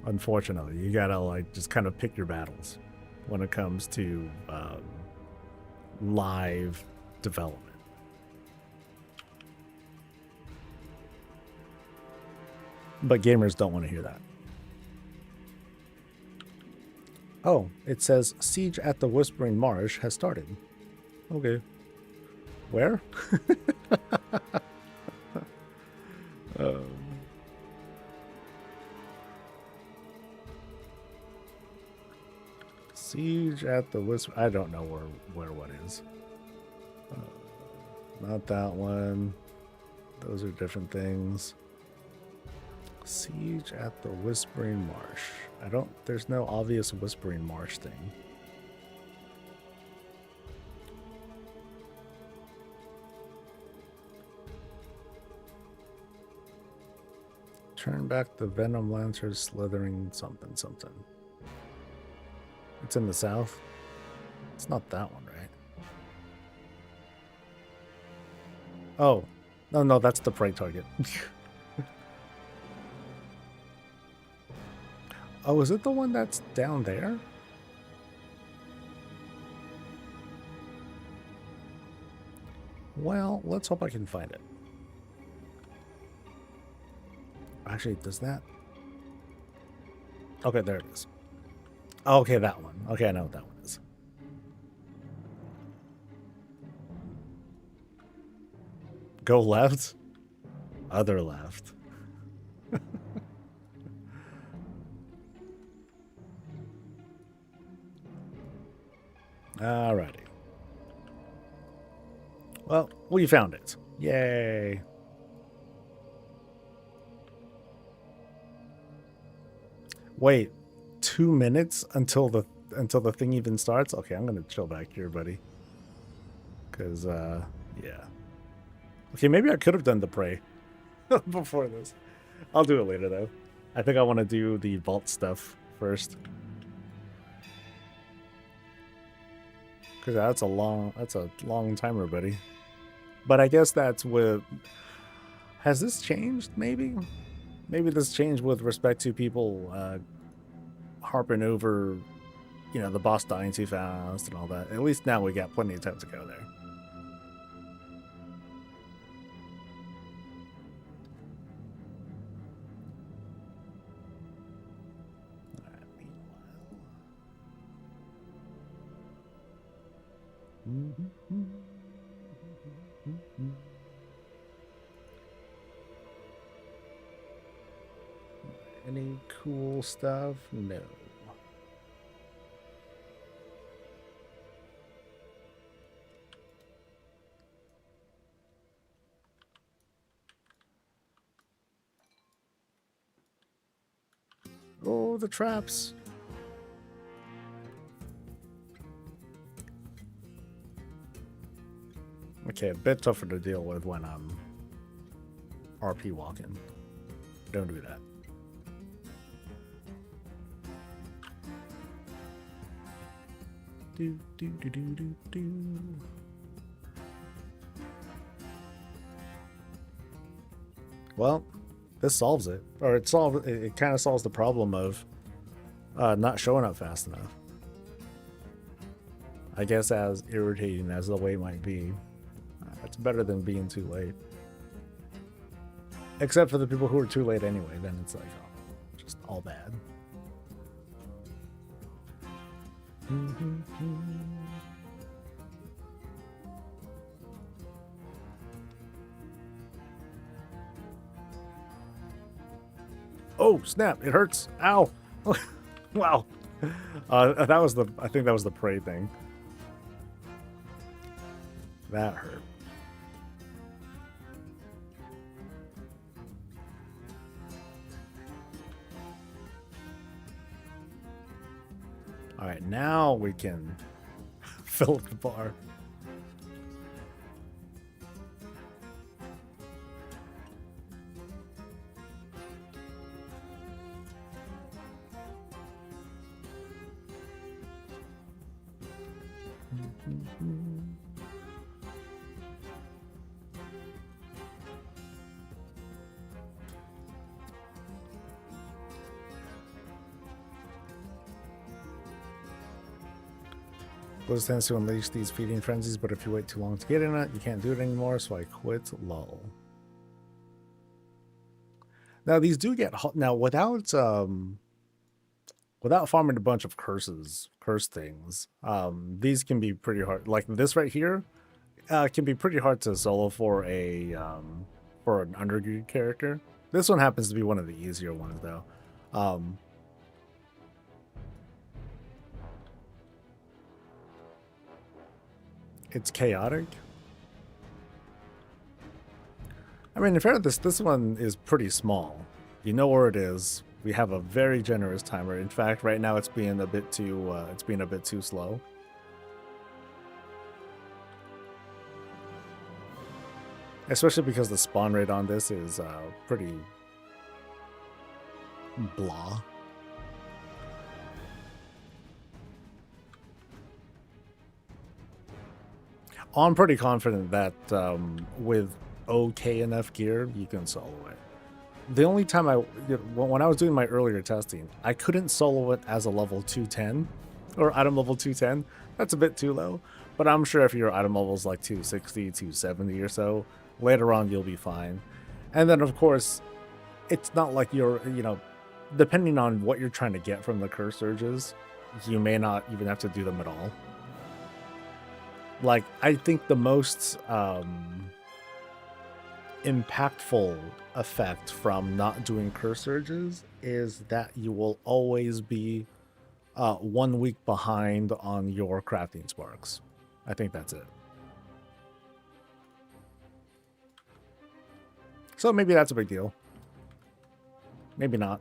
unfortunately, you gotta, like, just kind of pick your battles when it comes to live development. But gamers don't want to hear that. Oh, it says Siege at the Whispering Marsh has started. Okay. Where? Siege at the Whisper. I don't know where what is. Not that one. Those are different things. Siege at the Whispering Marsh. There's no obvious Whispering Marsh thing. Turn back the Venom Lancer slithering something something. It's in the south. It's not that one, right? Oh. No, that's the prey target. Oh, is it the one that's down there? Well, let's hope I can find it. Actually, does that? Okay, there it is. Okay, that one. Okay, I know what that one is. Go left? Other left. Alrighty. Well, we found it. Yay. Wait, 2 minutes until the thing even starts? Okay, I'm gonna chill back here, buddy. Cause yeah. Okay, maybe I could have done the prey before this. I'll do it later though. I think I want to do the vault stuff first. Cause that's a long timer, buddy. But I guess that's with. Has this changed? Maybe this changed with respect to people harping over, you know, the boss dying too fast and all that. At least now we got plenty of time to go there. Any cool stuff? No. Oh, the traps. Okay, a bit tougher to deal with when I'm RP walking. Don't do that. Do, do, do, do, do, do. Well, this solves it. Or it kind of solves the problem of not showing up fast enough. I guess as irritating as the wait might be, it's better than being too late. Except for the people who are too late anyway, then it's like, oh, just all bad. Oh, snap, it hurts. Ow. Wow. I think that was the prey thing. That hurt. All right, now we can fill up the bar. Blizzard tends to unleash these feeding frenzies, but if you wait too long to get in it, you can't do it anymore, so I quit. Lol. Now these do get hot. Now without farming a bunch of curse things, these can be pretty hard. Like this right here, can be pretty hard to solo for an undergreed character. This one happens to be one of the easier ones though. It's chaotic. I mean, in fairness, this one is pretty small. You know where it is. We have a very generous timer. In fact, right now it's being a bit too slow. Especially because the spawn rate on this is pretty blah. I'm pretty confident that with okay enough gear, you can solo it. The only time when I was doing my earlier testing, I couldn't solo it as a level 210 or item level 210. That's a bit too low, but I'm sure if your item level is like 260, 270 or so, later on you'll be fine. And then of course, it's not like you're, depending on what you're trying to get from the curse surges, you may not even have to do them at all. Like, I think the most impactful effect from not doing curse surges is that you will always be 1 week behind on your crafting sparks. I think that's it. So maybe that's a big deal. Maybe not.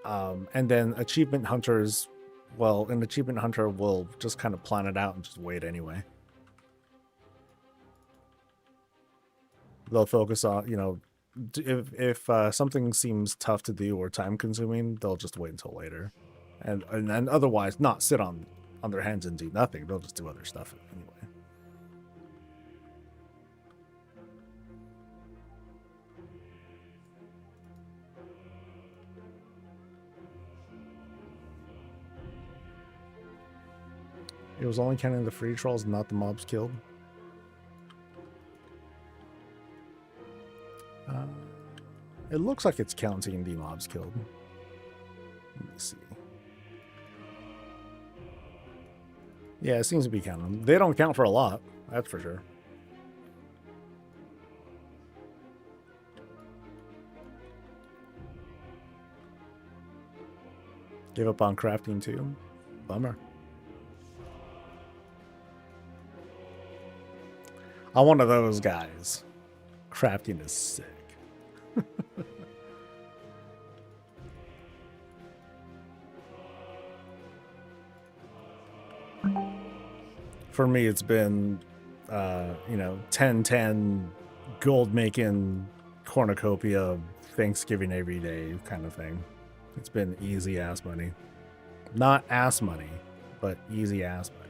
And then achievement hunters, well, an achievement hunter will just kind of plan it out and just wait anyway. They'll focus on, if something seems tough to do or time consuming, they'll just wait until later. And otherwise not sit on their hands and do nothing. They'll just do other stuff anyway. It was only counting the free trolls, not the mobs killed. It looks like it's counting the mobs killed. Let me see. Yeah, it seems to be counting. They don't count for a lot, that's for sure. Give up on crafting too. Bummer. I'm one of those guys. Crafting is sick. For me, it's been, 10-10 gold making cornucopia Thanksgiving every day kind of thing. It's been easy ass money. Not ass money, but easy ass money.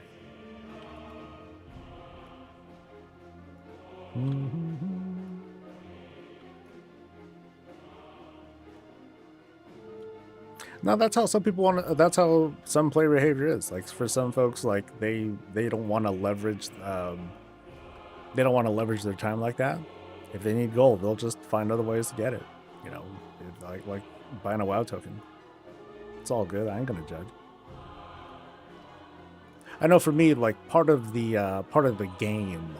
Now that's how some people want to. That's how some player behavior is. Like for some folks, like they don't want to leverage. They don't want to leverage their time like that. If they need gold, they'll just find other ways to get it. Like buying a WoW token. It's all good. I ain't gonna judge. I know for me, like part of the game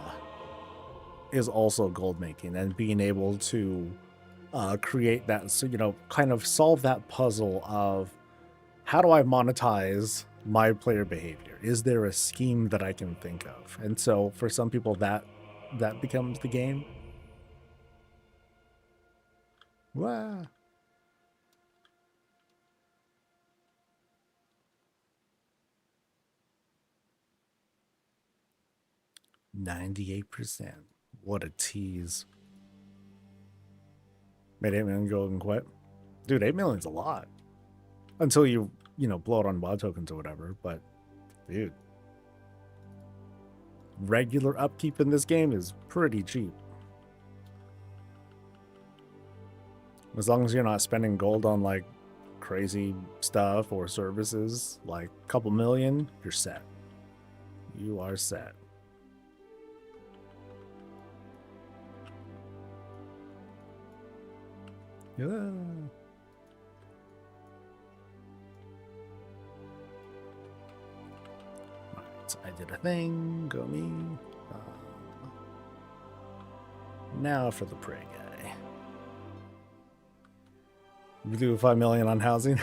is also gold making and being able to create that, so kind of solve that puzzle of how do I monetize my player behavior? Is there a scheme that I can think of? And so for some people that becomes the game. Wow. %. What a tease. Made 8 million go and quit. Dude, 8 million's a lot. Until you blow it on WoW tokens or whatever. But, dude, regular upkeep in this game is pretty cheap. As long as you're not spending gold on like crazy stuff or services, like a couple million, you're set. You are set. Yeah. Alright, so I did a thing. Go me. Now for the prey guy. We do 5 million on housing.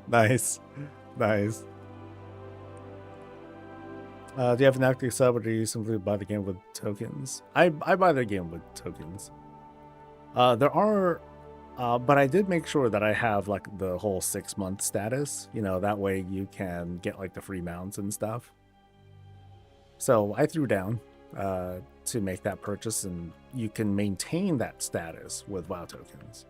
Nice. Nice. Do you have an active sub, or do you simply buy the game with tokens? I buy the game with tokens. There are, but I did make sure that I have like the whole 6-month status. You know, that way you can get like the free mounts and stuff. So I threw down to make that purchase, and you can maintain that status with WoW tokens.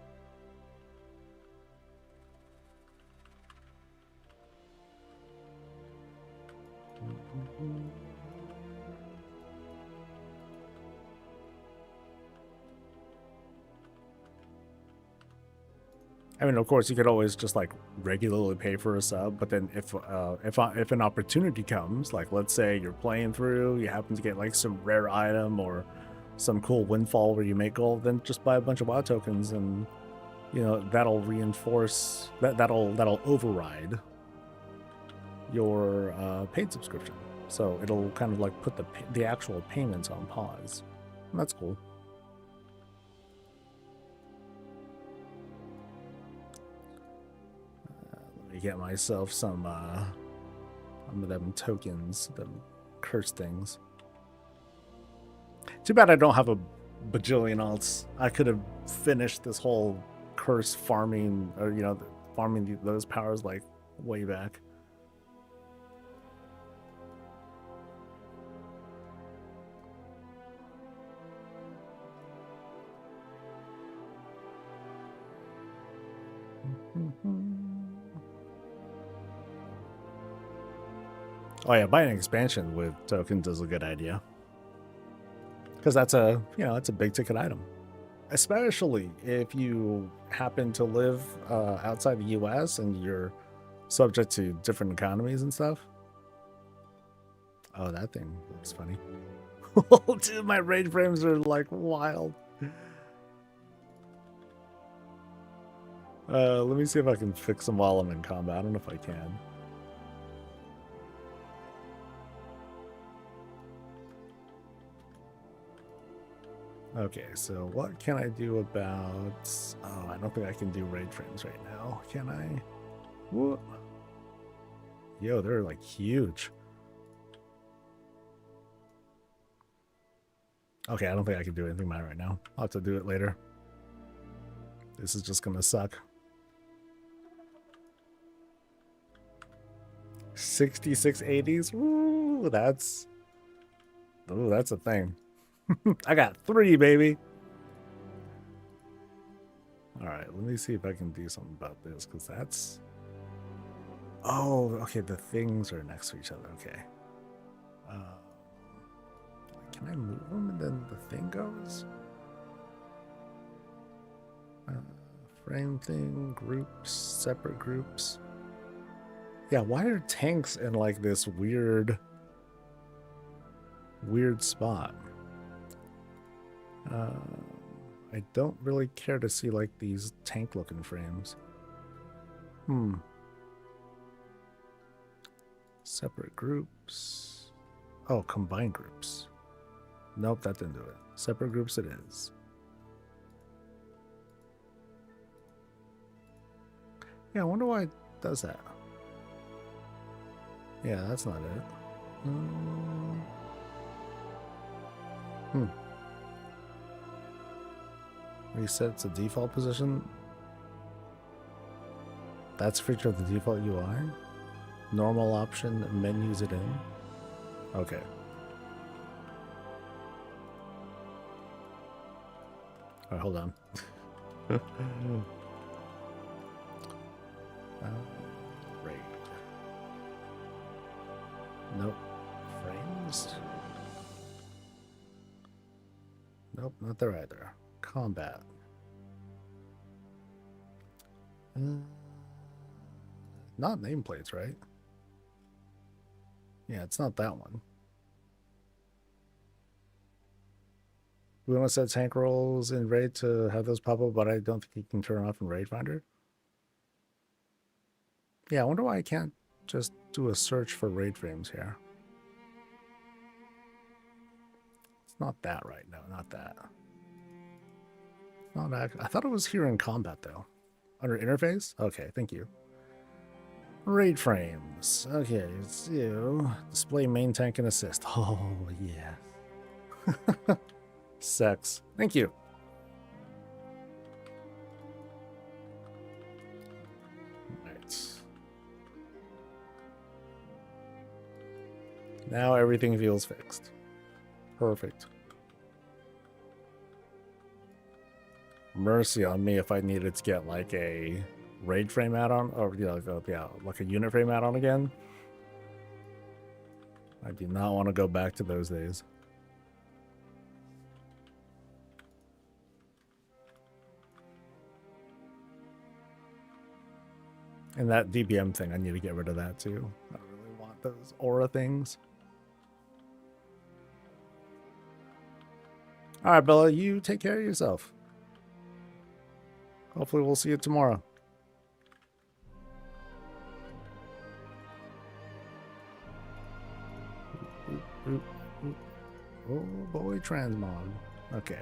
I mean, of course, you could always just like regularly pay for a sub, but then if an opportunity comes, like let's say you're playing through, you happen to get like some rare item or some cool windfall where you make gold, then just buy a bunch of WoW tokens, and you know that'll reinforce that'll override your paid subscription. So it'll kind of like put the actual payments on pause. And that's cool. Let me get myself some of them tokens, them curse things. Too bad I don't have a bajillion alts. I could have finished this whole curse farming, or you know, farming those powers like way back. Oh yeah, buying an expansion with tokens is a good idea, because that's a it's a big ticket item, especially if you happen to live outside the U.S. and you're subject to different economies and stuff. Oh, that thing looks funny. Dude, my rage frames are like wild. Let me see if I can fix them while I'm in combat. I don't know if I can. Okay, so what can I do about... Oh, I don't think I can do raid frames right now. Can I? Whoa. Yo, they're like huge. Okay, I don't think I can do anything about it right now. I'll have to do it later. This is just gonna suck. 6680s? Ooh, that's a thing. I got 3, baby. All right, let me see if I can do something about this, because that's... Oh, okay, the things are next to each other. Okay. Can I move them and then the thing goes? Frame thing, groups, separate groups. Yeah, why are tanks in like this weird spot? I don't really care to see like these tank looking frames. Separate groups. Oh, combined groups. Nope, that didn't do it. Separate groups it is. Yeah, I wonder why it does that. Yeah, that's not it. Reset to default position. That's a feature of the default UI. Normal option, menus it in. Okay. Alright, hold on. Raid. Nope. Nope, not there either. Combat. Not nameplates, right? Yeah, it's not that one. We want to set tank rolls in raid to have those pop up, but I don't think you can turn off in Raid Finder. Yeah, I wonder why I can't just do a search for raid frames here. It's not that right? No, not that. Not I thought it was here in combat though. Under interface? Okay, thank you. Raid frames. Okay, it's you. Display main tank and assist. Oh, yeah. Sex. Thank you. Right. Now everything feels fixed. Perfect. Mercy on me if I needed to get like a raid frame add-on, or like a unit frame add-on again. I do not want to go back to those days. And that DBM thing, I need to get rid of that too. I don't really want those aura things. All right, Bella, you take care of yourself. Hopefully we'll see you tomorrow. Oh boy, transmog. Okay.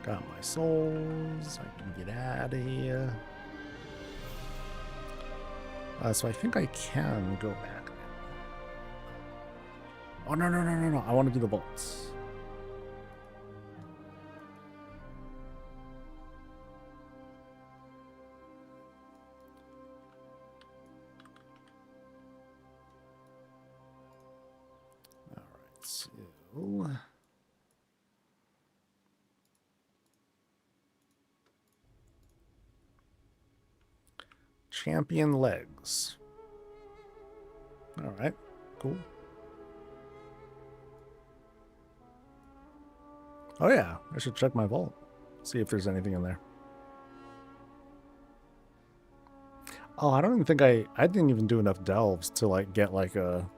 Got my souls. I can get out of here. So I think I can go back. Oh, no. I want to do the bolts. All right, so... champion legs. All right, cool. Oh yeah, I should check my vault. See if there's anything in there. Oh, I don't even think I didn't even do enough delves to like get like a...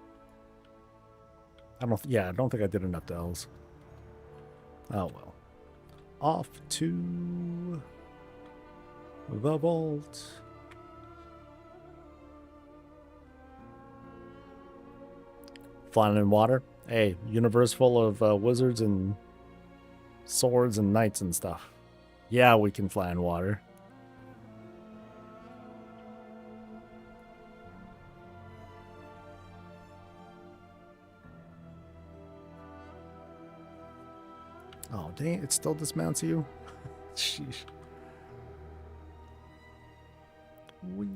I don't think I did enough delves. Oh well. Off to the vault. Flying in water. Hey, universe full of wizards and swords and knights and stuff. Yeah, we can fly in water. Oh, dang, it still dismounts you? Sheesh. Whee.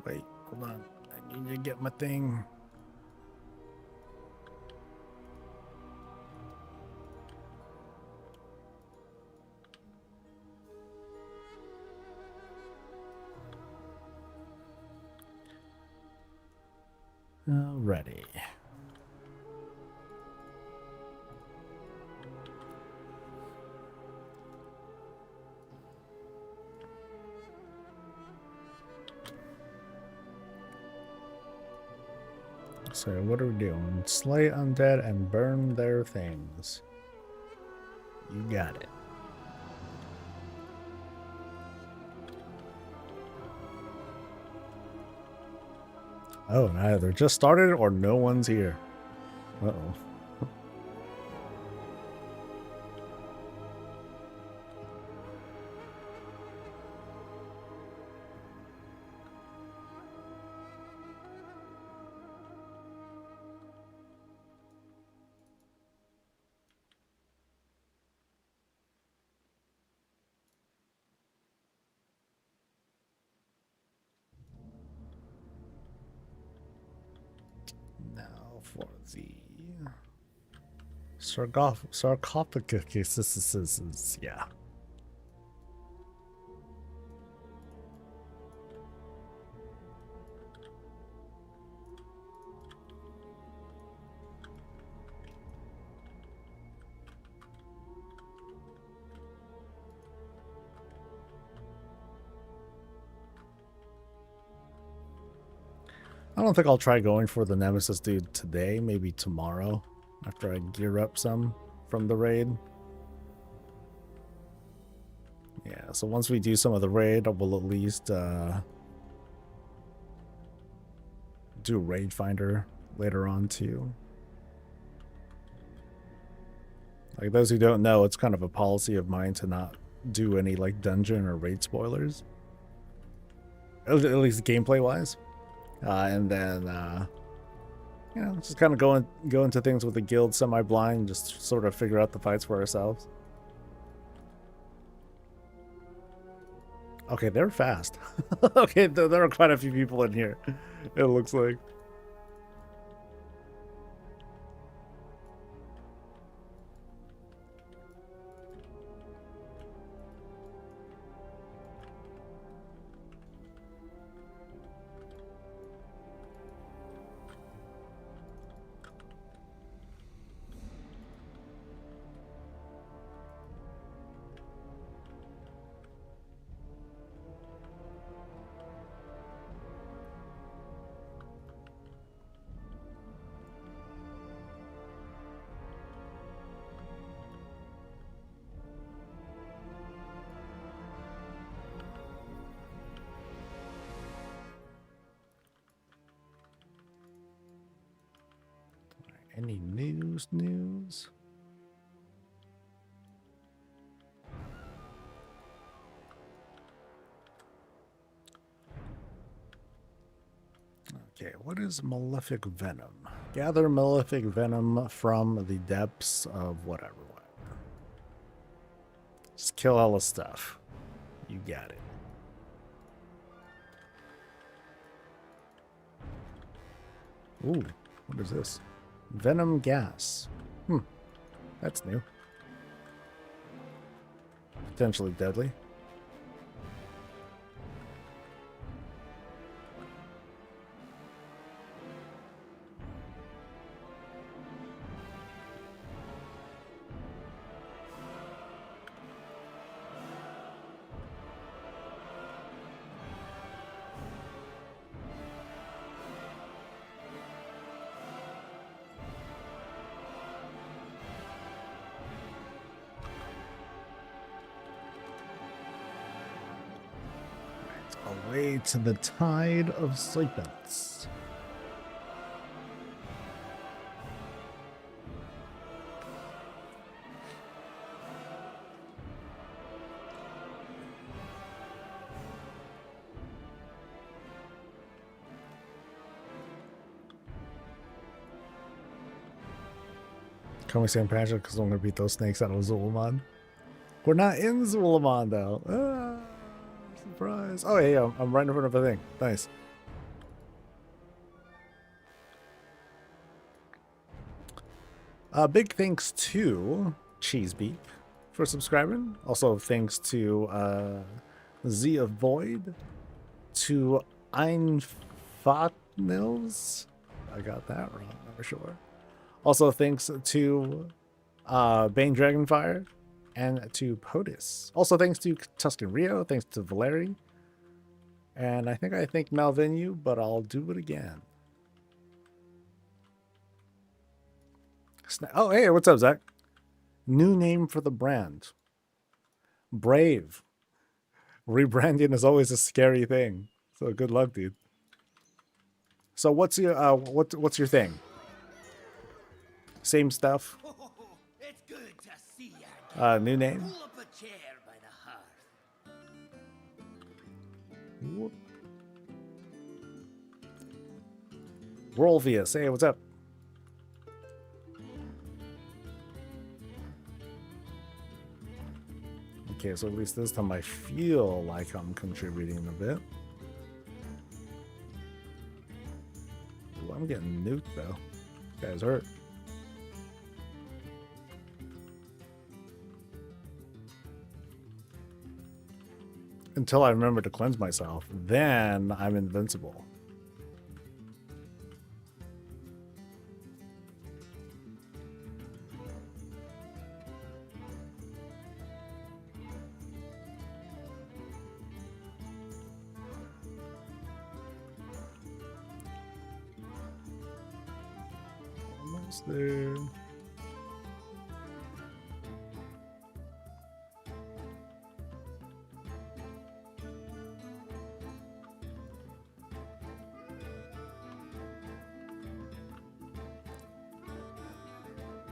Wait, hold on. I need to get my thing. Ready. So what are we doing? Slay undead and burn their things. You got it. Oh, no, either just started or no one's here. Uh-oh. for the sarcophagus. Yeah. I don't think I'll try going for the Nemesis dude today. Maybe tomorrow after I gear up some from the raid. Yeah, so once we do some of the raid, we'll at least do Raid Finder later on too. Like those who don't know, it's kind of a policy of mine to not do any like dungeon or raid spoilers. At least gameplay wise. And then, you know, just kind of go into things with the guild semi-blind, just sort of figure out the fights for ourselves. Okay, they're fast. Okay, there are quite a few people in here, it looks like. Any news? Okay, what is Malefic Venom? Gather Malefic Venom from the depths of whatever. Just kill all the stuff. You got it. Ooh, what is this? Venom gas. That's new. Potentially deadly. Away to the tide of serpents. Can we say I'm passionate because I'm going to beat those snakes out of Zulamon? We're not in Zulamon though. Surprise. Oh, yeah, I'm right in front of a thing. Nice. Big thanks to Cheesebeak for subscribing. Also, thanks to Zia Void, to Einfatnils. I got that wrong, I'm sure. Also, thanks to Bane Dragonfire and to POTUS. Also, thanks to Tuscan Rio. Thanks to Valeri. And I think Malvinu, but I'll do it again. Oh, hey, what's up, Zach? New name for the brand. Brave. Rebranding is always a scary thing. So good luck, dude. So what's your what's your thing? Same stuff. It's good to see you. New name. Pull up a chair by the hearth. Rolvius, hey, what's up? Okay, so at least this time I feel like I'm contributing a bit. Ooh, I'm getting nuked though. guy's hurt. Until I remember to cleanse myself, then I'm invincible. Almost there.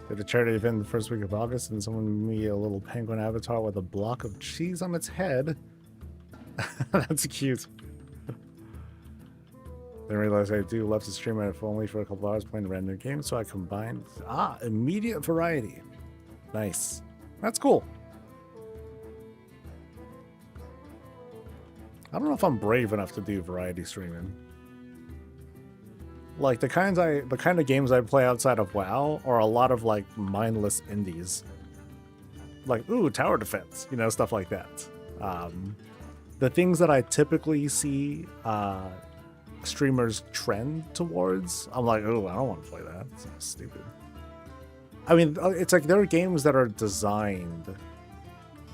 Did a charity event the first week of August, and someone made me a little penguin avatar with a block of cheese on its head. That's cute. Then realized I do love to stream it if only for a couple hours playing random games, so I combined immediate variety. Nice. That's cool. I don't know if I'm brave enough to do variety streaming. Like the kind of games I play outside of WoW are a lot of like mindless indies. Like, ooh, tower defense, you know, stuff like that. The things that I typically see streamers trend towards, I'm like, oh, I don't want to play that. It's stupid. I mean, it's like there are games that are designed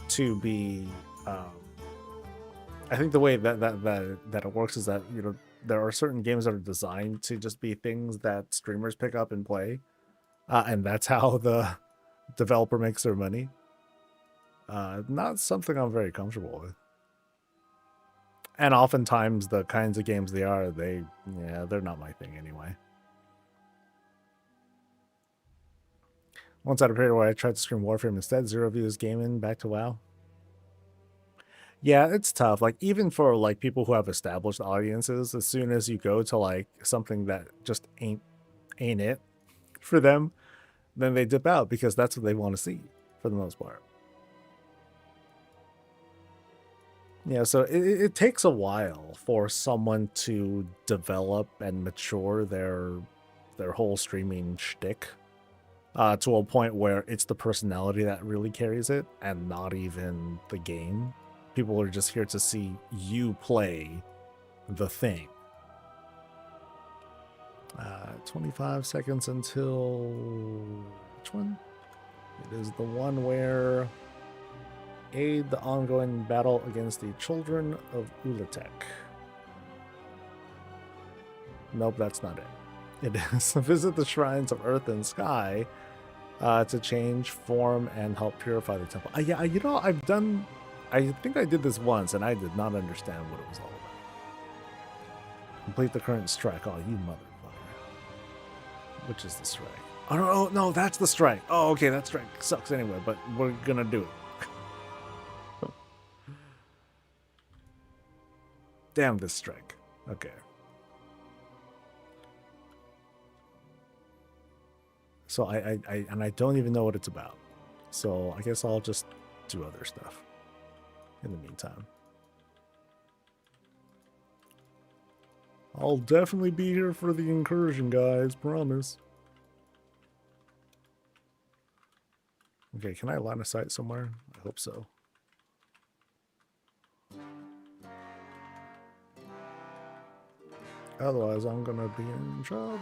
to be. I think the way that it works is that, you know, there are certain games that are designed to just be things that streamers pick up and play, and that's how the developer makes their money. Not something I'm very comfortable with. And oftentimes the kinds of games they're not my thing anyway. Once had a period where I tried to stream Warframe instead, 0 views gaming, back to WoW. Yeah, it's tough. Like, even for like people who have established audiences, as soon as you go to like something that just ain't it for them, then they dip out because that's what they want to see for the most part. Yeah, so it takes a while for someone to develop and mature their whole streaming shtick to a point where it's the personality that really carries it and not even the game. People are just here to see you play the thing. 25 seconds until... Which one? It is the one where... Aid the ongoing battle against the children of Ulatek. Nope, that's not it. It is visit the shrines of earth and sky to change form and help purify the temple. Yeah, you know, I think I did this once, and I did not understand what it was all about. Complete the current strike. Oh, you motherfucker. Which is the strike? Oh, no, that's the strike. Oh, okay, that strike sucks anyway, but we're gonna do it. Damn this strike. Okay. So I don't even know what it's about. So I guess I'll just do other stuff in the meantime. I'll definitely be here for the incursion, guys. Promise. Okay, can I line of sight somewhere? I hope so. Otherwise, I'm gonna be in trouble.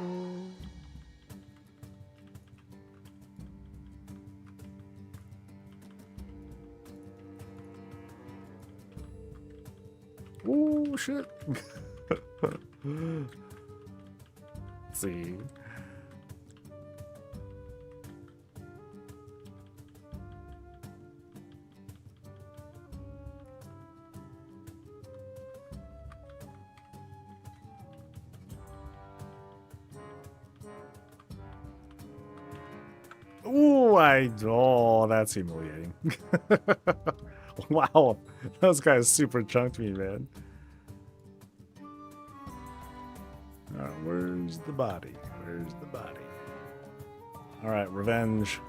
Oh, shit. Let's see. Oh, that's humiliating. Wow, those guys super chunked me, man. Where's the body? Where's the body? All right, revenge.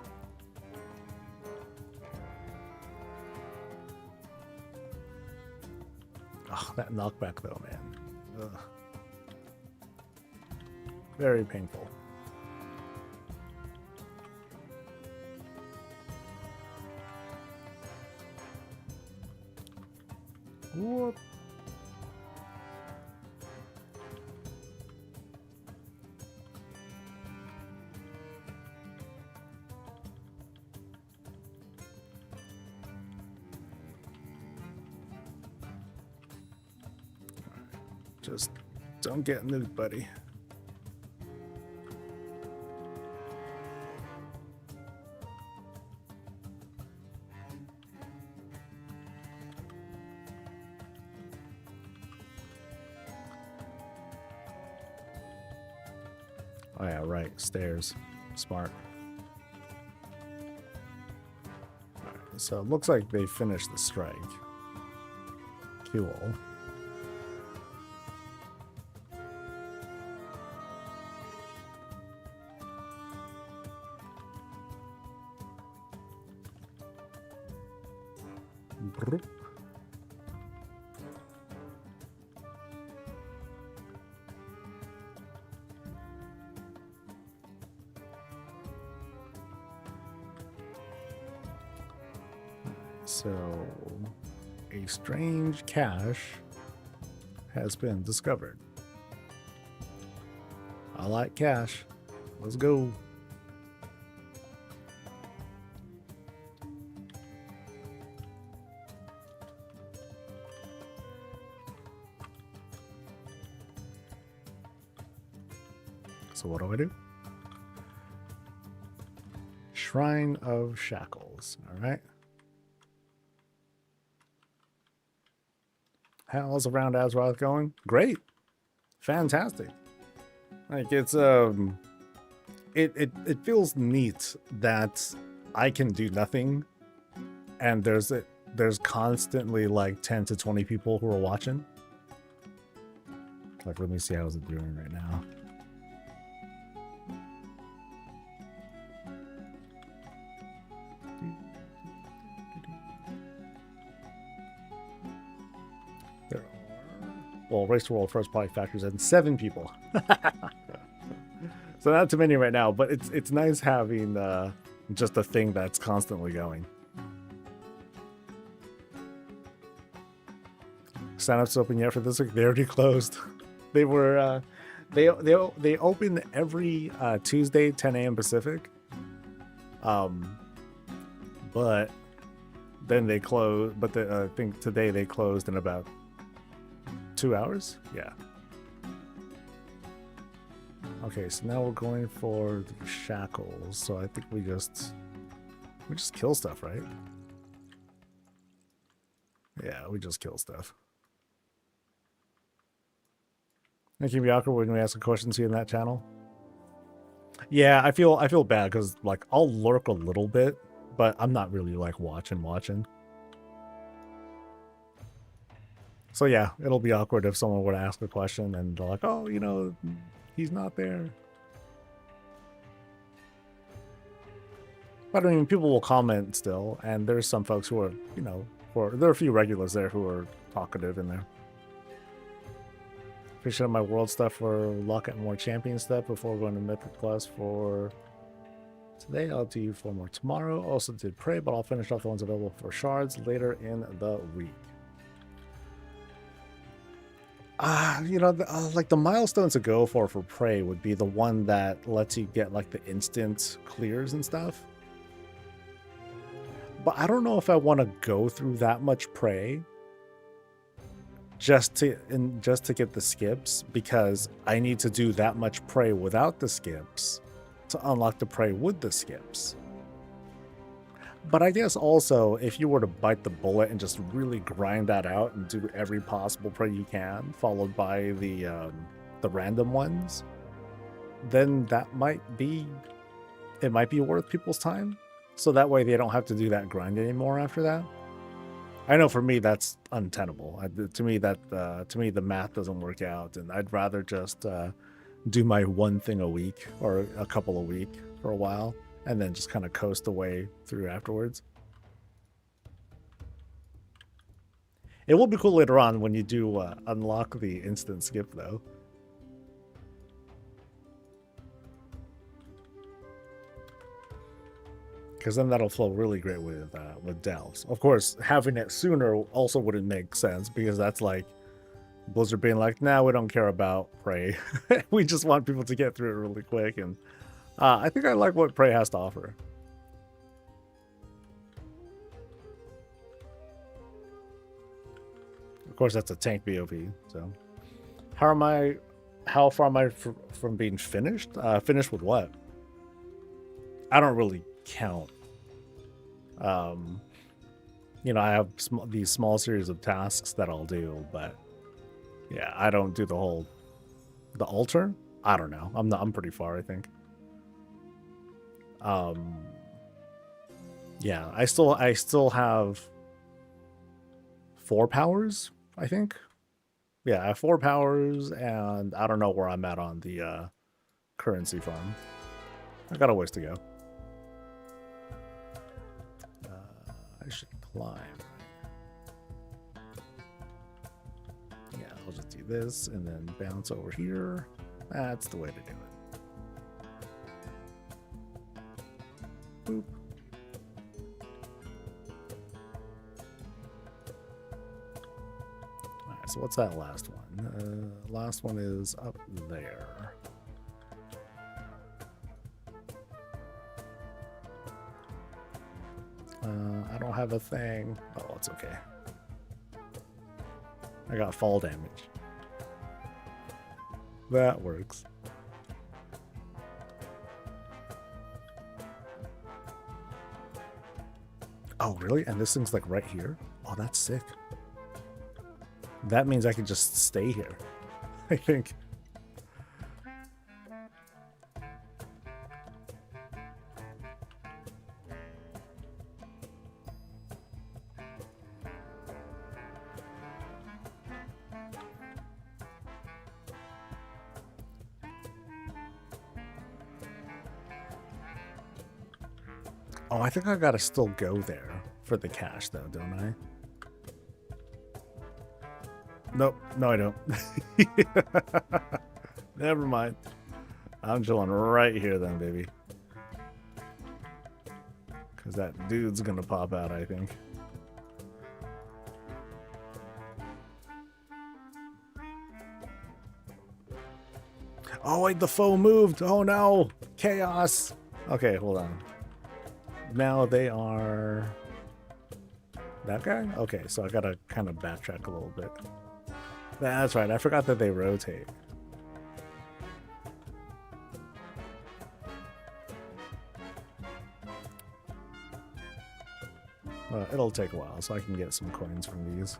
Oh, that knockback though, man. Ugh. Very painful. Whoop. Just don't get nuked, buddy. Oh yeah, right. Stairs. Smart. Alright, so it looks like they finished the strike. Cool. Broop. So, a strange cache has been discovered. I like cache. Let's go. So what do I do? Shrine of Shackles. All right. How's around Azeroth going? Great. Fantastic. Like it feels neat that I can do nothing and there's constantly like 10 to 20 people who are watching. Like, let me see how's it doing right now. Well, Race to World First probably factors in 7 people. So not too many right now, but it's nice having just a thing that's constantly going. Sign-ups open yet for this week? They already closed. They were they open every Tuesday 10 a.m. Pacific. But then they close. But I think today they closed in about 2 hours? Yeah. Okay, so now we're going for the shackles. So I think we just kill stuff, right? Yeah, we just kill stuff. It can be awkward when we ask a question to you in that channel. Yeah, I feel bad because like I'll lurk a little bit, but I'm not really like watching. So yeah, it'll be awkward if someone were to ask a question and they're like, oh, you know, he's not there. But I mean, people will comment still, and there's some folks who are, you know, there are a few regulars there who are talkative in there. Finish up my world stuff for luck and more champion stuff before going to Mythic Plus for today. I'll do 4 more tomorrow. Also did Prey, but I'll finish off the ones available for shards later in the week. You know, like the milestones to go for Prey would be the one that lets you get like the instant clears and stuff. But I don't know if I want to go through that much Prey just to get the skips, because I need to do that much Prey without the skips to unlock the Prey with the skips. But I guess also, if you were to bite the bullet and just really grind that out and do every possible Prey you can, followed by the random ones, then that might be worth people's time. So that way they don't have to do that grind anymore after that. I know for me that's untenable. To me the math doesn't work out, and I'd rather just do my one thing a week or a couple a week for a while, and then just kind of coast away through afterwards. It will be cool later on when you do unlock the instant skip, though. because then that'll flow really great with delves. Of course, having it sooner also wouldn't make sense because that's like Blizzard being like, "Nah, we don't care about Prey. We just want people to get through it really quick." And I think I like what Prey has to offer. Of course, that's a tank BOP. So, how far am I from being finished? Finished with what? I don't really count. You know, I have these small series of tasks that I'll do, but yeah, I don't do the altar. I don't know. I'm pretty far, I think. Yeah, I still have 4 powers, I think. Yeah, I have 4 powers, and I don't know where I'm at on the currency farm. I got a ways to go. I should climb. Yeah, I'll just do this and then bounce over here. That's the way to do it. Boop. Alright, so what's that last one? Last one is up there. I don't have a thing. Oh, it's okay. I got fall damage. That works. Oh, really? And this thing's like right here? Oh, that's sick. That means I can just stay here, I think. Oh, I think I gotta still go there for the cash, though, don't I? Nope. No, I don't. Never mind. I'm chilling right here then, baby. Because that dude's gonna pop out, I think. Oh, wait, the foe moved. Oh, no. Chaos. Okay, hold on. Now they are... That guy? Okay, so I gotta kind of backtrack a little bit. That's right, I forgot that they rotate. It'll take a while, so I can get some coins from these.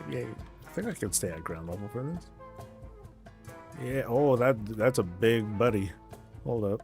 Maybe I think I could stay at ground level for this. Yeah, oh, that's a big buddy. Hold up.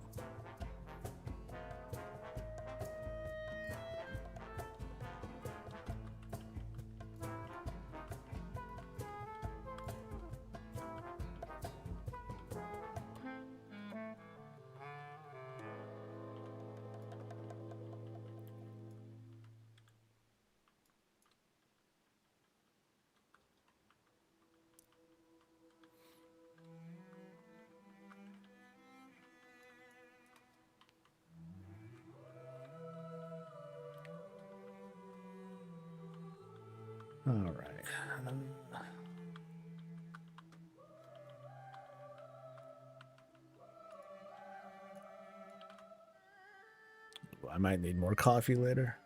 All right. I might need more coffee later.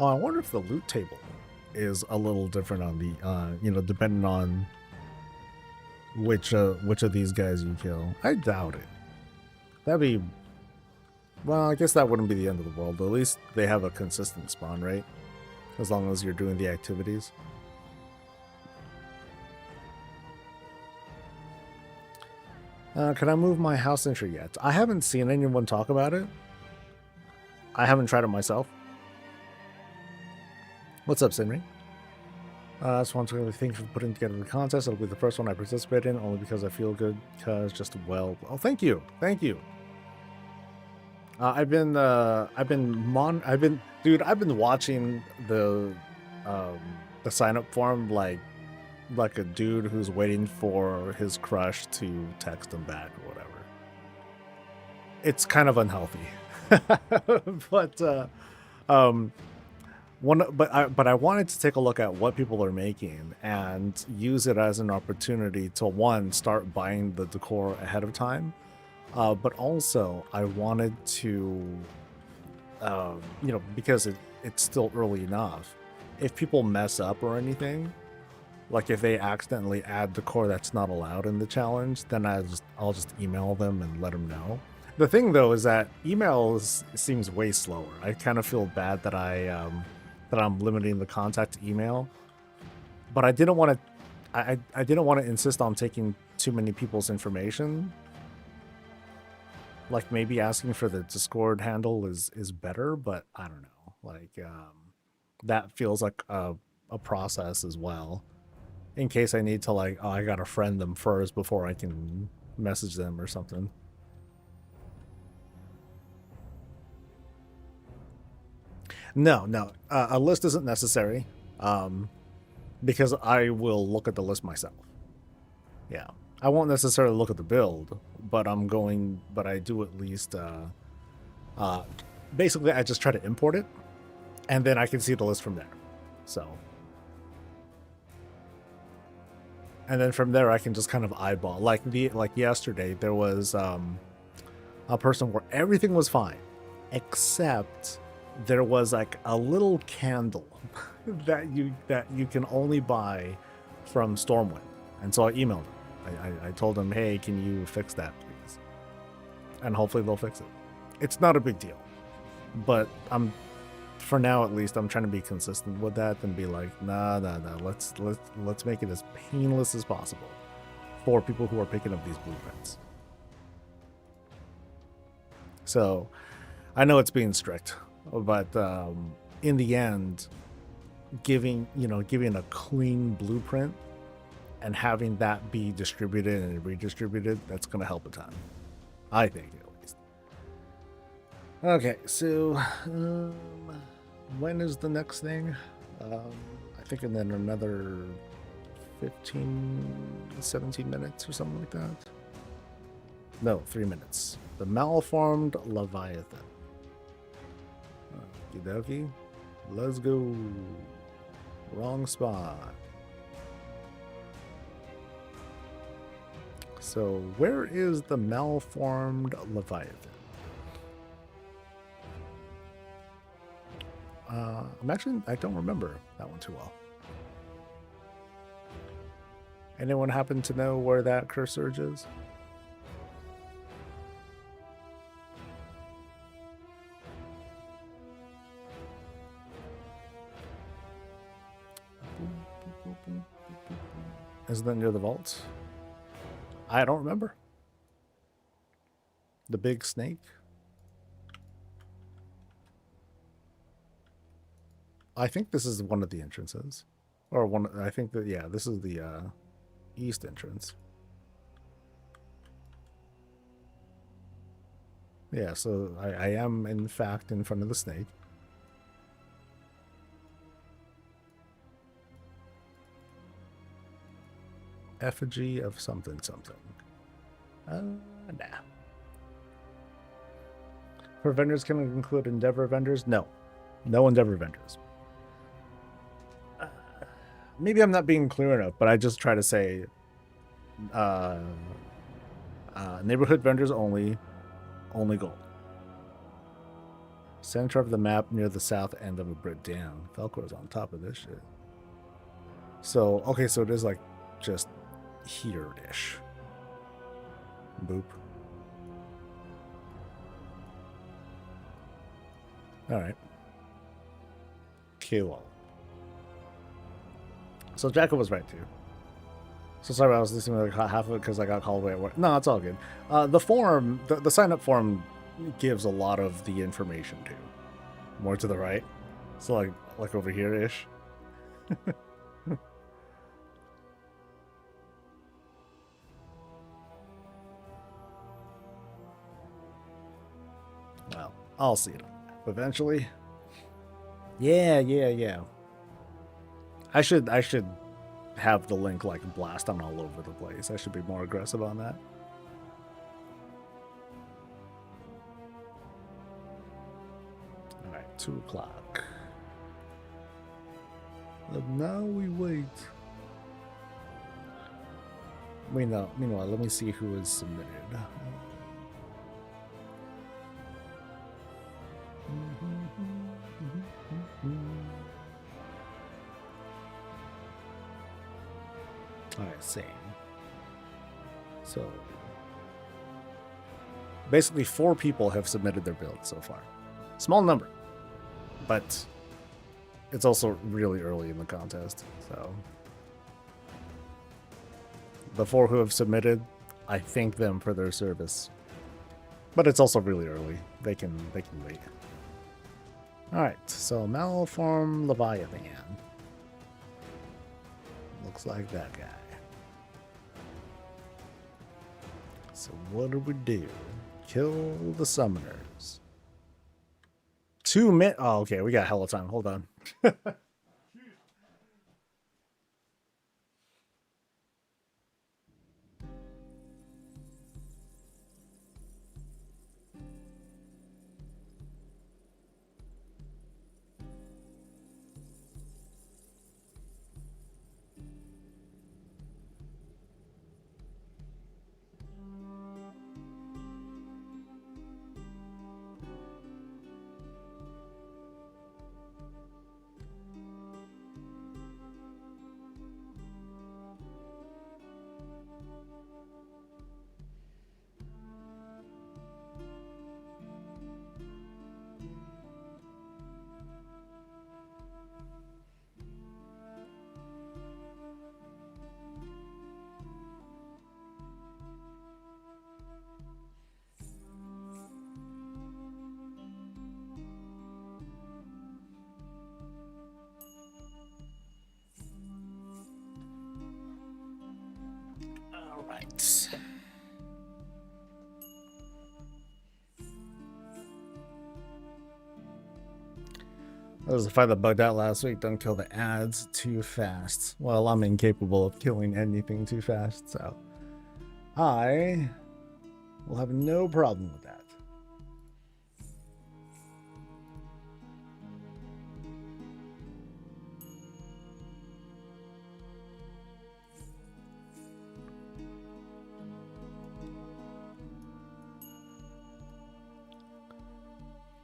Oh, I wonder if the loot table is a little different on the, you know, depending on which of these guys you kill. I doubt it. That'd be Well, I guess that wouldn't be the end of the world. At least they have a consistent spawn rate, as long as you're doing the activities. Can I move my house entry yet? I haven't seen anyone talk about it. I haven't tried it myself. What's up, Sinri? I just want to really thank you for putting together the contest. It'll be the first one I participate in, only because I feel good. Because well. Oh, thank you, thank you. I've been watching the sign up form like a dude who's waiting for his crush to text him back or whatever. It's kind of unhealthy, but but I wanted to take a look at what people are making and use it as an opportunity to, one, start buying the decor ahead of time, but also I wanted to, because it's still early enough, if people mess up or anything, like if they accidentally add decor that's not allowed in the challenge, then I'll just email them and let them know. The thing though is that emails seems way slower. I kind of feel bad that I'm limiting the contact email, but I didn't want to. I didn't want to insist on taking too many people's information. Like maybe asking for the Discord handle is better, but I don't know. Like that feels like a process as well. In case I need to I gotta friend them first before I can message them or something. No, a list isn't necessary, because I will look at the list myself. Yeah, I won't necessarily look at the build, but I do at least, basically I just try to import it, and then I can see the list from there. So, and then from there I can just kind of eyeball. Like yesterday, there was a person where everything was fine, except there was like a little candle that you can only buy from Stormwind, and so I emailed him. I told him, hey, can you fix that, please? And hopefully they'll fix it. It's not a big deal, but for now at least, I'm trying to be consistent with that and be like, nah. Let's make it as painless as possible for people who are picking up these blueprints. So I know it's being strict, but in the end, giving a clean blueprint and having that be distributed and redistributed, that's going to help a ton, I think, at least. Okay, so when is the next thing? I think in then another 17 minutes or something like that. No, 3 minutes. The Malformed Leviathan. Okie dokie. Let's go. Wrong spot. So, where is the Malformed Leviathan? I don't remember that one too well. Anyone happen to know where that curse surge is? Isn't that near the vault? I don't remember. The big snake? I think this is one of the entrances. Or one, I think that, yeah, this is the east entrance. Yeah, so I am in fact in front of the snake. Effigy of something. Nah. For vendors, can we include Endeavor vendors? No Endeavor vendors. Maybe I'm not being clear enough, but I just try to say neighborhood vendors only gold. Center of the map near the south end of a brick down. Falcor's on top of this shit. So, okay, so it is like just here-ish. Boop. All right. Cool. So Jacob was right too. So sorry, I was listening to like half of it because I got called away at work. No, it's all good. The form, the sign up form, gives a lot of the information too. More to the right, so like over here ish. Well, I'll see it eventually. Yeah. I should have the link like blast on all over the place. I should be more aggressive on that. All right, 2 o'clock. And now we wait. Meanwhile, let me see who is submitted. Alright, same. So, basically 4 people have submitted their build so far. Small number, but it's also really early in the contest, so the 4 who have submitted, I thank them for their service. But it's also really early. They can wait. Alright, so Malform Leviathan. Looks like that guy. So what do? Kill the summoners. 2 minutes. Oh, okay, we got hella time. Hold on. All right. That was the fight that bugged out last week. Don't kill the ads too fast. Well, I'm incapable of killing anything too fast, so I will have no problem with that.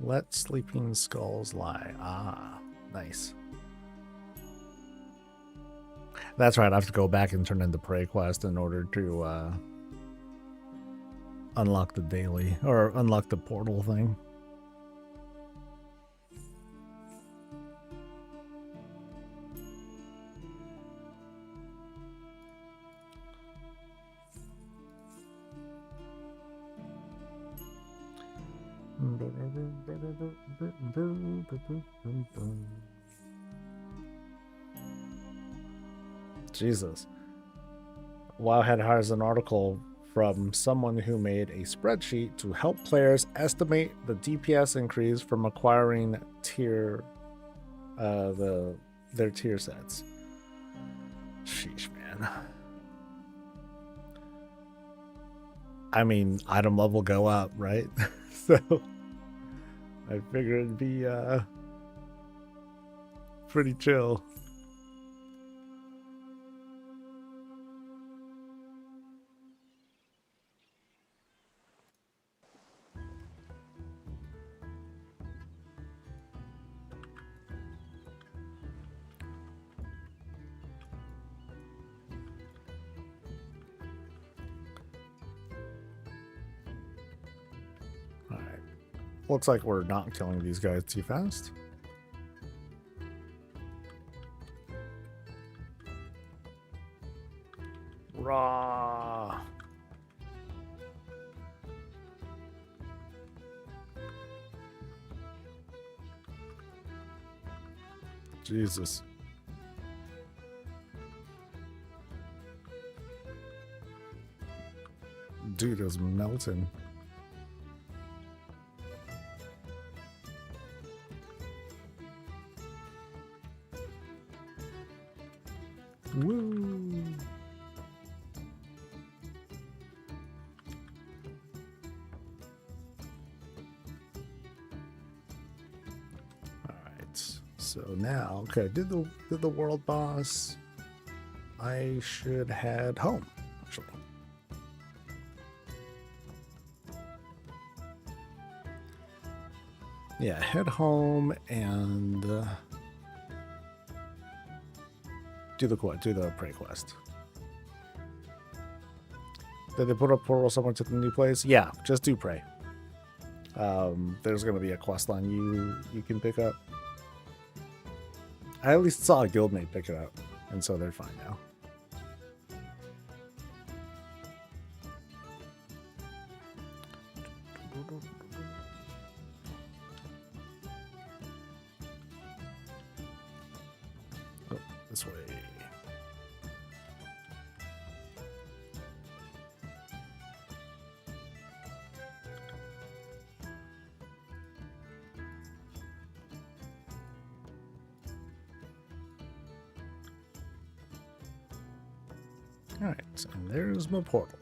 Let sleeping skulls lie. Ah, nice. That's right. I have to go back and turn in the prey quest in order to unlock the daily or unlock the portal thing. Jesus. Wowhead hires an article from someone who made a spreadsheet to help players estimate the DPS increase from acquiring their tier sets. Sheesh, man. I mean, item level go up, right? So I figured it'd be pretty chill. Looks like we're not killing these guys too fast. Raw. Jesus. Dude is melting. Woo. Alright. So now, okay, did the world boss. I should head home, actually. Yeah, head home and do the prey quest. Did they put a portal somewhere to the new place? Yeah, just do prey. There's gonna be a quest line you can pick up. I at least saw a guildmate pick it up, and so they're fine now. Oh, this way. Alright, and there's my portal.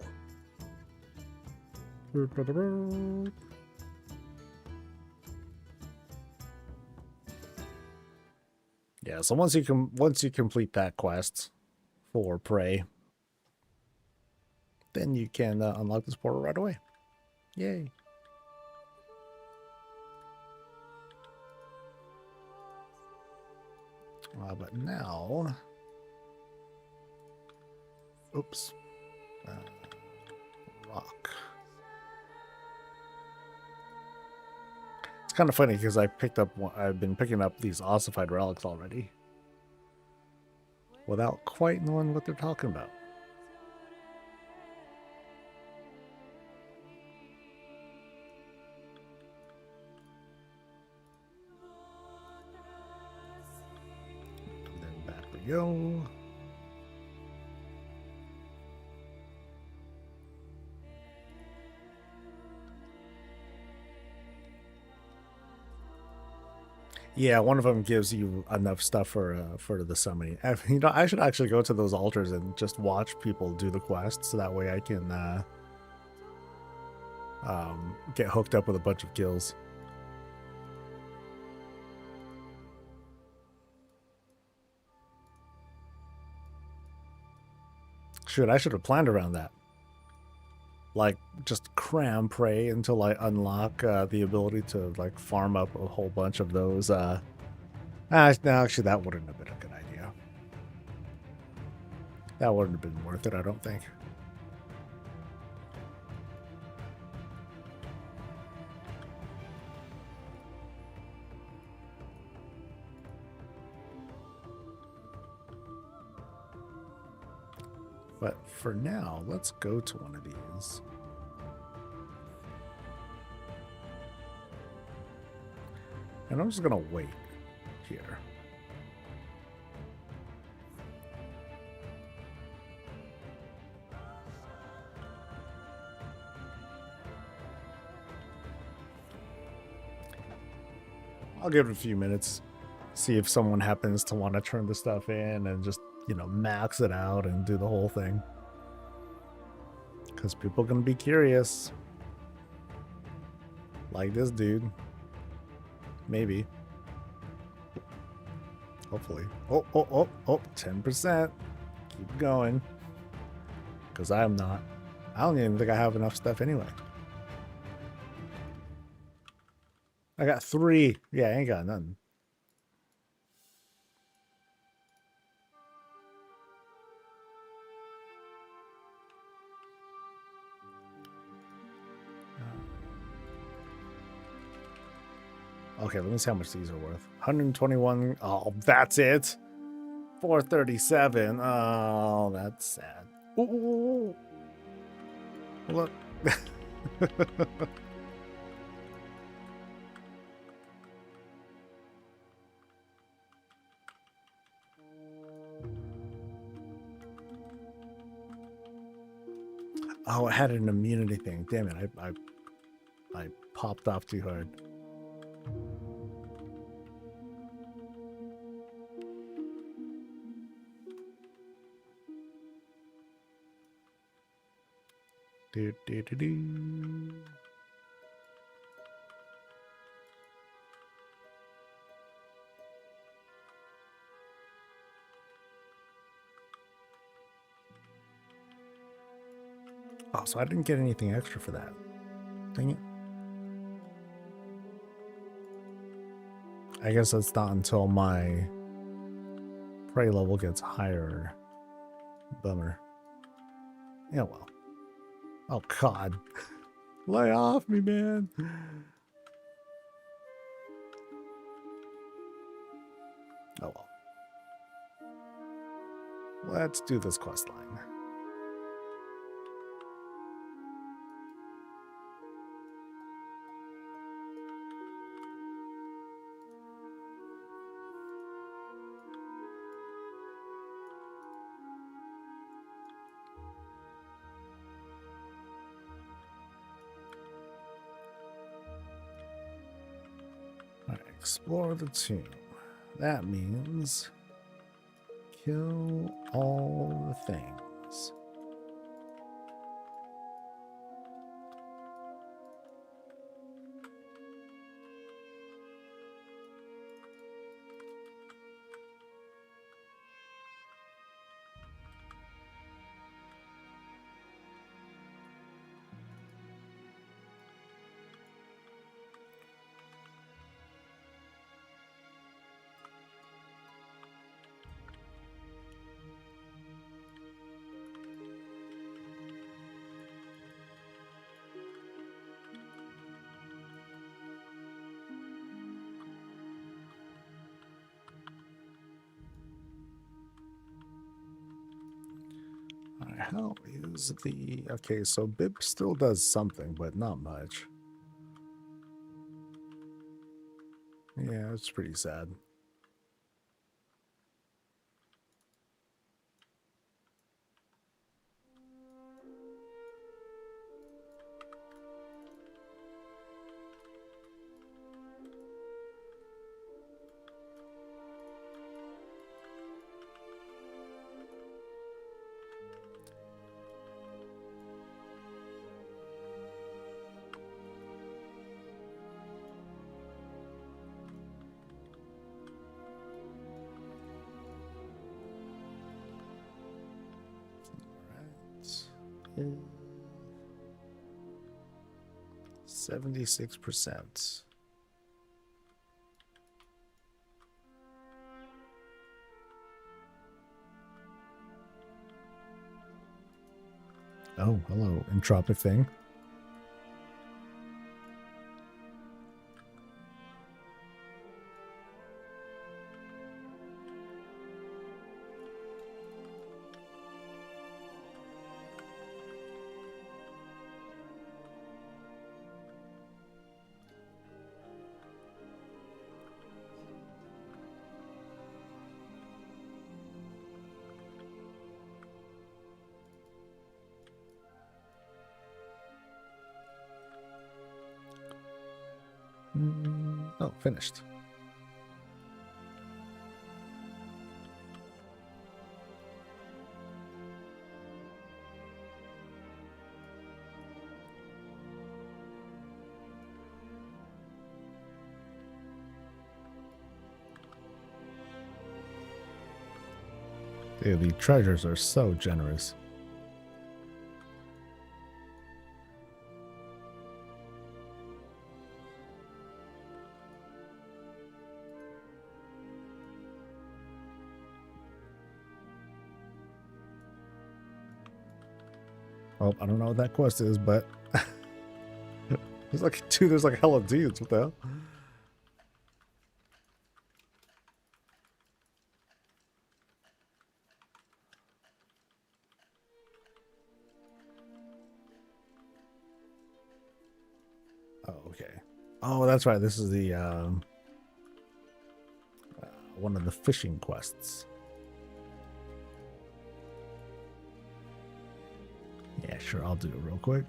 Yeah, so once you complete that quest for prey, then you can unlock this portal right away. Yay. But now, oops, rock. It's kind of funny because I've been picking up these ossified relics already without quite knowing what they're talking about. And then back we go. Yeah, one of them gives you enough stuff for the summoning. You know, I should actually go to those altars and just watch people do the quest, so that way I can get hooked up with a bunch of kills. Shoot, I should have planned around that. Like, just cram prey until I unlock the ability to, like, farm up a whole bunch of those. No, actually, that wouldn't have been a good idea. That wouldn't have been worth it, I don't think. But for now, let's go to one of these. And I'm just going to wait here. I'll give it a few minutes, see if someone happens to want to turn the stuff in and just, you know, max it out and do the whole thing. Because people are going to be curious. Like this dude. Maybe. Hopefully. Oh, 10%. Keep going. Because I am not. I don't even think I have enough stuff anyway. I got 3. Yeah, I ain't got nothing. Okay, let me see how much these are worth. 121. Oh, that's it. 437. Oh, that's sad. Ooh. Look. Oh, it had an immunity thing. Damn it. I popped off too hard. Do, do, do, do. Oh, so I didn't get anything extra for that. Dang it. I guess that's not until my prey level gets higher. Bummer. Yeah, well. Oh, God. Lay off me, man. Oh, well. Let's do this quest line. All right, explore the tomb. That means kill all the things. How is the... Okay, so Bib still does something, but not much. Yeah, it's pretty sad. Right. 76%. Oh, hello, entropic thing. Oh, finished. Dude, the treasures are so generous. Well, I don't know what that quest is, but there's like hella dudes. What the hell? Oh, okay. Oh, that's right. This is the one of the fishing quests. Yeah, sure. I'll do it real quick.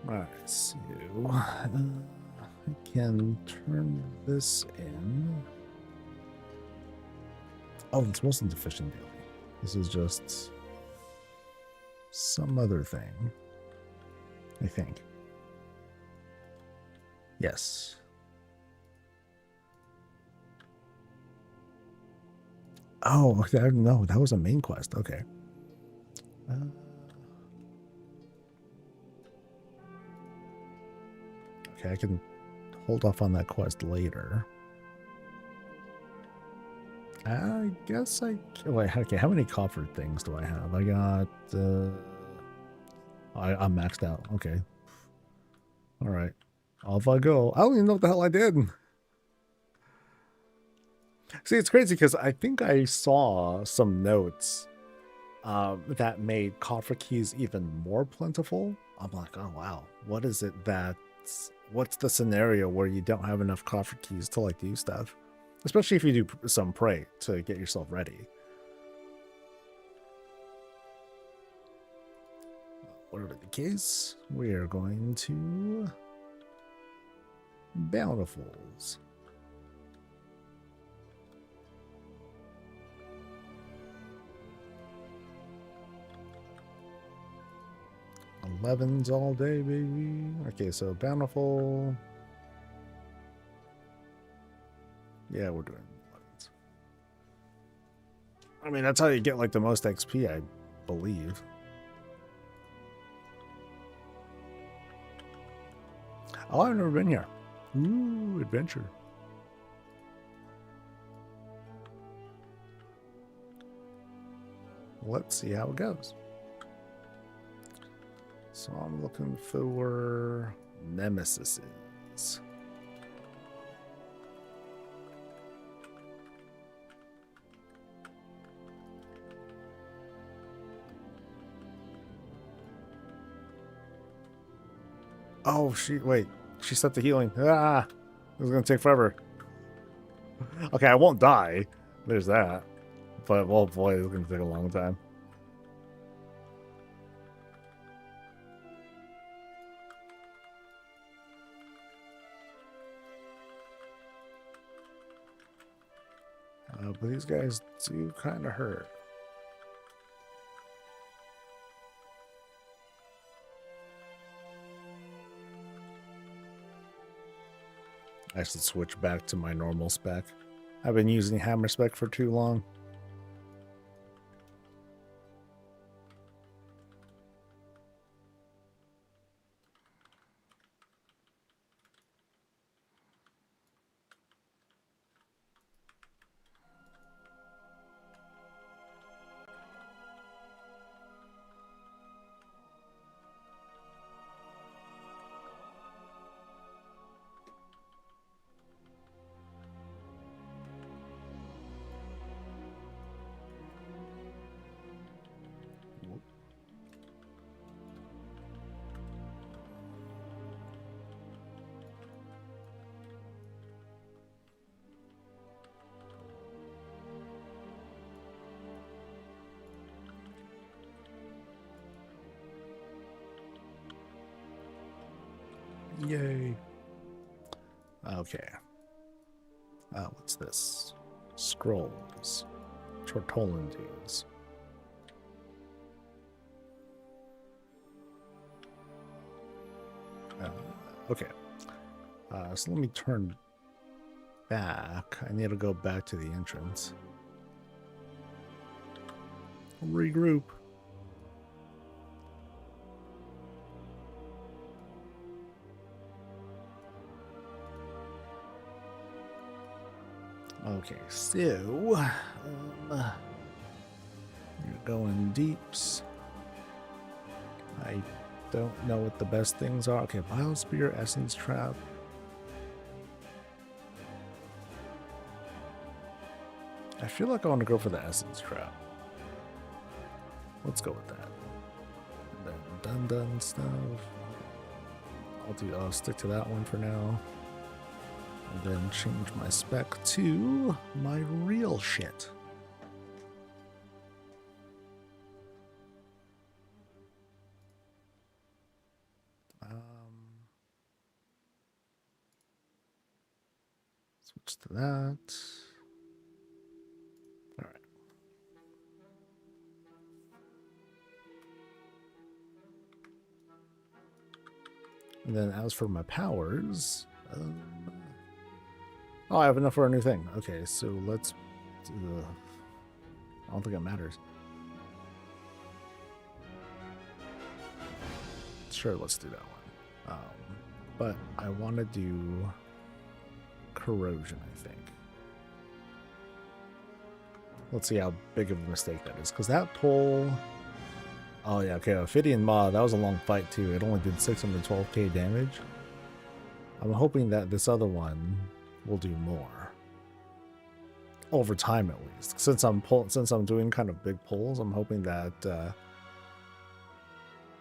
Alright, so I can turn this in. Oh, this wasn't the fishing daily. This is just some other thing, I think. Yes. Oh, no, that was a main quest. Okay. Okay, I can hold off on that quest later. I guess I... Wait, okay, how many copper things do I have? I got... I'm maxed out. Okay. Alright. Off I go. I don't even know what the hell I did. See, it's crazy because I think I saw some notes that made coffer keys even more plentiful. I'm like, oh wow, what is it that's... What's the scenario where you don't have enough coffer keys to like do stuff? Especially if you do some prey to get yourself ready. Whatever the case, we are going to Bountifuls. 11s all day, baby. Okay, so Bountiful. Yeah, we're doing 11s. I mean, that's how you get like the most XP, I believe. Oh, I've never been here. Ooh, adventure. Let's see how it goes. So I'm looking for nemesises. Oh, wait. She set the healing. Ah! This is going to take forever. Okay, I won't die. There's that. But, oh boy, it's going to take a long time. But these guys do kind of hurt. I should switch back to my normal spec. I've been using hammer spec for too long. Yay. Okay. What's this? Scrolls. Tortolandes. Okay. So let me turn back. I need to go back to the entrance. Regroup. Okay, so you're going deeps. I don't know what the best things are. Okay, Biospear, Essence Trap. I feel like I want to go for the Essence Trap. Let's go with that. And then dun stuff. I'll stick to that one for now. And then change my spec to my real shit. Switch to that. All right. And then as for my powers, oh, I have enough for a new thing. Okay, so let's do the... I don't think it matters. Sure, let's do that one. But I want to do corrosion, I think. Let's see how big of a mistake that is, because that pull... Oh yeah, okay, Ophidian Maw, that was a long fight too. It only did 612k damage. I'm hoping that this other one will do more. Over time at least. Since I'm doing kind of big pulls, I'm hoping that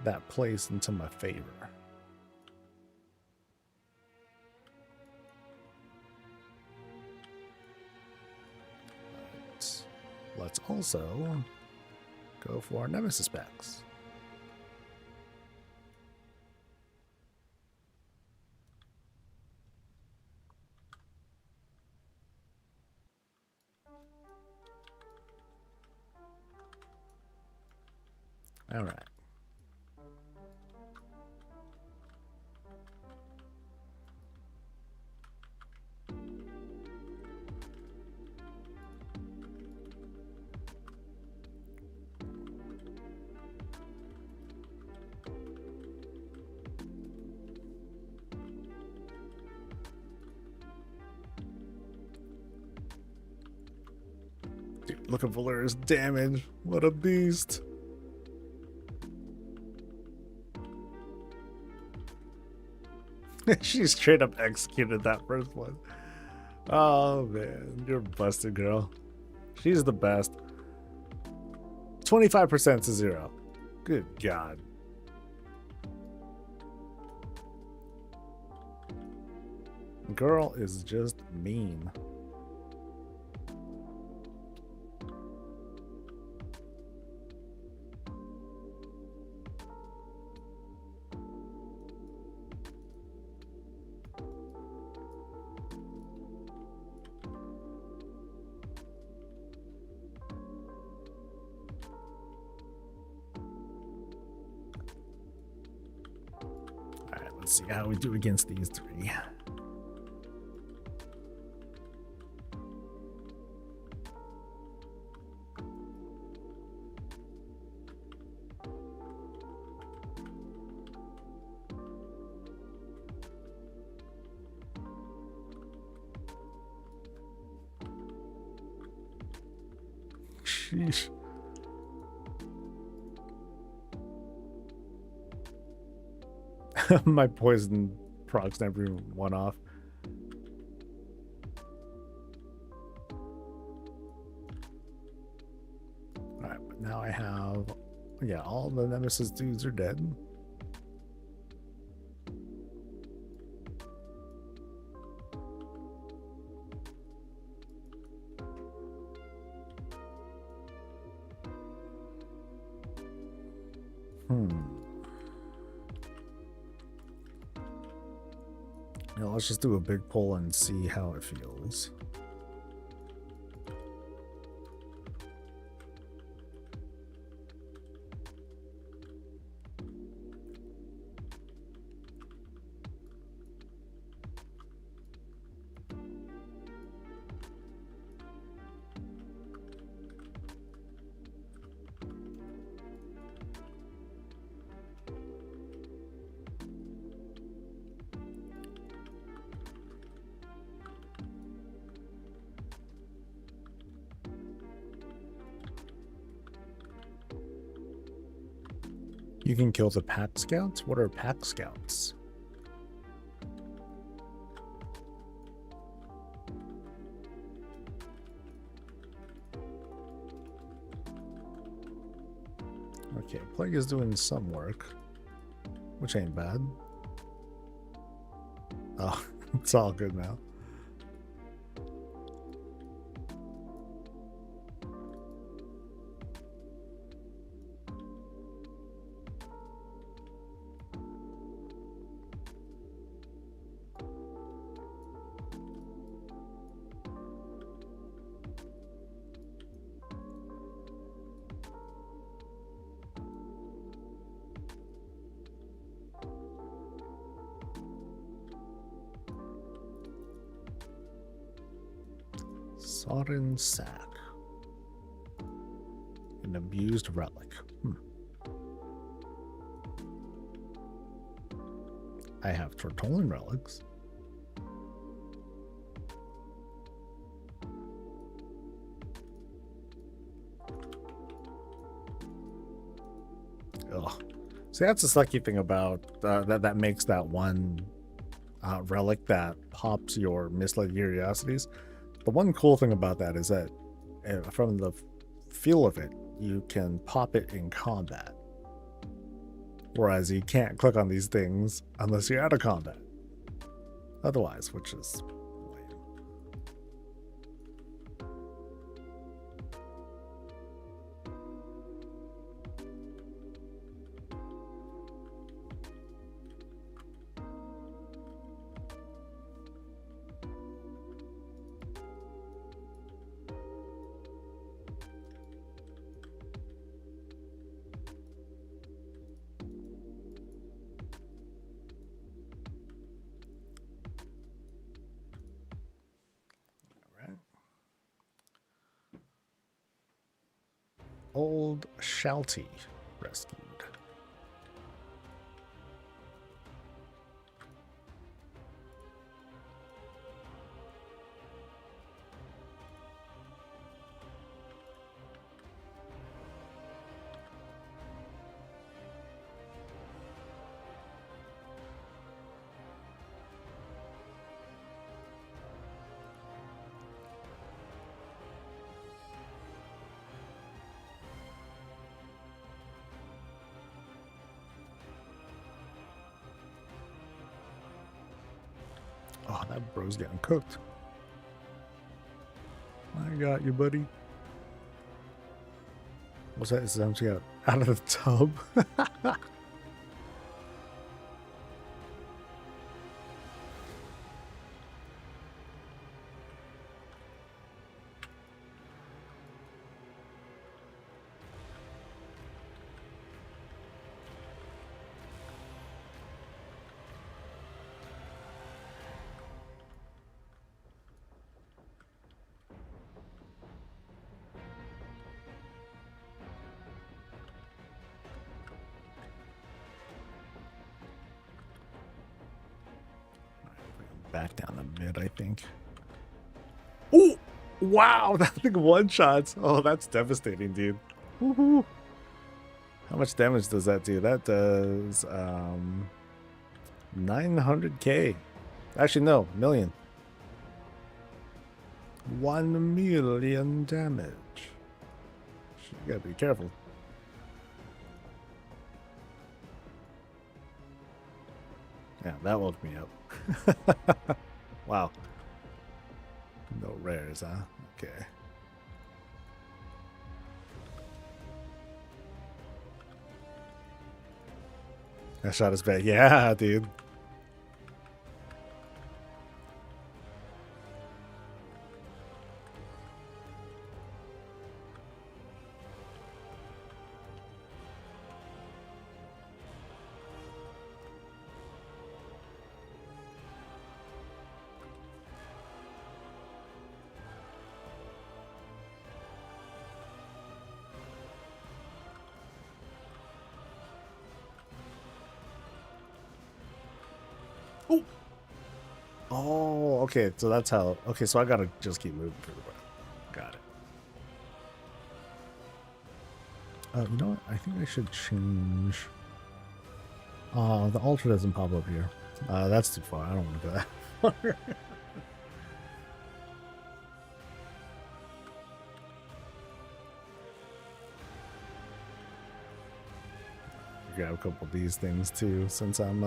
that plays into my favor. Let's also go for our Nemesis specs. All right. Dude, look at Valera's damage. What a beast. She straight up executed that first one. Oh man, you're busted, girl. She's the best. 25% to 0. Good God. Girl is just mean. Let's see how we do against these three. Sheesh. My poison procs never even went off. Alright, but now I have... Yeah, all the Nemesis dudes are dead. Yeah, let's just do a big pull and see how it feels. You can kill the pack scouts? What are pack scouts? Okay, Plague is doing some work, which ain't bad. Oh, it's all good now. Sodden sack. An abused relic. I have Tortollan relics. Ugh. See, that's the sucky thing about that makes that one relic that pops your misled curiosities. The one cool thing about that is that from the feel of it, you can pop it in combat. Whereas you can't click on these things unless you're out of combat. Otherwise, which is lame. Old Shalty rescued. Oh, that bro's getting cooked. I got you, buddy. What's that? Is that she got out of the tub? Back down the mid, I think. Oh, wow, that thing one shots. Oh, that's devastating, dude. Woohoo. How much damage does that do? That does 900k. Actually, no, million. 1 million damage. You gotta be careful. Yeah, that woke me up. Wow. No rares, huh? Okay. That shot is bad. Yeah, dude. Oh. Oh, okay. So that's how. Okay, so I gotta just keep moving for the breath. Got it. You know what? I think I should change The altar doesn't pop up here. That's too far. I don't want to go that far. Grab a couple of these things too, since I'm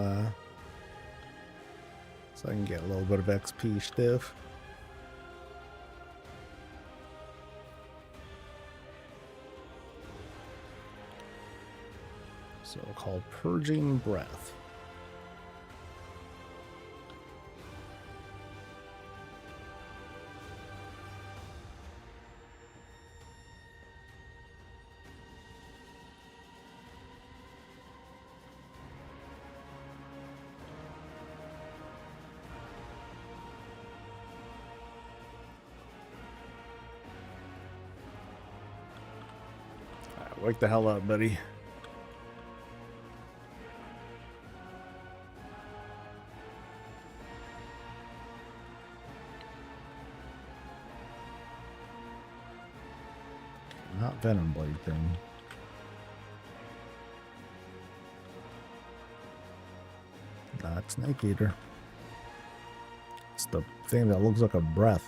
so I can get a little bit of XP stiff. So called Purging Breath. Wake the hell up, buddy. Not Venom Blade thing. Not Snake Eater. It's the thing that looks like a breath.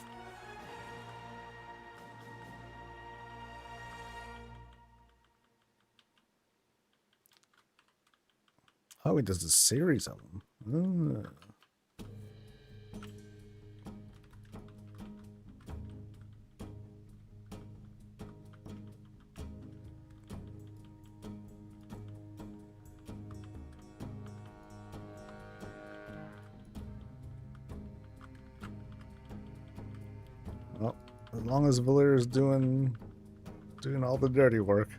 Oh, he does a series of them. Well, as long as Valera's doing all the dirty work.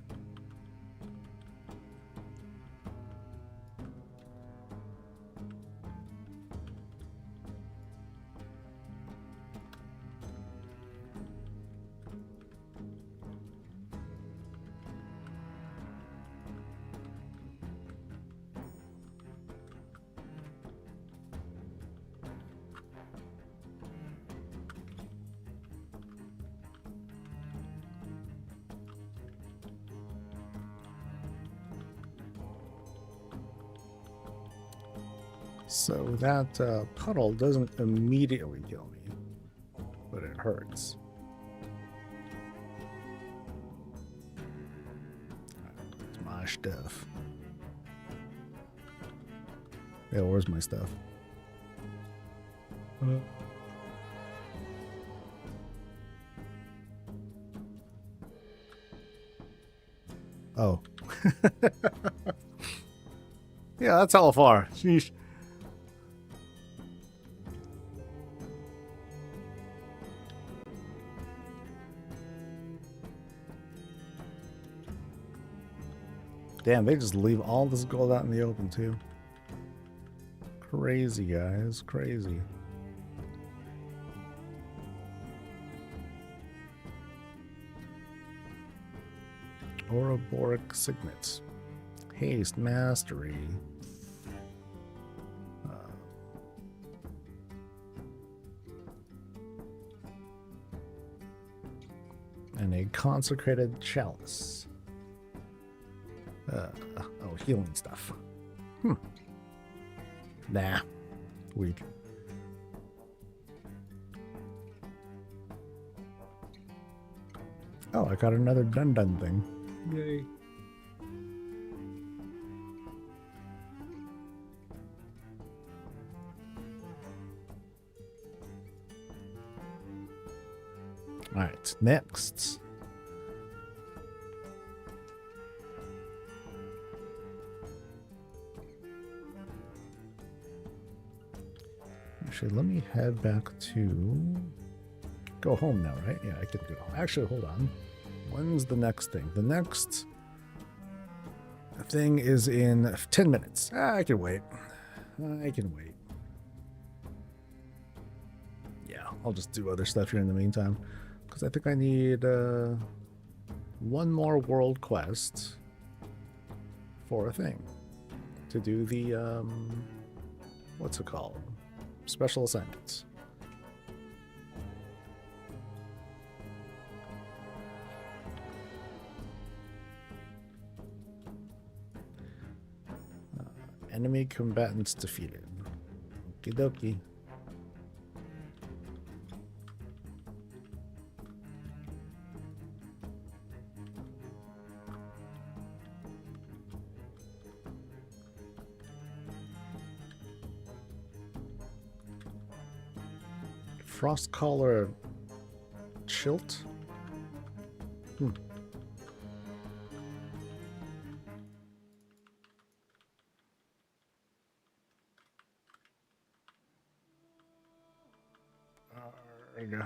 So that puddle doesn't immediately kill me, but it hurts. It's my stuff. Yeah, where's my stuff? Oh. Yeah, that's hella far. Sheesh. Damn, they just leave all this gold out in the open, too. Crazy, guys. Crazy. Ouroboros Signet. Haste Mastery. And a Consecrated Chalice. Oh, healing stuff. Nah. Weak. Oh, I got another dun-dun thing. Yay. Alright, next. Actually, let me head back to... Go home now, right? Yeah, I can go home. Actually, hold on. When's the next thing? The next thing is in 10 minutes. I can wait. I can wait. Yeah, I'll just do other stuff here in the meantime. Because I think I need one more world quest for a thing. To do the, what's it called? Special assignments. Enemy combatants defeated. Okie dokie. Frostcaller Chilt? There you go.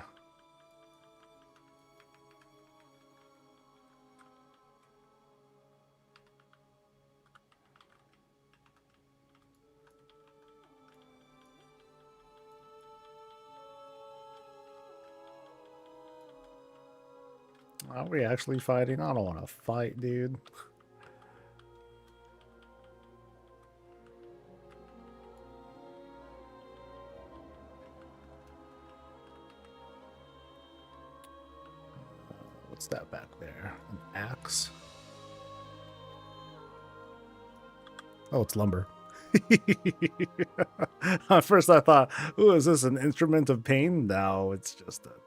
Are we actually fighting? I don't want to fight, dude. What's that back there? An axe? Oh, it's lumber. At first I thought, ooh, is this an instrument of pain? No, it's just a thing.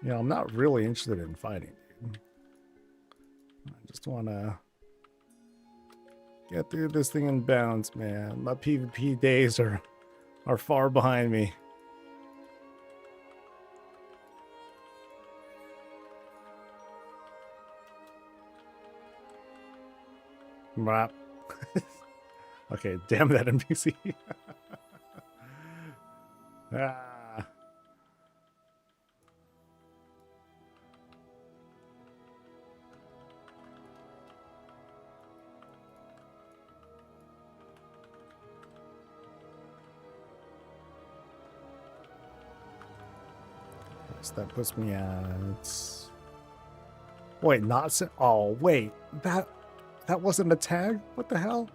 You know, I'm not really interested in fighting, dude. I just want to get through this thing in bounds, man. My PvP days are far behind me. Brap. Okay, damn that NPC. Ah. So that puts me at... Wait, not... Oh, wait. That wasn't a tag? What the hell?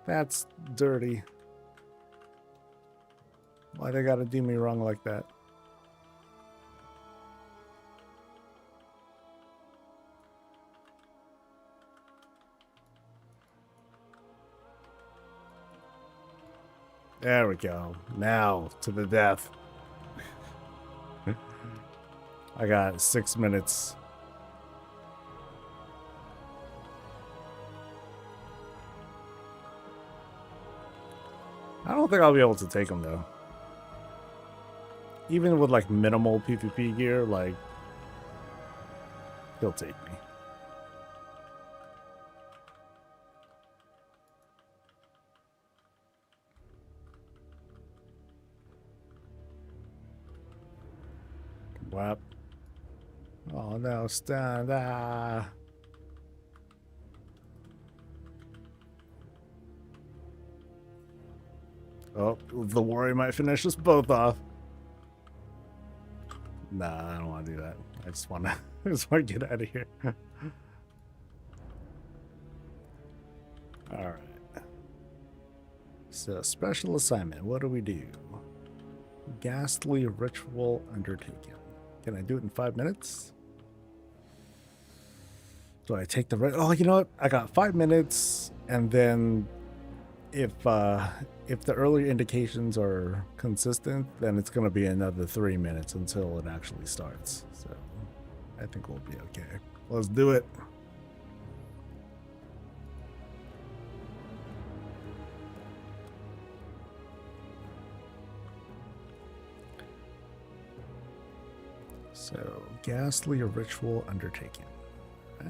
That's dirty. Why they gotta do me wrong like that? There we go. Now to the death. I got 6 minutes. I don't think I'll be able to take him though. Even with like minimal PvP gear, like he'll take me. Whap. Oh no, stand. Ah. Oh, the warrior might finish us both off. Nah, I don't want to do that. I just want to get out of here. All right. So, special assignment. What do we do? Ghastly ritual undertaken. Can I do it in 5 minutes? Do I take the oh, you know what? I got 5 minutes, and then if the early indications are consistent, then it's going to be another 3 minutes until it actually starts. So I think we'll be okay. Let's do it. So, ghastly ritual undertaking. Okay.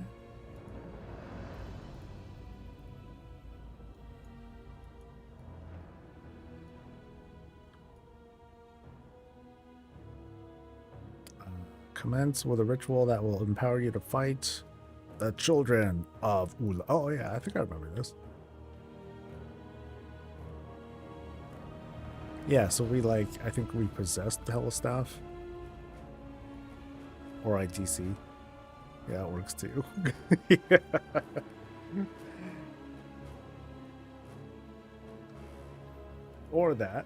Commence with a ritual that will empower you to fight the children of Ula. Oh yeah, I think I remember this. Yeah, so we like, I think we possessed the Hellstaff. Or ITC. Yeah, it works too. Yeah. Or that.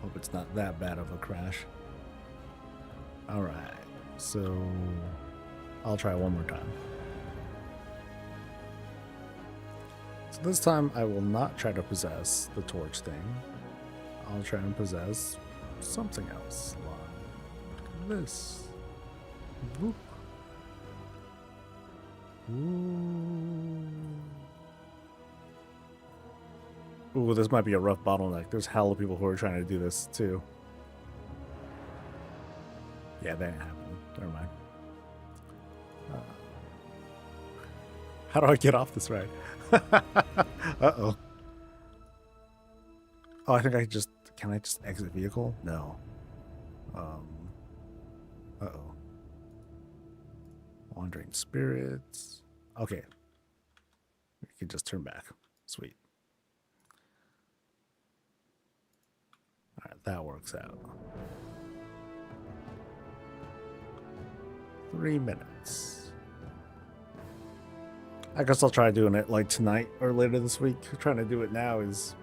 Hope it's not that bad of a crash. Alright, so I'll try one more time. So this time I will not try to possess the torch thing. I'll try and possess something else. Like this. Boop. Ooh, this might be a rough bottleneck. There's hell of people who are trying to do this too. Yeah, that ain't happening. Never mind. How do I get off this ride? Uh-oh. Oh, I think I just... Can I just exit vehicle? No. Uh-oh. Wandering spirits. Okay. We can just turn back. Sweet. Alright, that works out. 3 minutes. I guess I'll try doing it like tonight or later this week. Trying to do it now is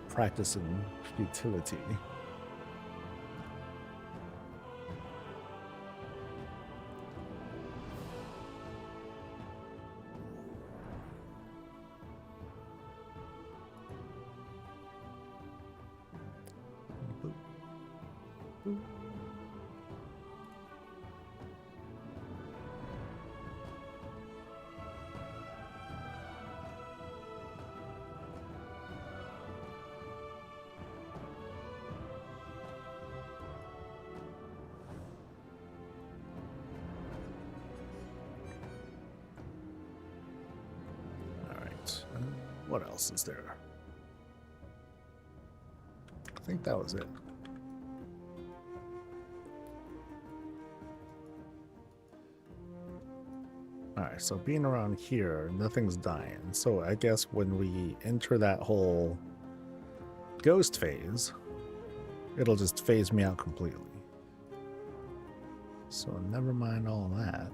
practicing futility. What else is there? I think that was it. Alright, so being around here, nothing's dying. So I guess when we enter that whole ghost phase, it'll just phase me out completely. So never mind all that.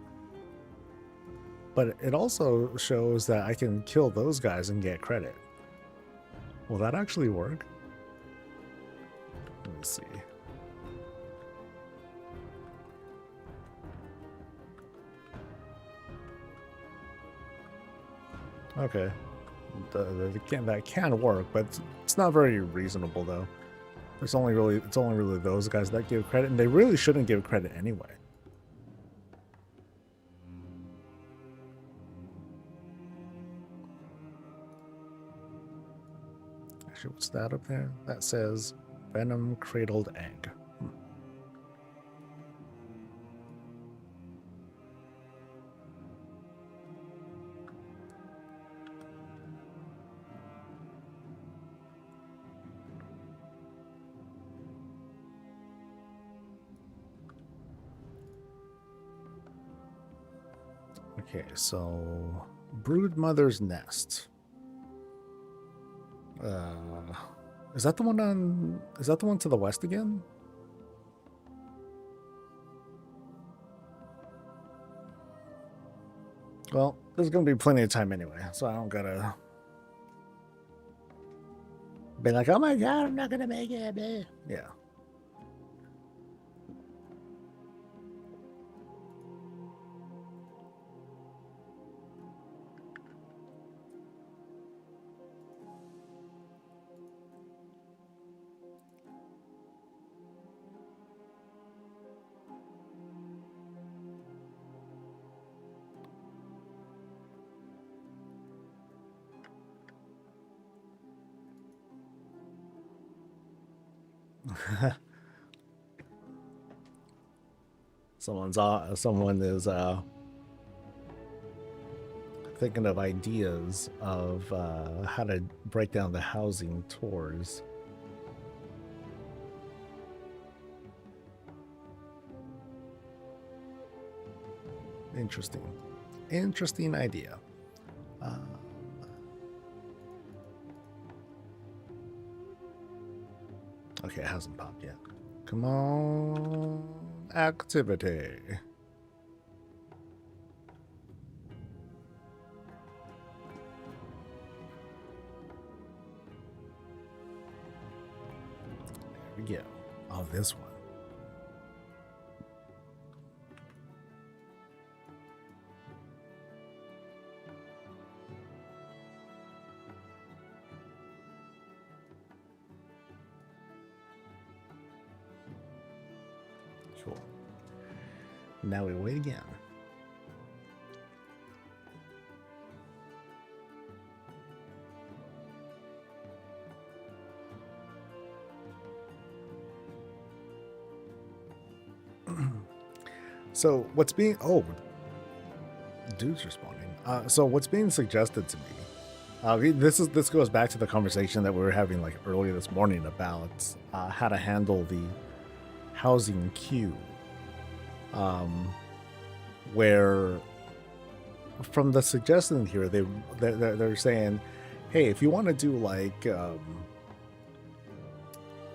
But it also shows that I can kill those guys and get credit. Will that actually work? Let me see. Okay. That can work, but it's not very reasonable though. It's only really those guys that give credit, and they really shouldn't give credit anyway. Actually, what's that up there? That says Venom Cradled Egg. Okay, so Broodmother's Nest. Is that the one on? Is that the one to the west again? Well, there's gonna be plenty of time anyway, so I don't gotta be like, "Oh my god, I'm not gonna make it." Yeah. Someone is thinking of ideas of how to break down the housing tours. Interesting idea. Okay, it hasn't popped yet. Come on, activity. There we go. Oh, this one. Cool. Now we wait again. So what's being dudes responding. So what's being suggested to me? This goes back to the conversation that we were having like earlier this morning about how to handle the housing queue. Where from the suggestion here, they're saying, hey, if you want to do like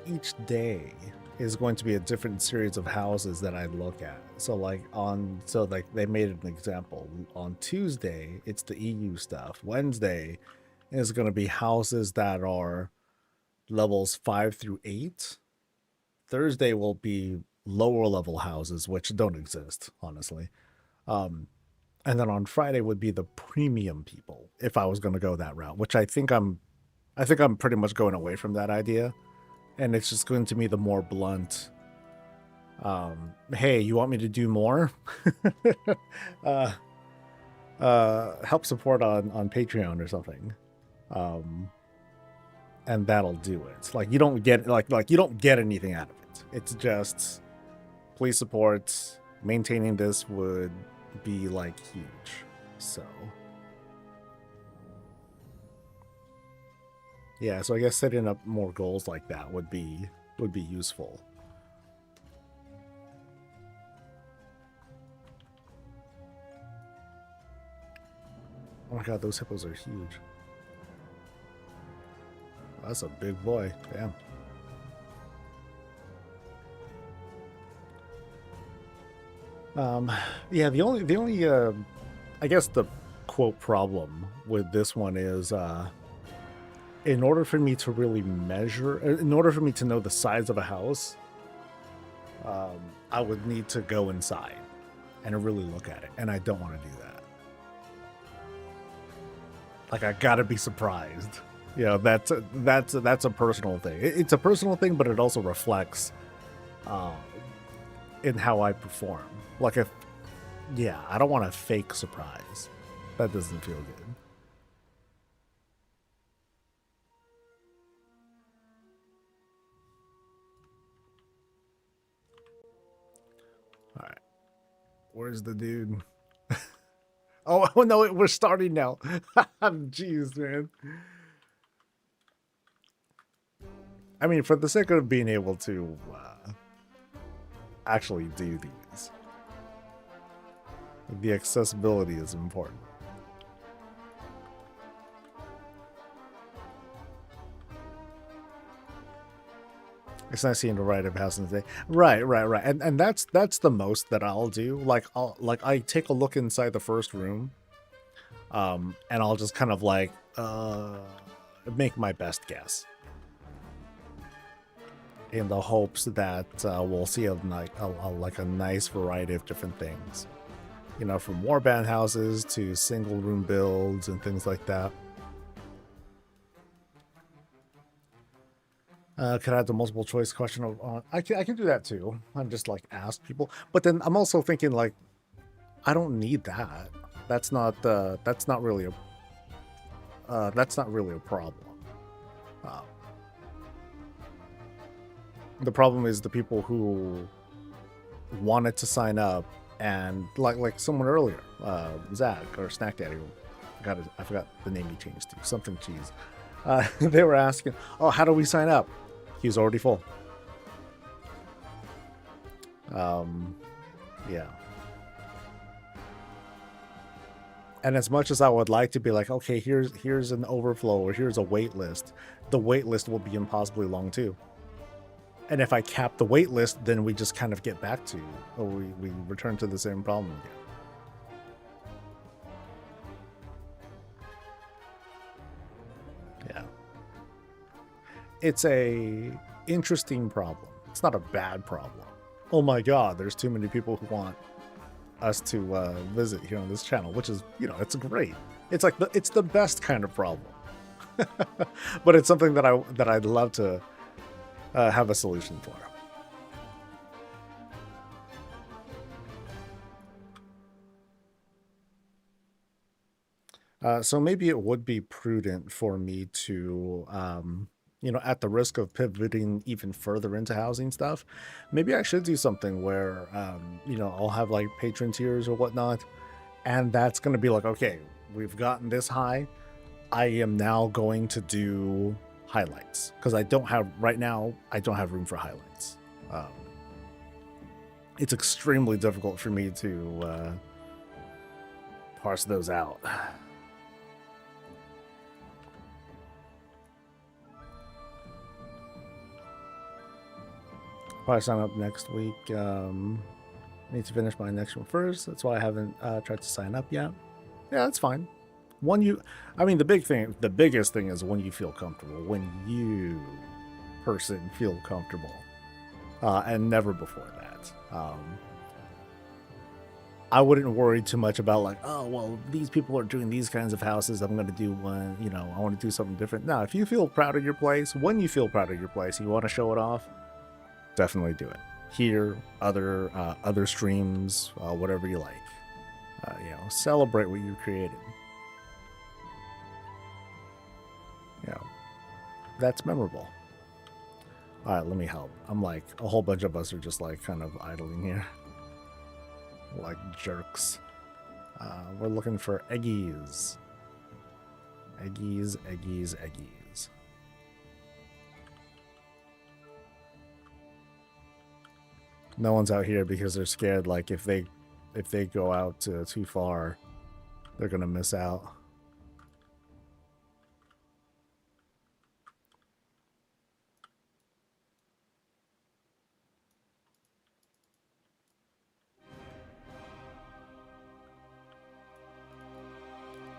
each day is going to be a different series of houses that I look at. So like they made an example. On Tuesday, it's the EU stuff. Wednesday is going to be houses that are levels 5 through 8. Thursday will be lower level houses, which don't exist, honestly. And then on Friday would be the premium people, if I was going to go that route, which I think I'm pretty much going away from that idea. And it's just going to be the more blunt, hey, you want me to do more? Help support on Patreon or something. And that'll do it. Like you don't get like you don't get anything out of it. It's just please support. Maintaining this would be like huge. So yeah, so I guess setting up more goals like that would be useful. Oh my god, those hippos are huge. That's a big boy. Damn. Yeah, the only I guess the quote problem with this one is in order for me to really measure, in order for me to know the size of a house, I would need to go inside and really look at it, and I don't want to do that. Like I gotta be surprised. You know, that's a personal thing. It's a personal thing, but it also reflects in how I perform. Like if, yeah, I don't want a fake surprise. That doesn't feel good. All right, where's the dude? Oh no, we're starting now. Jeez, man. I mean, for the sake of being able to actually do these, the accessibility is important. It's nice seeing the right of house in the day. Right. And that's the most that I'll do. Like I take a look inside the first room, and I'll just kind of like make my best guess, in the hopes that we'll see a nice variety of different things. You know, from warband houses to single room builds and things like that. Could I have the multiple choice question on? I can do that too. I'm just like ask people, but then I'm also thinking like, I don't need that. That's not really a problem. The problem is the people who wanted to sign up, and like someone earlier, Zach or Snack Daddy, I forgot the name he changed to, something cheese. They were asking, oh, how do we sign up? He was already full. Yeah. And as much as I would like to be like, okay, here's an overflow or here's a wait list, the wait list will be impossibly long too. And if I cap the wait list, then we just kind of get back to, or we return to the same problem again. Yeah. It's a interesting problem. It's not a bad problem. Oh my God, there's too many people who want us to visit here on this channel, which is, you know, it's great. It's like it's the best kind of problem. But it's something that I'd love to have a solution for. So maybe it would be prudent for me to, you know, at the risk of pivoting even further into housing stuff, maybe I should do something where, you know, I'll have like patron tiers or whatnot. And that's going to be like, okay, we've gotten this high. I am now going to do highlights because I don't have right now. I don't have room for highlights. It's extremely difficult for me to parse those out. Probably sign up next week. Need to finish my next one first. That's why I haven't tried to sign up yet. Yeah, that's fine. I mean, the biggest thing is when you feel comfortable. When you, person, feel comfortable, and never before that. I wouldn't worry too much about like, oh, well, these people are doing these kinds of houses. I'm going to do one, you know, I want to do something different. No, if you feel proud of your place, when you feel proud of your place, you want to show it off, definitely do it. Here, other streams, whatever you like. You know, celebrate what you created. You know, that's memorable. All right, let me help. I'm like, a whole bunch of us are just like kind of idling here. Like jerks. We're looking for eggies. Eggies. No one's out here because they're scared. Like if they go out too far, they're gonna miss out.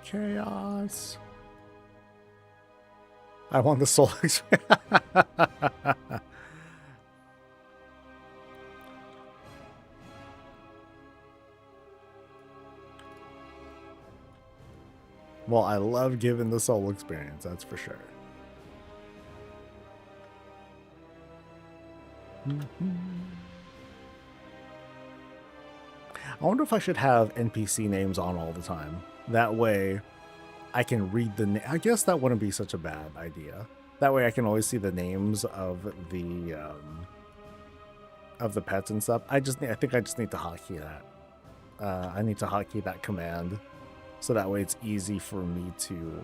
Chaos. I want the soul. Well, I love giving the soul experience, that's for sure. I wonder if I should have NPC names on all the time. That way I can read the name. I guess that wouldn't be such a bad idea. That way I can always see the names of the pets and stuff. I think I just need to hotkey that. I need to hotkey that command. So that way it's easy for me to,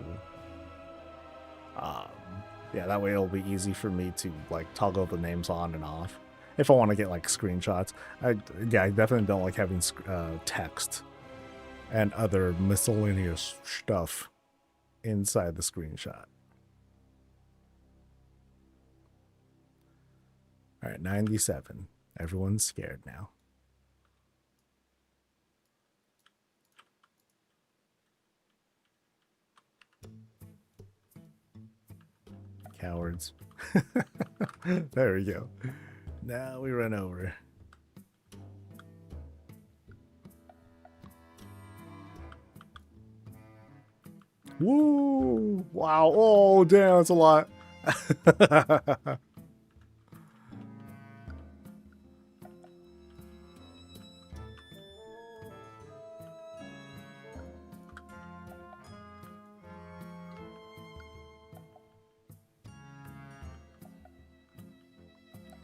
yeah, that way it'll be easy for me to like toggle the names on and off. If I want to get like screenshots. I definitely don't like having text and other miscellaneous stuff inside the screenshot. All right, 97. Everyone's scared now. Cowards. There we go. Now we run over. Woo! Wow. Oh, damn, that's a lot.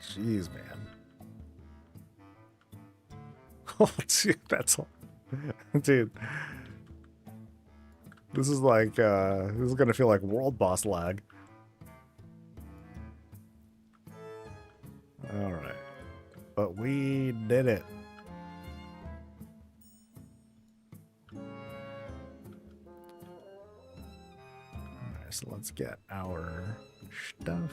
Jeez, man. Oh, dude, that's all. Dude. This is like, this is gonna feel like world boss lag. Alright. But we did it. Alright, so let's get our stuff.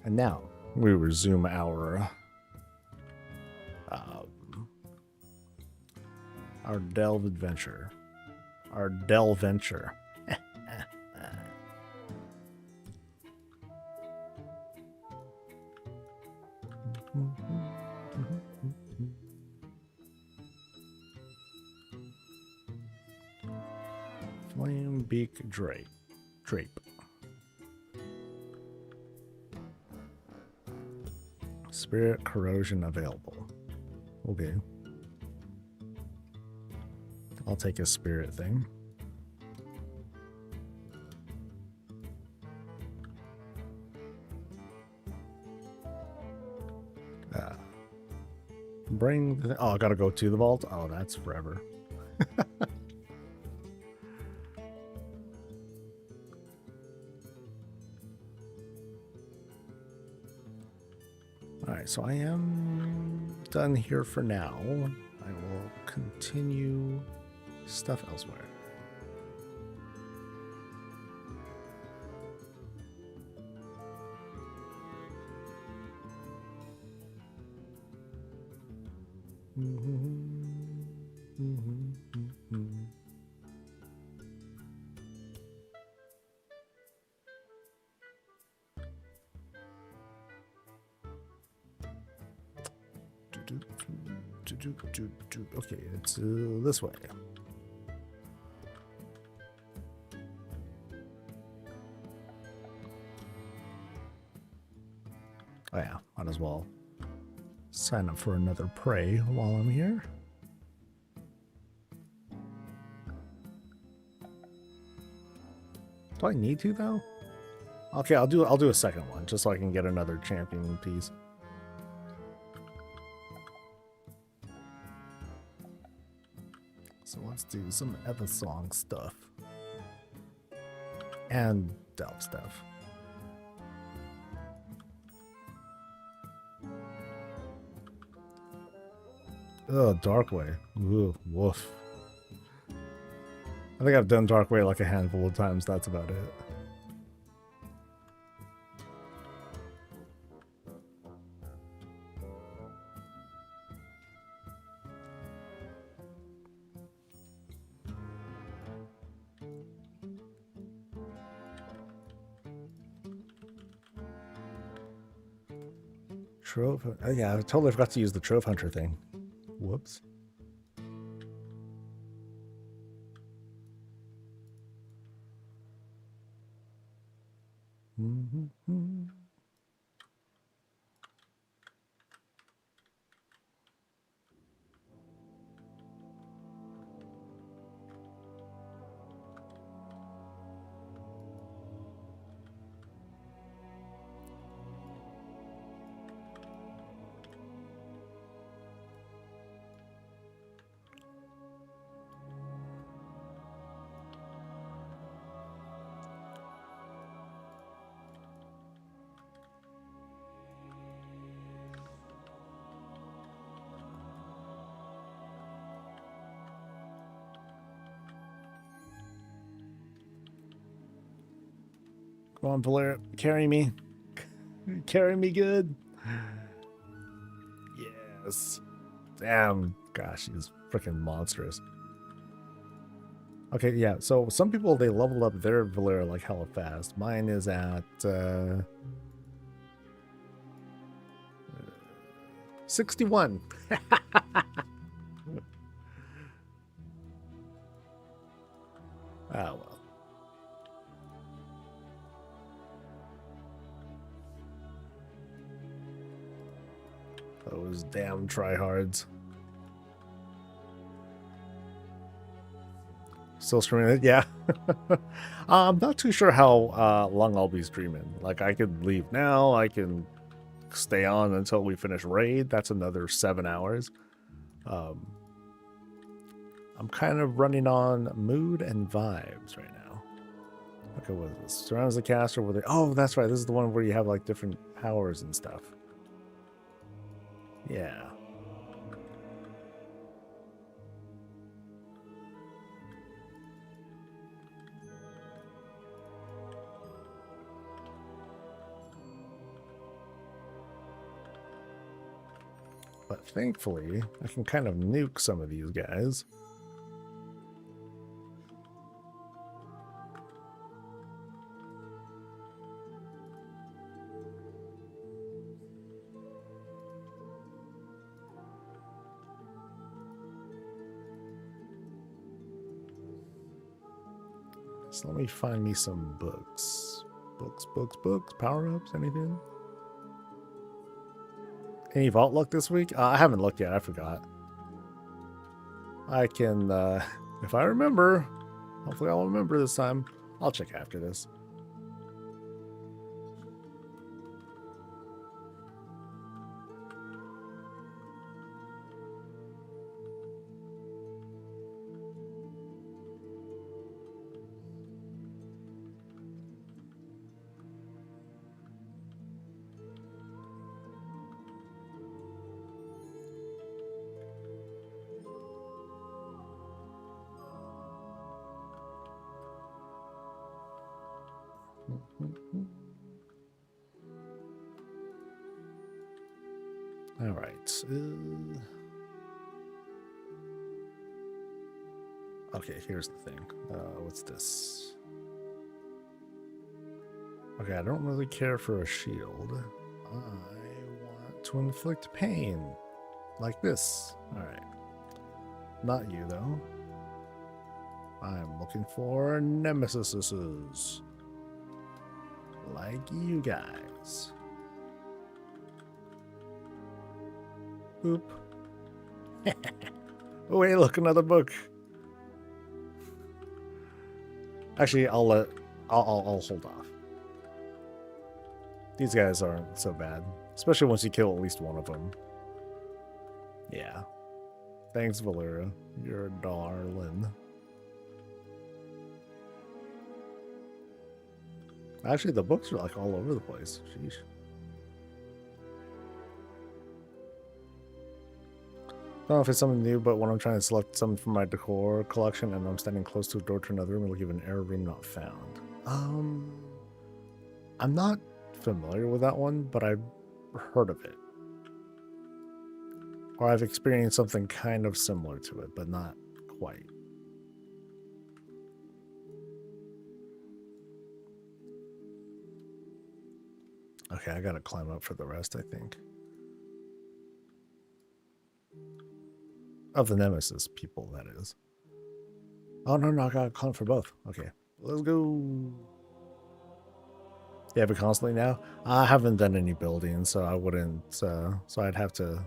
And now we resume our delve adventure. Our delve venture. Flame beak drape. Spirit corrosion available. Okay. I'll take a spirit thing. Bring the, oh, I gotta go to the vault. Oh, that's forever. All right, so I am done here for now. I will continue stuff elsewhere. Okay, it's this way. Oh yeah, might as well sign up for another prey while I'm here. Do I need to though? Okay, I'll do a second one just so I can get another champion piece. So let's do some Eversong stuff and Delve stuff. Oh, Darkway. Ooh, woof. I think I've done Darkway like a handful of times. That's about it. Trove. Oh, yeah, I totally forgot to use the Trove Hunter thing. Whoops. Come on, Blair. Carry me. Carry me good. Yes. Damn. Gosh, he's freaking monstrous. Okay, yeah. So some people, they level up their Valera like hella fast. Mine is at 61. Ah, well. Those damn tryhards. Still streaming it? Yeah. I'm not too sure how long I'll be streaming. Like, I could leave now. I can stay on until we finish raid. That's another 7 hours. I'm kind of running on mood and vibes right now. Okay, what is this? Surrounds the caster with it. Oh, that's right. This is the one where you have like different powers and stuff. Yeah. But thankfully, I can kind of nuke some of these guys. So let me find me some books. Books, power-ups, anything? Any vault luck this week? I haven't looked yet, I forgot. I can, if I remember, hopefully I'll remember this time. I'll check after this. All right. Okay, here's the thing. What's this? Okay, I don't really care for a shield. I want to inflict pain. Like this. Alright. Not you, though. I'm looking for nemesises. Like you guys. Boop. Oh, wait, look, another book. Actually, I'll hold off. These guys aren't so bad. Especially once you kill at least one of them. Yeah. Thanks, Valera. You're a darling. Actually, the books are like all over the place. Sheesh. I don't know if it's something new, but when I'm trying to select something from my decor collection and I'm standing close to a door to another room, it'll give an error, room not found. I'm not familiar with that one, but I've heard of it. Or I've experienced something kind of similar to it, but not quite. Okay, I gotta climb up for the rest, I think. Of the Nemesis people, that is. Oh, no, I gotta climb for both. Okay, let's go. Yeah, but constantly now? I haven't done any building, so I wouldn't, so I'd have to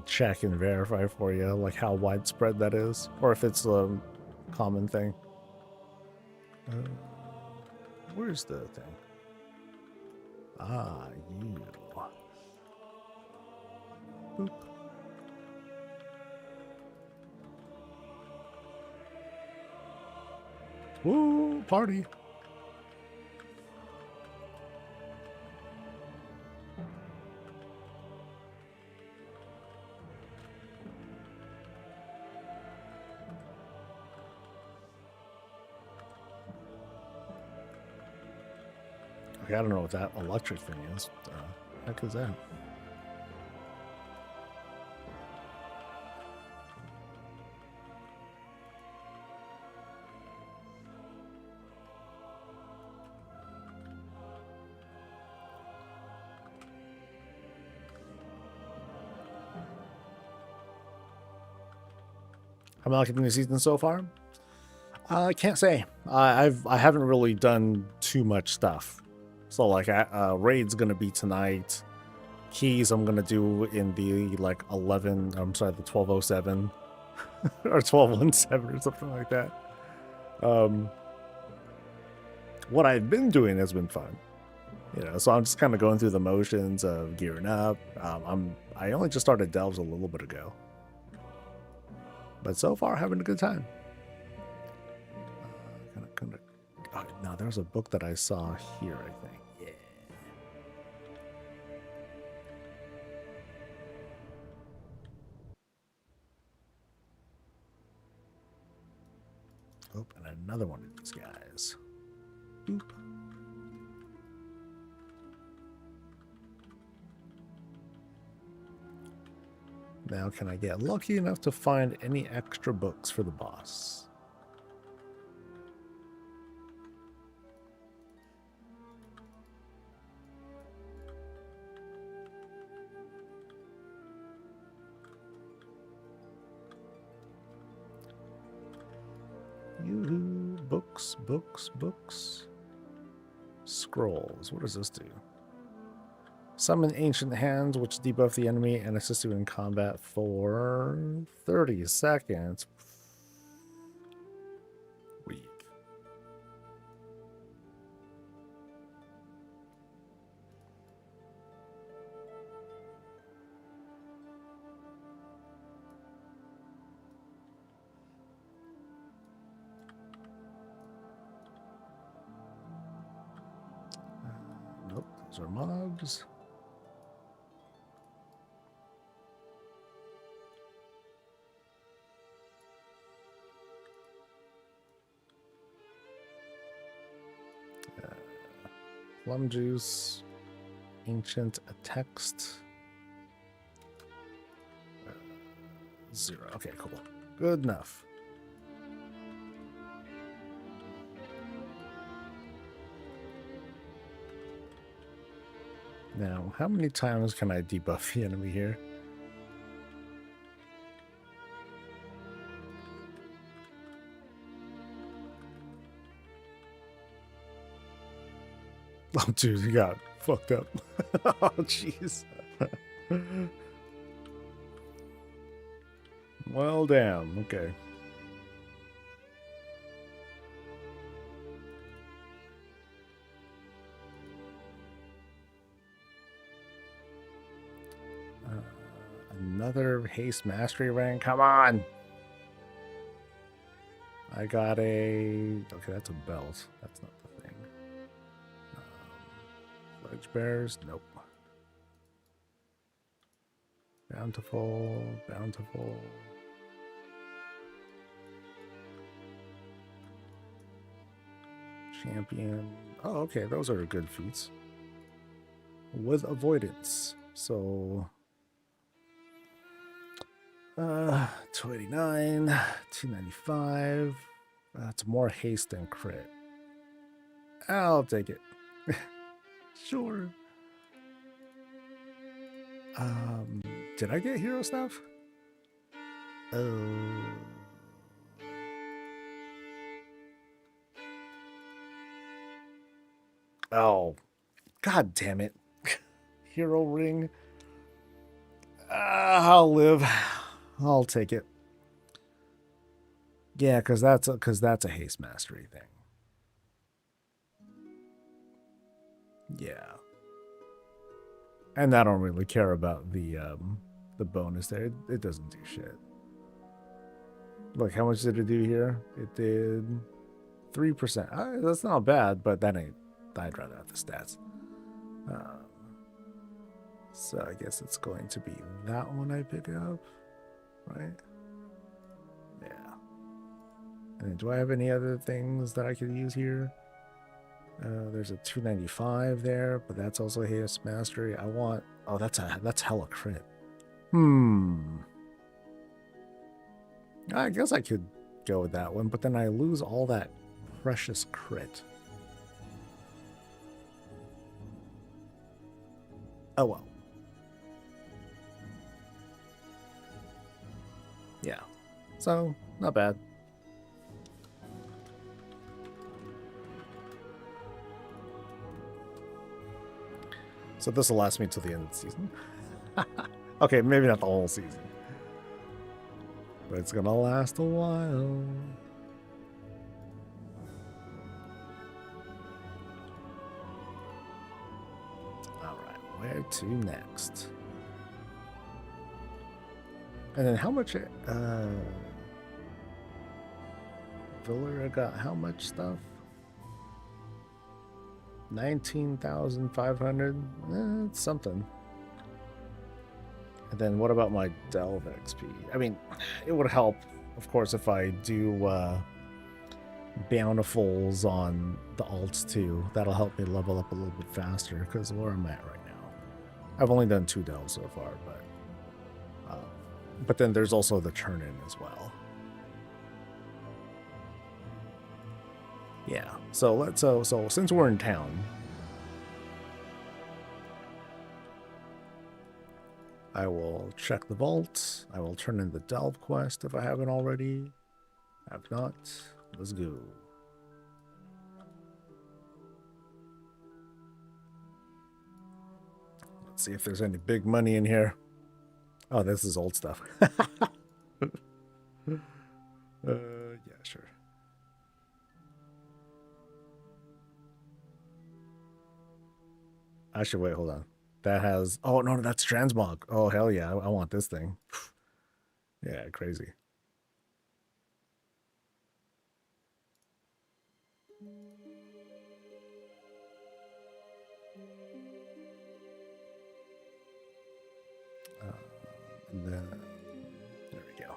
check and verify for you, like how widespread that is, or if it's a common thing. Where's the thing? Ah, you. Boop. Woo, party. Okay, I don't know what that electric thing is. What the heck is that? How am I liking the new season so far? I can't say. I haven't really done too much stuff. So like raid's gonna be tonight. Keys I'm gonna do in the like 11. I'm sorry, the 12:07. or 1217 or something like that. What I've been doing has been fun. You know, so I'm just kind of going through the motions of gearing up. I only just started Delves a little bit ago, but so far having a good time. Oh, no, there's a book that I saw here, I think. Yeah. Oh, and another one of these guys. Boop. Now, can I get lucky enough to find any extra books for the boss? Yoo-hoo. Books, books, books. Scrolls. What does this do? Summon ancient hands, which debuff the enemy and assist you in combat for 30 seconds. Weak. Nope, those are mobs. Plum juice, ancient, a text. 0. Okay, cool. Good enough. Now, how many times can I debuff the enemy here? Oh, dude, you got fucked up. Oh, jeez. Well, damn. Okay. Another haste mastery rank. Come on. I got a... Okay, that's a belt. That's not the thing. Ledge bears? Nope. Bountiful. Bountiful. Champion. Oh, okay. Those are good feats. With avoidance. So... 289, 295. That's more haste than crit. I'll take it. Sure. Did I get hero stuff? Oh, god damn it. Hero ring. I'll live. I'll take it. Yeah, because that's a haste mastery thing. Yeah. And I don't really care about the bonus there. It doesn't do shit. Look, how much did it do here? It did 3%. That's not bad, but that ain't... I'd rather have the stats. So I guess it's going to be that one I pick up, right? Yeah. And then do I have any other things that I could use here? There's a 295 there, but that's also haste mastery. I want... Oh, that's hella crit. I guess I could go with that one, but then I lose all that precious crit. Oh well. Yeah. So, not bad. So this will last me till the end of the season. Okay, maybe not the whole season. But it's gonna last a while. Alright, where to next? And then how much Villera got how much stuff? 19,500. It's something. And then what about my Delve XP? I mean, it would help, of course, if I do bountifuls on the alts too. That'll help me level up a little bit faster because of where I'm at right now. I've only done 2 delves so far, but then there's also the turn-in as well. Yeah. So since we're in town, I will check the vault. I will turn in the delve quest if I haven't already. Have not. Let's go. Let's see if there's any big money in here. Oh, this is old stuff. Yeah, sure. Actually, wait, hold on. That has... Oh, no, that's transmog. Oh, hell yeah. I want this thing. Yeah, crazy. And then... There we go.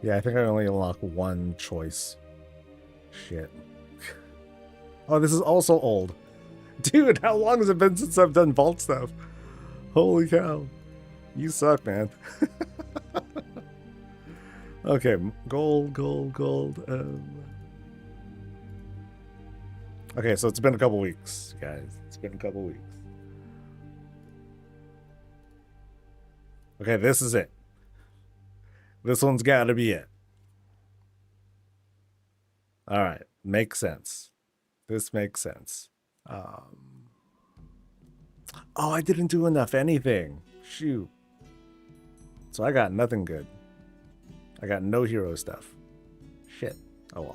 Yeah, I think I only unlock one choice. Shit. Oh, this is also old. Dude, how long has it been since I've done vault stuff? Holy cow. You suck, man. Okay, gold. Okay, so it's been a couple weeks, guys. It's been a couple weeks. Okay, this is it. This one's gotta be it. Alright, makes sense. This makes sense. Oh, I didn't do enough anything. Shoot. So I got nothing good. I got no hero stuff. Shit. Oh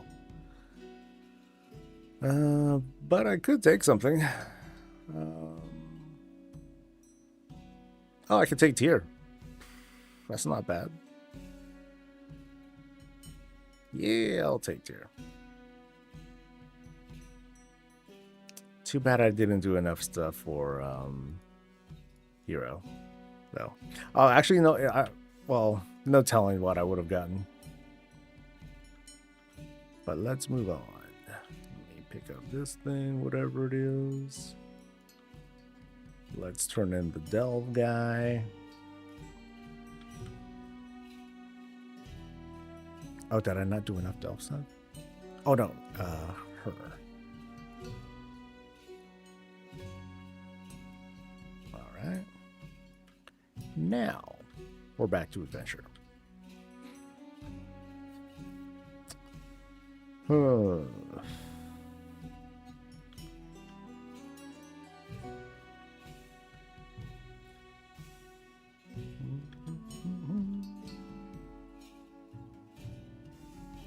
well. But I could take something. Oh, I could take tier. That's not bad. Yeah, I'll take tier. Too bad I didn't do enough stuff for hero, though. Oh, actually, no. Well, no telling what I would have gotten. But let's move on. Let me pick up this thing, whatever it is. Let's turn in the delve guy. Oh, did I not do enough delve stuff? Oh no, her. Alright. Now, we're back to adventure.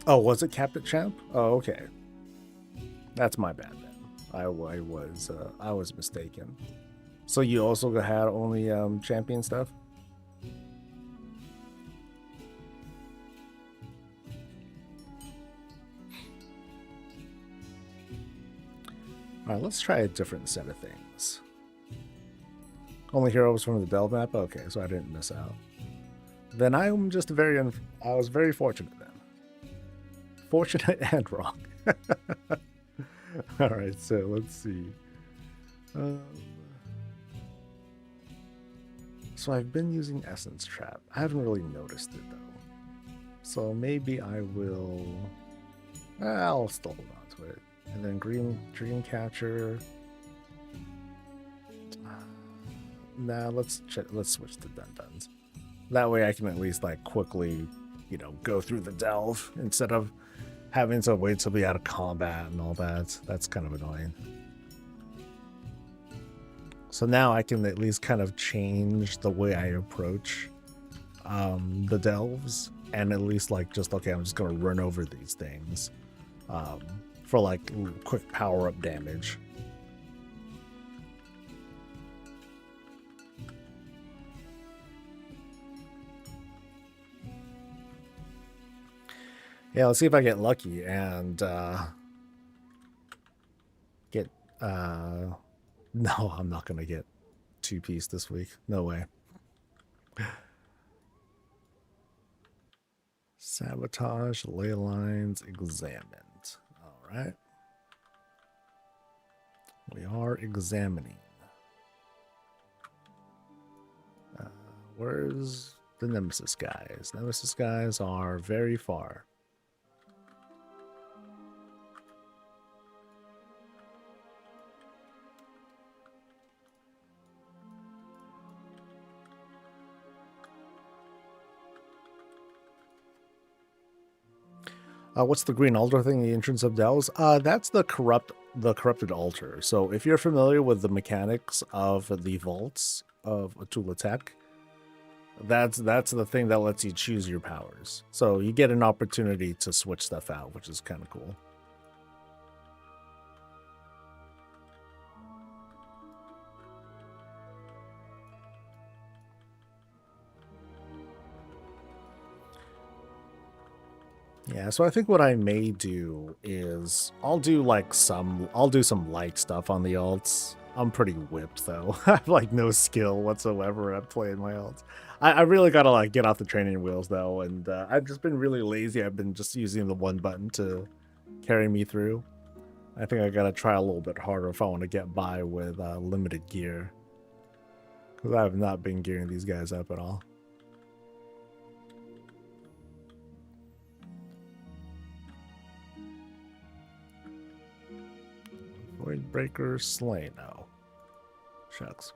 Oh, was it Captain Champ? Oh, okay. That's my bad then. I was mistaken. So you also had only champion stuff? Alright, let's try a different set of things. Only heroes from the Delve map? Okay, so I didn't miss out. Then I'm just I was very fortunate then. Fortunate and wrong. Alright, so let's see. So I've been using Essence Trap. I haven't really noticed it though. So maybe I will... I'll still hold on to it. And then Dreamcatcher. Nah, let's switch to Dun-Duns. That way I can at least like quickly, you know, go through the delve instead of having to wait till we out of combat and all that. That's kind of annoying. So now I can at least kind of change the way I approach the delves, and at least like just okay, I'm just gonna run over these things for like quick power up damage. Yeah, let's see if I get lucky and get no, I'm not gonna get 2-piece this week. No way. Sabotage, ley lines, examined. All right. We are examining. Where's the Nemesis guys? Nemesis guys are very far. What's the green altar thing? The entrance of delves? That's the corrupted altar. So if you're familiar with the mechanics of the vaults of Atula Tech, that's the thing that lets you choose your powers. So you get an opportunity to switch stuff out, which is kind of cool. Yeah, so I think what I may do is I'll do some light stuff on the alts. I'm pretty whipped though. I have like no skill whatsoever at playing my alts. I really gotta like get off the training wheels though, and I've just been really lazy. I've been just using the one button to carry me through. I think I gotta try a little bit harder if I want to get by with limited gear, because I have not been gearing these guys up at all. Void Breaker Slay now. Shucks.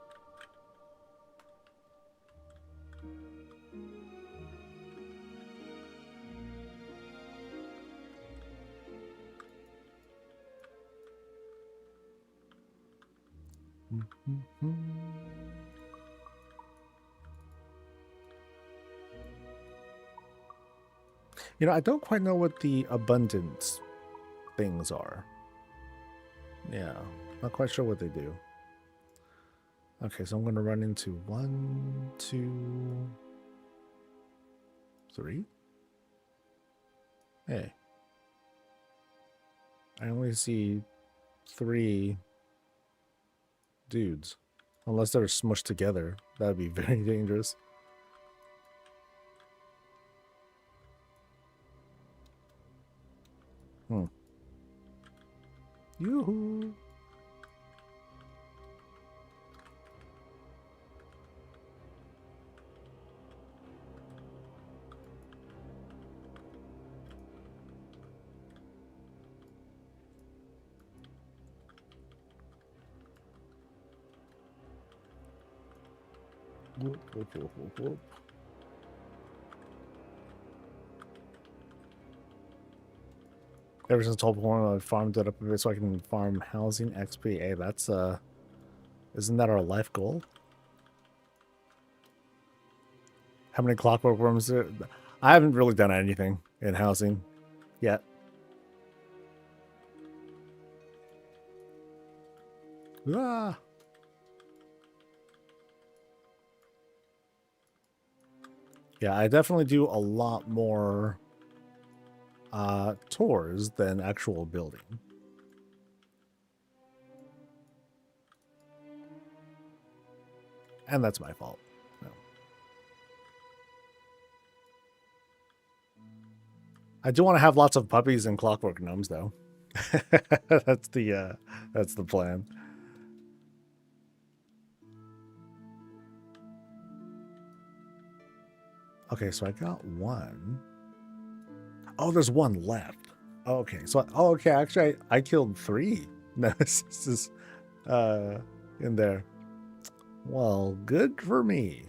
You know, I don't quite know what the abundance things are. Yeah, not quite sure what they do. Okay, so I'm going to run into 1, 2, 3. Hey. I only see 3 dudes. Unless they're smushed together. That'd be very dangerous. Yoo-hoo! Whoop, whoop, whoop, whoop, whoop. Ever since Top 1, I farmed it up a bit so I can farm housing XP. Hey, that's isn't that our life goal? How many clockwork worms there? I haven't really done anything in housing yet. Ah. Yeah, I definitely do a lot more tours than actual building. And that's my fault. No. I do want to have lots of puppies and clockwork gnomes though. That's the plan. Okay, so I got 1. Oh, there's 1 left. Okay, so okay, actually I killed 3 nemesis in there. Well, good for me.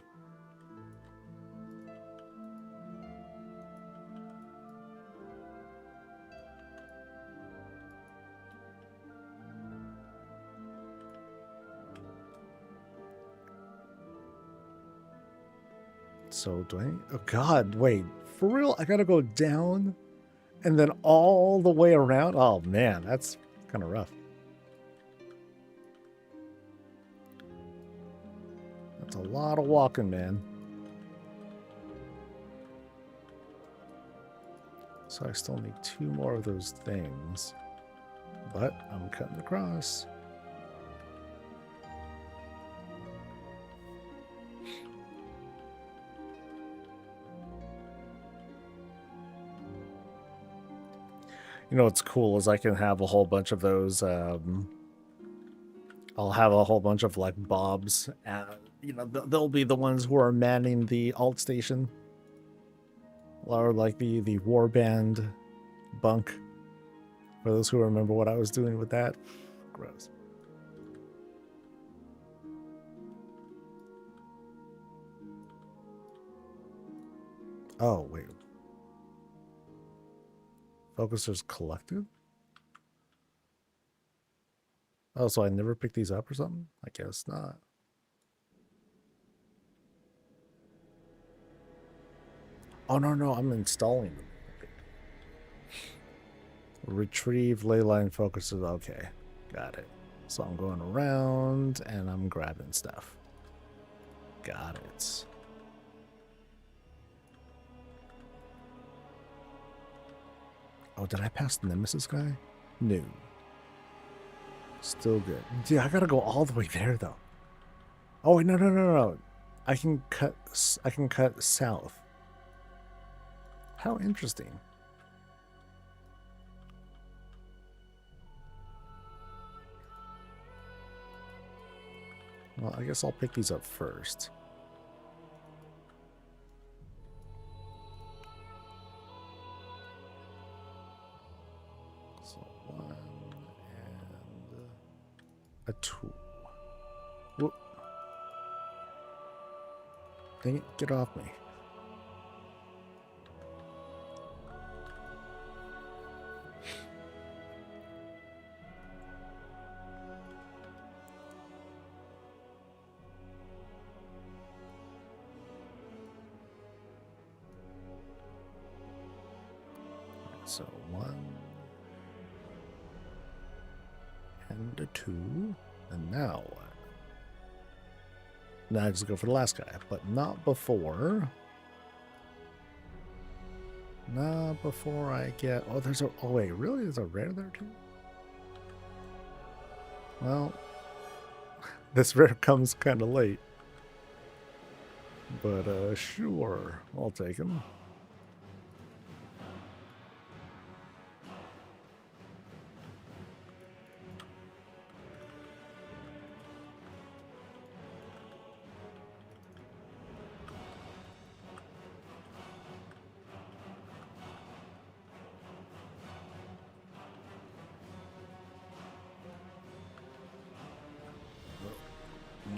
So do I? Oh God! Wait, for real? I gotta go down, and then all the way around. Oh man, that's kind of rough. That's a lot of walking, man. So I still need 2 more of those things, but I'm cutting across. You know what's cool is I can have a whole bunch of those. I'll have a whole bunch of like bobs. You know, they'll be the ones who are manning the alt station, or like the warband bunk. For those who remember what I was doing with that, gross. Oh wait, Focusers Collective. Oh, so I never picked these up or something? I guess not. Oh, no, I'm installing them. Okay. Retrieve leyline focuses. Okay, got it. So I'm going around and I'm grabbing stuff. Got it. Oh, did I pass the Nemesis guy? No. Still good. Dude, I gotta go all the way there though. Oh wait, no. I can cut south. How interesting. Well, I guess I'll pick these up first. So 1 and a 2. Whoop. Dang it, get off me. So 1 and a 2, and now what? Now I just go for the last guy, but not before. Not before I get. Oh, there's a. Oh wait, really? There's a rare there too. Well, this rare comes kind of late, but sure, I'll take him.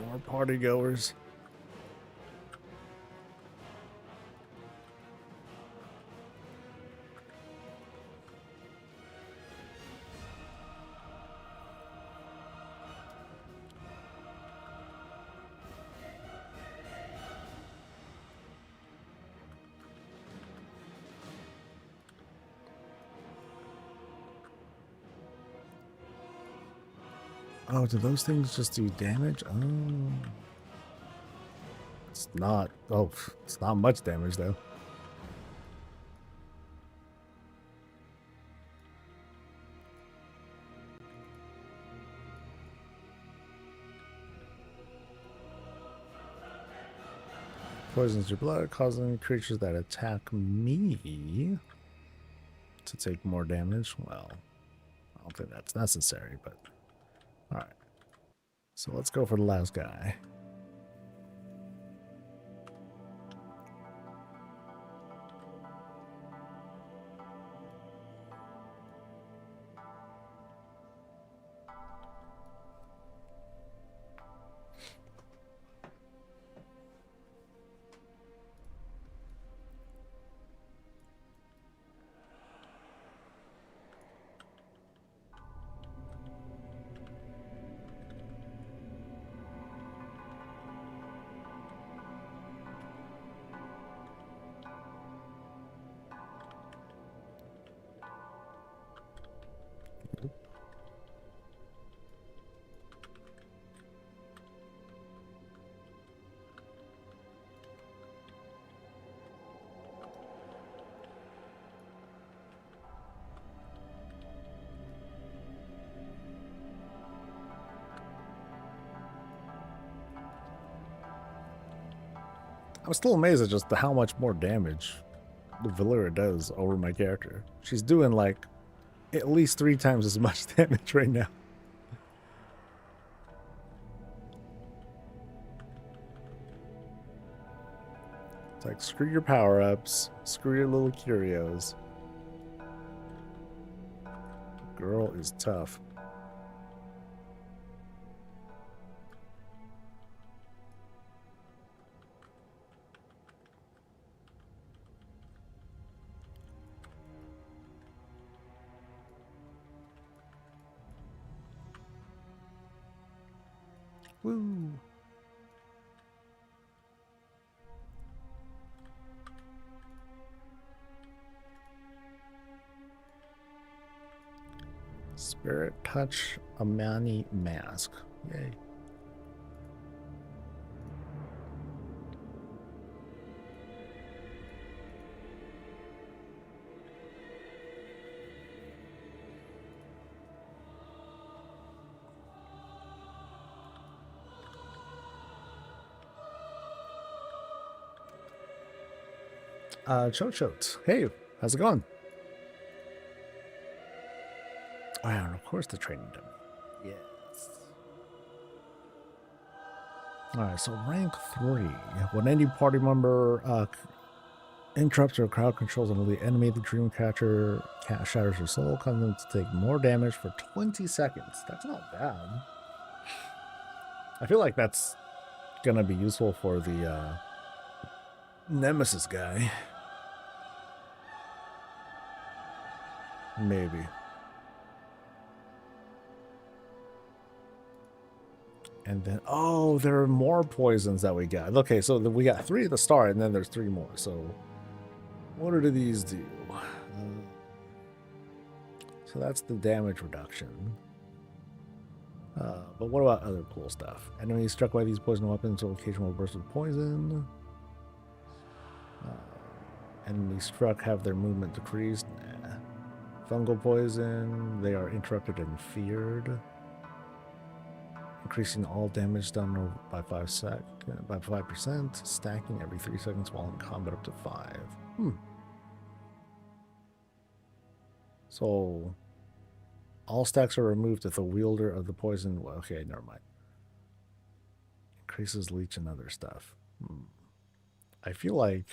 More party goers. Oh, do those things just do damage? Oh. It's not. Oh, it's not much damage though. Poisons your blood, causing creatures that attack me to take more damage. Well, I don't think that's necessary, but alright. So let's go for the last guy. I'm still amazed at just how much more damage the Valyria does over my character. She's doing like at least 3 times as much damage right now. It's like, screw your power-ups, screw your little curios. Girl is tough. Woo! Spirit Touch Amani Mask. Yay. Chote. Hey, how's it going? Oh, yeah, and of course the training done. Yes. Alright, so rank 3. When any party member interrupts or crowd controls an enemy, the Dreamcatcher shatters their soul, causing them to take more damage for 20 seconds. That's not bad. I feel like that's gonna be useful for the Nemesis guy. Maybe. And then, oh, there are more poisons that we got. Okay, so we got 3 at the start, and then there's 3 more. So, what do these do? So that's the damage reduction. But what about other cool stuff? Enemies struck by these poison weapons will occasionally burst with poison. Enemies struck have their movement decreased. Nah. Fungal poison, they are interrupted and feared. Increasing all damage done by 5%, stacking every 3 seconds while in combat up to 5. So all stacks are removed if the wielder of the poison. Well, okay, never mind. Increases leech and other stuff. I feel like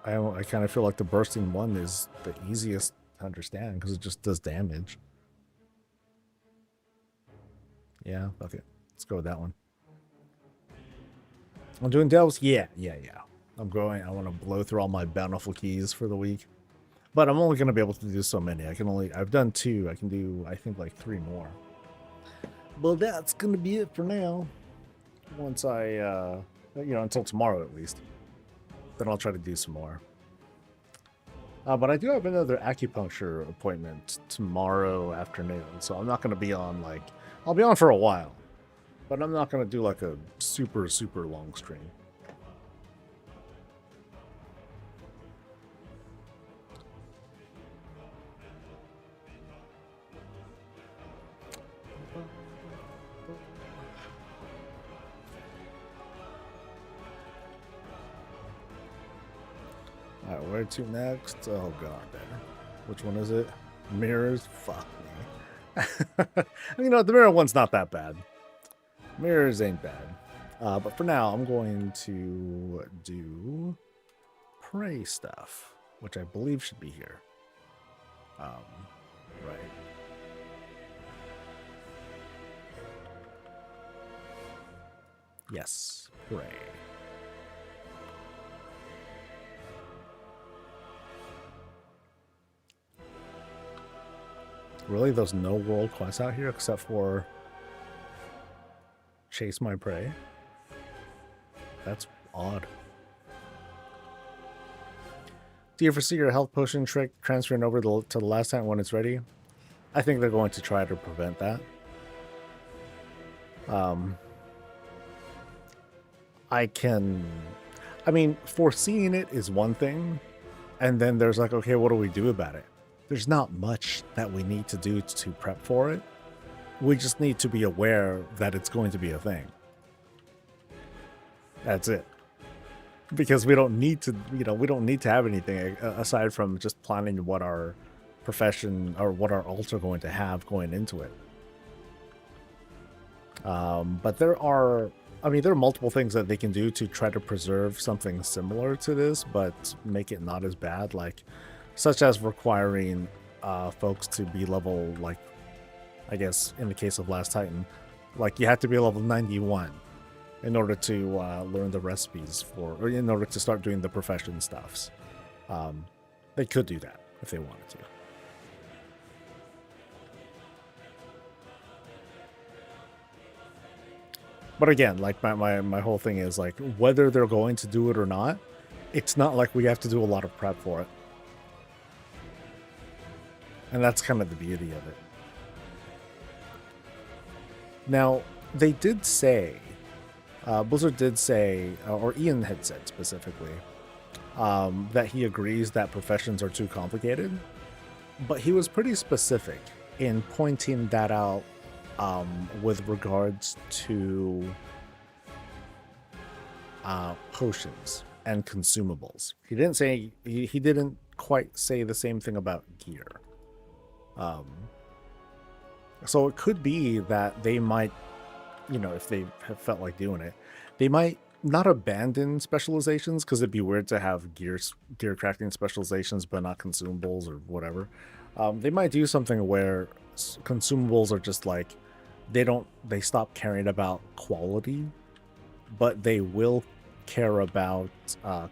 I kind of feel like the bursting one is the easiest to understand because it just does damage. Yeah, okay. Let's go with that one. I'm doing delves? Yeah. I'm going. I want to blow through all my bountiful keys for the week. But I'm only going to be able to do so many. I've done 2. I can do, I think, like 3 more. Well, that's going to be it for now. Once I, until tomorrow at least. Then I'll try to do some more. But I do have another acupuncture appointment tomorrow afternoon. So I'm not going to be on, I'll be on for a while. But I'm not going to do, a super, super long stream. Alright, where to next? Oh god, there. Which one is it? Mirrors? Fuck me. The mirror one's not that bad. Mirrors ain't bad. But for now, I'm going to do prey stuff, which I believe should be here. Right. Yes, prey. Really? There's no world quests out here except for chase my prey? That's odd. Do you foresee your health potion trick transferring over to the last time when it's ready? I think they're going to try to prevent that. Foreseeing it is one thing, and then there's okay, what do we do about it? There's not much that we need to do to prep for it. We just need to be aware that it's going to be a thing. That's it. Because we don't need to, we don't need to have anything aside from just planning what our profession or what our alts are going to have going into it. But there are multiple things that they can do to try to preserve something similar to this, but make it not as bad, like such as requiring folks to be level, like, I guess in the case of Last Titan, like you have to be level 91 in order to learn the recipes or in order to start doing the profession stuffs. They could do that if they wanted to. But again, like my whole thing is like whether they're going to do it or not, it's not like we have to do a lot of prep for it. And that's kind of the beauty of it. Now, they did say, Blizzard did say, or Ian had said specifically, that he agrees that professions are too complicated. But he was pretty specific in pointing that out with regards to potions and consumables. He didn't say, he didn't quite say the same thing about gear. So it could be that they might, if they have felt like doing it, they might not abandon specializations, because it'd be weird to have gear crafting specializations but not consumables or whatever. They might do something where consumables are just like, they stop caring about quality, but they will care about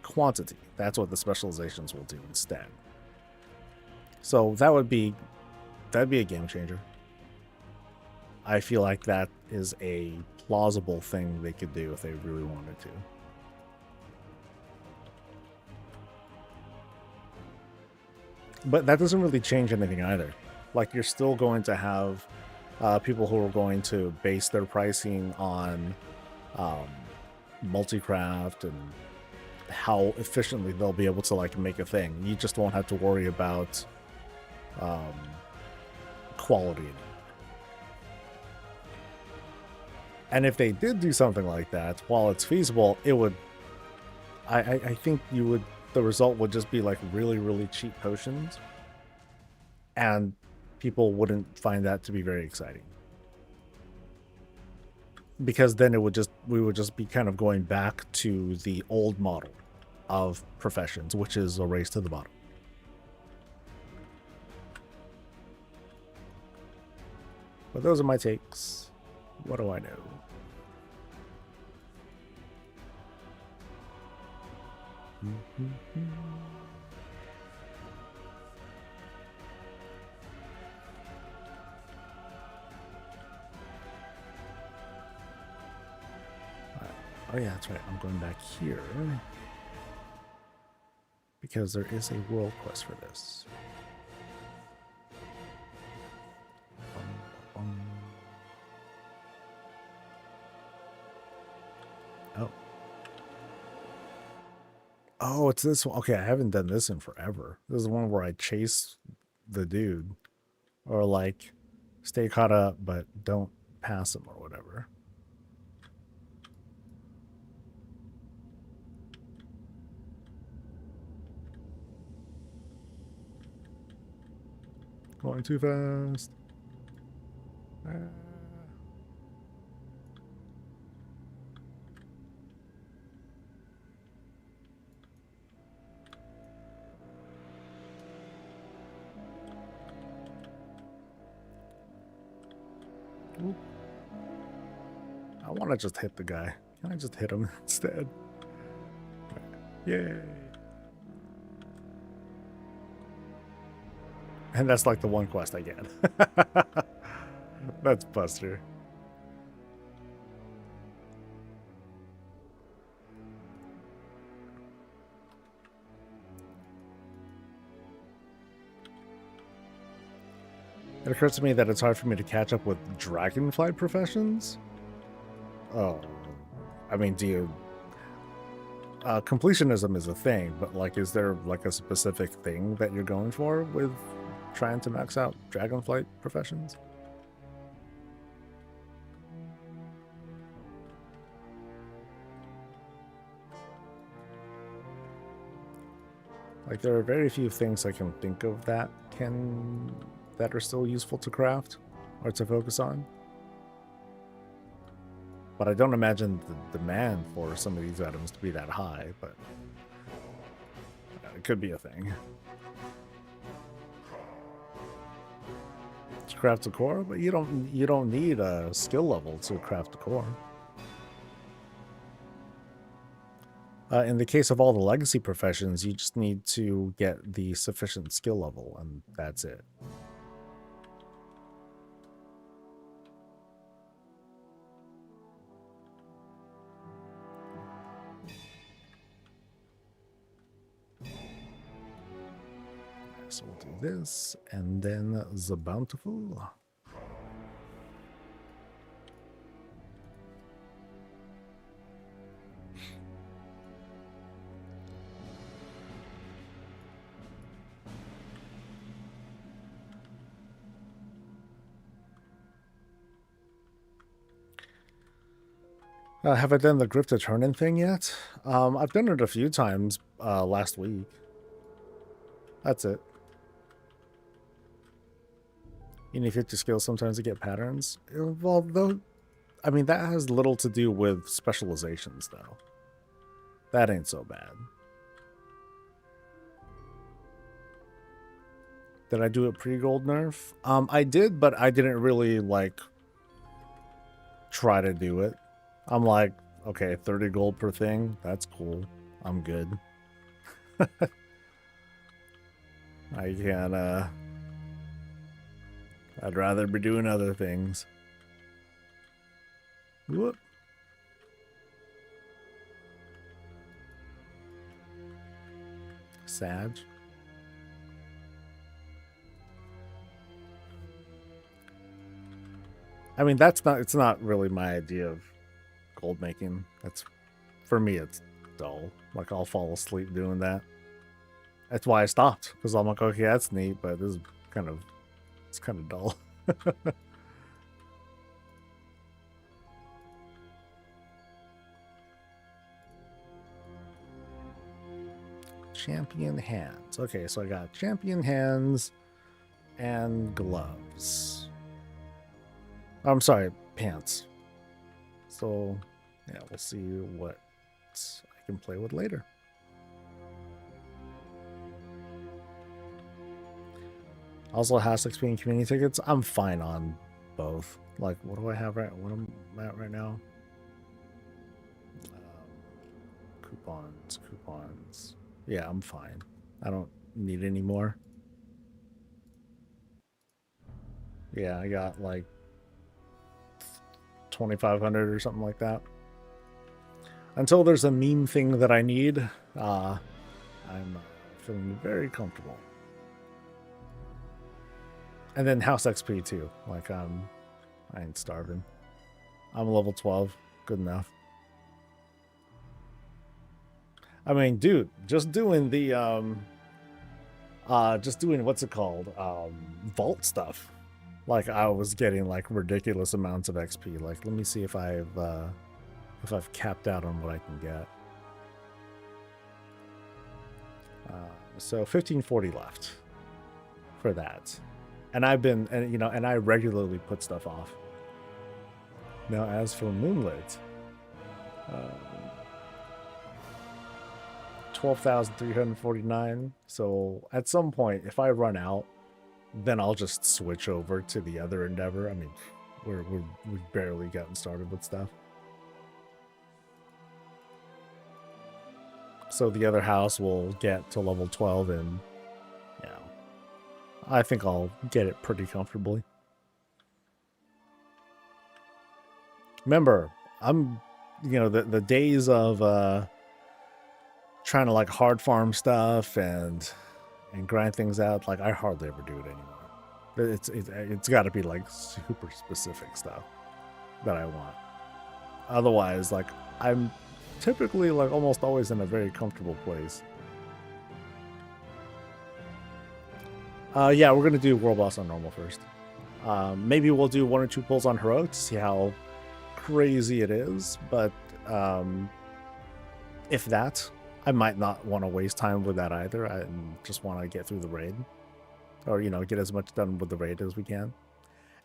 quantity. That's what the specializations will do instead. So that'd be a game changer. I feel like that is a plausible thing they could do if they really wanted to. But that doesn't really change anything either. Like, you're still going to have people who are going to base their pricing on multi-craft and how efficiently they'll be able to like make a thing. You just won't have to worry about quality anymore. And if they did do something like that, while it's feasible, it would, I think the result would just be like really, really cheap potions. And people wouldn't find that to be very exciting. Because then we would just be kind of going back to the old model of professions, which is a race to the bottom. But those are my takes. What do I know? Oh yeah, that's right. I'm going back here because there is a world quest for this. Oh, it's this one. Okay, I haven't done this in forever. This is the one where I chase the dude. Or like, stay caught up, but don't pass him or whatever. Going too fast. I want to just hit the guy. Can I just hit him instead? Yay. And that's like the one quest I get. That's Buster. It occurs to me that it's hard for me to catch up with dragonfly professions. Oh, I mean, do you... completionism is a thing, but like, is there like a specific thing that you're going for with trying to max out dragonflight professions? Like, there are very few things I can think of that are still useful to craft or to focus on. But I don't imagine the demand for some of these items to be that high, but it could be a thing. To craft a core, but you don't need a skill level to craft a core. In the case of all the legacy professions, you just need to get the sufficient skill level, and that's it. So we'll do this, and then the bountiful. Have I done the Grift to Turn-In thing yet? I've done it a few times last week. That's it. You need 50 skills sometimes to get patterns. Well, though, I mean, that has little to do with specializations, though. That ain't so bad. Did I do it pre-gold nerf? I did, but I didn't really, like, try to do it. I'm like, okay, 30 gold per thing. That's cool. I'm good. I can, I'd rather be doing other things. Whoop. Sag. I mean, it's not really my idea of gold making. For me, it's dull. Like, I'll fall asleep doing that. That's why I stopped, because I'm like, okay, that's neat, but this is it's kind of dull. Champion hands. Okay, so I got champion hands and gloves. I'm sorry, pants. So, yeah, we'll see what I can play with later. Also, House XP and community tickets. I'm fine on both. Like, what do I have what am I at right now? Coupons. Yeah, I'm fine. I don't need any more. Yeah, I got like 2,500 or something like that. Until there's a meme thing that I need, I'm feeling very comfortable. And then House XP too. Like, I ain't starving. I'm level 12. Good enough. I mean, dude, just doing the what's it called? Vault stuff. Like, I was getting like ridiculous amounts of XP. Like, let me see if I've capped out on what I can get. So 1540 left for that. And I've been, and I regularly put stuff off. Now, as for Moonlit, 12,349. So at some point, if I run out, then I'll just switch over to the other endeavor. I mean, we've barely gotten started with stuff. So the other house will get to level 12, and I think I'll get it pretty comfortably. Remember, I'm, the days of trying to like hard farm stuff and grind things out. Like, I hardly ever do it anymore. It's got to be like super specific stuff that I want. Otherwise, like, I'm typically like almost always in a very comfortable place. Yeah, we're gonna do World Boss on normal first. Maybe we'll do 1 or 2 pulls on Heroic to see how crazy it is, but if that, I might not want to waste time with that either. I just want to get through the raid. Or, you know, get as much done with the raid as we can.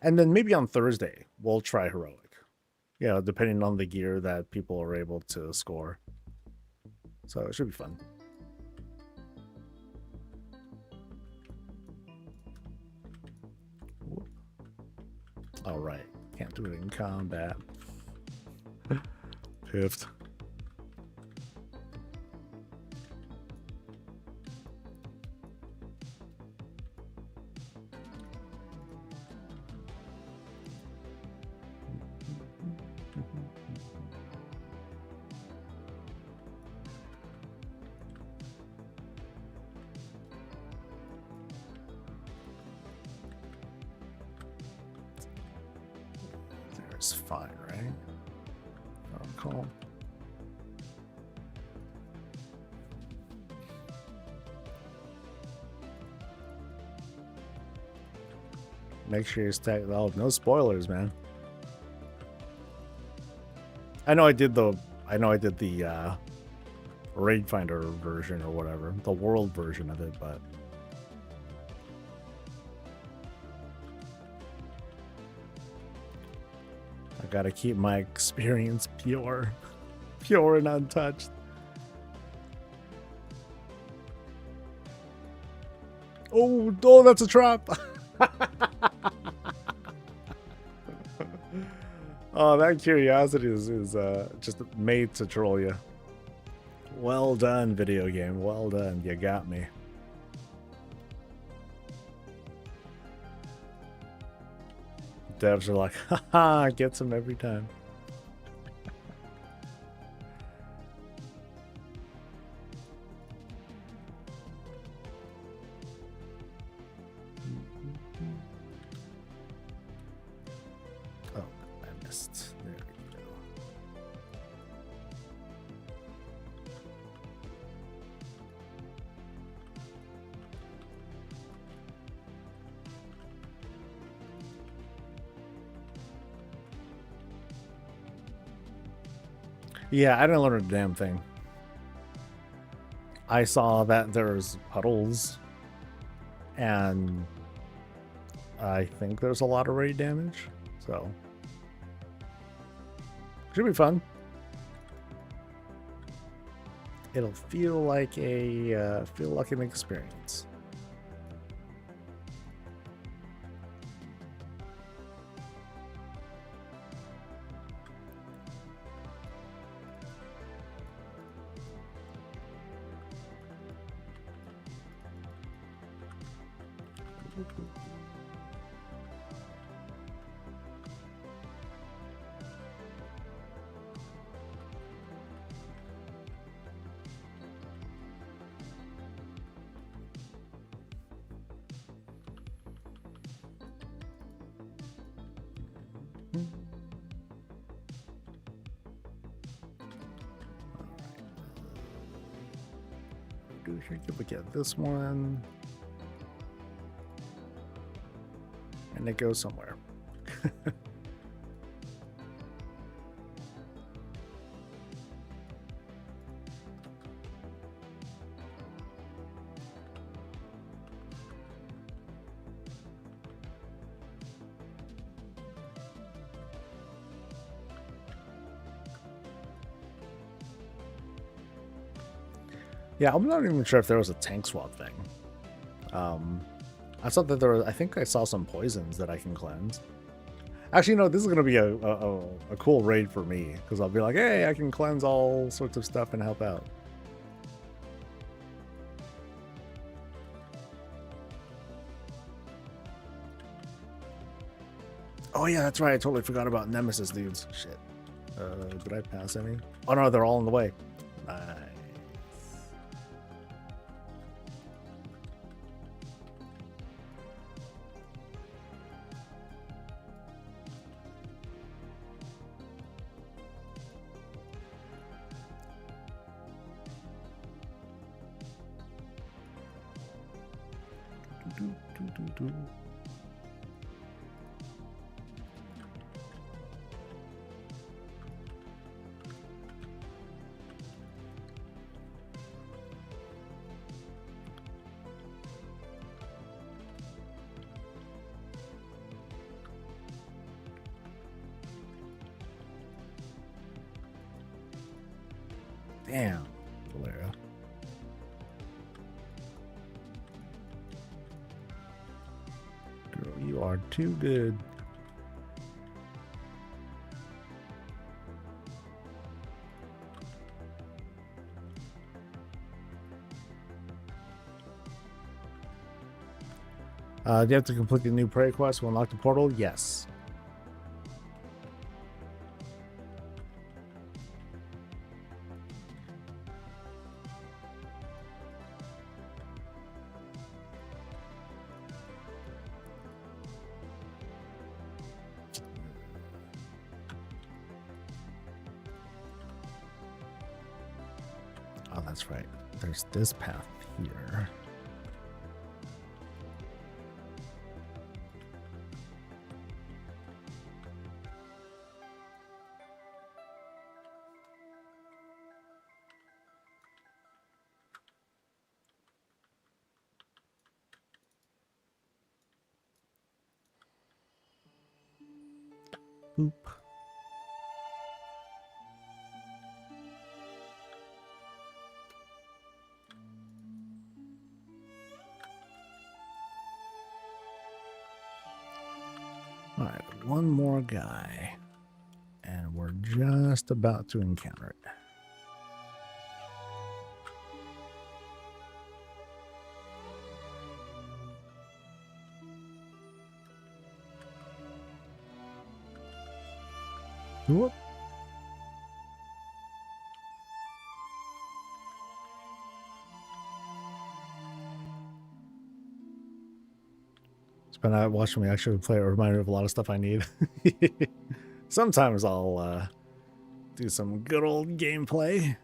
And then maybe on Thursday, we'll try Heroic. You know, depending on the gear that people are able to score. So it should be fun. Whoop. All right. Can't do it in combat. Piffed. There's fine, right? Oh, cool. Make sure you stack. Oh, no spoilers, man. I know I did the Raid Finder version or whatever, the world version of it, but I gotta keep my experience pure, pure and untouched. Oh, that's a trap. Oh, that curiosity is just made to troll you. Well done, video game. Well done. You got me. Devs are like, haha, gets him every time. Oh, I missed. There we go. Yeah, I didn't learn a damn thing. I saw that there's puddles, and I think there's a lot of raid damage, so should be fun. It'll feel like an experience. Do here, we get this one, and it goes somewhere. Yeah, I'm not even sure if there was a tank swap thing. I thought that there was. I think I saw some poisons that I can cleanse. Actually, no, this is gonna be a cool raid for me because I'll be like, hey, I can cleanse all sorts of stuff and help out. Oh yeah, that's right. I totally forgot about Nemesis dudes. Shit. Did I pass any? Oh no, they're all in the way. Nice. Damn, Valeria. Girl, you are too good. Do you have to complete the new prayer quest to unlock the portal? Yes. Oh, that's right. There's this path here. Boop. All right, one more guy, and we're just about to encounter it. Whoop. It's been out watching me actually play. It reminded me of a lot of stuff I need. Sometimes I'll do some good old gameplay.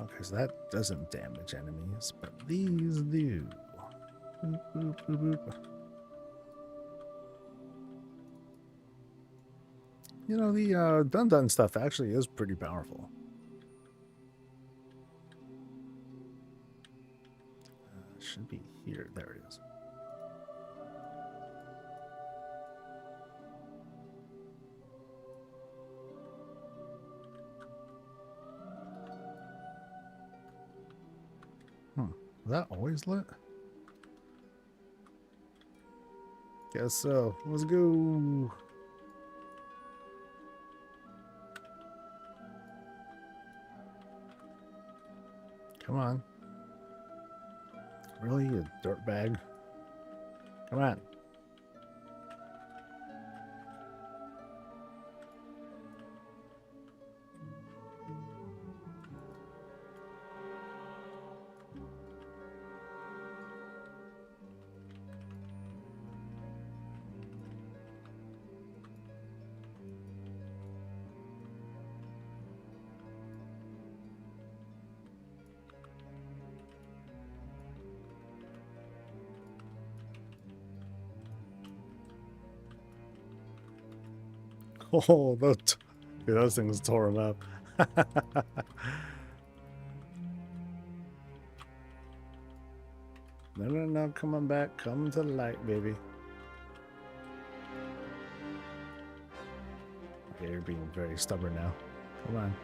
Okay, so that doesn't damage enemies, but these do. Boop, boop, boop, boop. You know, the dun-dun stuff actually is pretty powerful. Should be here. There it is. Is that always lit? Guess so. Let's go. Come on. Really, you dirtbag? Come on. Oh, those things tore him up. No, come on back. Come to the light, baby. Okay, you're being very stubborn now. Come on.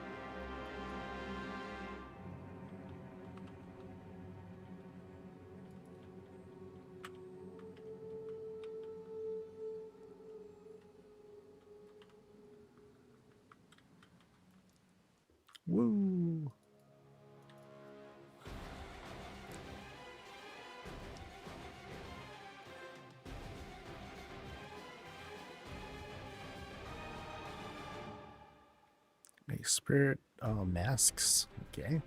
Woo! A spirit masks. Okay.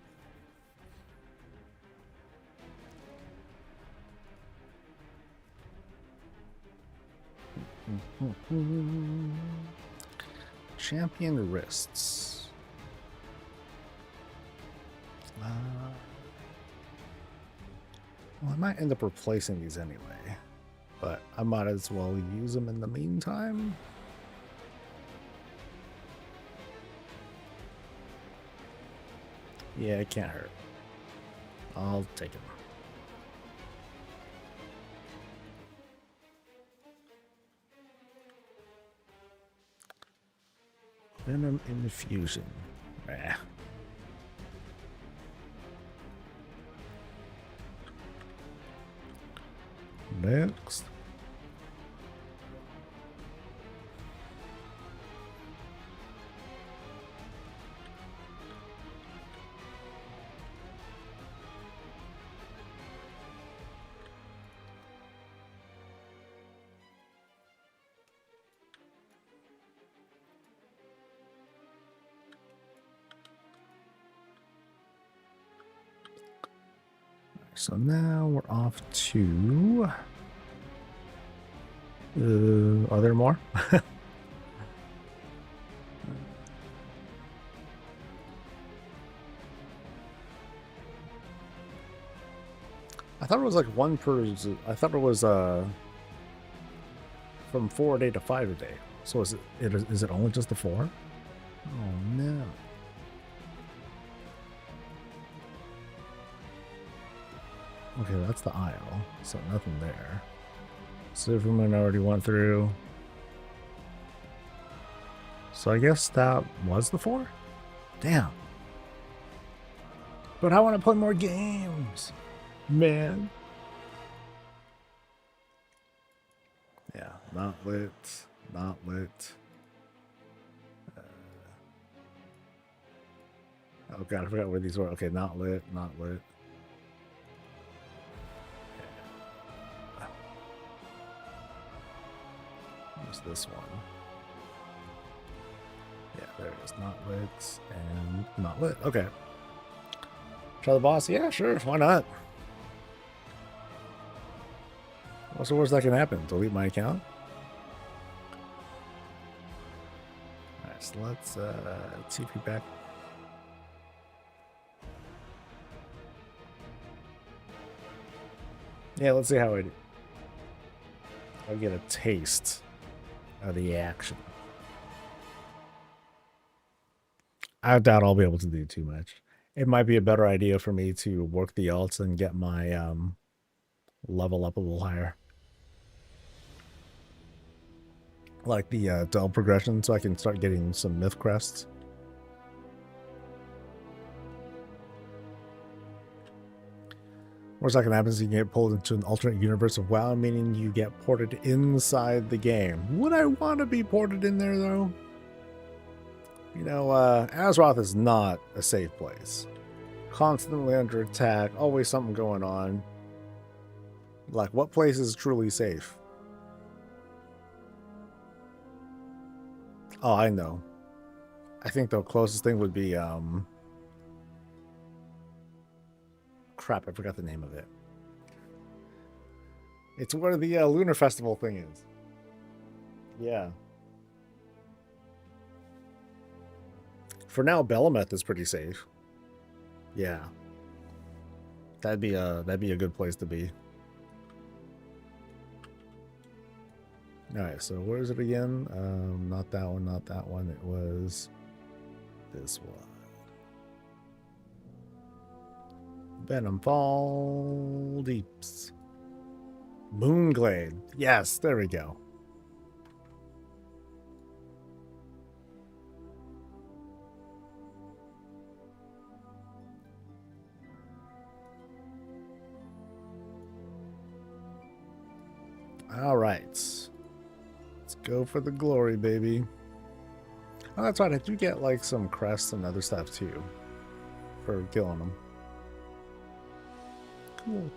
Champion wrists. Well, I might end up replacing these anyway, but I might as well use them in the meantime. Yeah, it can't hurt. I'll take it. Venom infusion. Nah. Next. So now we're off to... are there more? I thought it was like one per... I thought it was from 4 a day to 5 a day. So is it only just the 4? Oh no. Okay, that's the aisle, so nothing there. Superman already went through. So I guess that was the 4? Damn. But I want to play more games. Man. Yeah, not lit. Not lit. Oh god, I forgot where these were. Okay, not lit, not lit. What's this one? Yeah, there it is. Not lit and not lit. Okay. Try the boss? Yeah, sure. Why not? What's the worst that can happen? Delete my account? Alright, so let's TP back. Yeah, let's see how I do. I'll get a taste of the action. I doubt I'll be able to do too much. It might be a better idea for me to work the alts and get my level up a little higher. Like the dull progression, so I can start getting some myth crests. Worst that can happen is you get pulled into an alternate universe of WoW, meaning you get ported inside the game. Would I want to be ported in there, though? You know, Azeroth is not a safe place. Constantly under attack, always something going on. Like, what place is truly safe? Oh, I know. I think the closest thing would be, crap, I forgot the name of it. It's where the Lunar Festival thing is. Yeah. For now, Belemeth is pretty safe. Yeah. That'd be a good place to be. Alright, so where is it again? Not that one, not that one. It was this one. Venomfall Deeps. Moonglade. Yes, there we go. All right. Let's go for the glory, baby. Oh, that's right. I do get like some crests and other stuff too for killing them. Cool.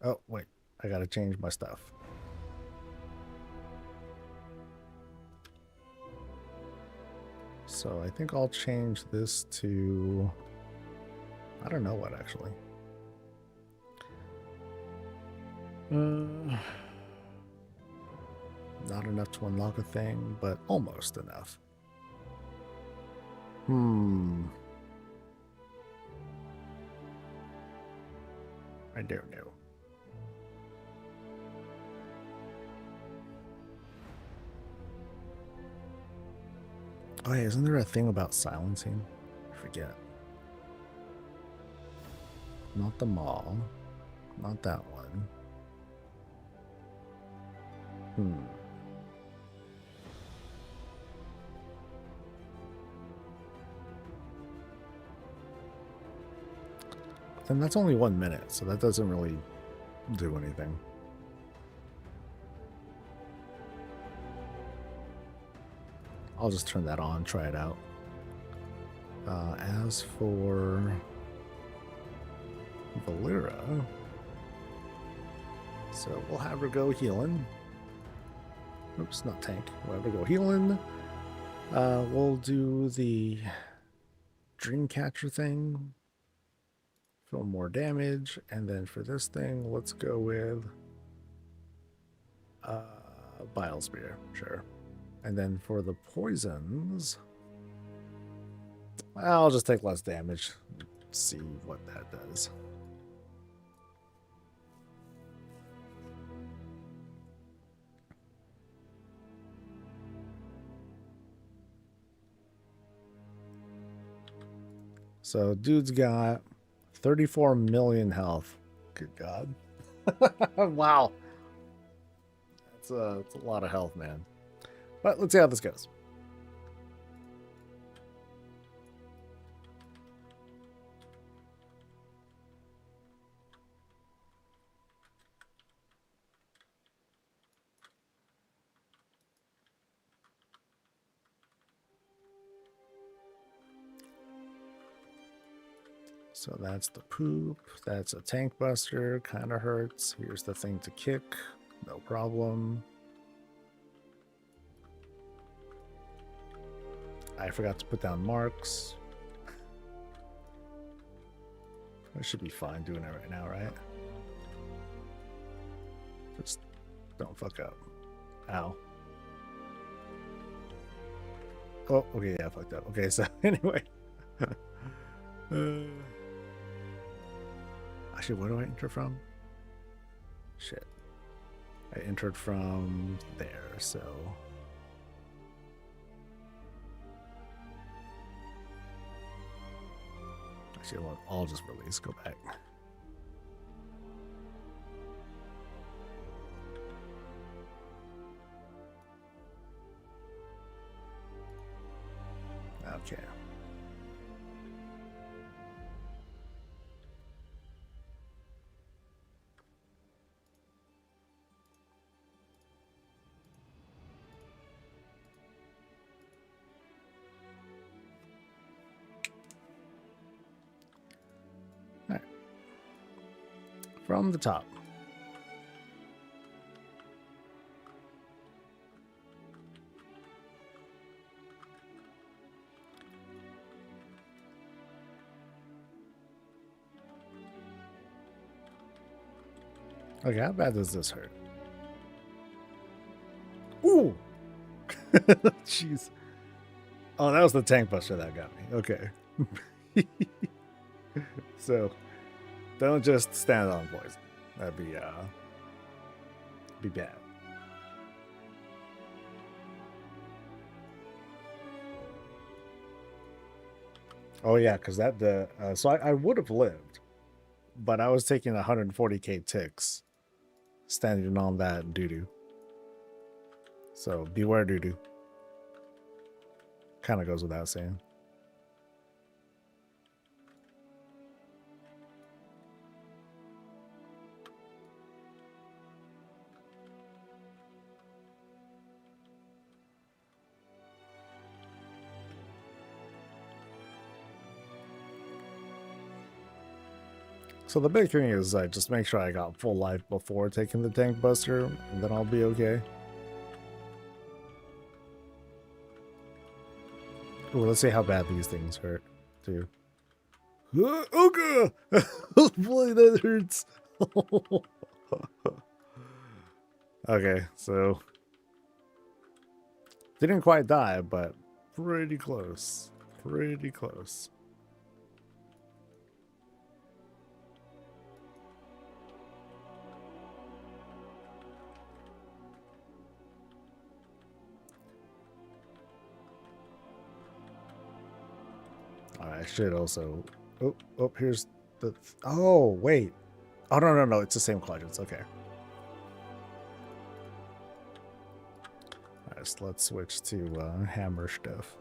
Oh, wait. I gotta change my stuff. So I think I'll change this to... I don't know what, actually. Not enough to unlock a thing, but almost enough. I don't know. Oh, yeah, isn't there a thing about silencing? I forget. Not the mall. Not that one. Then that's only 1 minute, so that doesn't really do anything. I'll just turn that on, try it out. As for Valera, so we'll have her go healing. Oops, not tank. We'll have her go healing. We'll do the Dreamcatcher thing. Feel more damage. And then for this thing, let's go with Bile Spear. Sure. And then for the poisons, I'll just take less damage. See what that does. So dude's got 34 million health. Good God. Wow. That's a lot of health, man. But let's see how this goes. So that's the poop. That's a tank buster. Kind of hurts. Here's the thing to kick. No problem. I forgot to put down marks. I should be fine doing it right now, right? Just don't fuck up. Ow. Oh, okay, yeah, I fucked up. Okay, so anyway. Actually, where do I enter from? Shit. I entered from there, so... Actually, I'll just release, go back. Okay. All right. From the top. Okay, how bad does this hurt? Ooh! Jeez. Oh, that was the tank buster that got me. Okay. So, don't just stand on poison. That'd be bad. Oh yeah, because so I would have lived, but I was taking 140k ticks standing on that doo-doo. So beware doo-doo. Kind of goes without saying. So the big thing is I just make sure I got full life before taking the tank buster, and then I'll be okay. Ooh, let's see how bad these things hurt, too. Oh god! Boy, that hurts! Okay, so... Didn't quite die, but pretty close. Pretty close. I should also... Oh, here's Oh, wait. Oh, no. It's the same quadrants. Okay. All right, so let's switch to hammer stuff.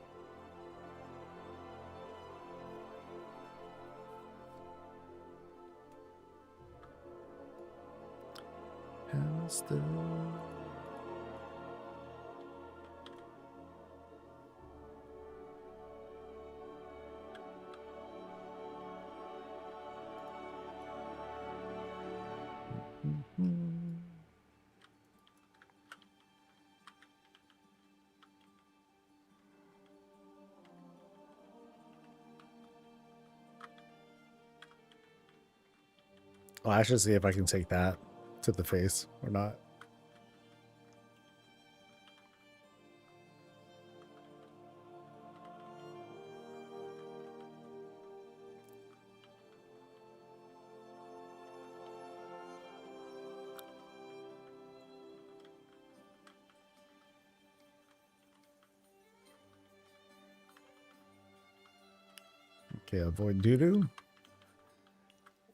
Hammer stuff. Well, I should see if I can take that to the face or not. Okay, avoid doo-doo.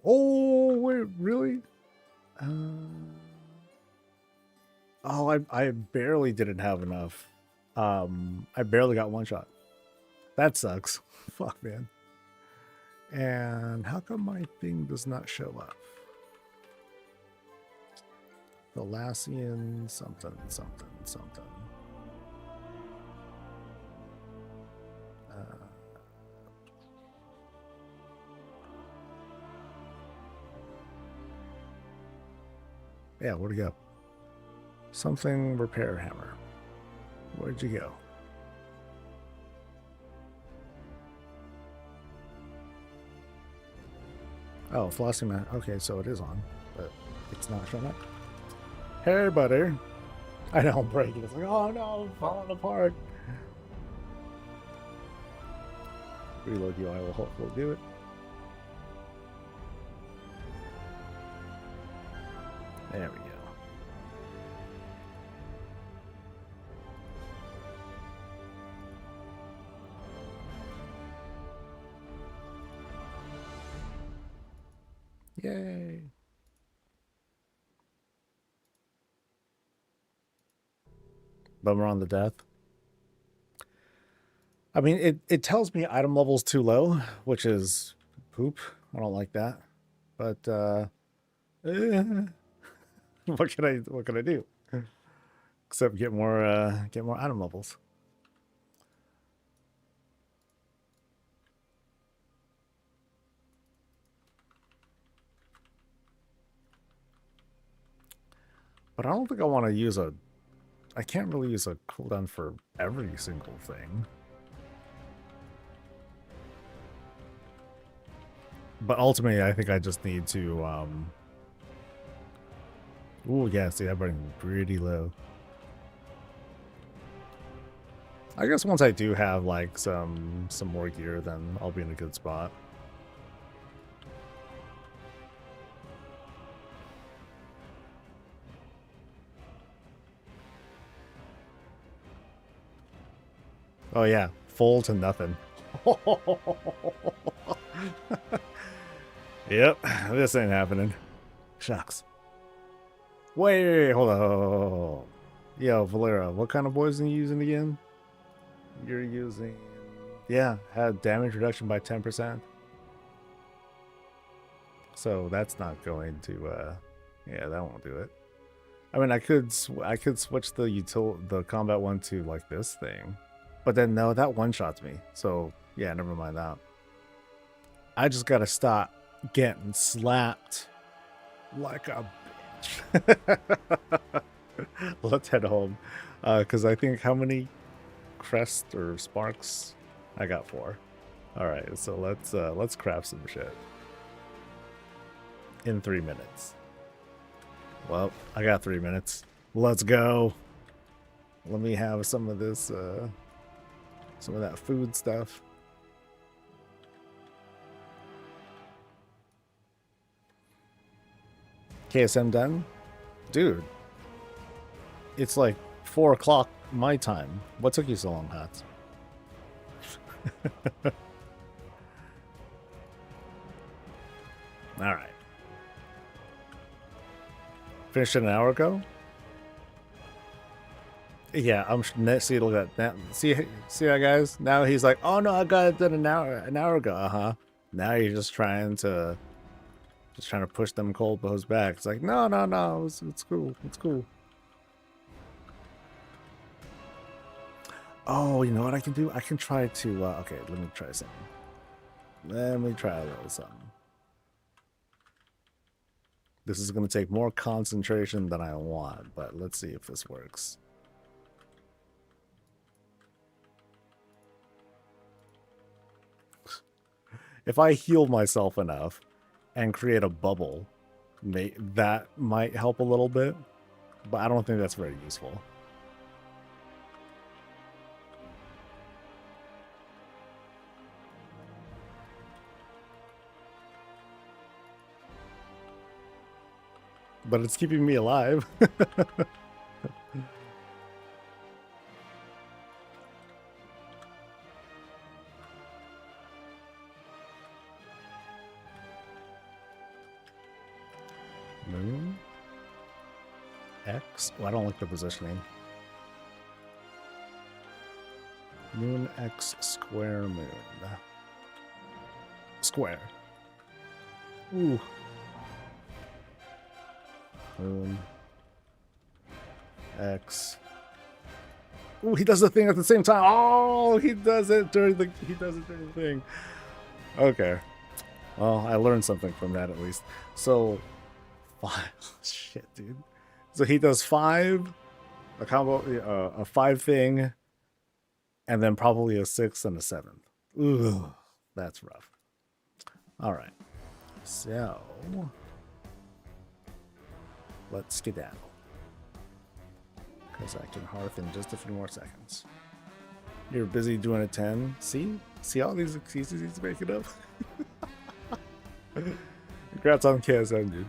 Oh, wait, really? Oh, I barely didn't have enough. I barely got one shot. That sucks. Fuck, man. And how come my thing does not show up? Thalassian something. Yeah, where'd it go? Something repair hammer. Where'd you go? Oh, flossing man. Okay, so it is on, but it's not showing up. Hey, buddy. I know I'm breaking. It's like, oh no, I'm falling apart. Reload UI will hopefully do it. There we go. Yay. Bummer on the death. I mean, it tells me item level's too low, which is poop. I don't like that. But what can I do? Except get more item levels. But I don't think I want to use I can't really use a cooldown for every single thing. But ultimately, I think I just need to, ooh, yeah, see, that burning pretty low. I guess once I do have, like, some more gear, then I'll be in a good spot. Oh, yeah, full to nothing. Yep, this ain't happening. Shucks. Wait, hold on. Yo, Valera, what kind of poison are you using again? You're using... Yeah, had damage reduction by 10%. So that's not going to... yeah, that won't do it. I mean, I could switch the combat one to, like, this thing. But then, no, that one-shots me. So, yeah, never mind that. I just gotta stop getting slapped like a bitch. Let's head home. Because I think how many crests or sparks? I got 4. Alright, so let's craft some shit. In 3 minutes. Well, I got 3 minutes. Let's go. Let me have some of this, some of that food stuff. KSM done? Dude. It's like 4 o'clock my time. What took you so long, Hats? All right. Finished it an hour ago. Yeah, I'm see. Look at that. See that, guys. Now he's like, oh no, I got it done an hour ago. Now you're just trying to push them cold bows back. It's like, no, it's cool. It's cool. Oh, you know what I can do? I can try to. Okay, let me try something. Let me try a little something. This is going to take more concentration than I want, but let's see if this works. If I heal myself enough and create a bubble, that might help a little bit, but I don't think that's very useful. But it's keeping me alive. Moon X. Oh, I don't like the positioning. Moon X square moon. Square. Ooh. Moon X. Ooh, he does the thing at the same time. Oh, he does it during the thing. Okay. Well, I learned something from that at least. So 5. Shit, dude. So he does 5, a combo, a 5 thing, and then probably a 6 and a 7th. Ooh, that's rough. All right. So let's skedaddle, because I can hearth in just a few more seconds. You're busy doing a 10. See all these excuses he's making up. Congrats on KSM, dude.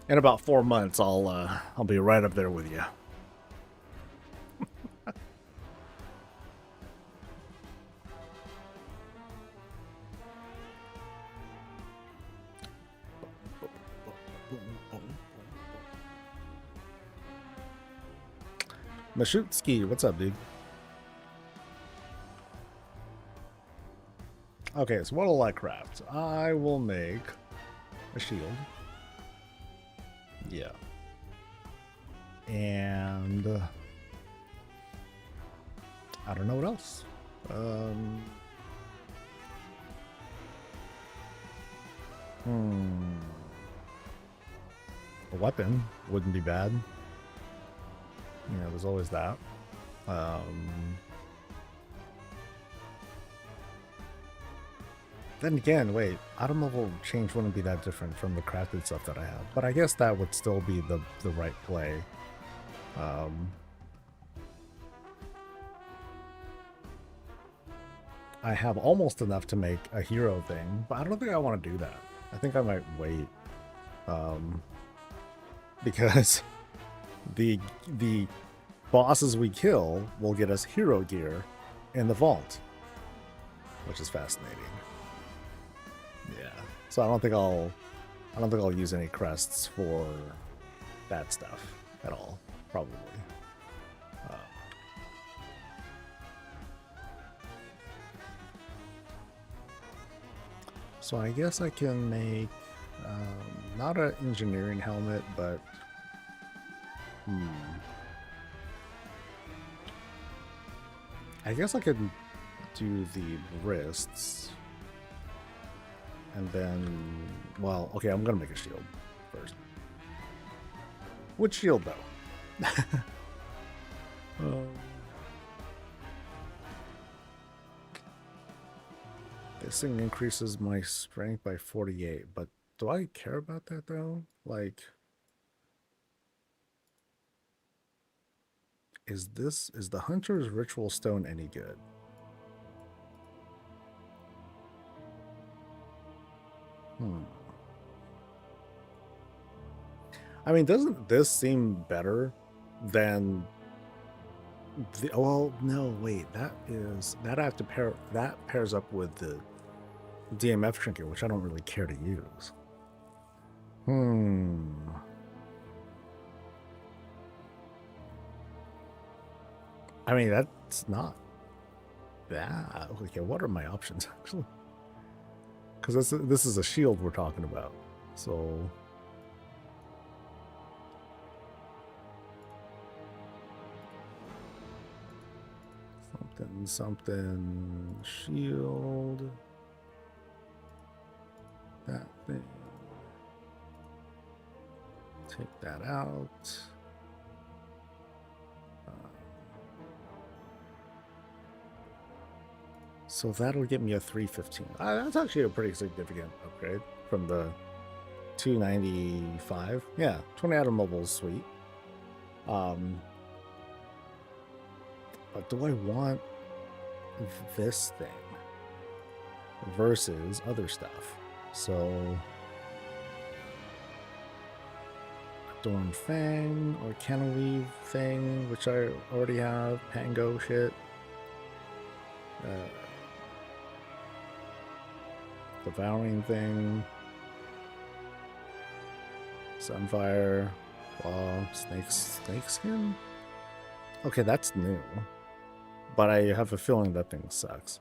In about 4 months, I'll be right up there with you. Mashutski, what's up, dude? Okay, so what'll I craft? I will make a shield. Yeah. And I don't know what else. A weapon wouldn't be bad. You know, there's always that. Then again, wait, item level change wouldn't be that different from the crafted stuff that I have, but I guess that would still be the right play. I have almost enough to make a hero thing, but I don't think I want to do that. I think I might wait, because the bosses we kill will get us hero gear in the vault, which is fascinating. Yeah, so I don't think I'll use any crests for that stuff at all, probably. So I guess I can make not an engineering helmet, but I guess I could do the wrists. And then, well, okay, I'm gonna make a shield first. Which shield, though? This thing increases my strength by 48, but do I care about that, though? Like, is the Hunter's Ritual Stone any good? I mean, doesn't this seem better than Well, no, wait. That I have to pair. That pairs up with the DMF trinket, which I don't really care to use. I mean, that's not bad. Okay, what are my options actually? Because this is a shield we're talking about. So something shield. That thing. Take that out. So that'll get me a 315. That's actually a pretty significant upgrade from the 295. Yeah, 20 out of mobile is sweet. But do I want this thing versus other stuff? So Adorn Fang or Cantilever thing, which I already have. Pango shit. Devouring thing. Sunfire. Claw. Snakeskin? Okay, that's new. But I have a feeling that thing sucks.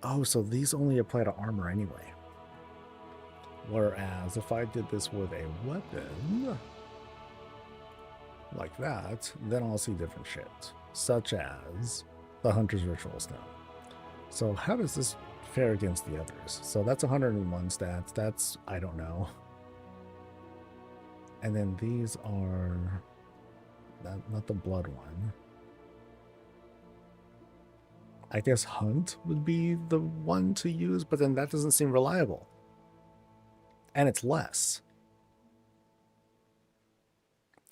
Oh, so these only apply to armor anyway. Whereas if I did this with a weapon like that, then I'll see different shit, such as the Hunter's Ritual Stone. So how does this fare against the others? So that's 101 stats. That's, I don't know. And then these are not the blood one. I guess Hunt would be the one to use, but then that doesn't seem reliable. And it's less.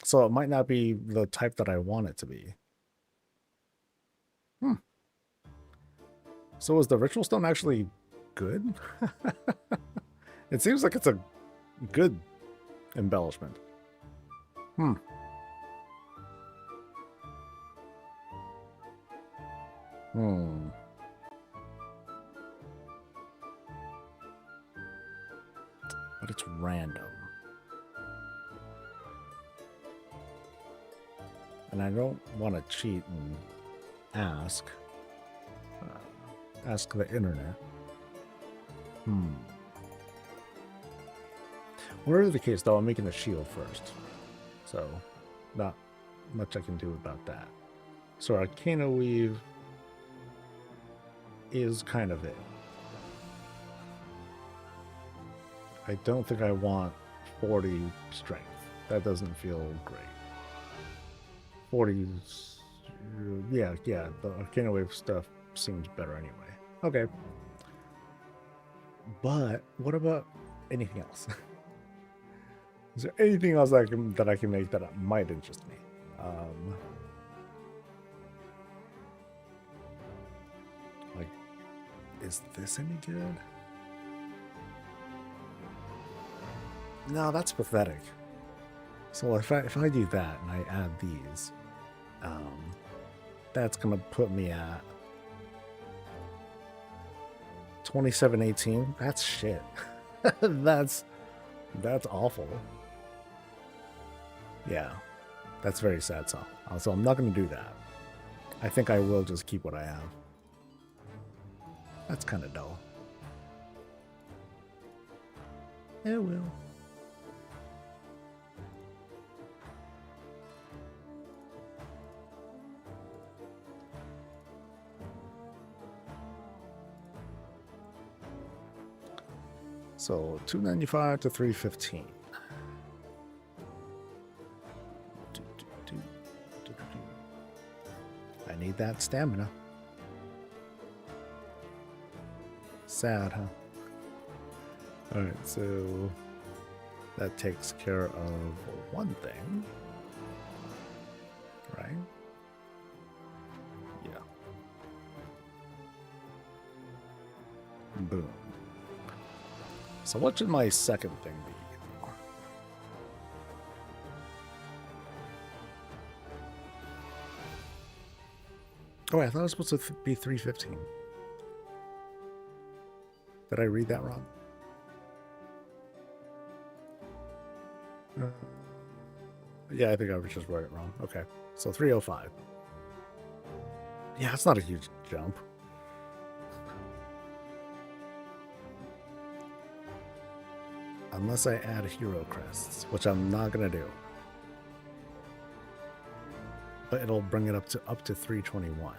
So it might not be the type that I want it to be. So is the Ritual Stone actually good? It seems like it's a good embellishment. But it's random. And I don't want to cheat and ask the internet. Whatever the case, though, I'm making a shield first. So, not much I can do about that. So Arcana Weave is kind of it. I don't think I want 40 strength. That doesn't feel great. 40's... Yeah, the Arcana Wave stuff seems better anyway. Okay. But what about anything else? Is there anything else that I can make that might interest me? Like, is this any good? No, that's pathetic. So if I do that and I add these, that's gonna put me at 2718. That's shit. that's awful. Yeah, that's very sad. So I'm not gonna do that. I think I will just keep what I have. That's kind of dull. It will. So 295 to 315. I need that stamina. Sad, huh? Alright, so that takes care of one thing. Right? Yeah. Boom. So what should my second thing be? Oh, I thought it was supposed to be 315. Did I read that wrong? Yeah, I think I just wrote it wrong. Okay, so 305. Yeah, it's not a huge jump. Unless I add hero crests, which I'm not gonna do. But it'll bring it up to 321.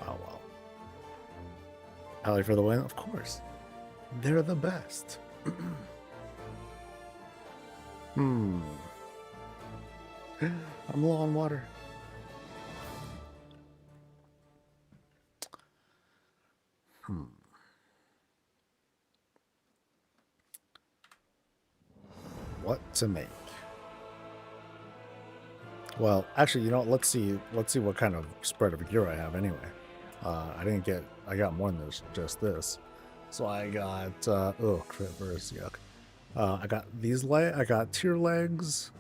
Oh well. Ally for the win, of course. They're the best. I'm low on water. What to make? Well, actually, you know what? Let's see what kind of spread of gear I have anyway. I got more than just this. So I got crit burst, yuck. I got I got tier legs,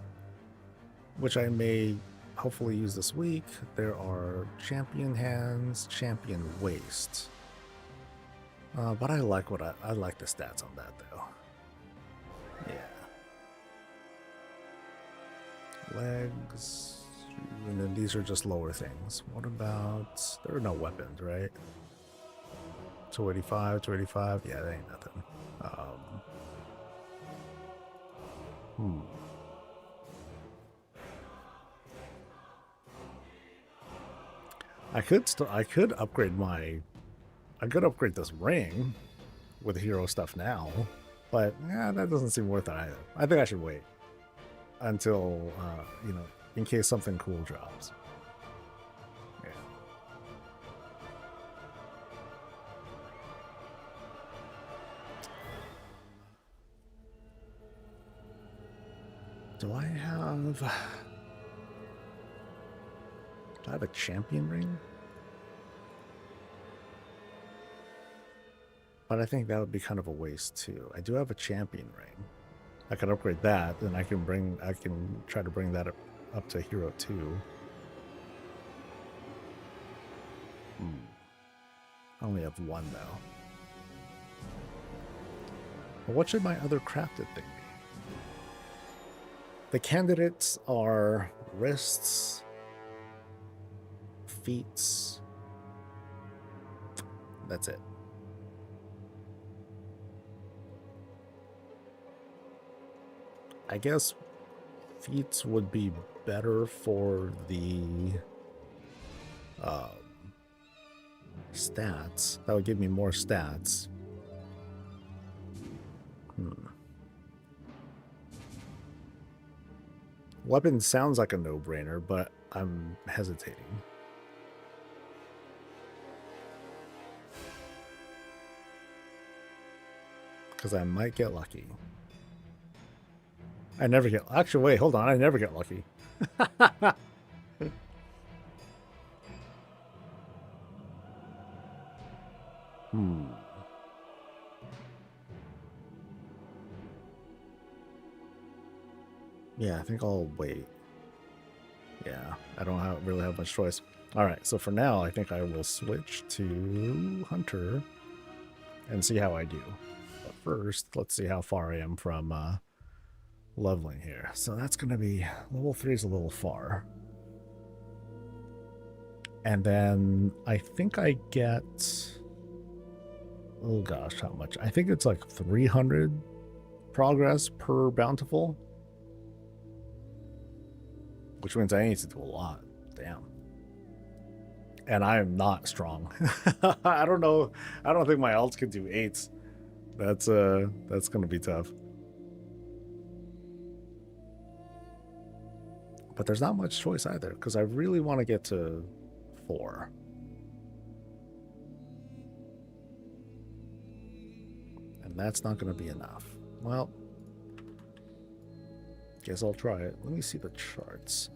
which I may hopefully use this week. There are champion hands, champion waist. But I like I like the stats on that though. Yeah. Legs, and then these are just lower things. What about, there are no weapons, right? 285, yeah, that ain't nothing. I could upgrade this ring with hero stuff now, but yeah, that doesn't seem worth it either. I think I should wait until you know, in case something cool drops. Yeah. Do I have a champion ring? But I think that would be kind of a waste too. I do have a champion ring. I could upgrade that, and I can try to bring that up to Hero 2. I only have one though. But what should my other crafted thing be? The candidates are wrists, feet. That's it. I guess feats would be better for the stats. That would give me more stats. Weapon sounds like a no-brainer, but I'm hesitating. Because I might get lucky. I never get... Actually, wait, hold on. I never get lucky. Yeah, I think I'll wait. Yeah, I don't really have much choice. All right, so for now, I think I will switch to Hunter and see how I do. But first, let's see how far I am from leveling here. So that's going to be... Level 3 is a little far. And then I think I get... Oh gosh, how much? I think it's like 300 progress per bountiful. Which means I need to do a lot. Damn. And I am not strong. I don't know. I don't think my alts could do 8s. That's gonna be tough. But there's not much choice either, because I really want to get to 4. And that's not going to be enough. Well, guess I'll try it. Let me see the charts.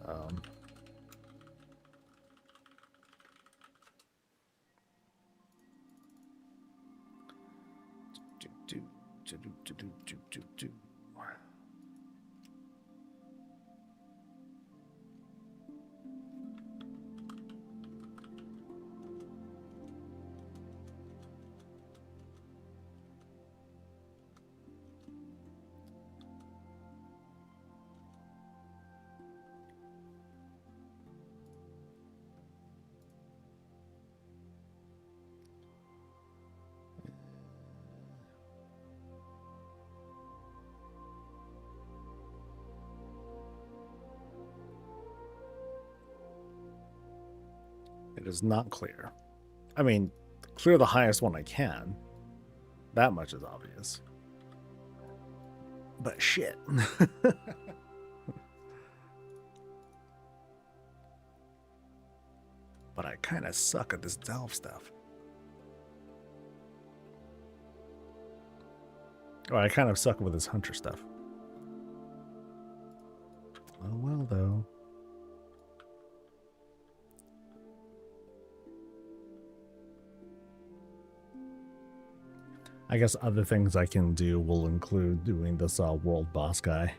It is not clear. I mean, clear the highest one I can. That much is obvious. But shit. But I kind of suck at this delve stuff. Or I kind of suck with this hunter stuff. Oh well, though. I guess other things I can do will include doing this world boss guy.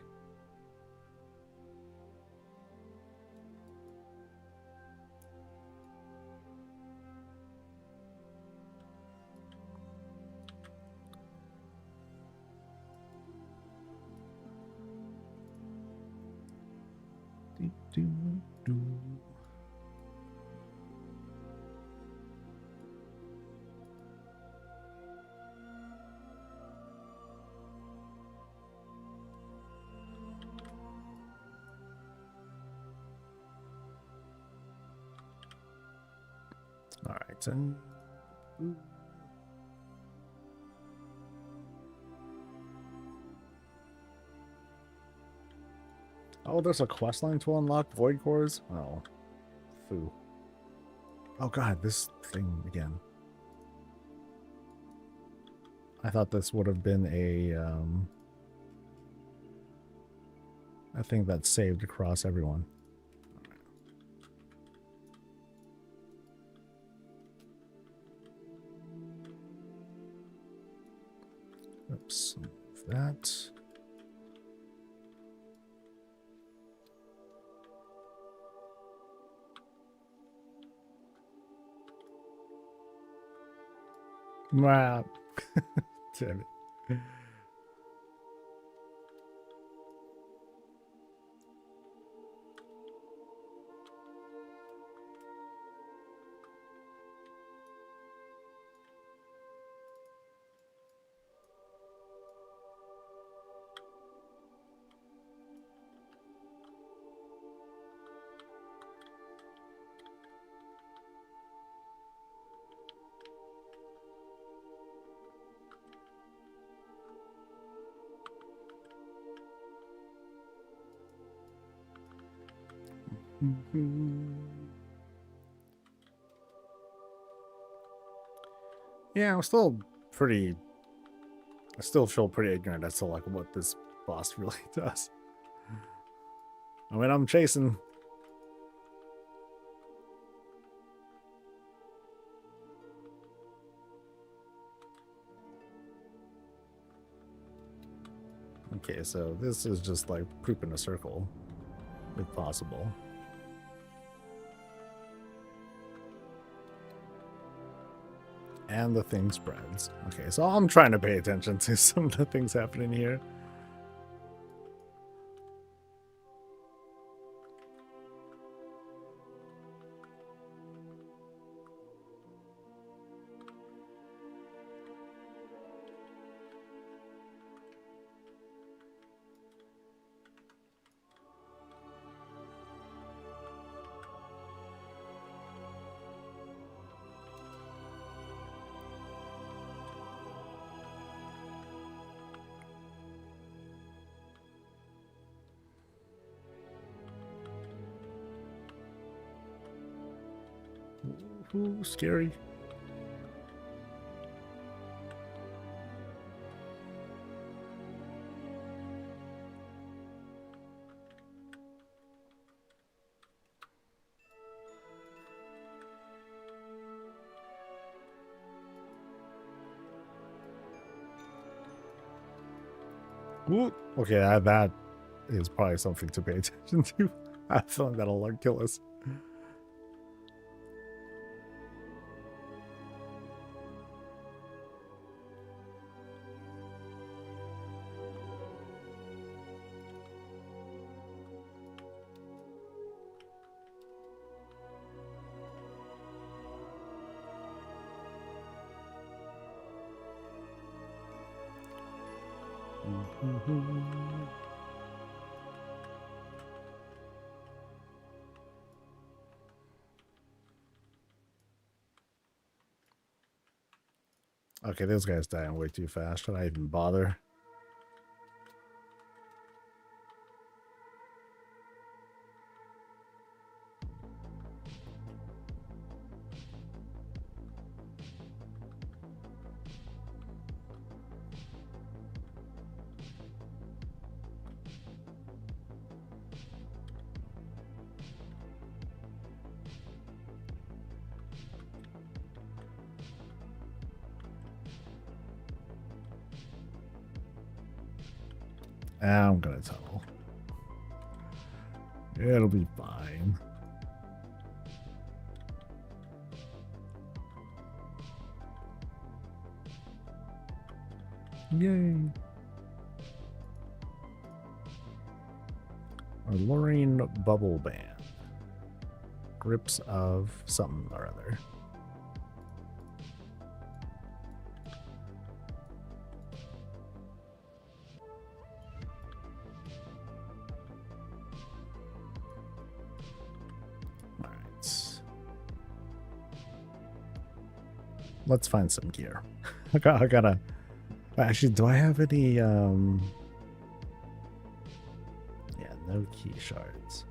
All right. Oh, there's a questline to unlock void cores. Oh, foo. Oh god, this thing again. I thought this would have been a thing that's saved across everyone. Oops, that. Wow. Damn it. Yeah, I'm still pretty. I still feel pretty ignorant as to like what this boss really does. I mean, I'm chasing. Okay, so this is just like poop in a circle, if possible. And the thing spreads. Okay, so I'm trying to pay attention to some of the things happening here. Ooh, scary. Ooh, okay, that is probably something to pay attention to. I feel like that'll like kill us. Okay, those guys dying way too fast. Should I even bother? I'm gonna tunnel. It'll be fine. Yay. Alluring bubble band. Grips of something or other. Let's find some gear. I gotta actually, do I have any yeah, no key shards.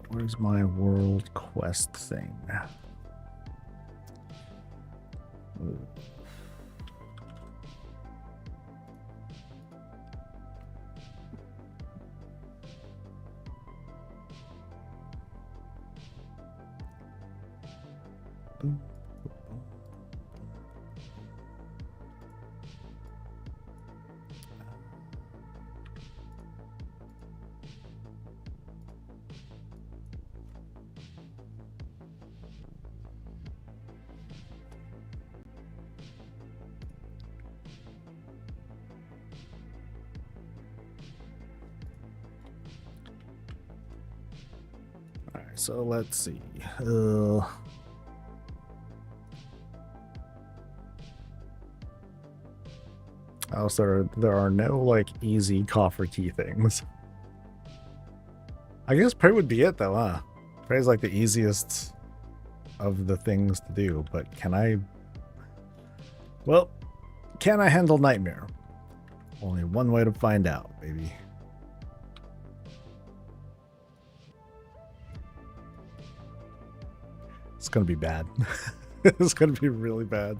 Where's my world quest thing? Ooh. So let's see. Also, there are no like easy coffer key things. I guess pray would be it though, huh? Pray is like the easiest of the things to do, but can I? Well, can I handle nightmare? Only one way to find out, baby. It's gonna be bad. It's gonna be really bad.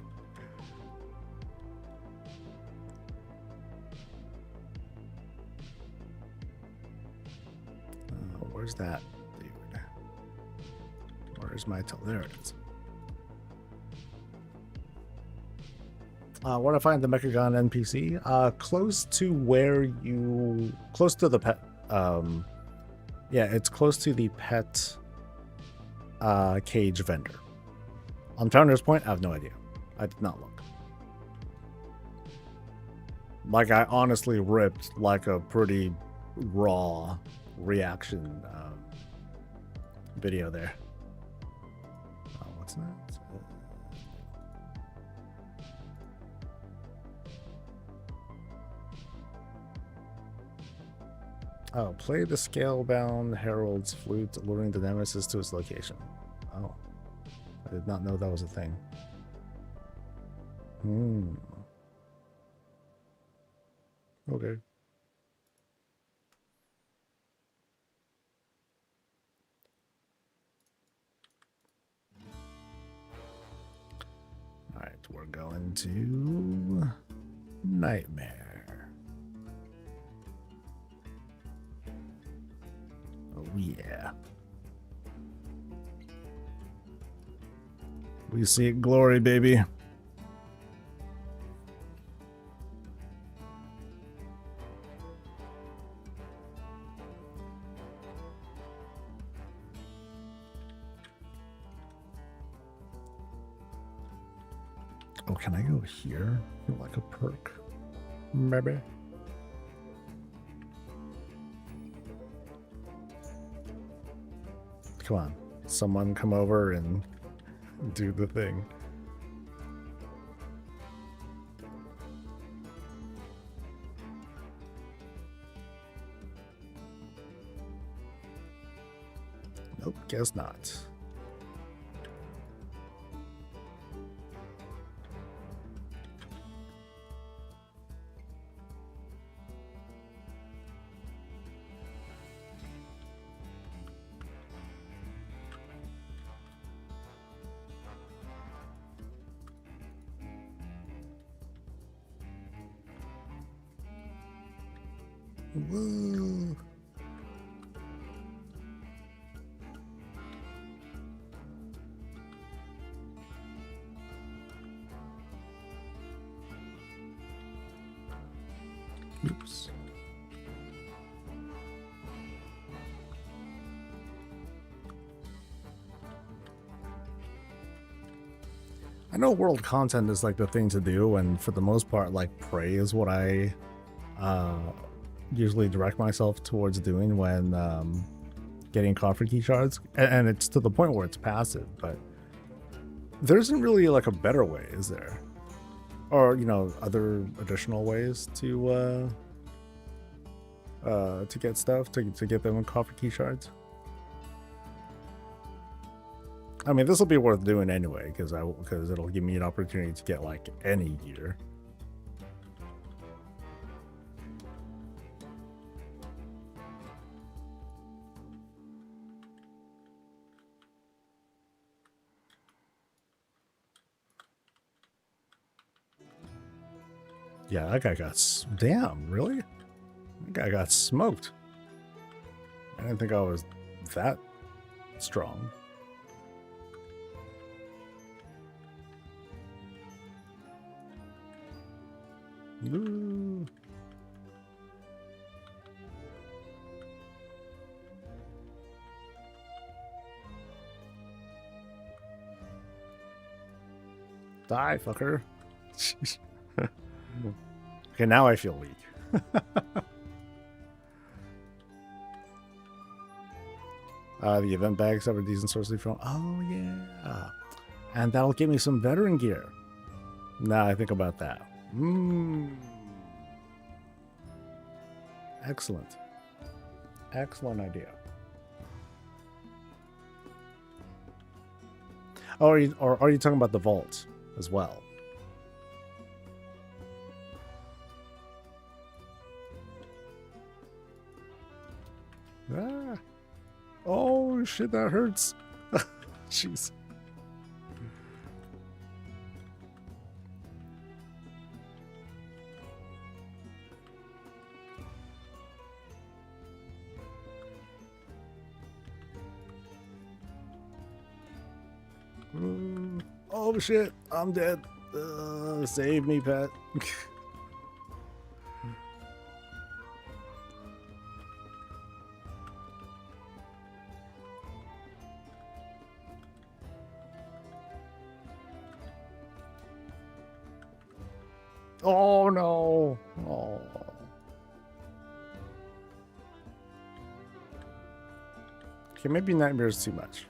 Where's that dude? Where's my there it is. Where to find the Mechagon NPC? Close to where you close to the pet yeah, it's close to the pet cage vendor. On Founder's Point, I have no idea. I did not look. Like, I honestly ripped like a pretty raw reaction video there. What's that? Oh, play the scalebound Herald's flute, luring the nemesis to its location. Oh, I did not know that was a thing. Okay. we're going to Nightmare. Oh yeah. We see it glory, baby. Oh, can I go here for like a perk? Maybe. Come on, someone come over and do the thing. Nope, guess not. Woo. Oops. I know world content is like the thing to do, and for the most part, like prey is what I usually direct myself towards doing when getting coffer key shards, and it's to the point where it's passive, but there isn't really like a better way, is there? Or, you know, other additional ways to get stuff, to get them in coffer key shards? I mean, this will be worth doing anyway, because it'll give me an opportunity to get like any gear. Yeah, that guy got... Damn, really? That guy got smoked. I didn't think I was that strong. Ooh. Die, fucker. Okay, now I feel weak. The event bags have a decent source of from. Oh, yeah. And that'll give me some veteran gear. Now I think about that. Excellent. Excellent idea. Oh, are you talking about the vault as well? Ah. Oh shit, that hurts. Jeez. Oh shit, I'm dead. Save me, pet. Oh no. Oh. Okay, maybe nightmare's too much.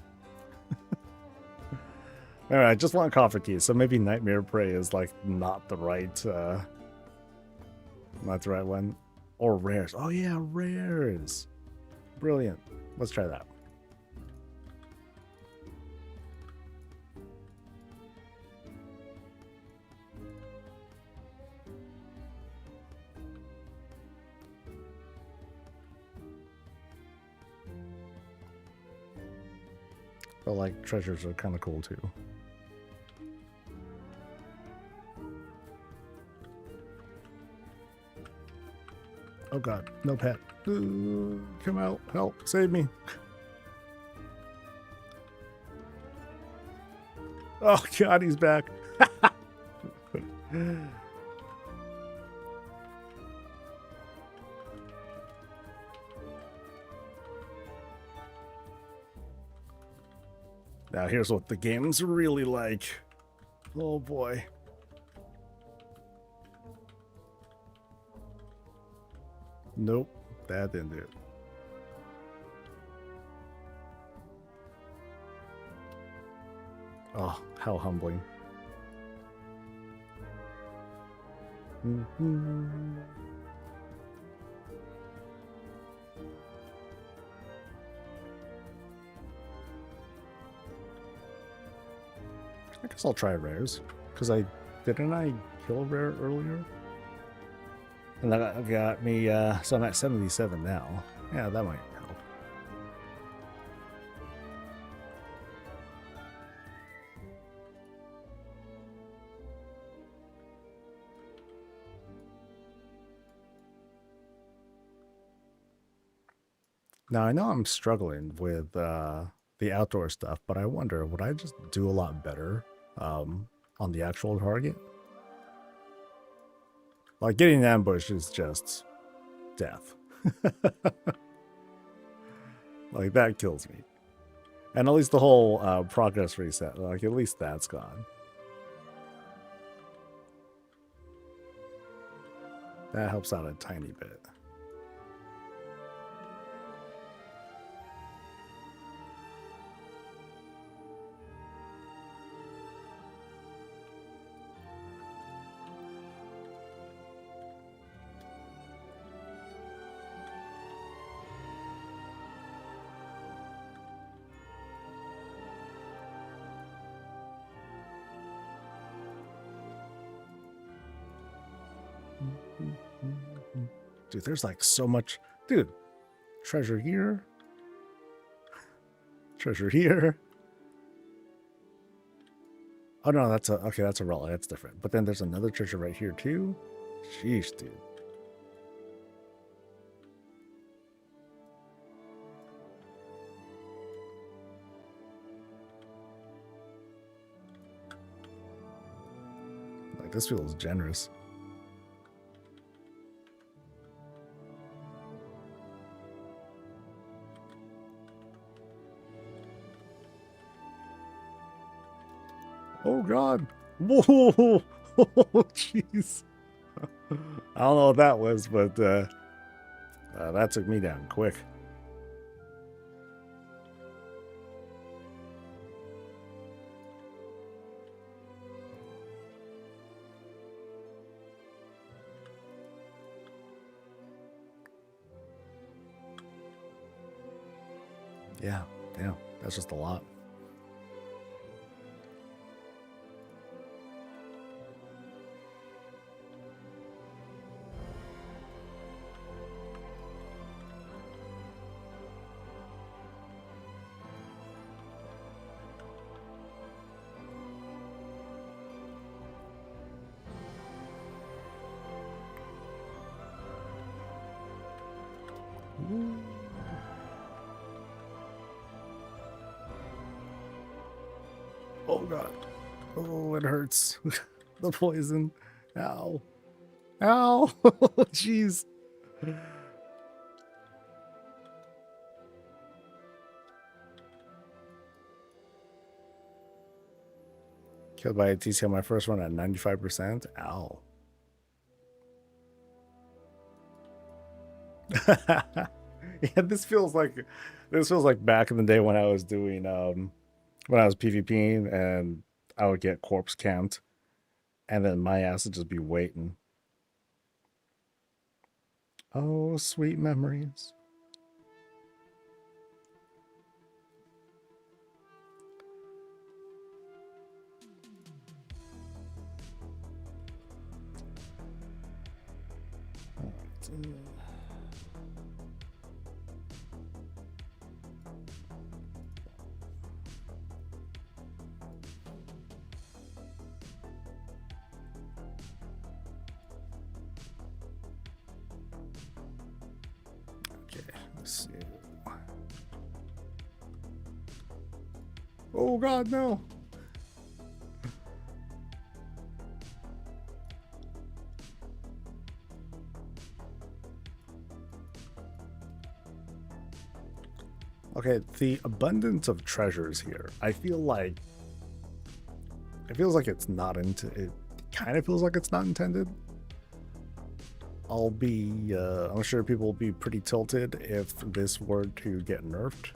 Alright, I just want coffer keys, so maybe Nightmare Prey is like not the right one. Or rares. Oh yeah, rares. Brilliant. Let's try that. But like treasures are kind of cool too. Oh god, no pet. Come out, help, save me. Oh god, he's back. Now here's what the game's really like. Oh boy. Nope, that didn't do it. Oh, how humbling. I guess I'll try rares, because didn't I kill a rare earlier? And that got me, so I'm at 77 now. Yeah, that might help. Now, I know I'm struggling with the outdoor stuff, but I wonder, would I just do a lot better on the actual target? Like, getting an ambush is just death. Like, that kills me. And at least the whole progress reset, like, at least that's gone. That helps out a tiny bit. Dude, there's like so much. Dude, treasure here. Treasure here. Oh no, that's a relic. That's different. But then there's another treasure right here too. Sheesh, dude. Like, this feels generous. Oh god. Whoa. Oh jeez. I don't know what that was, but that took me down quick. Yeah, that's just a lot. Oh god. Oh, it hurts. The poison. Ow. Ow. Jeez. Killed by a TC on my first one at 95%. Ow. Yeah, this feels like back in the day when I was doing when I was PvPing and I would get corpse camped and then my ass would just be waiting. Oh, sweet memories. Let's see. Oh God, no! Okay, the abundance of treasures here. It feels like it's not into it. Kind of feels like it's not intended. I'm sure people will be pretty tilted if this were to get nerfed.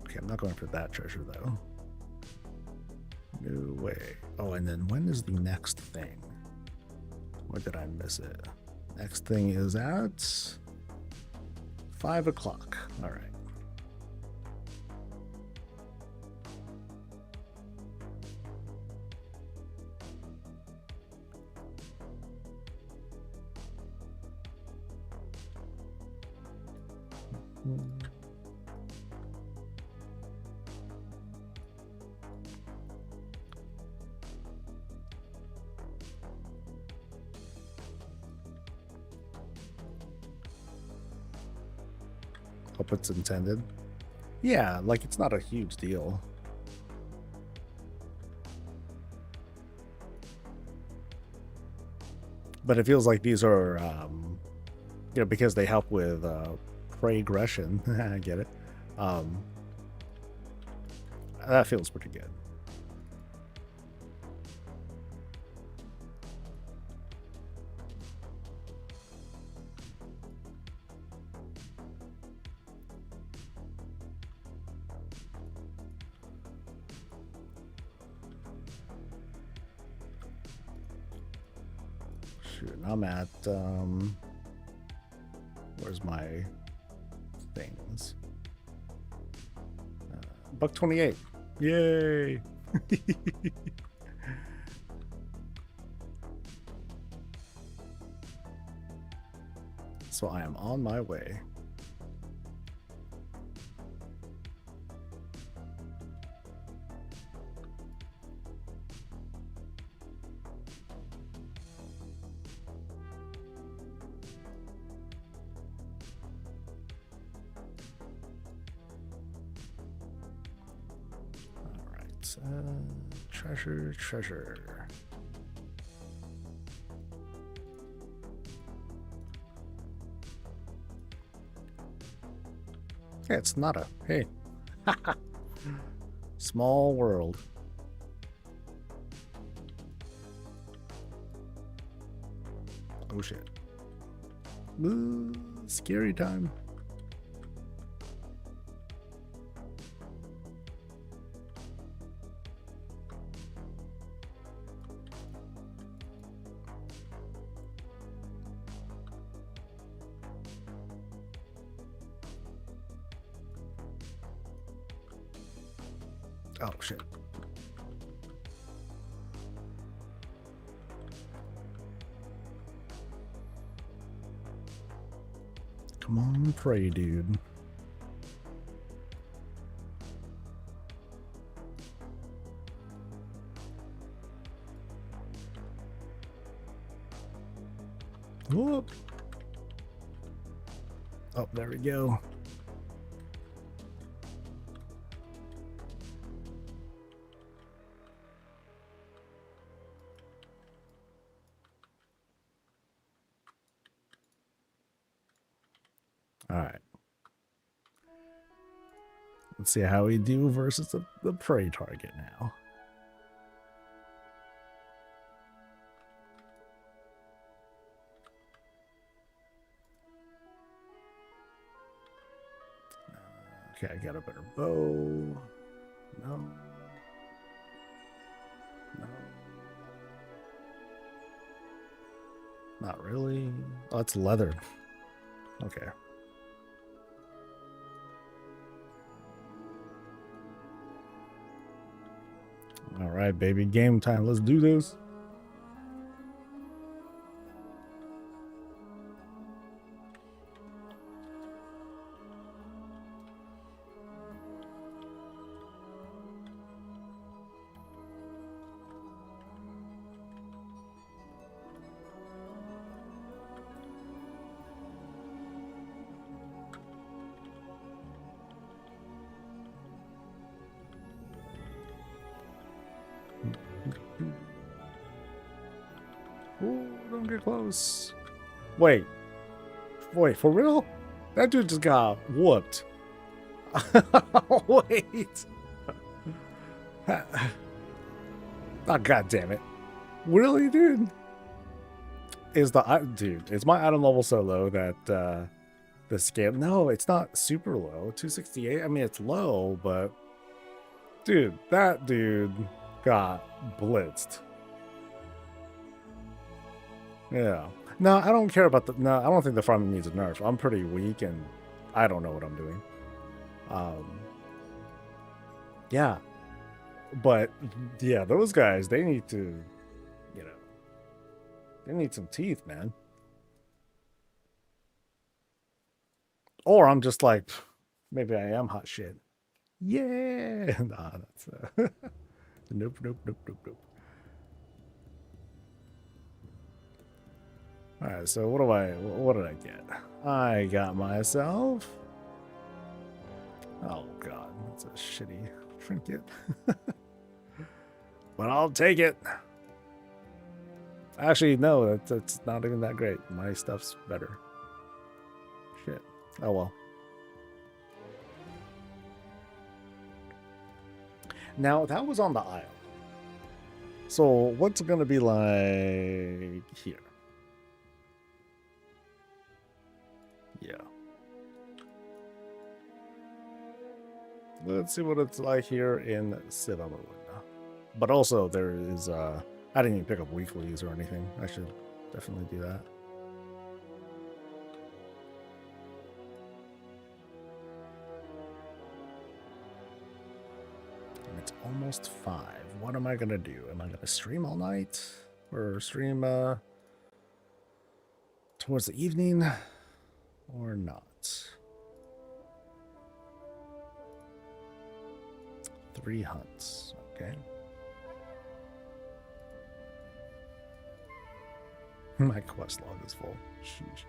Okay, I'm not going for that treasure though. No way. Oh, and then when is the next thing? Why did I miss it? Next thing is at 5 o'clock. All right. Hope it's intended. Yeah, like it's not a huge deal. But it feels like these are, because they help with progression. I get it. That feels pretty good. Shoot, I'm at, where's my things? $1.28. Yay! So I am on my way. Treasure. Yeah, it's not a, hey. Small world. Oh shit. Ooh, scary time. Oh shit. Come on, pray, dude. Whoop. Oh, there we go. All right. Let's see how we do versus the prey target now. Okay, I got a better bow. No. No. Not really. Oh, it's leather. Okay. All right, baby. Game time. Let's do this. get close. Wait, for real? That dude just got whooped. Wait. Oh, god damn it. Really, dude? Is my item level so low that the scale? No, it's not super low. 268. I mean, it's low, but dude, that dude got blitzed. Yeah. No, I don't care about no, I don't think the farming needs a nerf. I'm pretty weak and I don't know what I'm doing. Yeah. But yeah, those guys, they need to, you know, they need some teeth, man. Or I'm just like, maybe I am hot shit. Yeah. Nah, that's nope. All right, so what did I get? I got myself. Oh god, that's a shitty trinket. But I'll take it. Actually, no, that's not even that great. My stuff's better. Shit. Oh well. Now, that was on the aisle. So, what's it going to be like here? Yeah. Let's see what it's like here in Civilwood. But also, there is, I didn't even pick up weeklies or anything. I should definitely do that. It's almost 5. What am I gonna do? Am I gonna stream all night? Or stream towards the evening? Or not? 3 hunts. Okay. My quest log is full. Sheesh.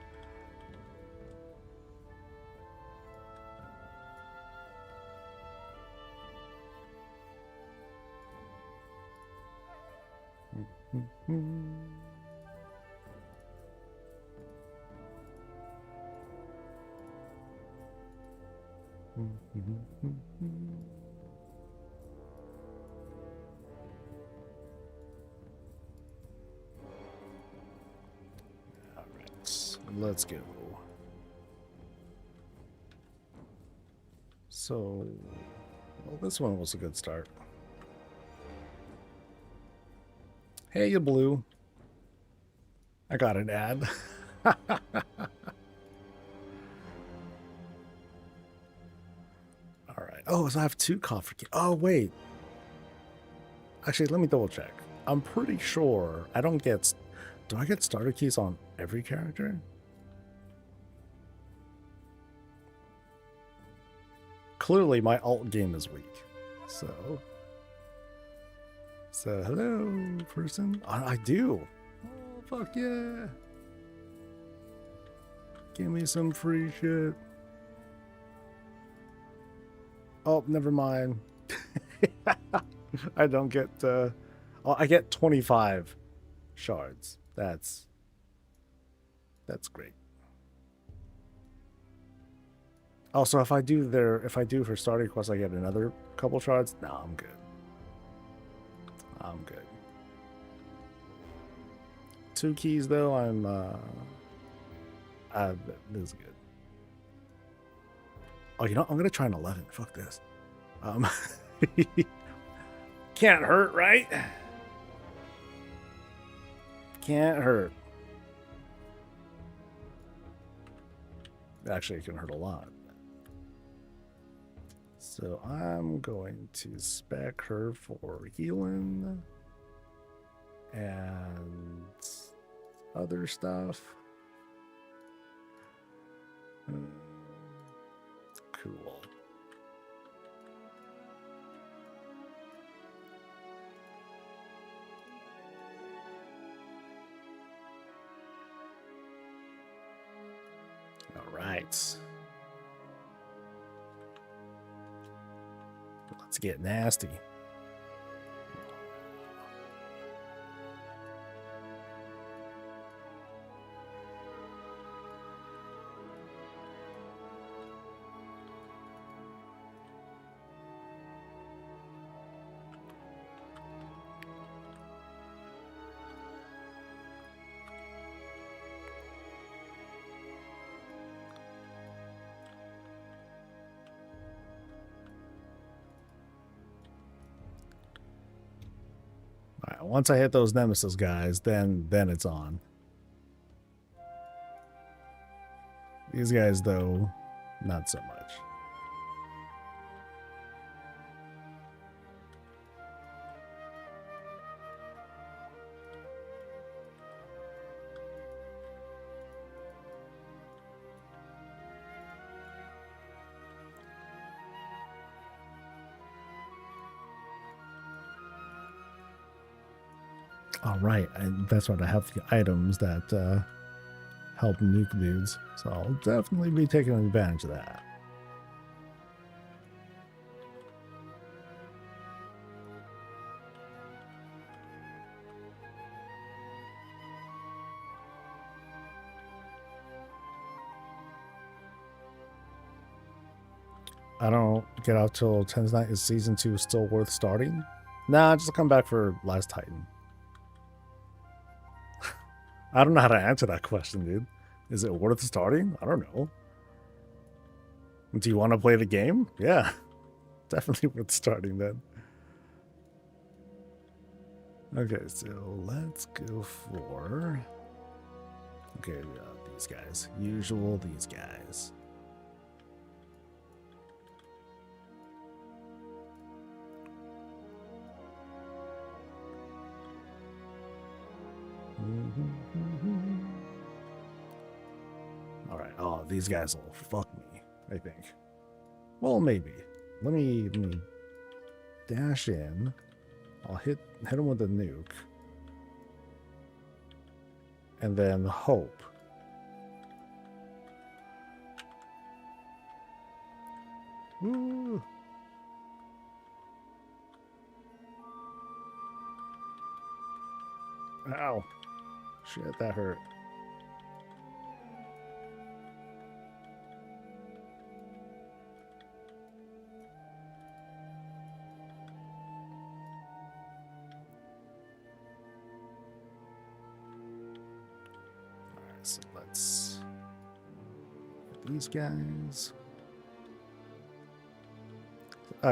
All right, let's go. So, well, this one was a good start. Hey, you blue. I got an ad. All right. Oh, so I have 2 coffer keys. Oh, wait. Actually, let me double check. I'm pretty sure I don't get... Do I get starter keys on every character? Clearly, my alt game is weak. So, hello, person. I do. Oh, fuck yeah. Give me some free shit. Oh, never mind. I don't get... oh, I get 25 shards. That's great. Also, if I do for starting quest, I get another couple shards. No, I'm good. I'm good. 2 keys though. This is good. Oh, you know, I'm gonna try an 11. Fuck this. Can't hurt, right? Can't hurt. Actually, it can hurt a lot. So I'm going to spec her for healing and other stuff. Cool. All right. Let's get nasty. once I hit those Nemesis guys, then it's on. These guys, though, not so much. All right, that's right. I have the items that help nuke dudes, so I'll definitely be taking advantage of that. I don't get out till 10 night. Is season 2 still worth starting? Nah, just come back for Last Titan. I don't know how to answer that question, dude. Is it worth starting? I don't know. Do you want to play the game? Yeah. Definitely worth starting then. Okay, so let's go for... Okay, these guys. Usual, these guys. All right. Oh, these guys will fuck me, I think. Well, maybe. Let me dash in. I'll hit him with a nuke. And then hope. Woo. Ow. Shit, that hurt. Alright, so let's get these guys.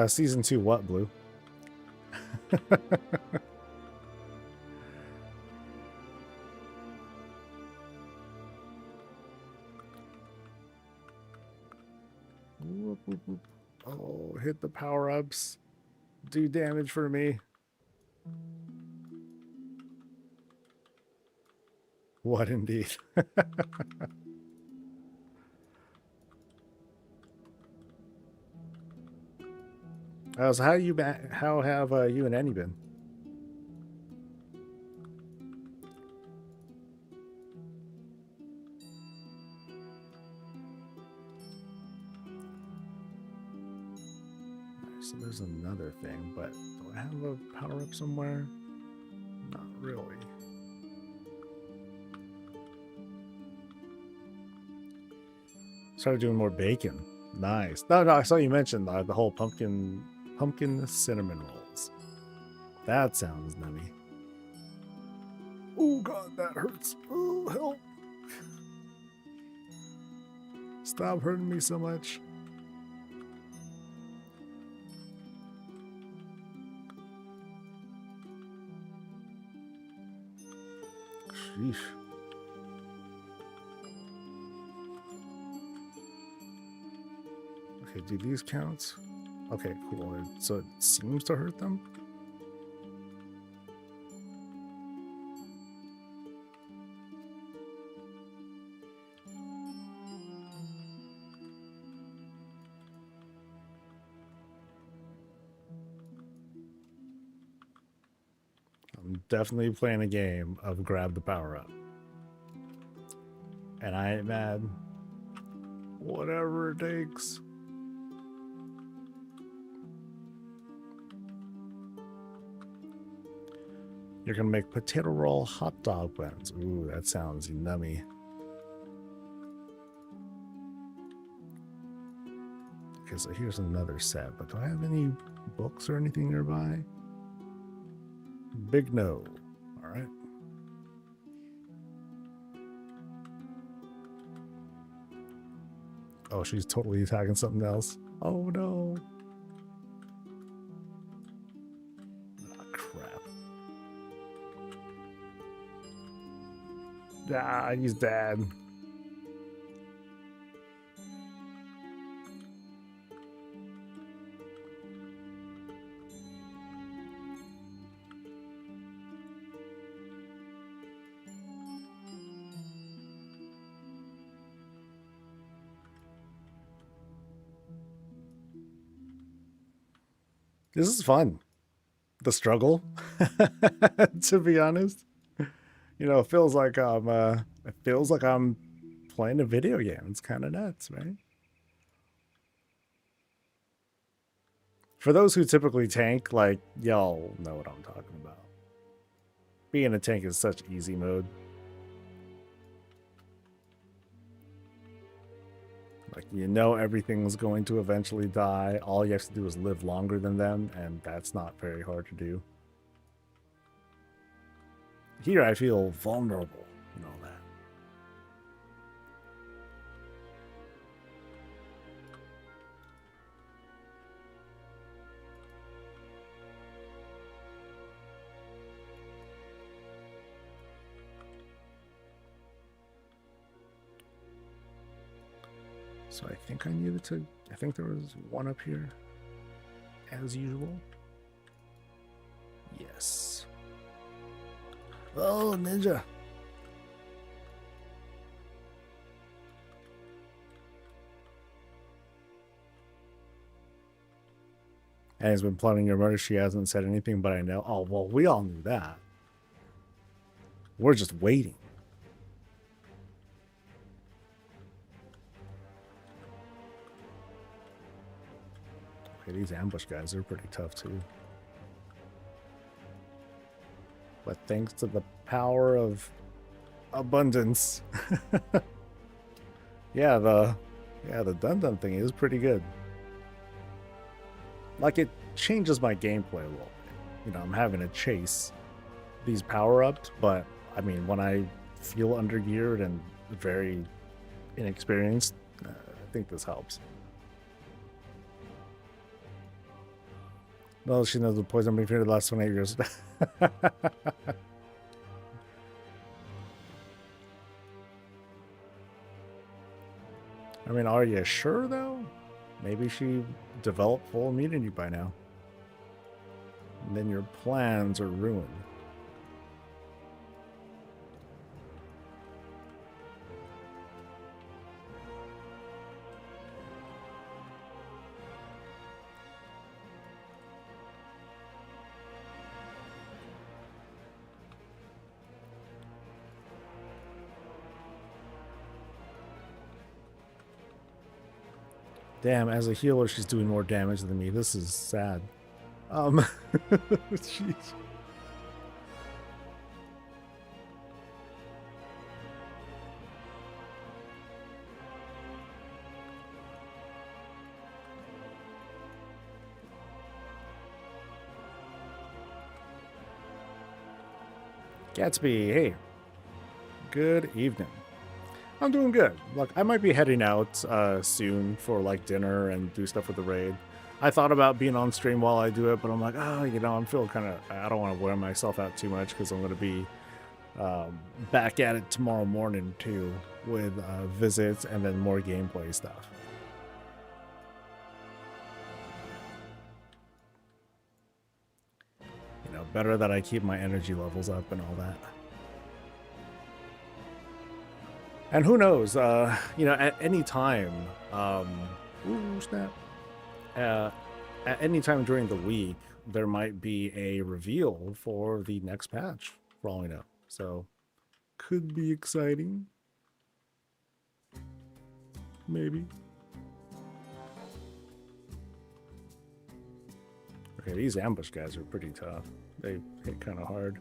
Season 2 what, Blue? Oh, hit the power-ups. Do damage for me. What indeed. So how have you and Annie been? So there's another thing, but do I have a power-up somewhere? Not really. Started doing more bacon. Nice. No, I saw you mention the whole pumpkin cinnamon rolls. That sounds nummy. Oh god, that hurts. Oh, help. Stop hurting me so much. Sheesh. Okay, do these count? Okay, cool. So it seems to hurt them? I'm definitely playing a game of grab the power up. And I ain't mad. Whatever it takes. You're gonna make potato roll hot dog buns. Ooh, that sounds nummy. Okay, so here's another set, but do I have any books or anything nearby? Big no. All right. Oh, she's totally attacking something else. Oh no. Ah, crap. Ah, he's dead. This is fun. The struggle, to be honest. You know, it feels like I'm playing a video game. It's kind of nuts, right? For those who typically tank, like, y'all know what I'm talking about. Being a tank is such easy mode. Like, you know everything's going to eventually die. All you have to do is live longer than them, and that's not very hard to do. Here I feel vulnerable and all that. So I think I needed to, I think there was one up here, as usual. Yes. Oh, ninja. And has been plotting your murder. She hasn't said anything, but I know. Oh, well, we all knew that. We're just waiting. Okay, these ambush guys are pretty tough too. But thanks to the power of abundance. yeah, the dun-dun thing is pretty good. Like, it changes my gameplay a little bit. You know, I'm having to chase these power-ups, but I mean, when I feel undergeared and very inexperienced, I think this helps. Well, she knows the poison been here the last 28 years. I mean, are you sure though? Maybe she developed full immunity by now. And then your plans are ruined. Damn, as a healer, she's doing more damage than me. This is sad. Jeez. Gatsby, hey. Good evening. I'm doing good. Look, I might be heading out soon for like dinner and do stuff with the raid. I thought about being on stream while I do it, but I'm like, oh, you know, I'm feeling kind of, I don't want to wear myself out too much because I'm going to be back at it tomorrow morning too with visits and then more gameplay stuff. You know, better that I keep my energy levels up and all that. And who knows, you know, at any time, ooh, snap. At any time during the week, there might be a reveal for the next patch, for all we know. So, could be exciting. Maybe. Okay, these ambush guys are pretty tough. They hit kind of hard.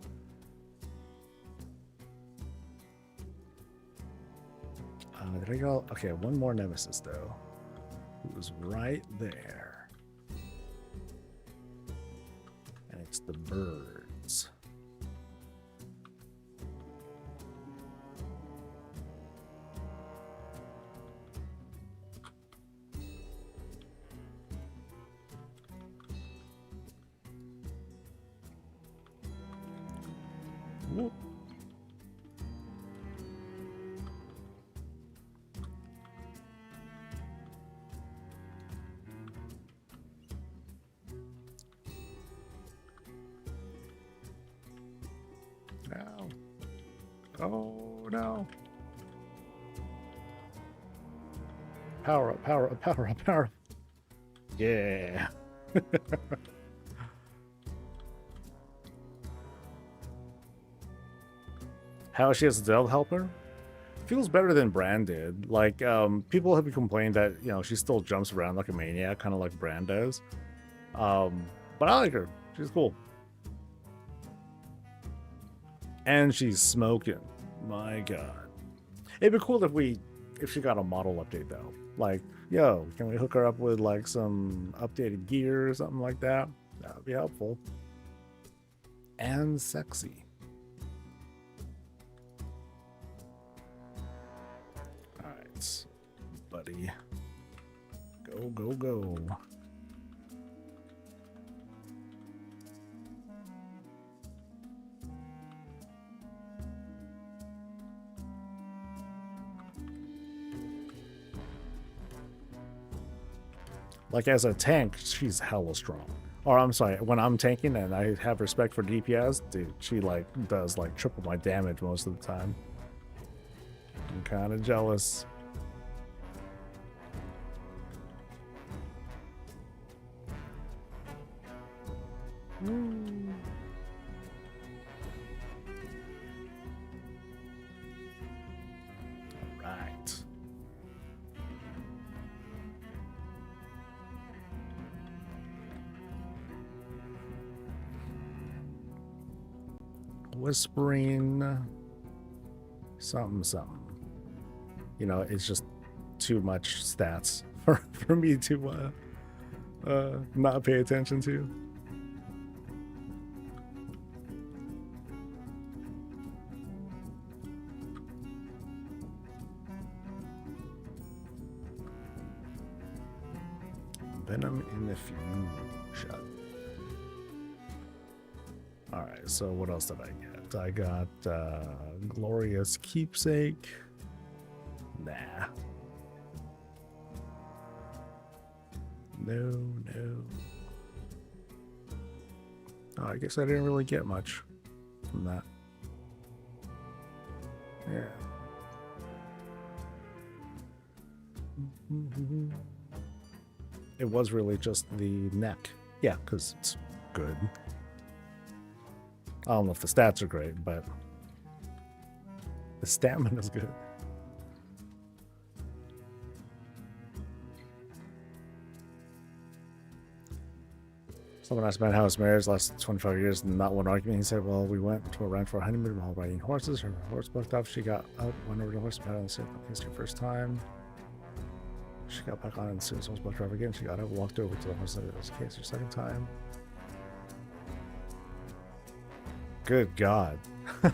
Did I go? Okay, one more nemesis though. Who's right there. And it's the birds. Whoop. No. Oh, no. Power up, power up, power up, power up. Yeah. How she has a Delve helper? Feels better than Bran did. Like, people have complained that, you know, she still jumps around like a maniac, kind of like Bran does. But I like her. She's cool. And she's smoking. My God. It'd be cool if she got a model update though. Like, yo, can we hook her up with like some updated gear or something like that? That would be helpful. And sexy. Alright, buddy. Go, go, go. Like, as a tank, she's hella strong. Or, I'm sorry, when I'm tanking and I have respect for DPS, dude, she, like, does, like, triple my damage most of the time. I'm kind of jealous. Alright. Whispering something. You know, it's just too much stats for me to not pay attention to. Venom in the fusion. Alright, so what else did I get? I got Glorious Keepsake. Nah. No. Oh, I guess I didn't really get much from that. Yeah. It was really just the neck. Yeah, because it's good. I don't know if the stats are great, but the stamina is good. Someone asked about how his marriage lasted 25 years and not one argument. He said, well, we went to a ranch for a honeymoon while riding horses. Her horse bucked up. She got up, went over to the horse, pat on the seat. It's her first time. She got back on, and as soon as the horse bucked her up again, she got up, walked over to the horse, and it was okay. It's her second time. Good God. All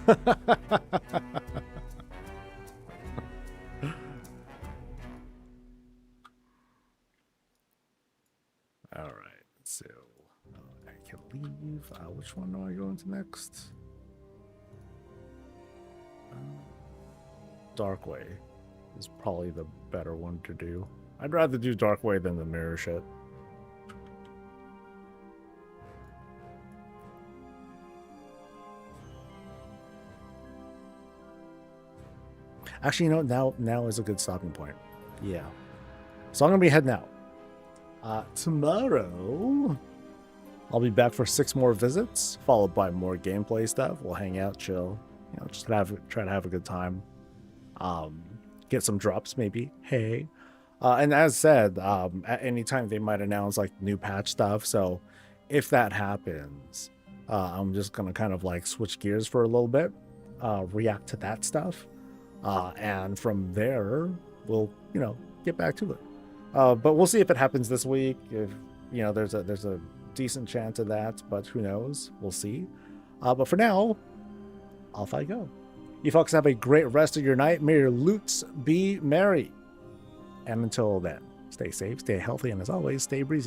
right, so I can leave. Which one do I go into next? Darkway is probably the better one to do. I'd rather do Darkway than the mirror shit. Actually, you know, now is a good stopping point. Yeah. So I'm going to be heading out. Tomorrow, I'll be back for 6 more visits, followed by more gameplay stuff. We'll hang out, chill, you know, just try to have a good time. Get some drops, maybe. Hey. And as said, at any time they might announce like new patch stuff. So if that happens, I'm just going to kind of like switch gears for a little bit, react to that stuff. And from there, we'll, you know, get back to it. But we'll see if it happens this week. If, you know, there's a decent chance of that, but who knows? We'll see. But for now, off I go. You folks have a great rest of your night. May your loots be merry. And until then, stay safe, stay healthy, and as always, stay breezy.